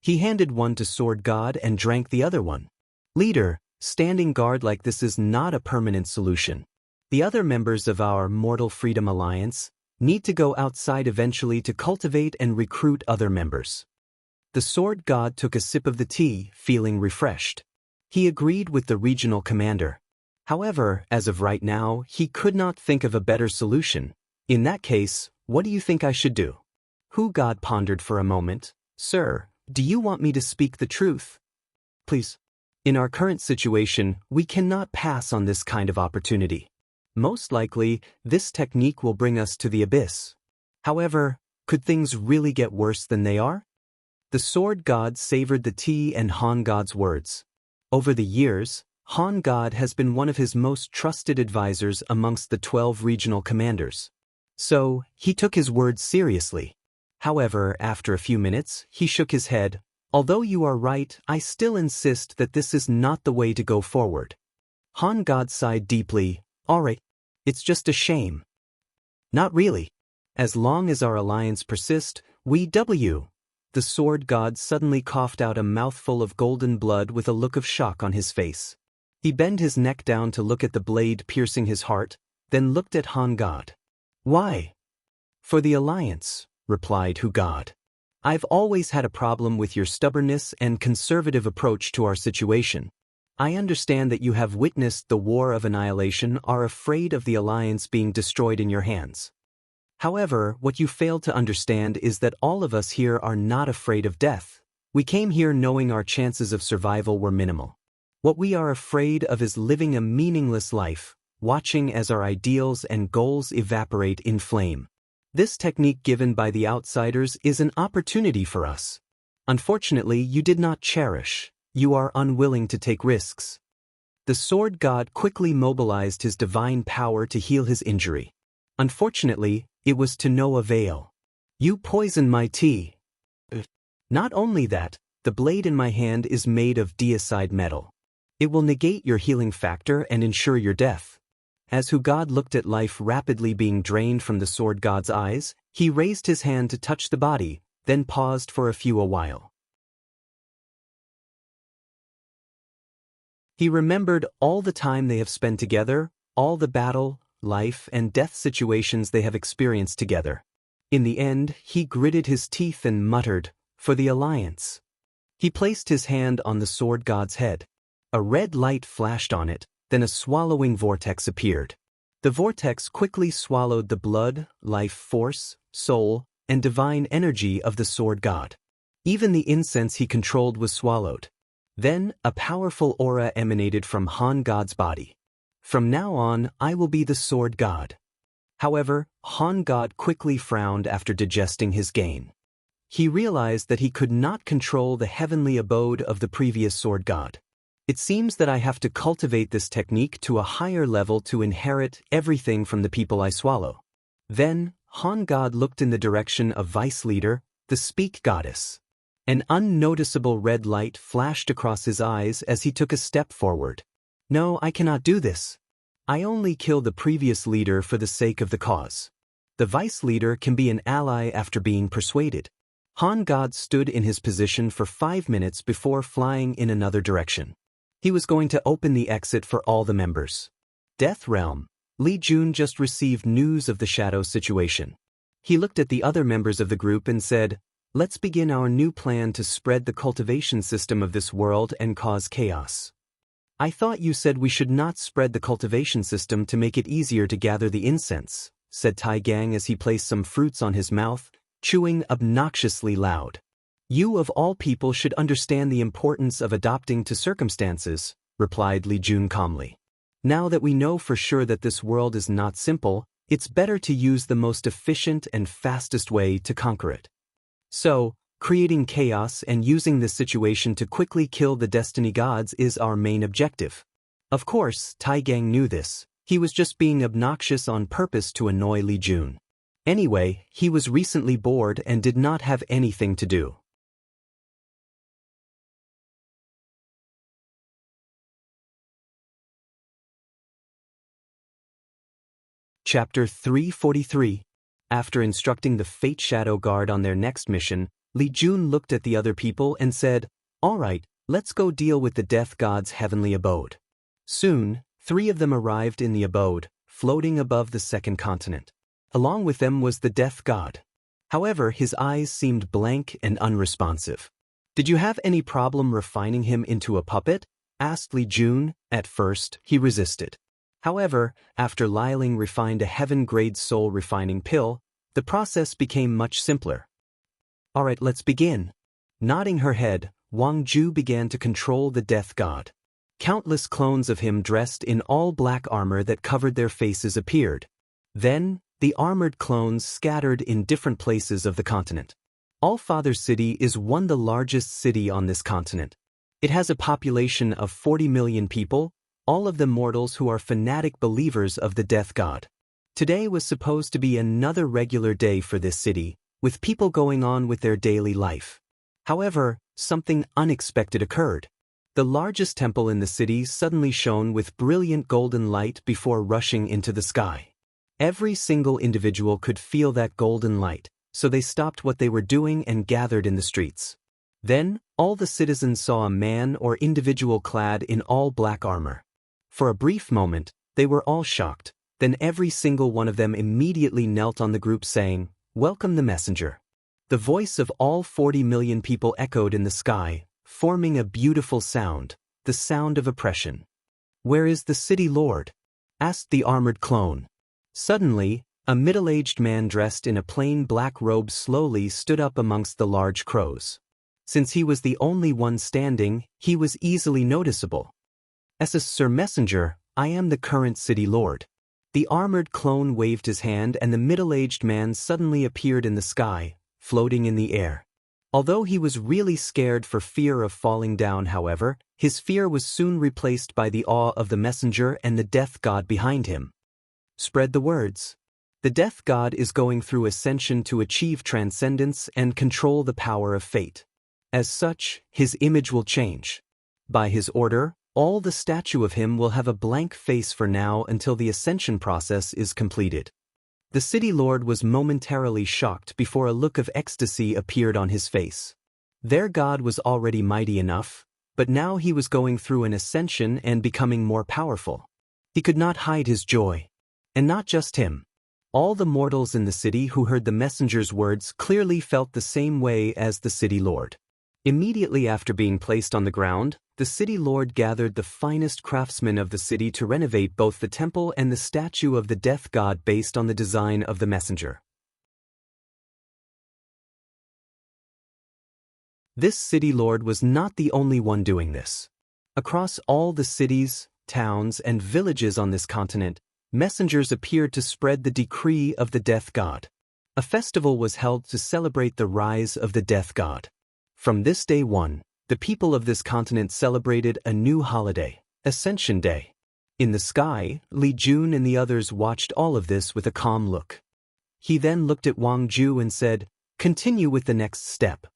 He handed one to sword god and drank the other one. Leader, standing guard like this is not a permanent solution. The other members of our Mortal Freedom Alliance need to go outside eventually to cultivate and recruit other members. The sword god took a sip of the tea, feeling refreshed. He agreed with the regional commander. However, as of right now, he could not think of a better solution. In that case, what do you think I should do? Hu god pondered for a moment. Sir, do you want me to speak the truth? Please. In our current situation, we cannot pass on this kind of opportunity. Most likely, this technique will bring us to the abyss. However, could things really get worse than they are? The sword god savored the tea and Han god's words. Over the years, Han god has been one of his most trusted advisors amongst the 12 regional commanders. So, he took his words seriously. However, after a few minutes, he shook his head. Although you are right, I still insist that this is not the way to go forward. Han god sighed deeply. Alright. It's just a shame. Not really. As long as our alliance persists, The sword god suddenly coughed out a mouthful of golden blood with a look of shock on his face. He bent his neck down to look at the blade piercing his heart, then looked at Han god. Why? For the alliance, replied Hu god. I've always had a problem with your stubbornness and conservative approach to our situation. I understand that you have witnessed the war of annihilation, are afraid of the alliance being destroyed in your hands. However, what you fail to understand is that all of us here are not afraid of death. We came here knowing our chances of survival were minimal. What we are afraid of is living a meaningless life, watching as our ideals and goals evaporate in flame. This technique given by the outsiders is an opportunity for us. Unfortunately, you did not cherish. You are unwilling to take risks. The sword god quickly mobilized his divine power to heal his injury. Unfortunately, it was to no avail. You poisoned my tea. Not only that, the blade in my hand is made of deicide metal. It will negate your healing factor and ensure your death. As Hu god looked at life rapidly being drained from the sword god's eyes, he raised his hand to touch the body, then paused for a while. He remembered all the time they have spent together, all the battle, life, and death situations they have experienced together. In the end, he gritted his teeth and muttered, "For the alliance." He placed his hand on the sword god's head. A red light flashed on it, then a swallowing vortex appeared. The vortex quickly swallowed the blood, life force, soul, and divine energy of the sword god. Even the incense he controlled was swallowed. Then, a powerful aura emanated from Han god's body. From now on, I will be the sword god. However, Han god quickly frowned after digesting his gain. He realized that he could not control the heavenly abode of the previous sword god. It seems that I have to cultivate this technique to a higher level to inherit everything from the people I swallow. Then, Han god looked in the direction of Vice Leader, the Speak Goddess. An unnoticeable red light flashed across his eyes as he took a step forward. No, I cannot do this. I only kill the previous leader for the sake of the cause. The Vice Leader can be an ally after being persuaded. Han god stood in his position for 5 minutes before flying in another direction. He was going to open the exit for all the members. Death Realm. Li Jun just received news of the shadow situation. He looked at the other members of the group and said, "Let's begin our new plan to spread the cultivation system of this world and cause chaos." I thought you said we should not spread the cultivation system to make it easier to gather the incense, said Tai Gang as he placed some fruits on his mouth, chewing obnoxiously loud. You of all people should understand the importance of adapting to circumstances, replied Li Jun calmly. Now that we know for sure that this world is not simple, it's better to use the most efficient and fastest way to conquer it. So, creating chaos and using this situation to quickly kill the destiny gods is our main objective. Of course, Tai Gang knew this, He was just being obnoxious on purpose to annoy Li Jun. Anyway, he was recently bored and did not have anything to do. Chapter 343. After instructing the Fate Shadow Guard on their next mission, Li Jun looked at the other people and said, "All right, let's go deal with the Death God's heavenly abode." Soon, 3 of them arrived in the abode, floating above the second continent. Along with them was the Death God. However, his eyes seemed blank and unresponsive. "Did you have any problem refining him into a puppet?" asked Li Jun. At first, he resisted. However, after Li Ling refined a heaven-grade soul refining pill, the process became much simpler. "All right, let's begin." Nodding her head, Wang Ju began to control the Death God. Countless clones of him dressed in all black armor that covered their faces appeared. Then, the armored clones scattered in different places of the continent. All-Father City is the largest city on this continent. It has a population of 40 million people, all of them mortals who are fanatic believers of the Death God. Today was supposed to be another regular day for this city, with people going on with their daily life. However, something unexpected occurred. The largest temple in the city suddenly shone with brilliant golden light before rushing into the sky. Every single individual could feel that golden light, so they stopped what they were doing and gathered in the streets. Then, all the citizens saw a man or individual clad in all black armor. For a brief moment, they were all shocked. Then every single one of them immediately knelt on the group saying, "Welcome the messenger." The voice of all 40 million people echoed in the sky, forming a beautiful sound, the sound of oppression. "Where is the city lord?" asked the armored clone. Suddenly, a middle-aged man dressed in a plain black robe slowly stood up amongst the large crows. Since he was the only one standing, he was easily noticeable. "As a Sir Messenger, I am the current city lord." The armored clone waved his hand and the middle-aged man suddenly appeared in the sky, floating in the air. Although he was really scared for fear of falling down, however, his fear was soon replaced by the awe of the messenger and the Death God behind him. Spread the words. The Death God is going through ascension to achieve transcendence and control the power of fate. As such, his image will change. By his order, all the statue of him will have a blank face for now until the ascension process is completed. The city lord was momentarily shocked before a look of ecstasy appeared on his face. Their god was already mighty enough, but now he was going through an ascension and becoming more powerful. He could not hide his joy. And not just him. All the mortals in the city who heard the messenger's words clearly felt the same way as the city lord. Immediately after being placed on the ground, the city lord gathered the finest craftsmen of the city to renovate both the temple and the statue of the Death God based on the design of the messenger. This city lord was not the only one doing this. Across all the cities, towns, and villages on this continent, messengers appeared to spread the decree of the Death God. A festival was held to celebrate the rise of the Death God. From this day on, the people of this continent celebrated a new holiday, Ascension Day. In the sky, Li Jun and the others watched all of this with a calm look. He then looked at Wang Ju and said, "Continue with the next step."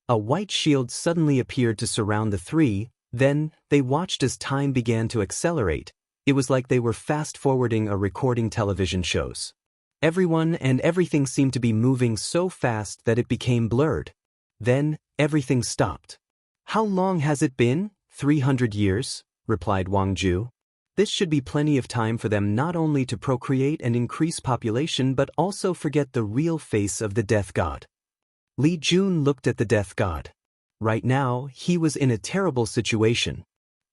A white shield suddenly appeared to surround the 3, then, they watched as time began to accelerate. It was like they were fast-forwarding a recording television shows. Everyone and everything seemed to be moving so fast that it became blurred. Then, everything stopped. "How long has it been? 300 years, replied Wang Ju. This should be plenty of time for them not only to procreate and increase population but also forget the real face of the Death God. Li Jun looked at the Death God. Right now, he was in a terrible situation.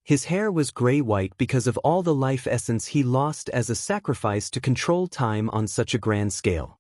His hair was gray-white because of all the life essence he lost as a sacrifice to control time on such a grand scale.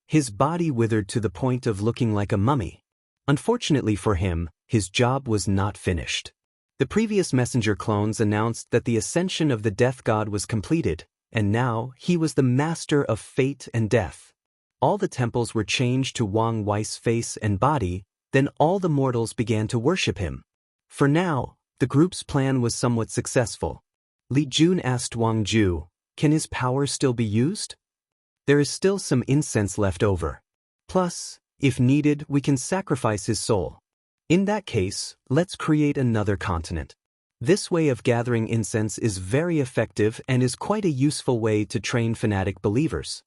His body withered to the point of looking like a mummy. Unfortunately for him, his job was not finished. The previous messenger clones announced that the ascension of the Death God was completed, and now he was the master of fate and death. All the temples were changed to Wang Wei's face and body, then all the mortals began to worship him. For now, the group's plan was somewhat successful. Li Jun asked Wang Ju, Can his power still be used? There is still some incense left over. Plus, if needed, we can sacrifice his soul. In that case, let's create another continent. This way of gathering incense is very effective and is quite a useful way to train fanatic believers.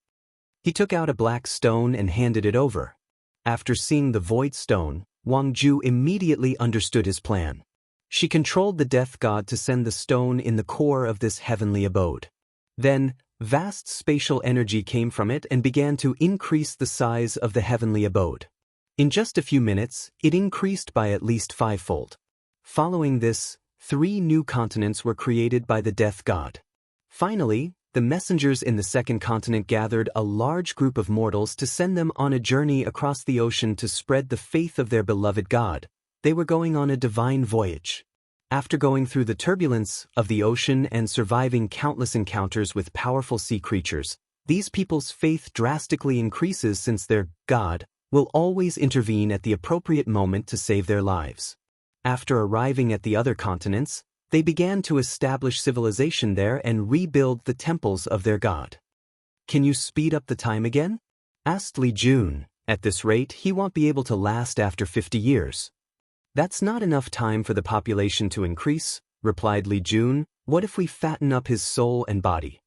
He took out a black stone and handed it over. After seeing the void stone, Wang Ju immediately understood his plan. She controlled the death god to send the stone in the core of this heavenly abode. Then, vast spatial energy came from it and began to increase the size of the heavenly abode. In just a few minutes, it increased by at least 5-fold. Following this, 3 new continents were created by the death god. Finally, the messengers in the second continent gathered a large group of mortals to send them on a journey across the ocean to spread the faith of their beloved god. They were going on a divine voyage. After going through the turbulence of the ocean and surviving countless encounters with powerful sea creatures, these people's faith drastically increases since their god will always intervene at the appropriate moment to save their lives. After arriving at the other continents, they began to establish civilization there and rebuild the temples of their god. Can you speed up the time again? Asked Li Jun. At this rate, he won't be able to last after 50 years. That's not enough time for the population to increase, replied Li Jun. What if we fatten up his soul and body?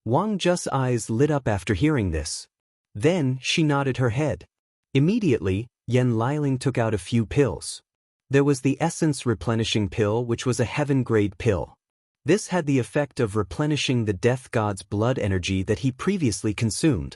Wang Ju's eyes lit up after hearing this. Then she nodded her head. Immediately, Yan Liling took out a few pills. There was the essence replenishing pill, which was a heaven-grade pill. This had the effect of replenishing the death god's blood energy that he previously consumed.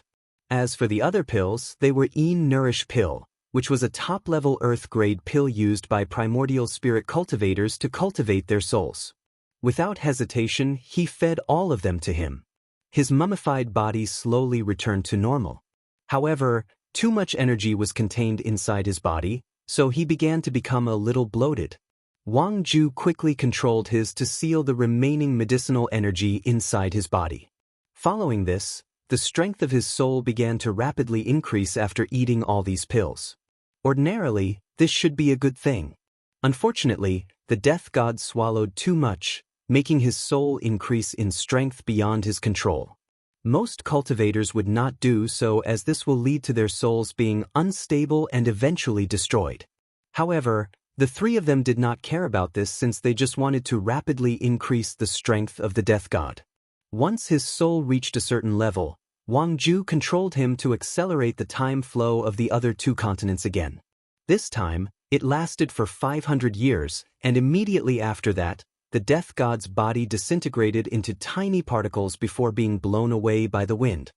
As for the other pills, they were Nourish pill, which was a top-level earth-grade pill used by primordial spirit cultivators to cultivate their souls. Without hesitation, he fed all of them to him. His mummified body slowly returned to normal. However, too much energy was contained inside his body, so he began to become a little bloated. Wang Ju quickly controlled his to seal the remaining medicinal energy inside his body. Following this, the strength of his soul began to rapidly increase after eating all these pills. Ordinarily, this should be a good thing. Unfortunately, the death god swallowed too much, making his soul increase in strength beyond his control. Most cultivators would not do so, as this will lead to their souls being unstable and eventually destroyed. However, the 3 of them did not care about this, since they just wanted to rapidly increase the strength of the death god. Once his soul reached a certain level, Wang Ju controlled him to accelerate the time flow of the other 2 continents again. This time, it lasted for 500 years, and immediately after that, the death god's body disintegrated into tiny particles before being blown away by the wind.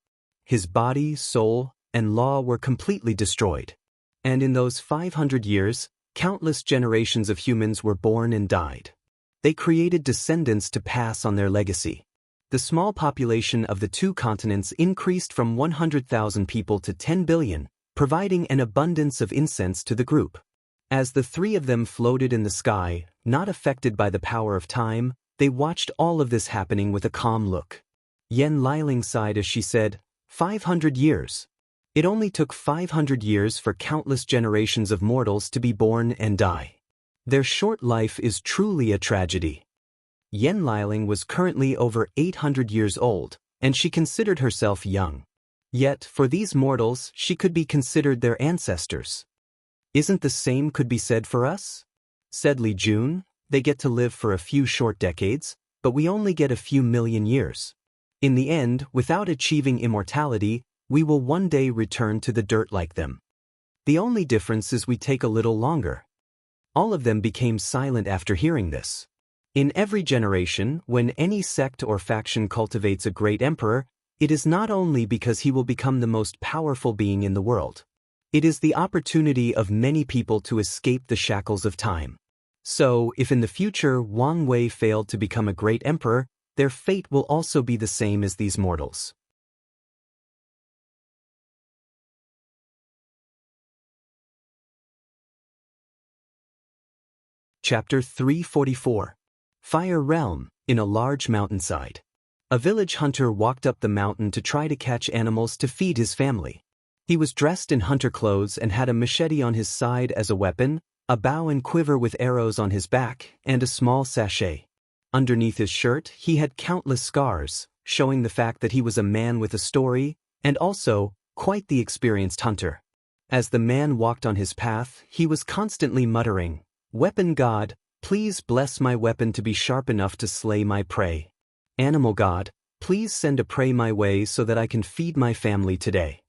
His body, soul, and law were completely destroyed. And in those 500 years, countless generations of humans were born and died. They created descendants to pass on their legacy. The small population of the 2 continents increased from 100,000 people to 10 billion, providing an abundance of incense to the group. As the 3 of them floated in the sky, not affected by the power of time, they watched all of this happening with a calm look. Yan Liling sighed as she said, 500 years. It only took 500 years for countless generations of mortals to be born and die. Their short life is truly a tragedy. Yan Liling was currently over 800 years old, and she considered herself young. Yet, for these mortals, she could be considered their ancestors. Isn't the same could be said for us? Said Li Jun. They get to live for a few short decades, but we only get a few million years. In the end, without achieving immortality, we will one day return to the dirt like them. The only difference is we take a little longer. All of them became silent after hearing this. In every generation, when any sect or faction cultivates a great emperor, it is not only because he will become the most powerful being in the world. It is the opportunity of many people to escape the shackles of time. So, if in the future Wang Wei failed to become a great emperor, their fate will also be the same as these mortals. Chapter 344. Fire Realm, in a large mountainside. A village hunter walked up the mountain to try to catch animals to feed his family. He was dressed in hunter clothes and had a machete on his side as a weapon, a bow and quiver with arrows on his back, and a small sachet. Underneath his shirt, he had countless scars, showing the fact that he was a man with a story, and also, quite the experienced hunter. As the man walked on his path, he was constantly muttering, "Weapon God, please bless my weapon to be sharp enough to slay my prey. Animal God, please send a prey my way so that I can feed my family today.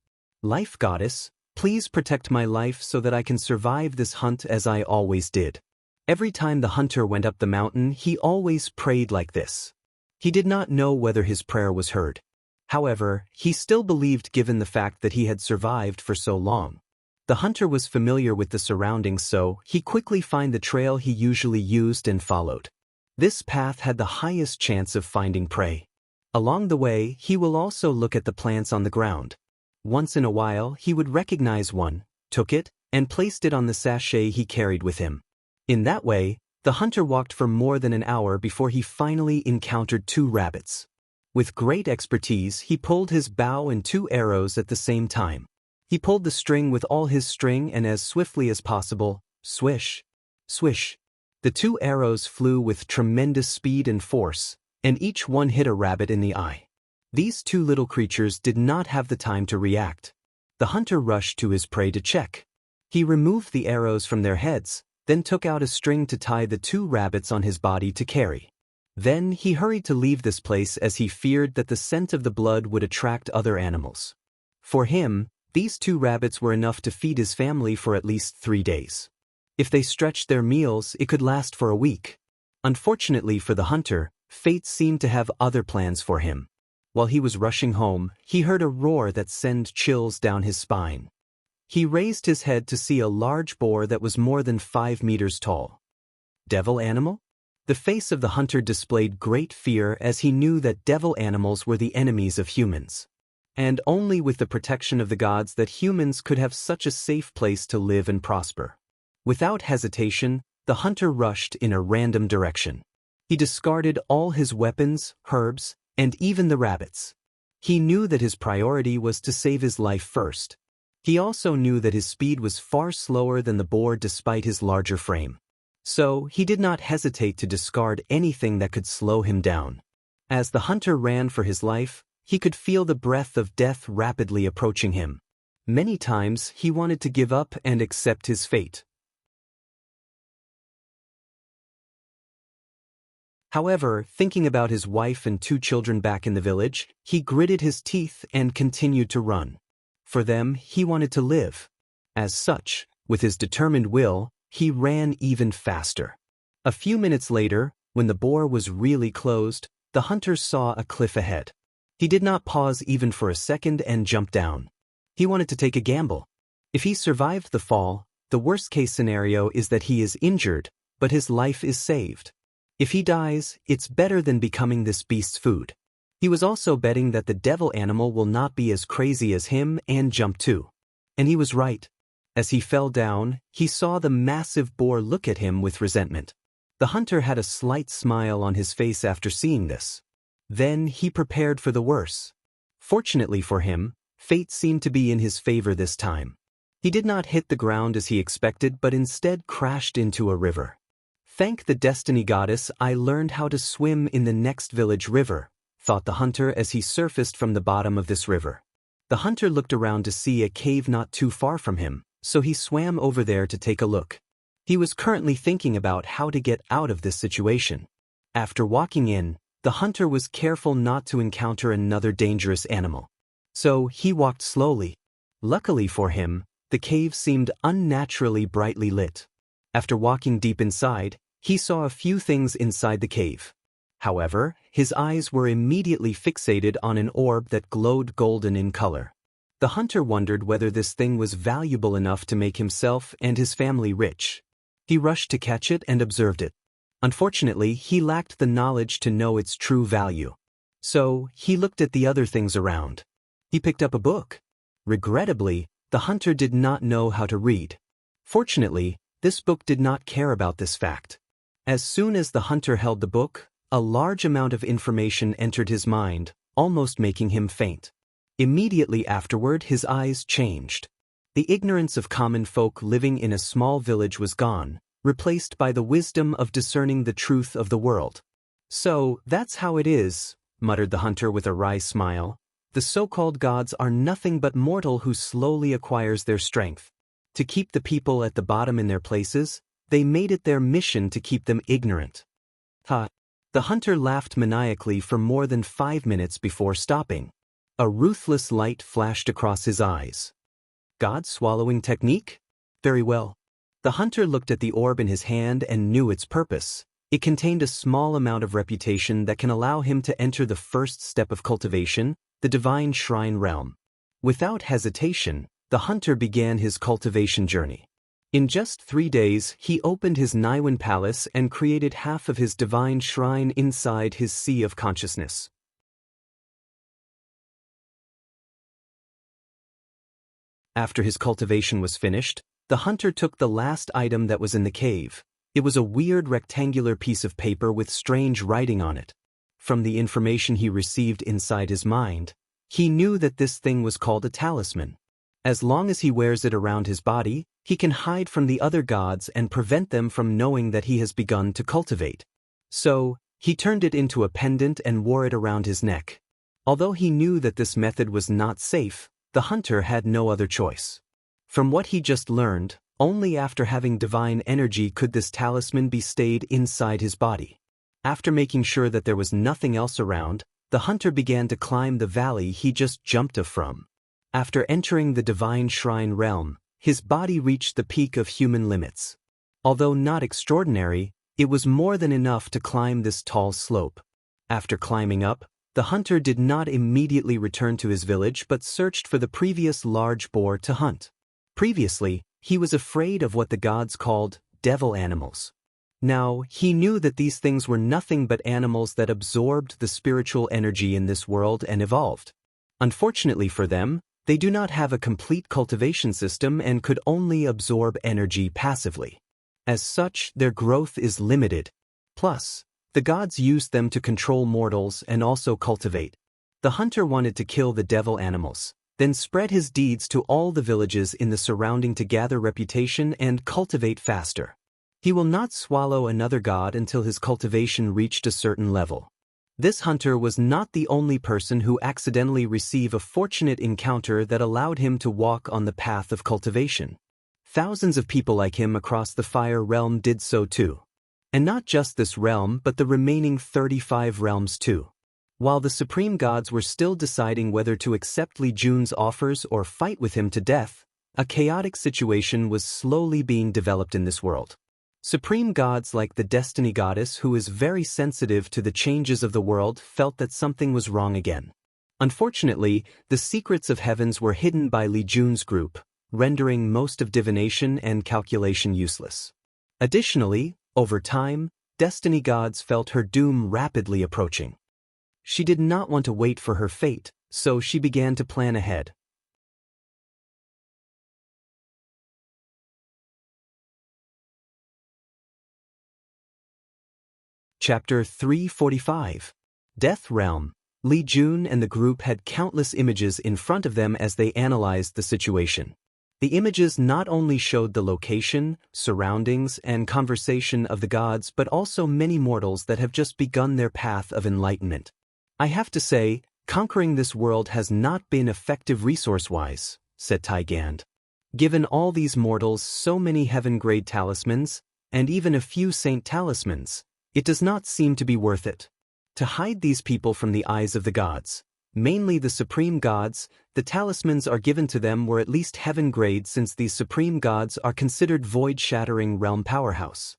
Life Goddess, please protect my life so that I can survive this hunt as I always did." Every time the hunter went up the mountain, he always prayed like this. He did not know whether his prayer was heard. However, he still believed given the fact that he had survived for so long. The hunter was familiar with the surroundings, so he quickly found the trail he usually used and followed. This path had the highest chance of finding prey. Along the way, he will also look at the plants on the ground. Once in a while, he would recognize one, took it, and placed it on the sachet he carried with him. In that way, the hunter walked for more than an hour before he finally encountered 2 rabbits. With great expertise, he pulled his bow and 2 arrows at the same time. He pulled the string with all his string and as swiftly as possible, swish, swish. The 2 arrows flew with tremendous speed and force, and each one hit a rabbit in the eye. These 2 little creatures did not have the time to react. The hunter rushed to his prey to check. He removed the arrows from their heads, then took out a string to tie the 2 rabbits on his body to carry. Then he hurried to leave this place as he feared that the scent of the blood would attract other animals. For him, these 2 rabbits were enough to feed his family for at least 3 days. If they stretched their meals, it could last for a week. Unfortunately for the hunter, fate seemed to have other plans for him. While he was rushing home, he heard a roar that sent chills down his spine. He raised his head to see a large boar that was more than 5 meters tall. Devil animal? The face of the hunter displayed great fear as he knew that devil animals were the enemies of humans. And only with the protection of the gods that humans could have such a safe place to live and prosper. Without hesitation, the hunter rushed in a random direction. He discarded all his weapons, herbs, and even the rabbits. He knew that his priority was to save his life first. He also knew that his speed was far slower than the boar despite his larger frame. So, he did not hesitate to discard anything that could slow him down. As the hunter ran for his life, he could feel the breath of death rapidly approaching him. Many times, he wanted to give up and accept his fate. However, thinking about his wife and 2 children back in the village, he gritted his teeth and continued to run. For them, he wanted to live. As such, with his determined will, he ran even faster. A few minutes later, when the boar was really closed, the hunter saw a cliff ahead. He did not pause even for a second and jumped down. He wanted to take a gamble. If he survived the fall, the worst-case scenario is that he is injured, but his life is saved. If he dies, it's better than becoming this beast's food. He was also betting that the devil animal will not be as crazy as him and jump too. And he was right. As he fell down, he saw the massive boar look at him with resentment. The hunter had a slight smile on his face after seeing this. Then he prepared for the worst. Fortunately for him, fate seemed to be in his favor this time. He did not hit the ground as he expected but instead crashed into a river. Thank the destiny goddess I learned how to swim in the next village river, thought the hunter as he surfaced from the bottom of this river. The hunter looked around to see a cave not too far from him, so he swam over there to take a look. He was currently thinking about how to get out of this situation. After walking in, the hunter was careful not to encounter another dangerous animal. So he walked slowly. Luckily for him, the cave seemed unnaturally brightly lit. After walking deep inside, he saw a few things inside the cave. However, his eyes were immediately fixated on an orb that glowed golden in color. The hunter wondered whether this thing was valuable enough to make himself and his family rich. He rushed to catch it and observed it. Unfortunately, he lacked the knowledge to know its true value. So, he looked at the other things around. He picked up a book. Regrettably, the hunter did not know how to read. Fortunately, this book did not care about this fact. As soon as the hunter held the book, a large amount of information entered his mind, almost making him faint. Immediately afterward, his eyes changed. The ignorance of common folk living in a small village was gone, replaced by the wisdom of discerning the truth of the world. "So, that's how it is," muttered the hunter with a wry smile. "The so-called gods are nothing but mortal who slowly acquires their strength. To keep the people at the bottom in their places, they made it their mission to keep them ignorant." Ha! The hunter laughed maniacally for more than 5 minutes before stopping. A ruthless light flashed across his eyes. God swallowing technique? Very well. The hunter looked at the orb in his hand and knew its purpose. It contained a small amount of reputation that can allow him to enter the first step of cultivation, the divine shrine realm. Without hesitation, the hunter began his cultivation journey. In just 3 days, he opened his Niwen palace and created half of his divine shrine inside his sea of consciousness. After his cultivation was finished, the hunter took the last item that was in the cave. It was a weird rectangular piece of paper with strange writing on it. From the information he received inside his mind, he knew that this thing was called a talisman. As long as he wears it around his body, he can hide from the other gods and prevent them from knowing that he has begun to cultivate. So, he turned it into a pendant and wore it around his neck. Although he knew that this method was not safe, the hunter had no other choice. From what he just learned, only after having divine energy could this talisman be stayed inside his body. After making sure that there was nothing else around, the hunter began to climb the valley he just jumped from. After entering the divine shrine realm, his body reached the peak of human limits. Although not extraordinary, it was more than enough to climb this tall slope. After climbing up, the hunter did not immediately return to his village but searched for the previous large boar to hunt. Previously, he was afraid of what the gods called devil animals. Now, he knew that these things were nothing but animals that absorbed the spiritual energy in this world and evolved. Unfortunately for them, they do not have a complete cultivation system and could only absorb energy passively. As such, their growth is limited. Plus, the gods used them to control mortals and also cultivate. The hunter wanted to kill the devil animals, then spread his deeds to all the villages in the surrounding to gather reputation and cultivate faster. He will not swallow another god until his cultivation reached a certain level. This hunter was not the only person who accidentally received a fortunate encounter that allowed him to walk on the path of cultivation. Thousands of people like him across the fire realm did so too. And not just this realm but the remaining 35 realms too. While the supreme gods were still deciding whether to accept Li Jun's offers or fight with him to death, a chaotic situation was slowly being developed in this world. Supreme gods like the Destiny Goddess, who is very sensitive to the changes of the world, felt that something was wrong again. Unfortunately, the secrets of heavens were hidden by Li Jun's group, rendering most of divination and calculation useless. Additionally, over time, Destiny Gods felt her doom rapidly approaching. She did not want to wait for her fate, so she began to plan ahead. Chapter 345. Death Realm. Li Jun and the group had countless images in front of them as they analyzed the situation. The images not only showed the location, surroundings, and conversation of the gods but also many mortals that have just begun their path of enlightenment. I have to say, conquering this world has not been effective resource-wise, said Tai Gand. Given all these mortals so many heaven-grade talismans, and even a few saint talismans, it does not seem to be worth it. To hide these people from the eyes of the gods, mainly the supreme gods, the talismans are given to them were at least heaven-grade since these supreme gods are considered void-shattering realm powerhouse.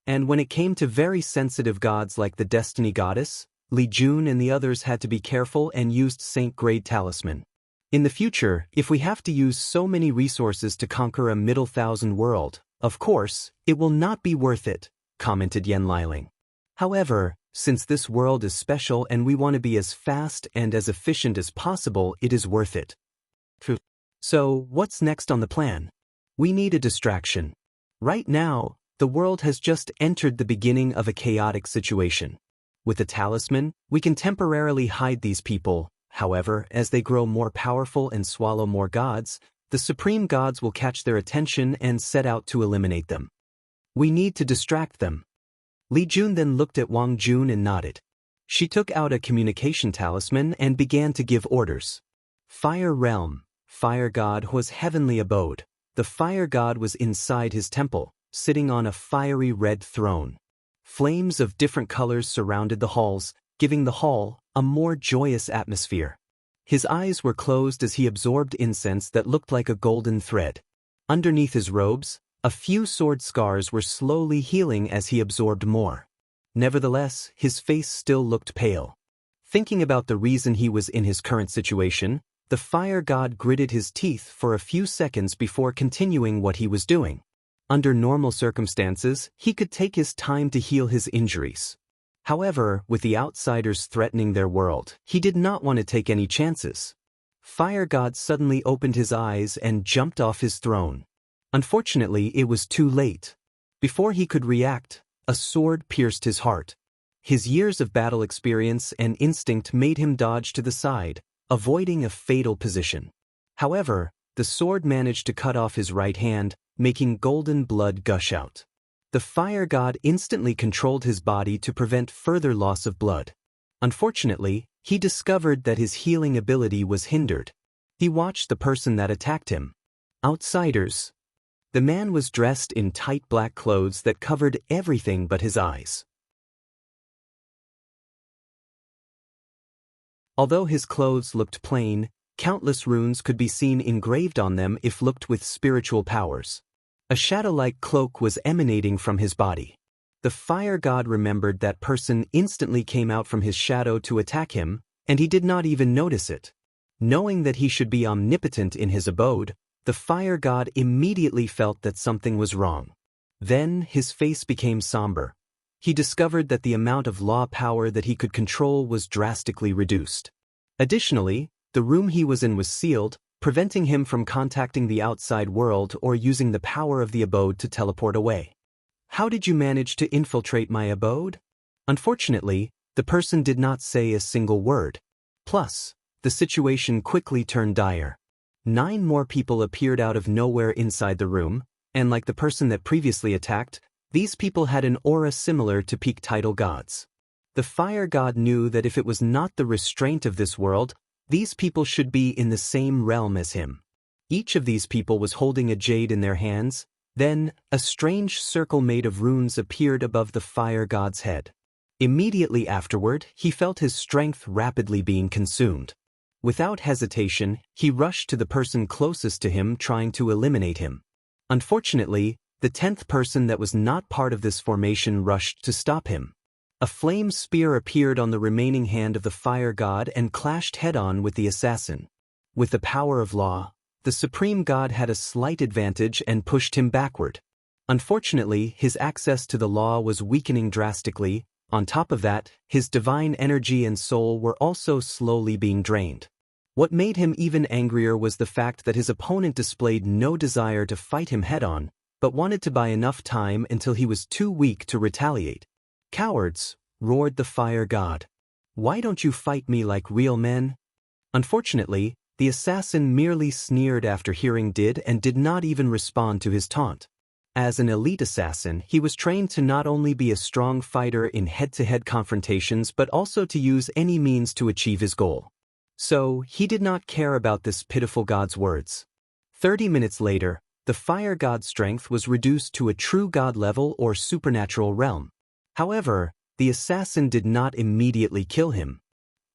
And when it came to very sensitive gods like the Destiny Goddess, Li Jun and the others had to be careful and used saint-grade talisman. In the future, if we have to use so many resources to conquer a middle thousand world, of course, it will not be worth it, commented Yen Liling. However, since this world is special and we want to be as fast and as efficient as possible, it is worth it. So, what's next on the plan? We need a distraction. Right now, the world has just entered the beginning of a chaotic situation. With the talisman, we can temporarily hide these people. However, as they grow more powerful and swallow more gods, the The supreme gods will catch their attention and set out to eliminate them. We need to distract them. Li Jun then looked at Wang Jun and nodded. She took out a communication talisman and began to give orders. Fire realm. Fire god was heavenly abode. The fire god was inside his temple, sitting on a fiery red throne. Flames of different colors surrounded the halls, giving the hall a more joyous atmosphere. His eyes were closed as he absorbed incense that looked like a golden thread. Underneath his robes, a few sword scars were slowly healing as he absorbed more. Nevertheless, his face still looked pale. Thinking about the reason he was in his current situation, the fire god gritted his teeth for a few seconds before continuing what he was doing. Under normal circumstances, he could take his time to heal his injuries. However, with the outsiders threatening their world, he did not want to take any chances. Fire god suddenly opened his eyes and jumped off his throne. Unfortunately, it was too late. Before he could react, a sword pierced his heart. His years of battle experience and instinct made him dodge to the side, avoiding a fatal position. However, the sword managed to cut off his right hand, making golden blood gush out. The fire god instantly controlled his body to prevent further loss of blood. Unfortunately, he discovered that his healing ability was hindered. He watched the person that attacked him. Outsiders. The man was dressed in tight black clothes that covered everything but his eyes. Although his clothes looked plain, countless runes could be seen engraved on them if looked with spiritual powers. A shadow-like cloak was emanating from his body. The fire god remembered that person instantly came out from his shadow to attack him, and he did not even notice it. Knowing that he should be omnipotent in his abode, the fire god immediately felt that something was wrong. Then his face became somber. He discovered that the amount of law power that he could control was drastically reduced. Additionally, the room he was in was sealed, preventing him from contacting the outside world or using the power of the abode to teleport away. How did you manage to infiltrate my abode? Unfortunately, the person did not say a single word. Plus, the situation quickly turned dire. 9 more people appeared out of nowhere inside the room, and like the person that previously attacked, these people had an aura similar to peak title gods. The fire god knew that if it was not the restraint of this world, these people should be in the same realm as him. Each of these people was holding a jade in their hands. Then, a strange circle made of runes appeared above the fire god's head. Immediately afterward, he felt his strength rapidly being consumed. Without hesitation, he rushed to the person closest to him, trying to eliminate him. Unfortunately, the 10th person that was not part of this formation rushed to stop him. A flame spear appeared on the remaining hand of the fire god and clashed head-on with the assassin. With the power of law, the supreme god had a slight advantage and pushed him backward. Unfortunately, his access to the law was weakening drastically. On top of that, his divine energy and soul were also slowly being drained. What made him even angrier was the fact that his opponent displayed no desire to fight him head-on, but wanted to buy enough time until he was too weak to retaliate. "Cowards," roared the fire god. "Why don't you fight me like real men?" Unfortunately, the assassin merely sneered after hearing and did not even respond to his taunt. As an elite assassin, he was trained to not only be a strong fighter in head-to-head confrontations but also to use any means to achieve his goal. So, he did not care about this pitiful god's words. 30 minutes later, the fire god's strength was reduced to a true god level or supernatural realm. However, the assassin did not immediately kill him.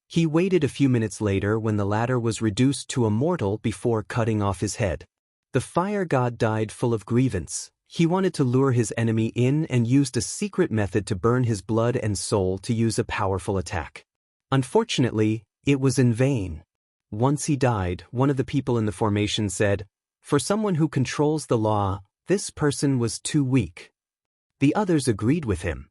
He waited a few minutes later when the latter was reduced to immortal before cutting off his head. The fire god died full of grievance. He wanted to lure his enemy in and used a secret method to burn his blood and soul to use a powerful attack. Unfortunately, it was in vain. Once he died, one of the people in the formation said, "For someone who controls the law, this person was too weak." The others agreed with him.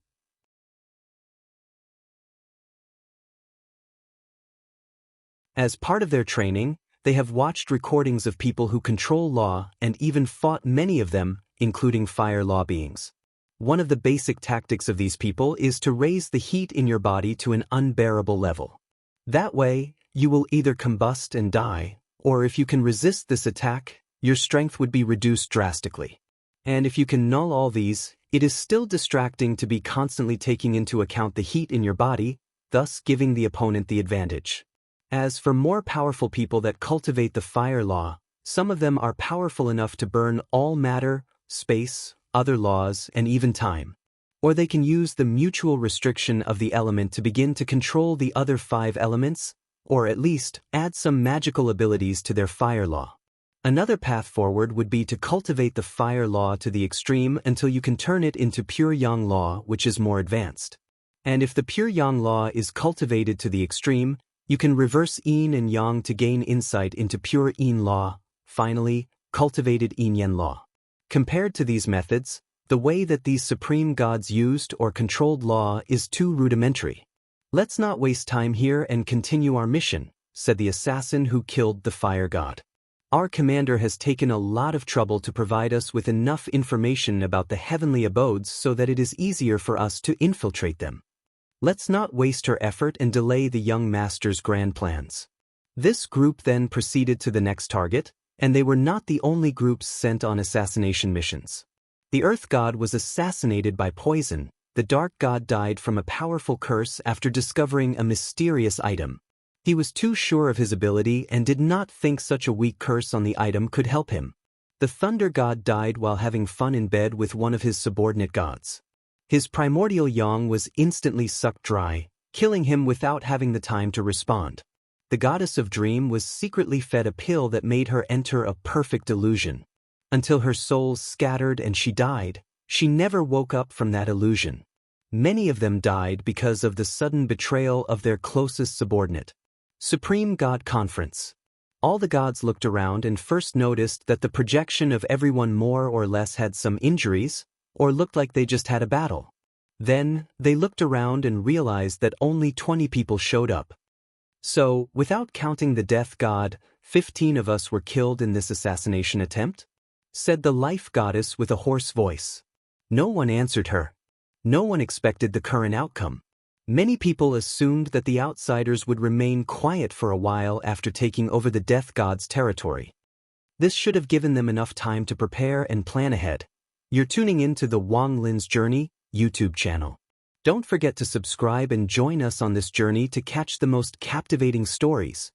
As part of their training, they have watched recordings of people who control law and even fought many of them, including fire law beings. One of the basic tactics of these people is to raise the heat in your body to an unbearable level. That way, you will either combust and die, or if you can resist this attack, Your strength would be reduced drastically. And if you can null all these, it is still distracting to be constantly taking into account the heat in your body, thus giving the opponent the advantage. As for more powerful people that cultivate the fire law, some of them are powerful enough to burn all matter, space, other laws, and even time. Or they can use the mutual restriction of the element to begin to control the other 5 elements, or at least add some magical abilities to their fire law. Another path forward would be to cultivate the fire law to the extreme until you can turn it into pure yang law, which is more advanced. And if the pure yang law is cultivated to the extreme, you can reverse yin and yang to gain insight into pure yin law, finally, cultivated yin-yen law. Compared to these methods, the way that these supreme gods used or controlled law is too rudimentary. Let's not waste time here and continue our mission, said the assassin who killed the fire god. Our commander has taken a lot of trouble to provide us with enough information about the heavenly abodes so that it is easier for us to infiltrate them. Let's not waste her effort and delay the young master's grand plans. This group then proceeded to the next target, and they were not the only groups sent on assassination missions. The earth god was assassinated by poison. The dark god died from a powerful curse after discovering a mysterious item. He was too sure of his ability and did not think such a weak curse on the item could help him. The thunder god died while having fun in bed with one of his subordinate gods. His primordial yang was instantly sucked dry, killing him without having the time to respond. The goddess of dream was secretly fed a pill that made her enter a perfect illusion. Until her soul scattered and she died, she never woke up from that illusion. Many of them died because of the sudden betrayal of their closest subordinate. Supreme God Conference. All the gods looked around and first noticed that the projection of everyone more or less had some injuries, or looked like they just had a battle. Then, they looked around and realized that only 20 people showed up. So, without counting the death god, 15 of us were killed in this assassination attempt? Said the life goddess with a hoarse voice. No one answered her. No one expected the current outcome. Many people assumed that the outsiders would remain quiet for a while after taking over the death god's territory. This should have given them enough time to prepare and plan ahead. You're tuning in to the Wang Lin's Journey YouTube channel. Don't forget to subscribe and join us on this journey to catch the most captivating stories.